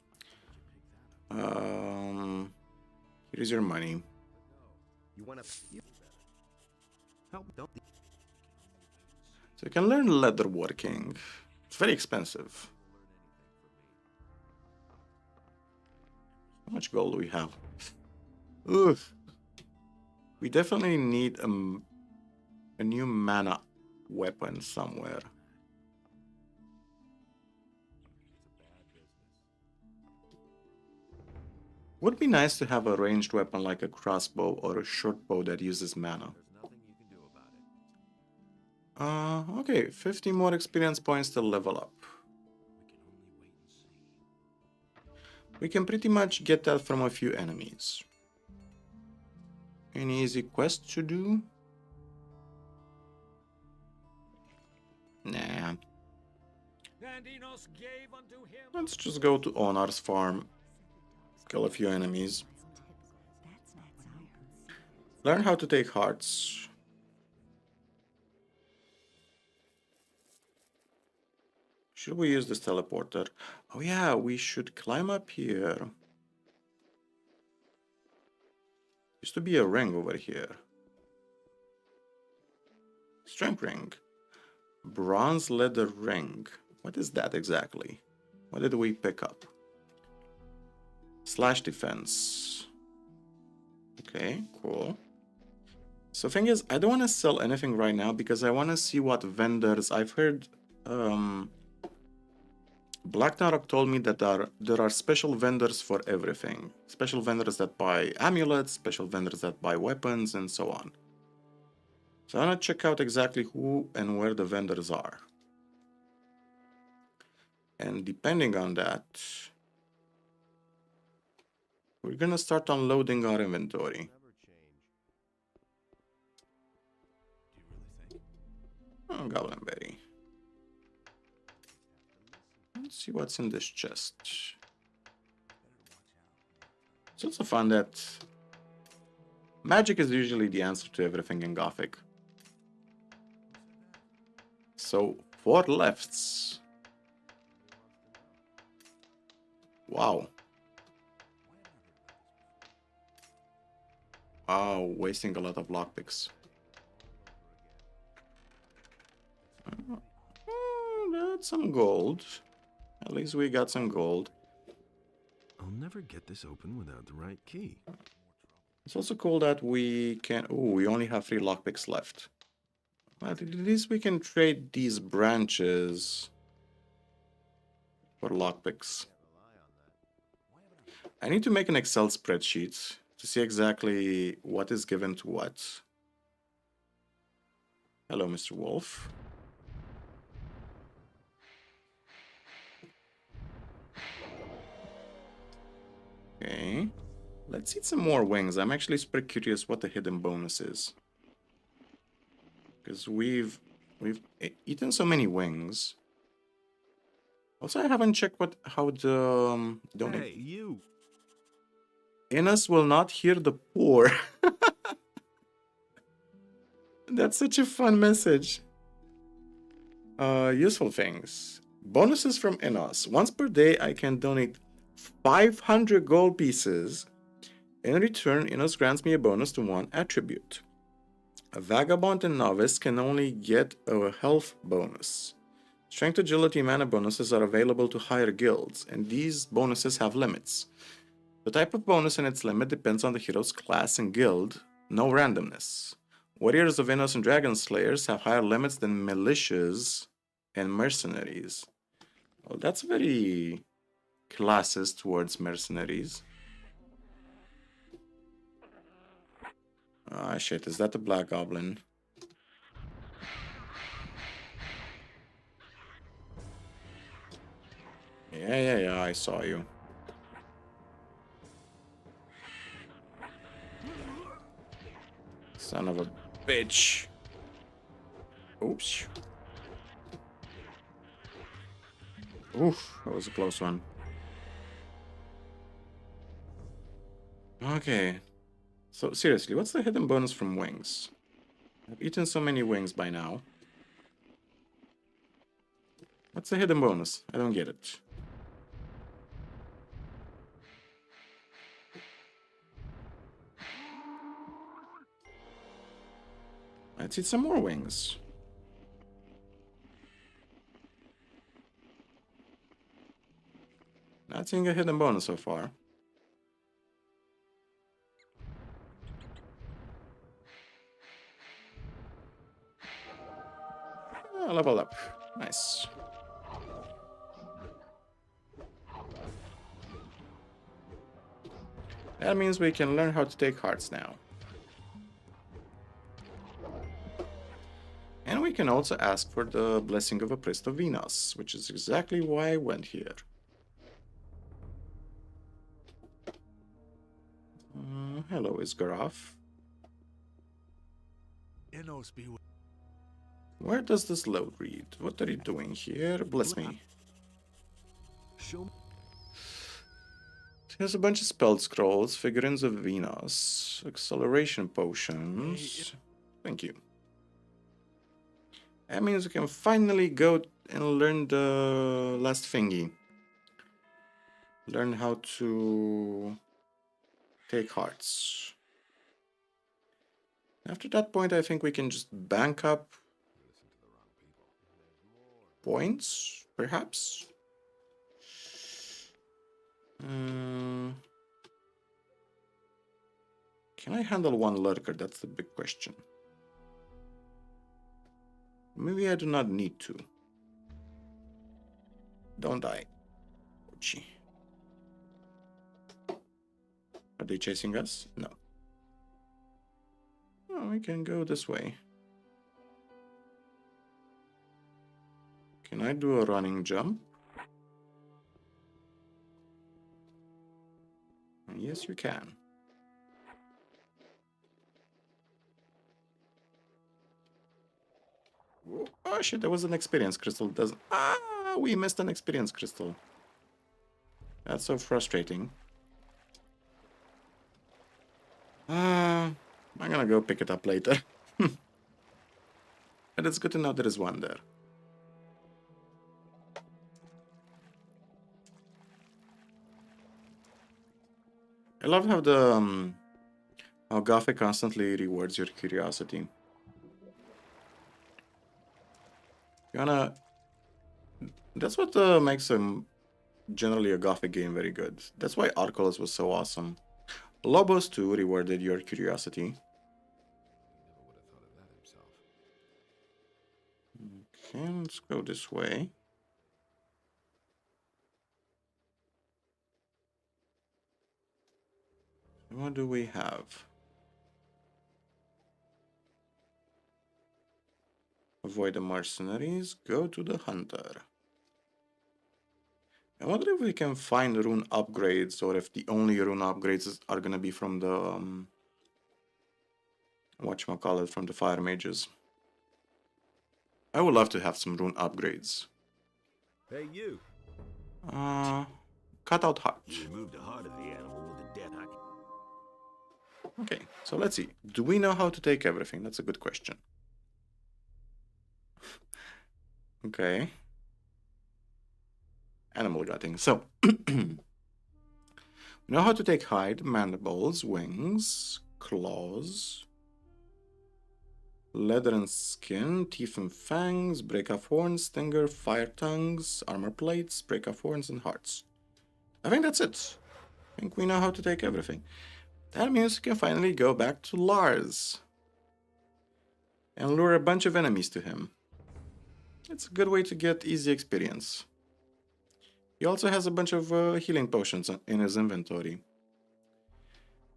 Here's your money. You want to help? Don't. So you can learn leather working. It's very expensive. How much gold do we have? Oof. We definitely need a new mana weapon somewhere. Would be nice to have a ranged weapon like a crossbow or a short bow that uses mana. Okay, 50 more experience points to level up. We can pretty much get that from a few enemies. Any easy quest to do? Nah. Let's just go to Onar's farm. Kill a few enemies. Learn how to take hearts. Should we use this teleporter? Oh yeah, we should climb up here. Used to be a ring over here. Strength ring. Bronze leather ring. What is that exactly? What did we pick up? Slash defense. Okay, cool. So thing is, I don't want to sell anything right now because I want to see what vendors... I've heard... Black Narok told me that there are special vendors for everything. Special vendors that buy amulets, special vendors that buy weapons, and so on. So I want to check out exactly who and where the vendors are. And depending on that, we're gonna start unloading our inventory. Oh, Goblin Berry. Let's see what's in this chest. It's also fun that magic is usually the answer to everything in Gothic. So, 4 lefts. Wow. Wow, wasting a lot of lockpicks. That's some gold. At least we got some gold. I'll never get this open without the right key. It's also cool that we can... Oh, we only have 3 lockpicks left. But at least we can trade these branches for lockpicks. I need to make an Excel spreadsheet to see exactly what is given to what. Hello, Mr. Wolf. Okay, let's eat some more wings. I'm actually super curious what the hidden bonus is. Because we've eaten so many wings. Also, I haven't checked how the donate. Hey, you! Innes will not hear the poor. That's such a fun message. Useful things. Bonuses from Innes. Once per day, I can donate 500 gold pieces. In return, Innes grants me a bonus to 1 attribute. A vagabond and novice can only get a health bonus. Strength, agility, mana bonuses are available to higher guilds, and these bonuses have limits. The type of bonus and its limit depends on the hero's class and guild, no randomness. Warriors of Innos and Dragon Slayers have higher limits than militias and mercenaries. Well, that's very classist towards mercenaries. Ah, shit, is that the Black Goblin? Yeah, I saw you. Son of a bitch. Oops. Oof, that was a close one. Okay. So, seriously, what's the hidden bonus from wings? I've eaten so many wings by now. What's the hidden bonus? I don't get it. Let's eat some more wings. Not seeing a hidden bonus so far. Oh, level up. Nice. That means we can learn how to take hearts now. And we can also ask for the blessing of a priest of Venus, which is exactly why I went here. Hello, Isgarov. Where does this load read? What are you doing here? Bless me. Here's a bunch of spell scrolls, figurines of Venus, acceleration potions. Thank you. That means we can finally go and learn the last thingy. Learn how to take hearts. After that point, I think we can just bank up points, perhaps. Can I handle one lurker? That's the big question. Maybe I do not need to. Don't die. Ouchie. Are they chasing us? No. Oh, we can go this way. Can I do a running jump? Yes, you can. Oh shit, there was an experience crystal. Doesn't. Ah, we missed an experience crystal. That's so frustrating. I'm gonna go pick it up later. But it's good to know there is one there. I love how the how Gothic constantly rewards your curiosity. You wanna... That's what makes generally a Gothic game very good. That's why Arculus was so awesome. Lobos 2 rewarded your curiosity. Okay, let's go this way. What do we have? Avoid the mercenaries, go to the hunter. I wonder if we can find rune upgrades, or if the only rune upgrades are gonna be from the whatchamacallit, from the fire mages. I would love to have some rune upgrades. Hey, you. Cut out heart. You remove the heart of the animal with a dead hockey. Okay, so let's see. Do we know how to take everything? That's a good question. Okay. Animal gutting. So, we know how to take hide, mandibles, wings, claws, leather and skin, teeth and fangs, break off horns, stinger, fire tongues, armor plates, break off horns, and hearts. I think that's it. I think we know how to take everything. That means we can finally go back to Lars and lure a bunch of enemies to him. It's a good way to get easy experience. He also has a bunch of healing potions in his inventory.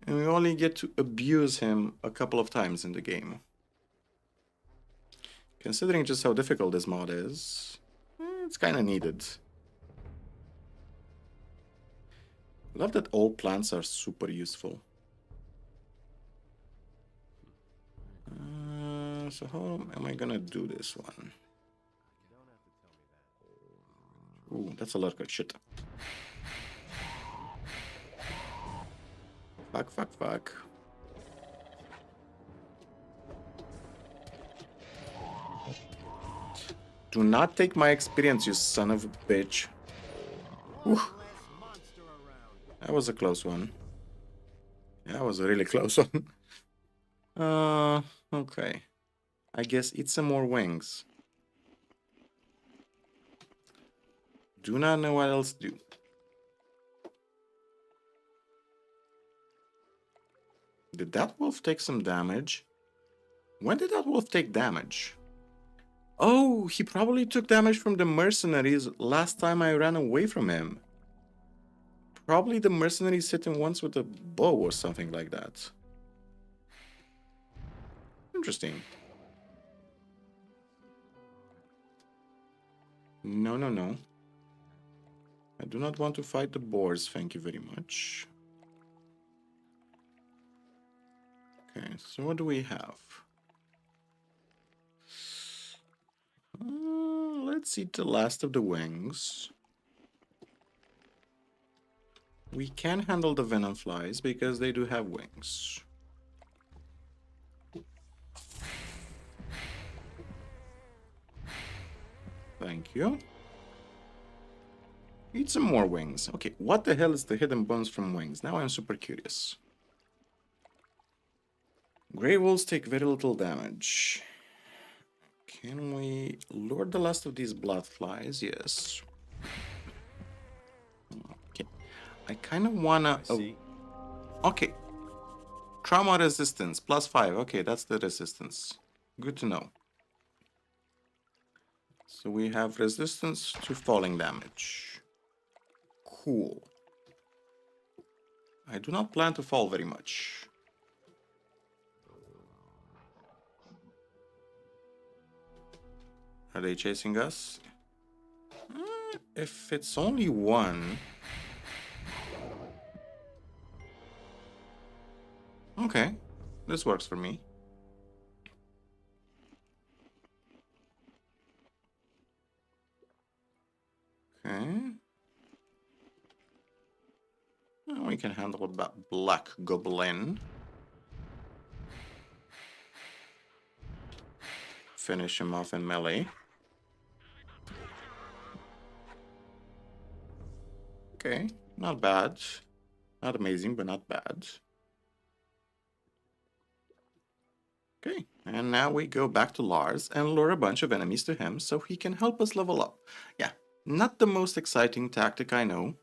And we only get to abuse him a couple of times in the game. Considering just how difficult this mod is, it's kind of needed. Love that all plants are super useful. So how am I gonna do this one? Ooh, that's a lot of shit. Fuck. Do not take my experience, you son of a bitch. Ooh. That was a close one. That was a really close one. Okay. I guess eat some more wings. Do not know what else to do. Did that wolf take some damage? When did that wolf take damage? Oh, he probably took damage from the mercenaries last time I ran away from him. Probably the mercenaries hit him once with a bow or something like that. Interesting. No. I do not want to fight the boars, thank you very much. Okay, so what do we have? Let's eat the last of the wings. We can handle the venom flies because they do have wings. Thank you. Eat some more wings. Okay, what the hell is the hidden bones from wings? Now I'm super curious. Grey wolves take very little damage. Can we lure the last of these blood flies? Yes. Okay. I kind of wanna... Okay. Trauma resistance, +5. Okay, that's the resistance. Good to know. So we have resistance to falling damage. Cool. I do not plan to fall very much. Are they chasing us? If it's only one... Okay, this works for me. Okay. We can handle a black goblin. Finish him off in melee. Okay, not bad. Not amazing, but not bad. Okay, and now we go back to Lars and lure a bunch of enemies to him so he can help us level up. Yeah, not the most exciting tactic, I know.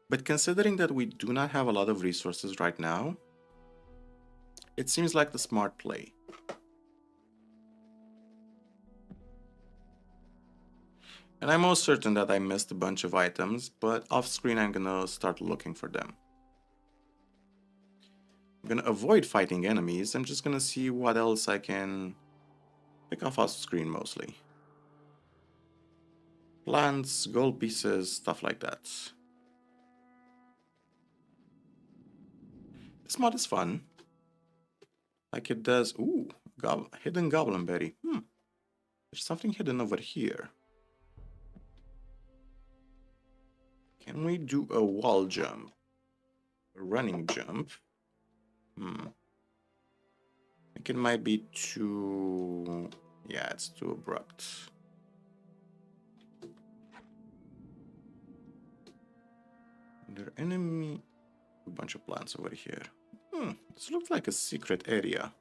But considering that we do not have a lot of resources right now, it seems like the smart play. And I'm most certain that I missed a bunch of items, but off screen I'm gonna start looking for them. I'm gonna avoid fighting enemies, I'm just gonna see what else I can pick off screen mostly. Plants, gold pieces, stuff like that. This mod is fun. Like it does... Ooh, hidden goblin berry. There's something hidden over here. Can we do a wall jump? A running jump? I think it might be too... Yeah, it's too abrupt. There enemy... A bunch of plants over here. This looks like a secret area.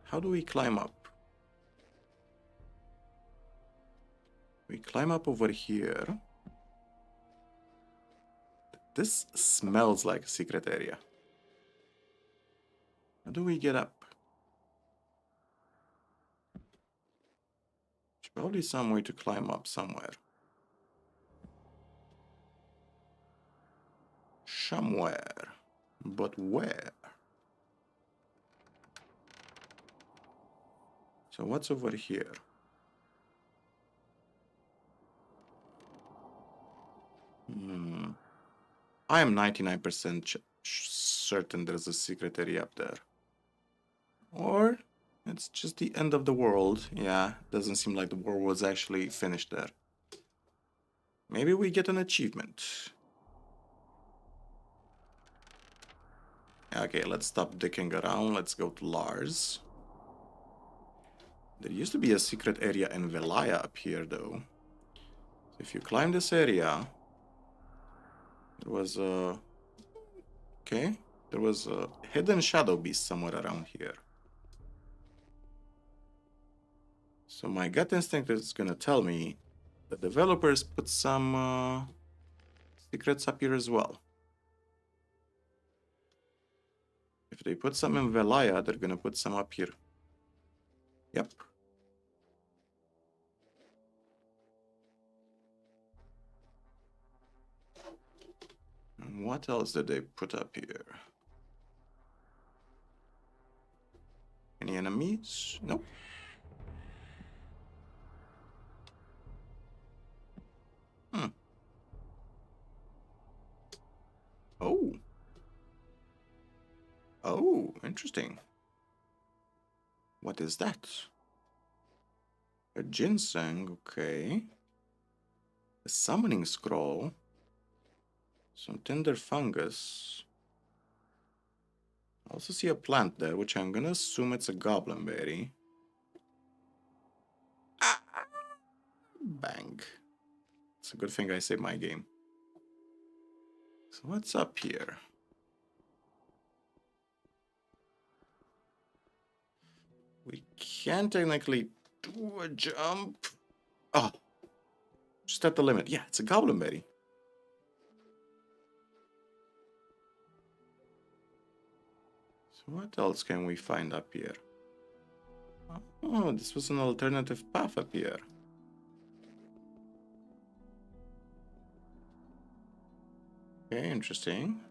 How do we climb up? We climb up over here. This smells like a secret area. How do we get up? There's probably some way to climb up somewhere. Somewhere. But where? So what's over here? I am 99% certain there's a secret area up there. Or it's just the end of the world. Yeah, doesn't seem like the world was actually finished there. Maybe we get an achievement. Okay, let's stop dicking around. Let's go to Lars. There used to be a secret area in Velaya up here, though. If you climb this area, there was a... Okay, there was a hidden shadow beast somewhere around here. So my gut instinct is gonna tell me the developers put some secrets up here as well. If they put some in Velaya, they're gonna put some up here. Yep. And what else did they put up here? Any enemies? Nope. Oh. Oh, interesting. What is that? A ginseng, okay. A summoning scroll. Some tender fungus. I also see a plant there, which I'm gonna assume it's a goblin berry. Ah! Bang. It's a good thing I saved my game. So what's up here? We can't technically do a jump. Oh, just at the limit. Yeah, it's a goblin berry. So what else can we find up here? Oh, this was an alternative path up here. Okay, interesting.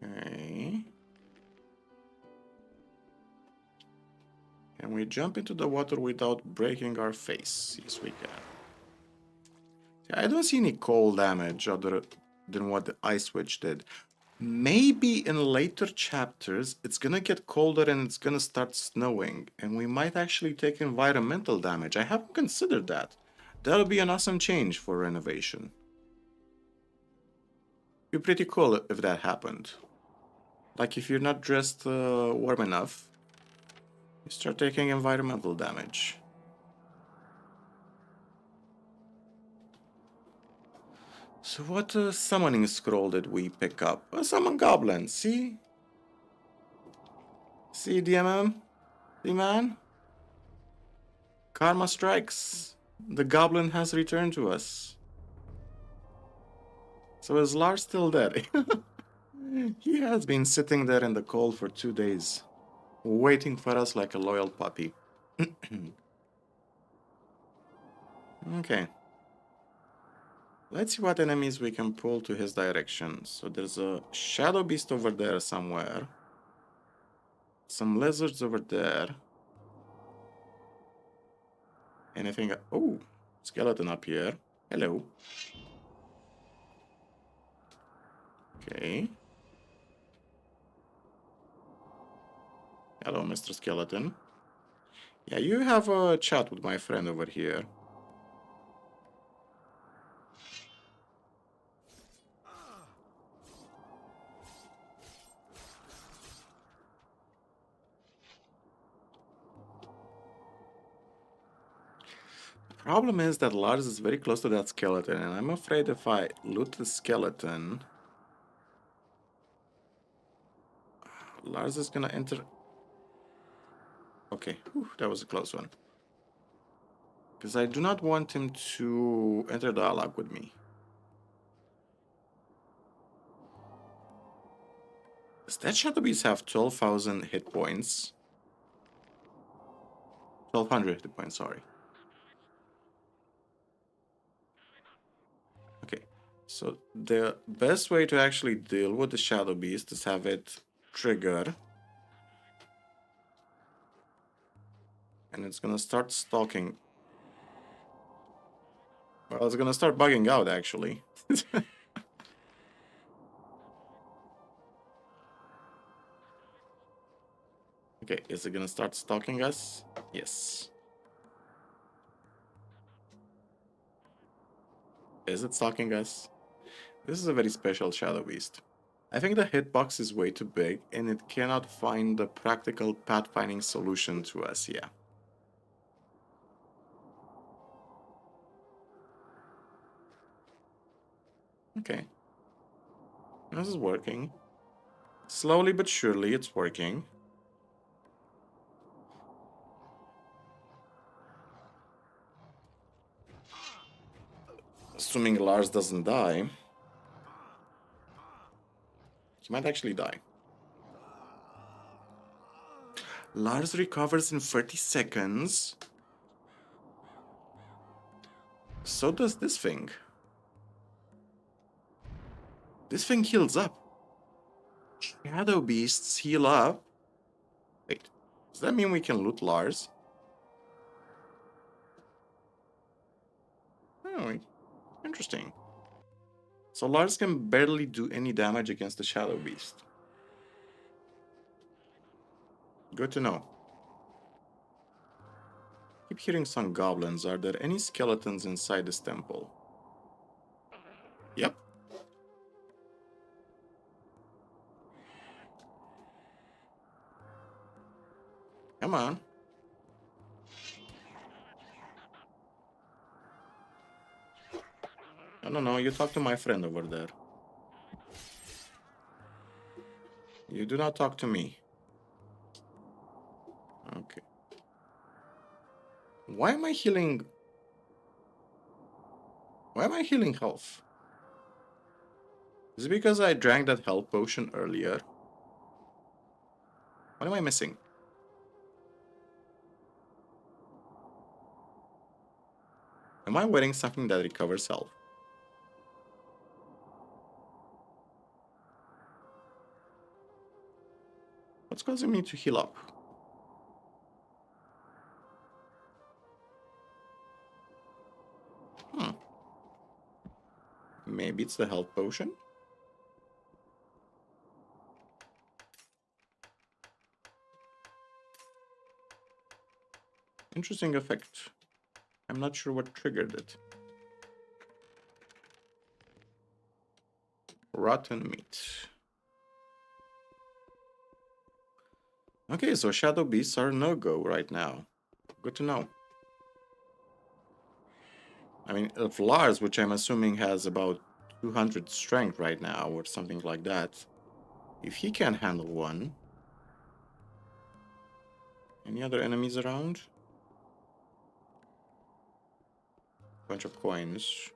Okay. Can we jump into the water without breaking our face? Yes, we can. I don't see any cold damage other than what the ice witch did. Maybe in later chapters, it's gonna get colder and it's gonna start snowing, and we might actually take environmental damage. I haven't considered that. That'll be an awesome change for renovation. Be pretty cool if that happened. Like if you're not dressed warm enough, you start taking environmental damage. So what summoning scroll did we pick up? A summon goblin, see? See, DMM? See, man? Karma strikes. The goblin has returned to us. So is Lars still dead? He has been sitting there in the cold for 2 days, waiting for us like a loyal puppy. Okay. Let's see what enemies we can pull to his direction. So there's a shadow beast over there somewhere. Some lizards over there. Anything? Oh, skeleton up here. Hello. Okay. Hello, Mr. Skeleton. Yeah, you have a chat with my friend over here. Problem is that Lars is very close to that skeleton, and I'm afraid if I loot the skeleton, Lars is gonna enter. Okay, whew, that was a close one. Because I do not want him to enter dialogue with me. Does that Shadow Beast have 12,000 hit points? 1,200 hit points, sorry. Okay, so the best way to actually deal with the Shadow Beast is have it trigger. And it's gonna start stalking Well, it's gonna start bugging out, actually. Okay, is it gonna start stalking us? Yes. Is it stalking us? This is a very special Shadow Beast. I think the hitbox is way too big and it cannot find the practical pathfinding solution to us, yeah. Okay. This is working. Slowly but surely it's working. Assuming Lars doesn't die. He might actually die. Lars recovers in 30 seconds. So does this thing. This thing heals up. Shadow beasts heal up. Wait, does that mean we can loot Lars? Oh, interesting. So Lars can barely do any damage against the Shadow Beast. Good to know. Keep hearing some goblins. Are there any skeletons inside this temple? Yep. Come on. No, you talk to my friend over there. You do not talk to me. Okay. Why am I healing? Why am I healing health? Is it because I drank that health potion earlier? What am I missing? Am I wearing something that recovers health? What's causing me to heal up? Maybe it's the health potion? Interesting effect. I'm not sure what triggered it. Rotten meat. Okay, so Shadow Beasts are no-go right now. Good to know. I mean, if Lars, which I'm assuming has about 200 strength right now, or something like that, if he can handle one... Any other enemies around? Bunch of coins.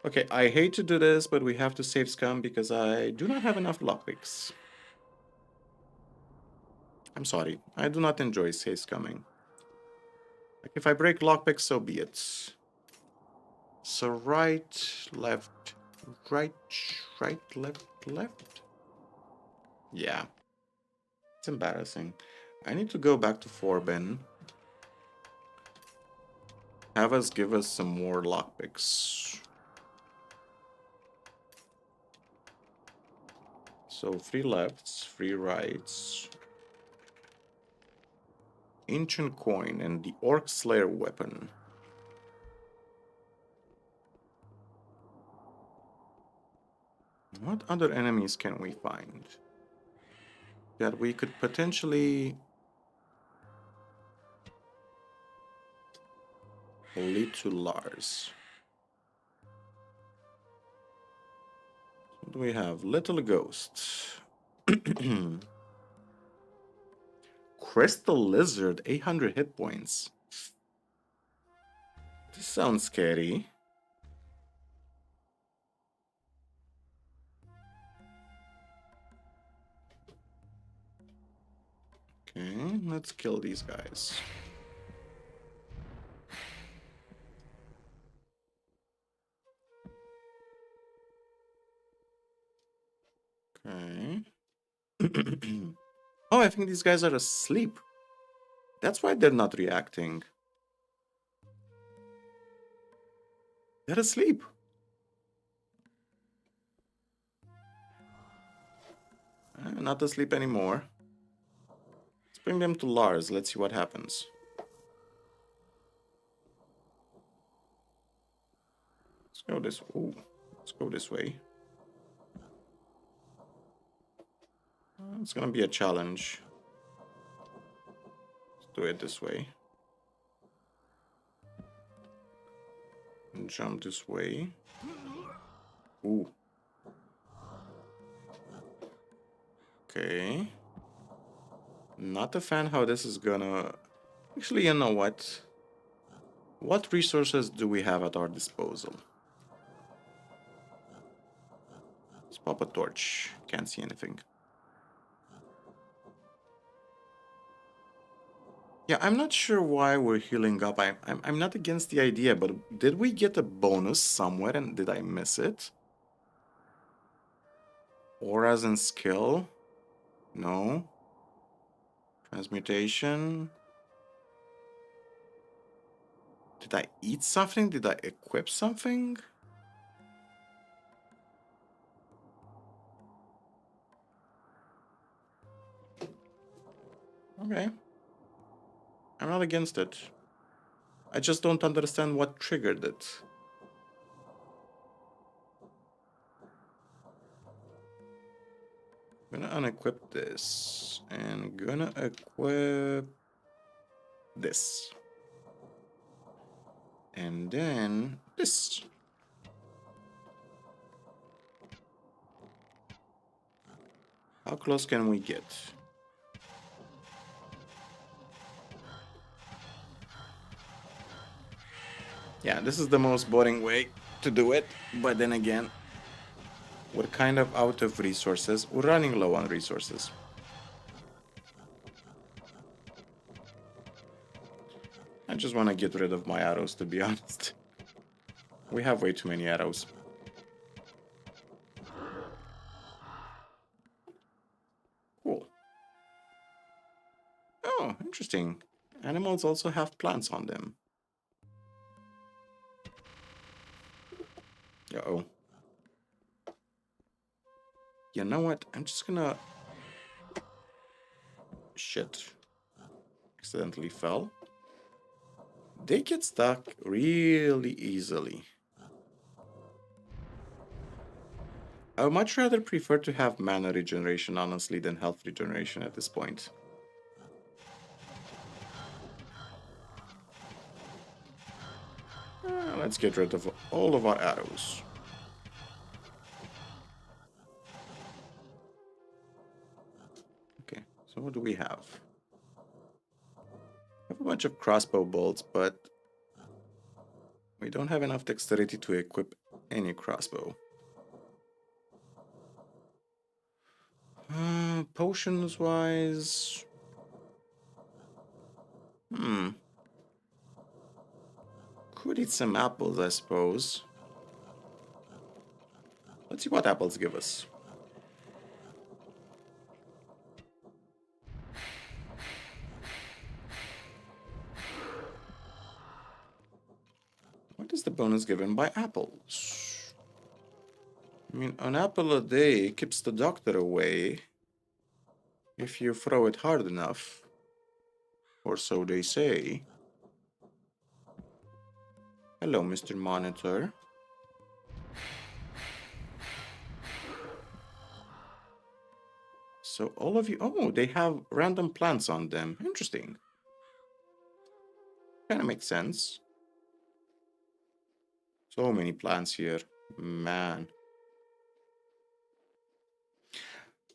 Okay, I hate to do this, but we have to save Scum because I do not have enough lockpicks. I'm sorry, I do not enjoy save scumming. Like, if I break lockpicks, so be it. So right, left, right, left. Yeah. It's embarrassing. I need to go back to Forbin. Have us give us some more lockpicks. So 3 lefts, 3 rights. Ancient coin and the Orc Slayer weapon. What other enemies can we find that we could potentially lead to Lars? What do we have? Little Ghost. Crystal Lizard, 800 hit points. This sounds scary. Okay, let's kill these guys. Okay. Oh, I think these guys are asleep. That's why they're not reacting. They're asleep. Not asleep anymore. Let's bring them to Lars. Let's see what happens. Let's go this. Ooh, let's go this way. It's gonna be a challenge. Let's do it this way. And jump this way. Ooh. Okay. Not a fan how this is gonna... Actually, you know what? What resources do we have at our disposal? Let's pop a torch. Can't see anything. Yeah, I'm not sure why we're healing up. I'm not against the idea, but did we get a bonus somewhere and did I miss it? Auras and skill? No. Transmutation. Did I eat something? Did I equip something? Okay. I'm not against it. I just don't understand what triggered it. I'm gonna unequip this. And gonna equip this. And then this. How close can we get? Yeah, this is the most boring way to do it, but then again, we're kind of out of resources. We're running low on resources. I just want to get rid of my arrows, to be honest. We have way too many arrows. Cool. Oh, interesting. Animals also have plants on them. Uh-oh. You know what? I'm just gonna... Shit. Accidentally fell. They get stuck really easily. I would much rather prefer to have mana regeneration, honestly, than health regeneration at this point. Let's get rid of all of our arrows. Okay, so what do we have? We have a bunch of crossbow bolts, but we don't have enough dexterity to equip any crossbow. Potions-wise... Could eat some apples, I suppose. Let's see what apples give us. What is the bonus given by apples? I mean, an apple a day keeps the doctor away if you throw it hard enough. Or so they say. Hello, Mr. Monitor. So all of you... Oh, they have random plants on them. Interesting. Kind of makes sense. So many plants here. Man.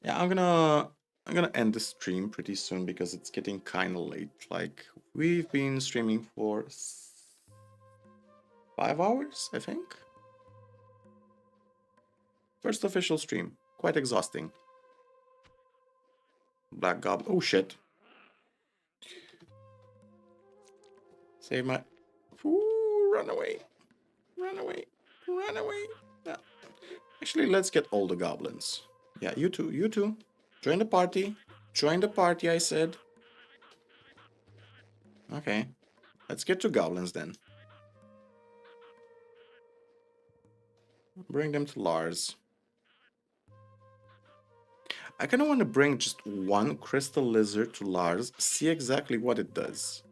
Yeah, I'm gonna end the stream pretty soon because it's getting kind of late. Like, we've been streaming for 5 hours, I think. First official stream. Quite exhausting. Black Goblin. Oh, shit. Save my... Ooh, run away. Run away. Run away. No. Actually, let's get all the goblins. Yeah, you two. You two. Join the party. Join the party, I said. Okay. Let's get to goblins then. Bring them to Lars. I kind of want to bring just one crystal lizard to Lars, see exactly what it does.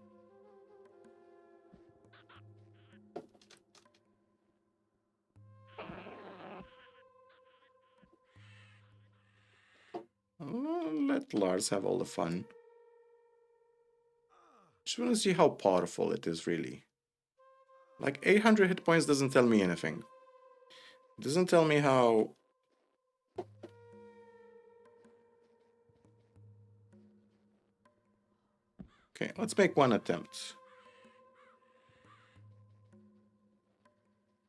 Let Lars have all the fun. Just want to see how powerful it is, really. Like, 800 hit points doesn't tell me anything. It doesn't tell me how... Okay, let's make one attempt.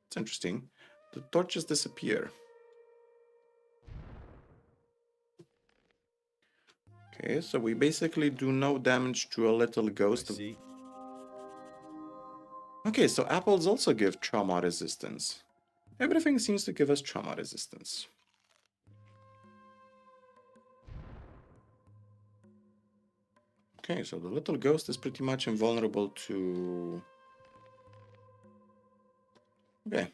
It's interesting. The torches disappear. Okay, so we basically do no damage to a little ghost. Okay, so apples also give trauma resistance. Everything seems to give us trauma resistance. Okay, so the little ghost is pretty much invulnerable to... Okay.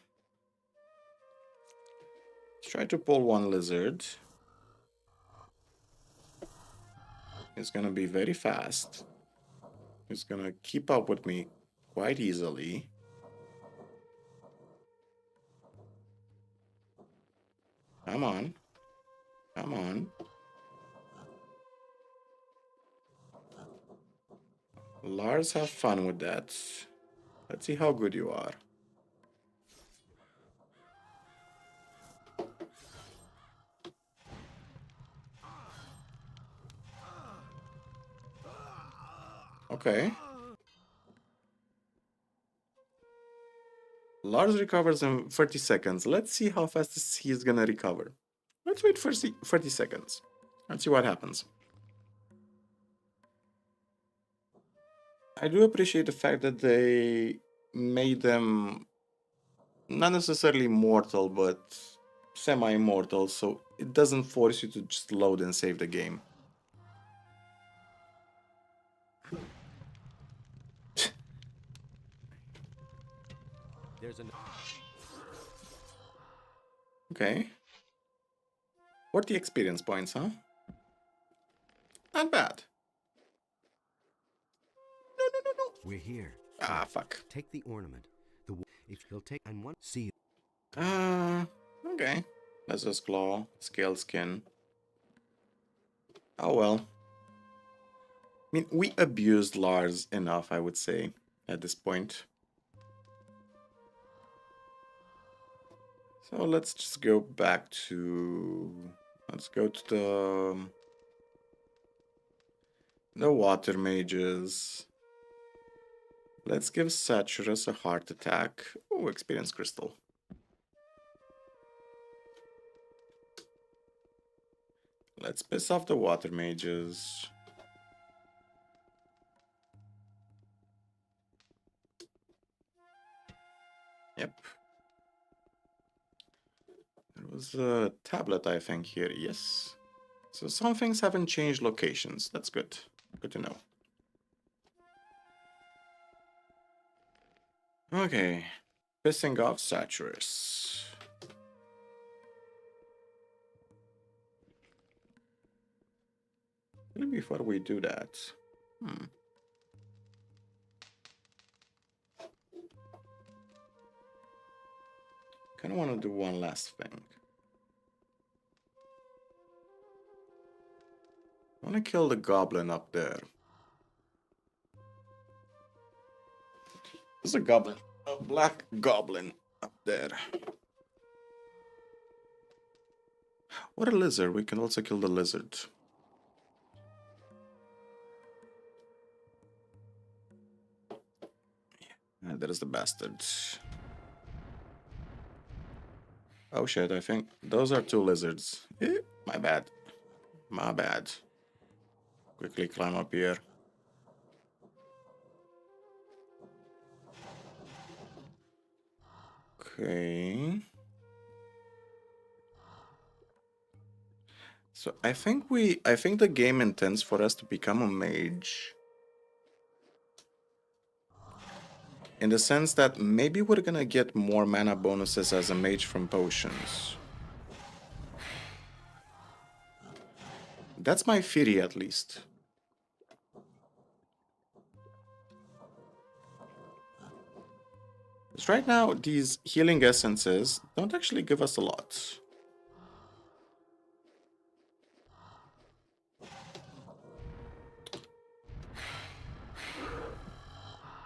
Let's try to pull one lizard. It's gonna be very fast. It's gonna keep up with me quite easily. Come on. Come on. Lars, have fun with that. Let's see how good you are. Okay. Lars recovers in 30 seconds. Let's see how fast he's gonna recover. Let's wait for 30 seconds. Let's see what happens. I do appreciate the fact that they made them not necessarily mortal, but semi-immortal, so it doesn't force you to just load and save the game. Okay. 40 experience points, huh? Not bad. No. We're here. Ah, fuck. Take the ornament. If he'll take and one see you. Okay. Lizard's claw, scale skin. Oh well. I mean, we abused Lars enough, I would say, at this point. So let's just go back to... Let's go to the water mages. Let's give Saturus a heart attack. Oh, experience crystal. Let's piss off the water mages. Yep. There was a tablet, I think, here. Yes. So some things haven't changed locations. That's good. Good to know. Okay. Pissing off Saturus. Before we do that. Kind of want to do one last thing. I want to kill the goblin up there. There's a goblin, a black goblin up there. What a lizard. We can also kill the lizard. Yeah, there's the bastard. Oh shit, I think those are two lizards. My bad. My bad. Quickly climb up here. Okay. So I think the game intends for us to become a mage. in the sense that maybe we're gonna get more mana bonuses as a mage from potions. That's my theory, at least. Because right now, these healing essences don't actually give us a lot.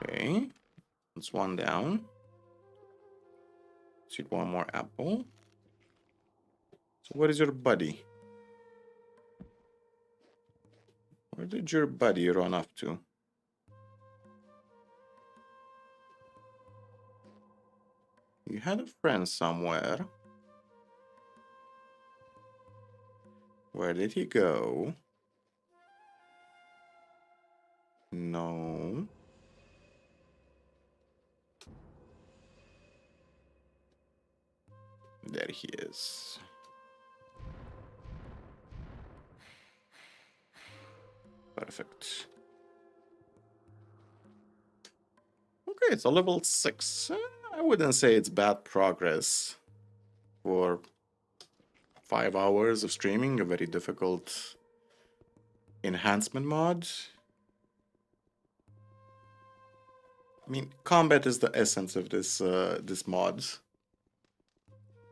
Okay, that's one down. Let's eat one more apple. So what is your buddy? Where did your buddy run off to? You had a friend somewhere. Where did he go? No. There he is. Perfect. Okay, it's a level 6. I wouldn't say it's bad progress for 5 hours of streaming, a very difficult enhancement mod. I mean, combat is the essence of this mod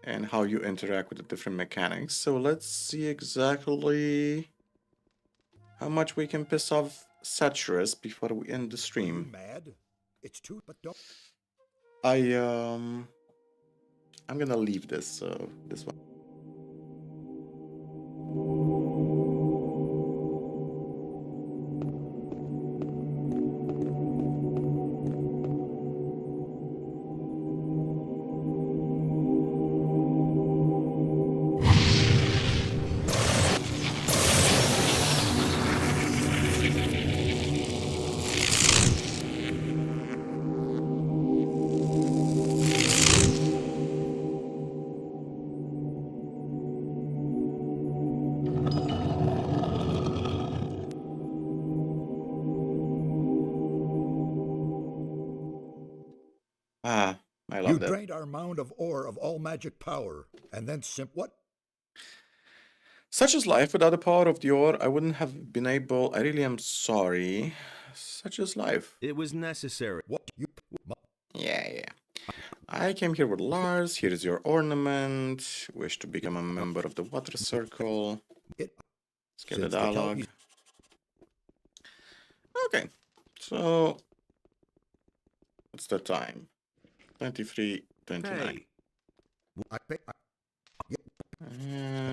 and how you interact with the different mechanics. So let's see exactly how much we can piss off Saturus before we end the stream. Mad? It's too, but don't. I'm gonna leave this this one. Ah, I love that. You drained our mound of ore of all magic power, and then what? Such is life. Without the power of the ore, I wouldn't have been able. I really am sorry. Such is life. It was necessary. What you? Yeah. I came here with Lars. Here is your ornament. Wish to become a member of the Water Circle. Let's get the dialogue. Okay, so what's the time? 23, 29.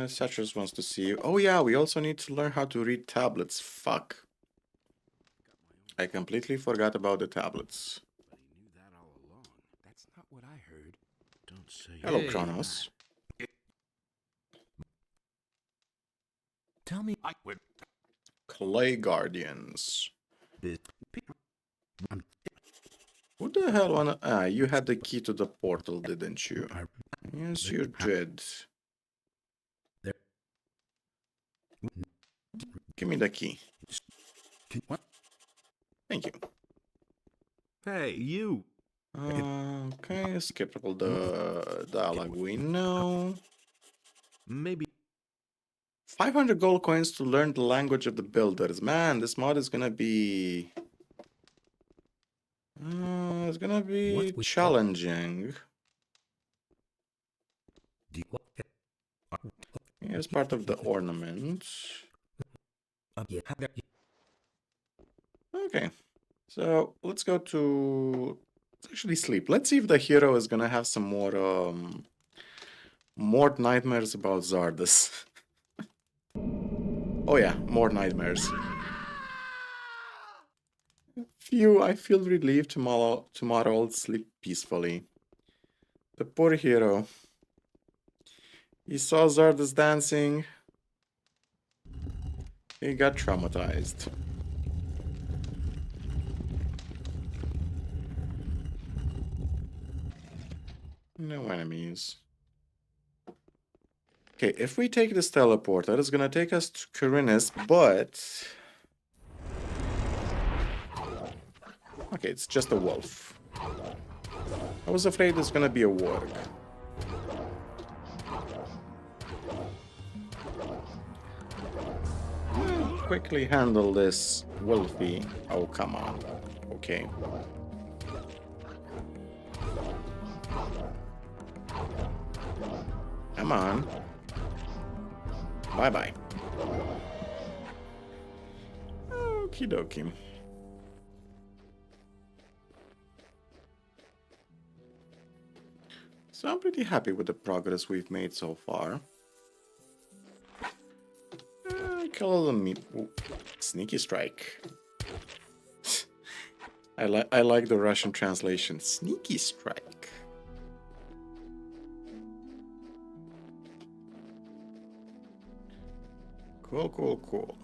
Saturus wants to see you. Oh yeah, we also need to learn how to read tablets. Fuck. I completely forgot about the tablets. But he knew that all along. That's not what I heard. Don't say. Hello, Kronos. Tell me. Clay Guardians. Who the hell wanna... Ah, you had the key to the portal, didn't you? Yes, you did. Give me the key. Thank you. Hey, you. Okay, skip all the dialogue we know. Maybe 500 gold coins to learn the language of the builders. Man, this mod is gonna be... it's gonna be challenging. Here's part of the ornament. Okay, so let's go to... Let's actually sleep. Let's see if the hero is gonna have some more nightmares about Zardes. Oh yeah, more nightmares. Phew, I feel relieved. Tomorrow I'll sleep peacefully. The poor hero. He saw Zardes dancing. He got traumatized. No enemies. Okay, if we take this teleporter, it's gonna take us to Khorinis, but... Okay, it's just a wolf. I was afraid it's gonna be a warg. Quickly handle this Wolfie. Oh, come on. Okay. Come on. Bye-bye. Okie dokie. So I'm pretty happy with the progress we've made so far. Kill the meat. Ooh, sneaky strike. I like the Russian translation. Sneaky strike. Cool, cool, cool.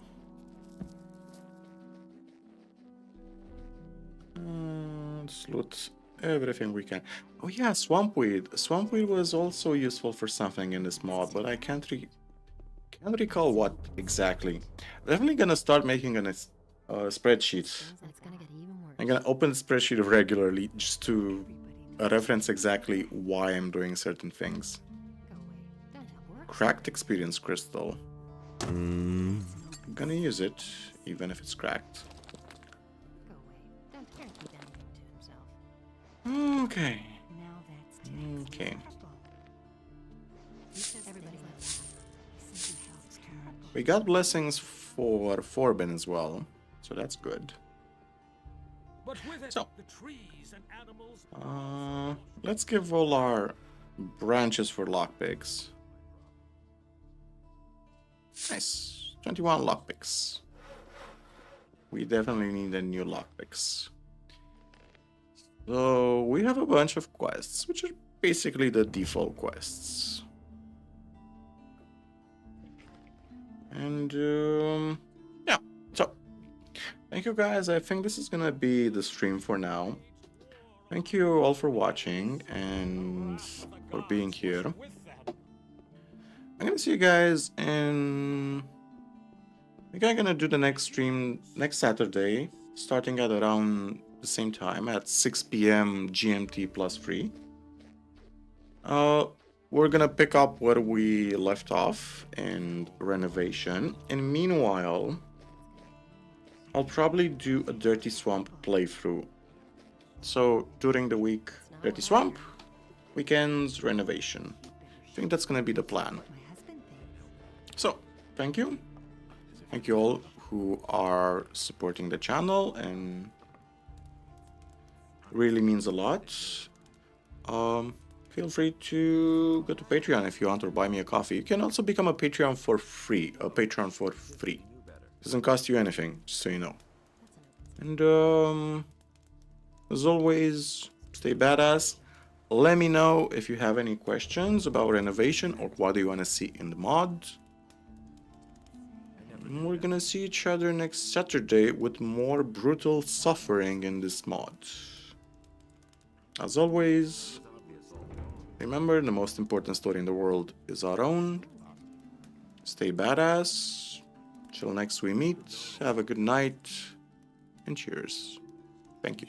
Let's loot everything we can. Oh yeah, swampweed. Swampweed was also useful for something in this mod, but I can't recall what exactly. Definitely gonna start making a spreadsheet. I'm gonna open the spreadsheet regularly just to reference exactly why I'm doing certain things. Cracked experience crystal. I'm gonna use it, even if it's cracked. Okay. Okay. We got blessings for Forbin as well, so that's good. So, let's give all our branches for lockpicks. Nice. 21 lockpicks. We definitely need a new lockpicks. So we have a bunch of quests, which are basically the default quests. And yeah, so thank you guys. I think this is gonna be the stream for now. Thank you all for watching and for being here. I'm gonna see you guys in... I think I'm gonna do the next stream next Saturday, starting at around the same time at 6 p.m. GMT plus 3. We're gonna pick up where we left off in renovation, and meanwhile I'll probably do a Dirty Swamp playthrough. So during the week, Dirty Swamp, weekends, renovation. I think that's gonna be the plan. So thank you all who are supporting the channel, and really means a lot. Feel free to go to Patreon if you want, or buy me a coffee. You can also become a Patreon for free. Doesn't cost you anything, just so you know. And as always, stay badass. Let me know if you have any questions about renovation or what do you want to see in the mod. And we're gonna see each other next Saturday with more brutal suffering in this mod. As always, remember, the most important story in the world is our own. Stay badass. Till next we meet. Have a good night. And cheers. Thank you.